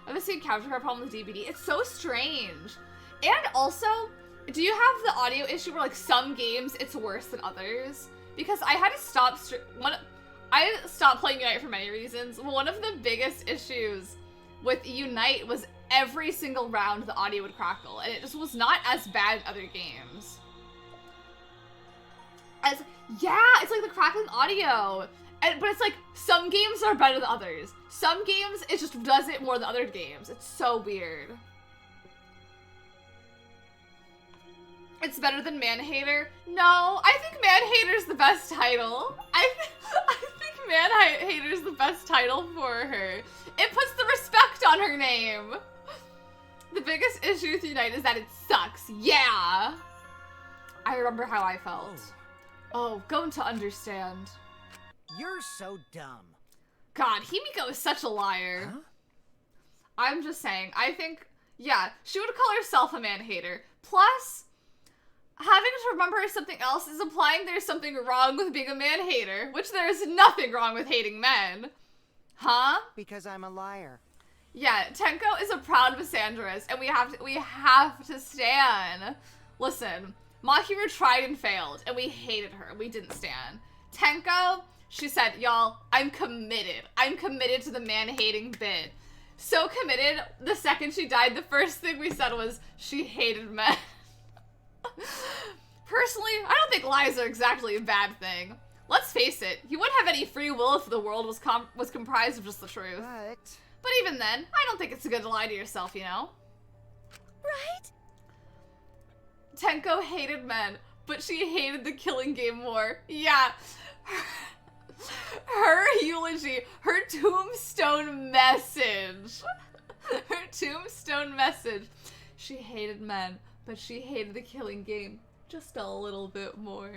I've seen capture card problem with DBD. It's so strange. And also, Do you have the audio issue where like some games it's worse than others? Because I had to stop I stopped playing Unite for many reasons. One of the biggest issues with Unite was every single round the audio would crackle, and it just was not as bad in other games. Yeah, it's like the crackling audio. But it's like, some games are better than others. Some games, it just does it more than other games. It's so weird. It's better than Man-Hater? No, I think Man-Hater's the best title. I think Man-Hater's the best title for her. It puts the respect on her name. The biggest issue with Unite is that it sucks. Yeah. I remember how I felt. Oh, going to understand. You're so dumb. God, Himiko is such a liar. Huh? I'm just saying, I think, yeah, she would call herself a man-hater. Plus, having to remember something else is implying there's something wrong with being a man-hater, which there is nothing wrong with hating men. Huh? Because I'm a liar. Yeah, Tenko is a proud misandrist, and we have to stan. Listen, Mahiro tried and failed, and we hated her. We didn't stan. Tenko, she said, y'all, I'm committed. I'm committed to the man-hating bit. So committed, the second she died, the first thing we said was she hated men. Personally, I don't think lies are exactly a bad thing. Let's face it, you wouldn't have any free will if the world was comprised of just the truth. But even then, I don't think it's good to lie to yourself, you know? Right? Tenko hated men, but she hated the killing game more. Yeah. Her eulogy, her tombstone message. Her tombstone message. She hated men, but she hated the killing game just a little bit more.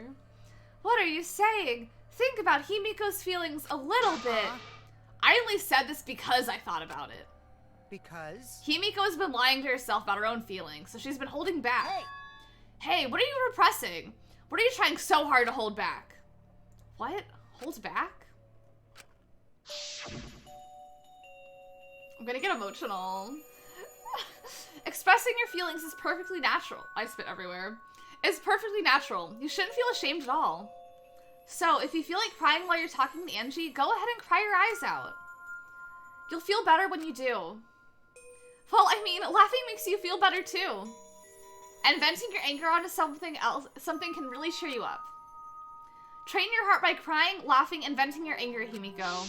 What are you saying? Think about Himiko's feelings a little bit. I only said this because I thought about it. Because? Himiko has been lying to herself about her own feelings, so she's been holding back. Hey, what are you repressing? What are you trying so hard to hold back? What? Hold back? I'm gonna get emotional. Expressing your feelings is perfectly natural. I spit everywhere. It's perfectly natural. You shouldn't feel ashamed at all. So, if you feel like crying while you're talking to Angie, go ahead and cry your eyes out. You'll feel better when you do. Well, I mean, laughing makes you feel better too. And venting your anger onto something can really cheer you up. Train your heart by crying, laughing, and venting your anger, Himiko.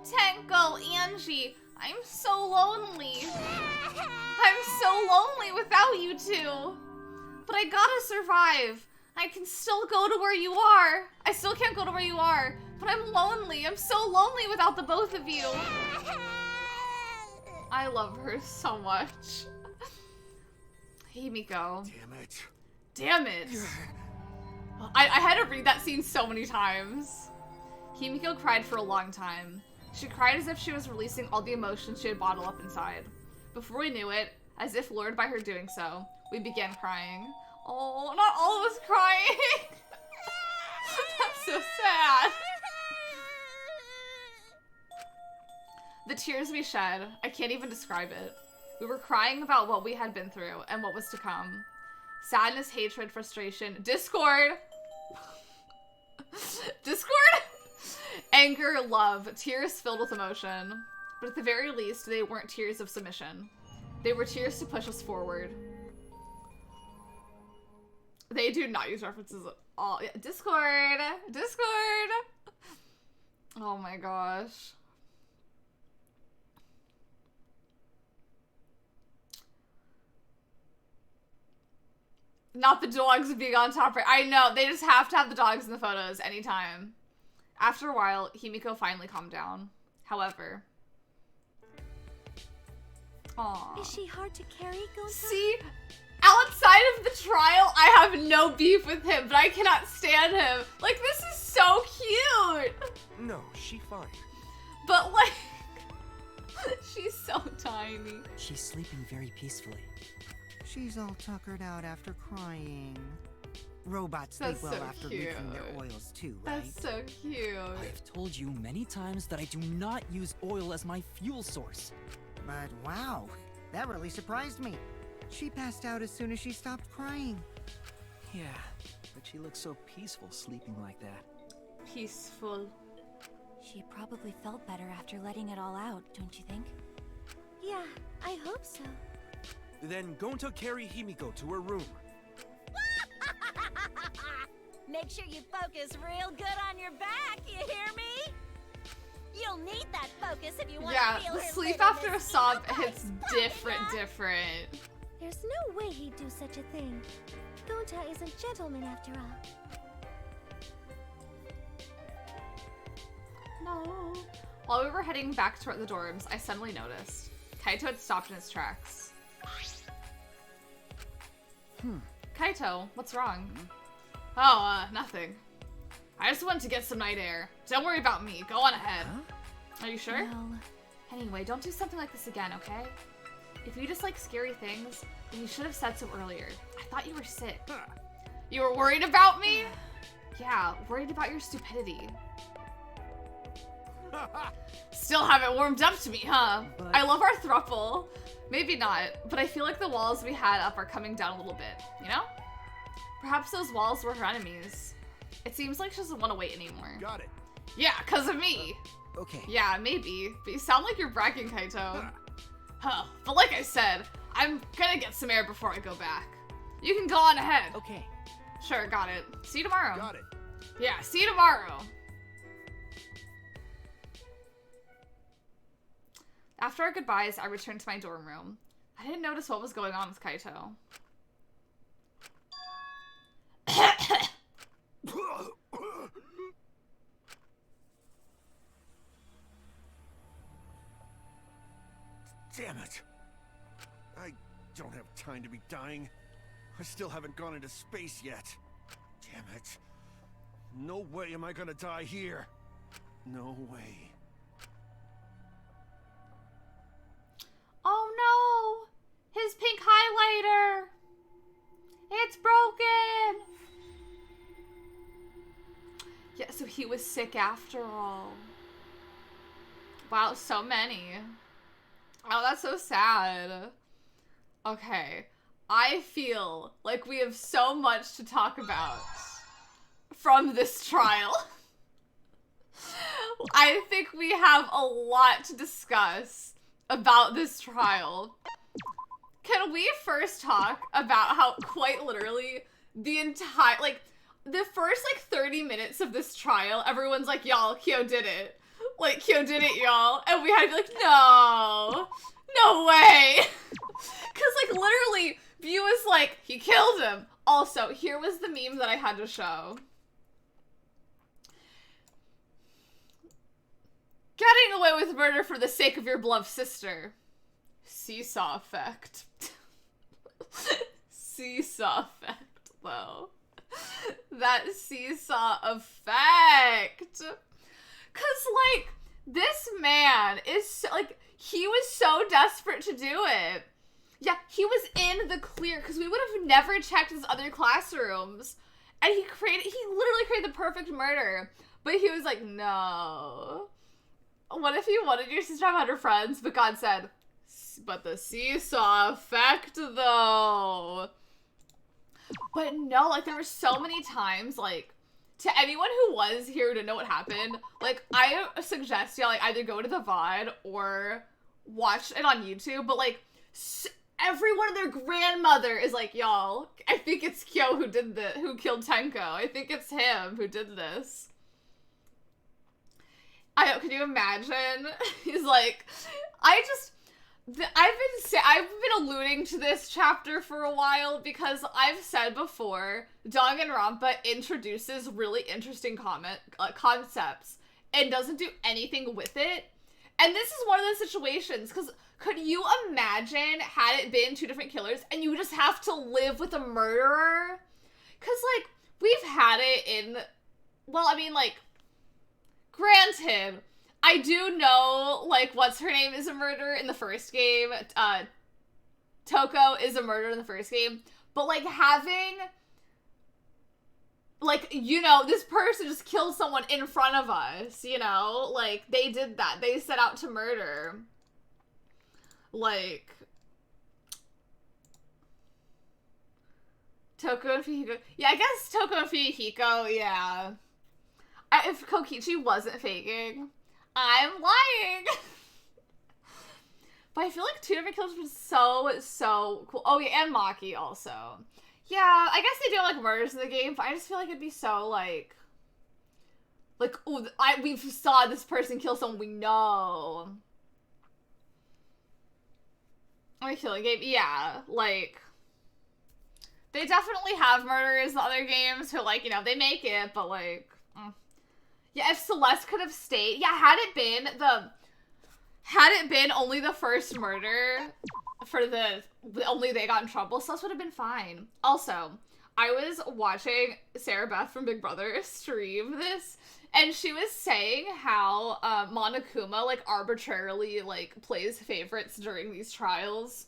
Tenko, Angie, I'm so lonely. I'm so lonely without you two. But I gotta survive. I can still go to where you are. I still can't go to where you are, but I'm lonely. I'm so lonely without the both of you. I love her so much. Himiko. Damn it. Damn it. I had to read that scene so many times. Himiko cried for a long time. She cried as if she was releasing all the emotions she had bottled up inside. Before we knew it, as if lured by her doing so, we began crying. Oh, not all of us crying! That's so sad. The tears we shed, I can't even describe it. We were crying about what we had been through and what was to come. Sadness, hatred, frustration, discord! Discord? Anger, love, tears filled with emotion. But at the very least, they weren't tears of submission. They were tears to push us forward. They do not use references at all. Yeah, Discord! Discord! Oh my gosh. Not the dogs being on top right. I know, they just have to have the dogs in the photos anytime. After a while, Himiko finally calmed down. However... Aww. Is she hard to carry, Gonta? See? Outside of the trial, I have no beef with him, but I cannot stand him. Like, this is so cute. No, she fine. But, like, she's so tiny. She's sleeping very peacefully. She's all tuckered out after crying. Robots That's sleep well so after cute. leaking their oils too, right? That's so cute. I've told you many times that I do not use oil as my fuel source. But wow, that really surprised me. She passed out as soon as she stopped crying. Yeah, but she looks so peaceful sleeping like that. Peaceful. She probably felt better after letting it all out, don't you think? Yeah, I hope so. Then Gonta carry Himiko to her room. Make sure you focus real good on your back, you hear me? You'll need that focus if you want Yeah, to feel the her sleep live in after a this sob evil hits place. different. There's no way he'd do such a thing. Gonta is a gentleman after all. No. While we were heading back toward the dorms, I suddenly noticed Kaito had stopped in his tracks. Kaito, what's wrong? Oh, nothing. I just went to get some night air. Don't worry about me. Go on ahead. Are you sure? Well... Anyway, don't do something like this again, okay? If you just like scary things, then you should have said so earlier. I thought you were sick. You were worried about me? Yeah, worried about your stupidity. Still haven't warmed up to me, huh? But... I love our throuple. Maybe not, but I feel like the walls we had up are coming down a little bit, you know? Perhaps those walls were her enemies. It seems like she doesn't want to wait anymore. Got it. Yeah, because of me. Okay. Yeah, maybe. But you sound like you're bragging, Kaito. Huh. But like I said, I'm gonna get some air before I go back. You can go on ahead. Okay. Sure, got it. See you tomorrow. Got it. Yeah, see you tomorrow. After our goodbyes, I returned to my dorm room. I didn't notice what was going on with Kaito. Damn it. I don't have time to be dying. I still haven't gone into space yet. Damn it. No way am I gonna die here. No way. Oh no! His pink highlighter! It's broken! Yeah, so he was sick after all. Wow, so many. Oh, that's so sad. Okay. I feel like we have so much to talk about from this trial. I think we have a lot to discuss about this trial. Can we first talk about how quite literally the entire, like, the first, 30 minutes of this trial, everyone's like, y'all, Kyo did it. Like, Kyo did it, y'all. And we had to be like, no. No way. Because, literally, View was like, he killed him. Also, here was the meme that I had to show. Getting away with murder for the sake of your beloved sister. Seesaw effect. Seesaw effect, though. That seesaw effect. Cause, this man is, he was so desperate to do it. Yeah, he was in the clear, because we would have never checked his other classrooms. And he literally created the perfect murder. But he was like, no. What if you wanted your sister to have 100 friends, but God said, but the seesaw effect, though. But no, there were so many times, to anyone who was here to know what happened, I suggest y'all, either go to the VOD or watch it on YouTube, but, everyone and their grandmother is like, y'all, I think it's Kyo who killed Tenko. I think it's him who did this. Can you imagine? He's like, I've been alluding to this chapter for a while because I've said before, Danganronpa introduces really interesting concepts and doesn't do anything with it. And this is one of those situations, because could you imagine had it been two different killers and you just have to live with a murderer? Because, we've had it in, granted, I do know, what's her name is a murderer in the first game. Toko is a murderer in the first game. But, having like, you know, this person just killed someone in front of us, you know? Like, they did that. They set out to murder. Like, Toko and Fihiko. Yeah, I guess Toko and Fihiko, yeah. If Kokichi wasn't faking, I'm lying. But I feel like 2 different kills was so cool. Oh, yeah, and Maki also. Yeah, I guess they do like murders in the game, but I just feel like it'd be so like, oh, we saw this person kill someone we know. On a killing game, yeah, like, they definitely have murderers in other games who, like, you know, they make it, but like, yeah, if Celeste could have stayed, yeah, had it been only the first murder for only they got in trouble, Celeste would have been fine. Also, I was watching Sarah Beth from Big Brother stream this, and she was saying how Monokuma, like, arbitrarily, like, plays favorites during these trials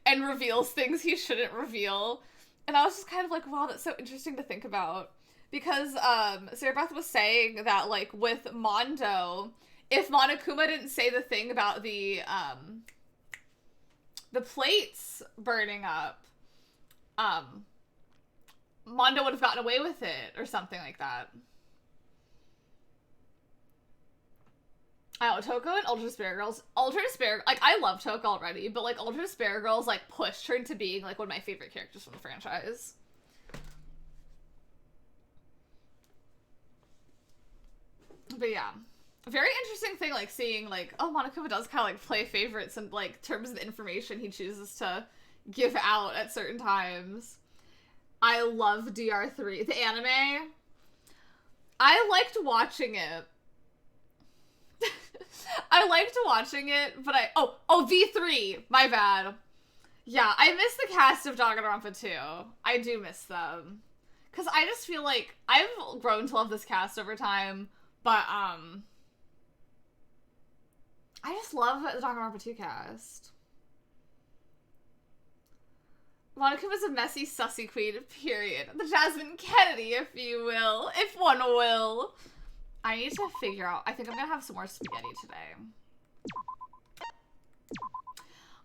and reveals things he shouldn't reveal. And I was just kind of like, wow, that's so interesting to think about. Because Sarah Beth was saying that, like, with Mondo, if Monokuma didn't say the thing about the plates burning up, Mondo would have gotten away with it, or something like that. Oh, Toko and Ultra Despair Girls. Ultra Despair, like, I love Toko already, but, like, Ultra Despair Girls, like, pushed her into being, like, one of my favorite characters from the franchise. But yeah. Very interesting thing, like, seeing, like, oh, Monokuma does kind of, like, play favorites in, like, terms of the information he chooses to give out at certain times. I love DR3. The anime. I liked watching it. I liked watching it, but oh, V3! My bad. Yeah, I miss the cast of Danganronpa too. I do miss them. Because I just feel like I've grown to love this cast over time, but, I just love the Danganronpa 2 cast. Monokuma's a messy, sussy queen, period. The Jasmine Kennedy, if you will. If one will. I need to figure out. I think I'm gonna have some more spaghetti today.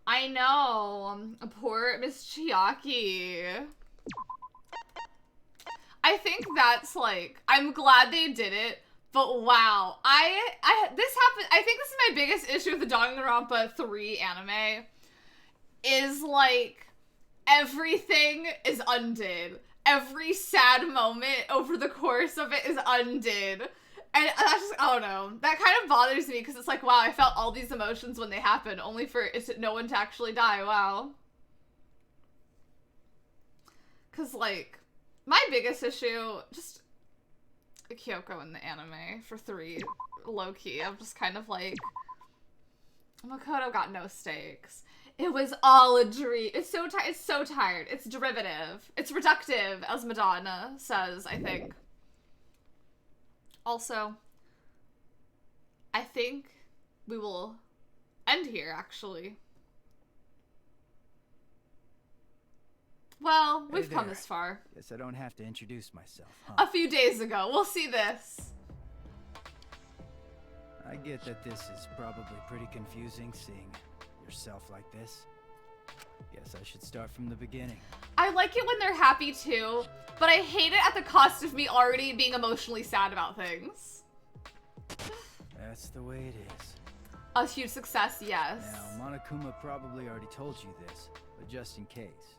I know. Poor Miss Chiaki. I think that's like, I'm glad they did it, but wow. This happened, I think this is my biggest issue with the Danganronpa 3 anime. Is like, everything is undid. Every sad moment over the course of it is undid. And that's just, I don't know. That kind of bothers me because it's like, wow, I felt all these emotions when they happened, only for no one to actually die. Wow. Because, like, my biggest issue, just Kyoko in the anime for 3, low-key. I'm just kind of like, Makoto got no stakes. It was all a dream. It's so tired. It's derivative. It's reductive, as Madonna says, I think. Also, I think we will end here, actually. Well, we've come this far. Guess I don't have to introduce myself, huh? A few days ago. We'll see this. I get that this is probably pretty confusing, seeing yourself like this. Guess I should start from the beginning. I like it when they're happy too, but I hate it at the cost of me already being emotionally sad about things. That's the way it is. A huge success, yes. Now, Monokuma probably already told you this, but just in case.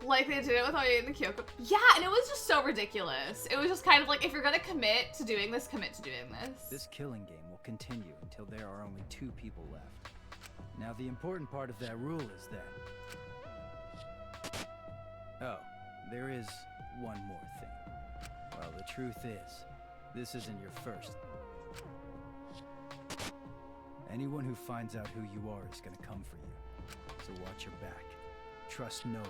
Like they did it with Oye and the Kyoko. Yeah, and it was just so ridiculous. It was just kind of like, if you're gonna commit to doing this, commit to doing this. This killing game will continue until there are only 2 people left. Now, the important part of that rule is that... Oh, there is one more thing. Well, the truth is, this isn't your first. Anyone who finds out who you are is gonna come for you. So watch your back. Trust no one.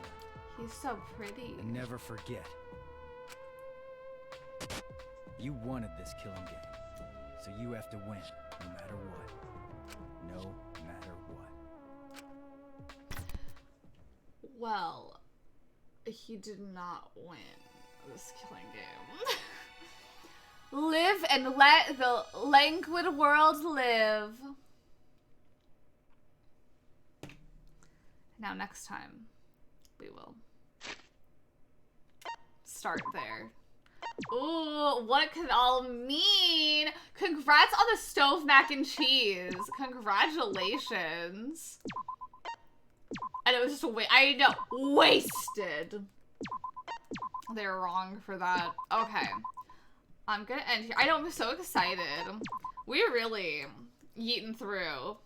He's so pretty. And never forget. You wanted this killing game, so you have to win, no matter what. No matter what. Well, he did not win. this killing game. Live and let the languid world live. Now next time, we will start there. Ooh, what could all mean? Congrats on the stove mac and cheese. Congratulations. And it was just I know, wasted. They were wrong for that. Okay. I'm gonna end here. I know, I'm so excited. We're really yeeting through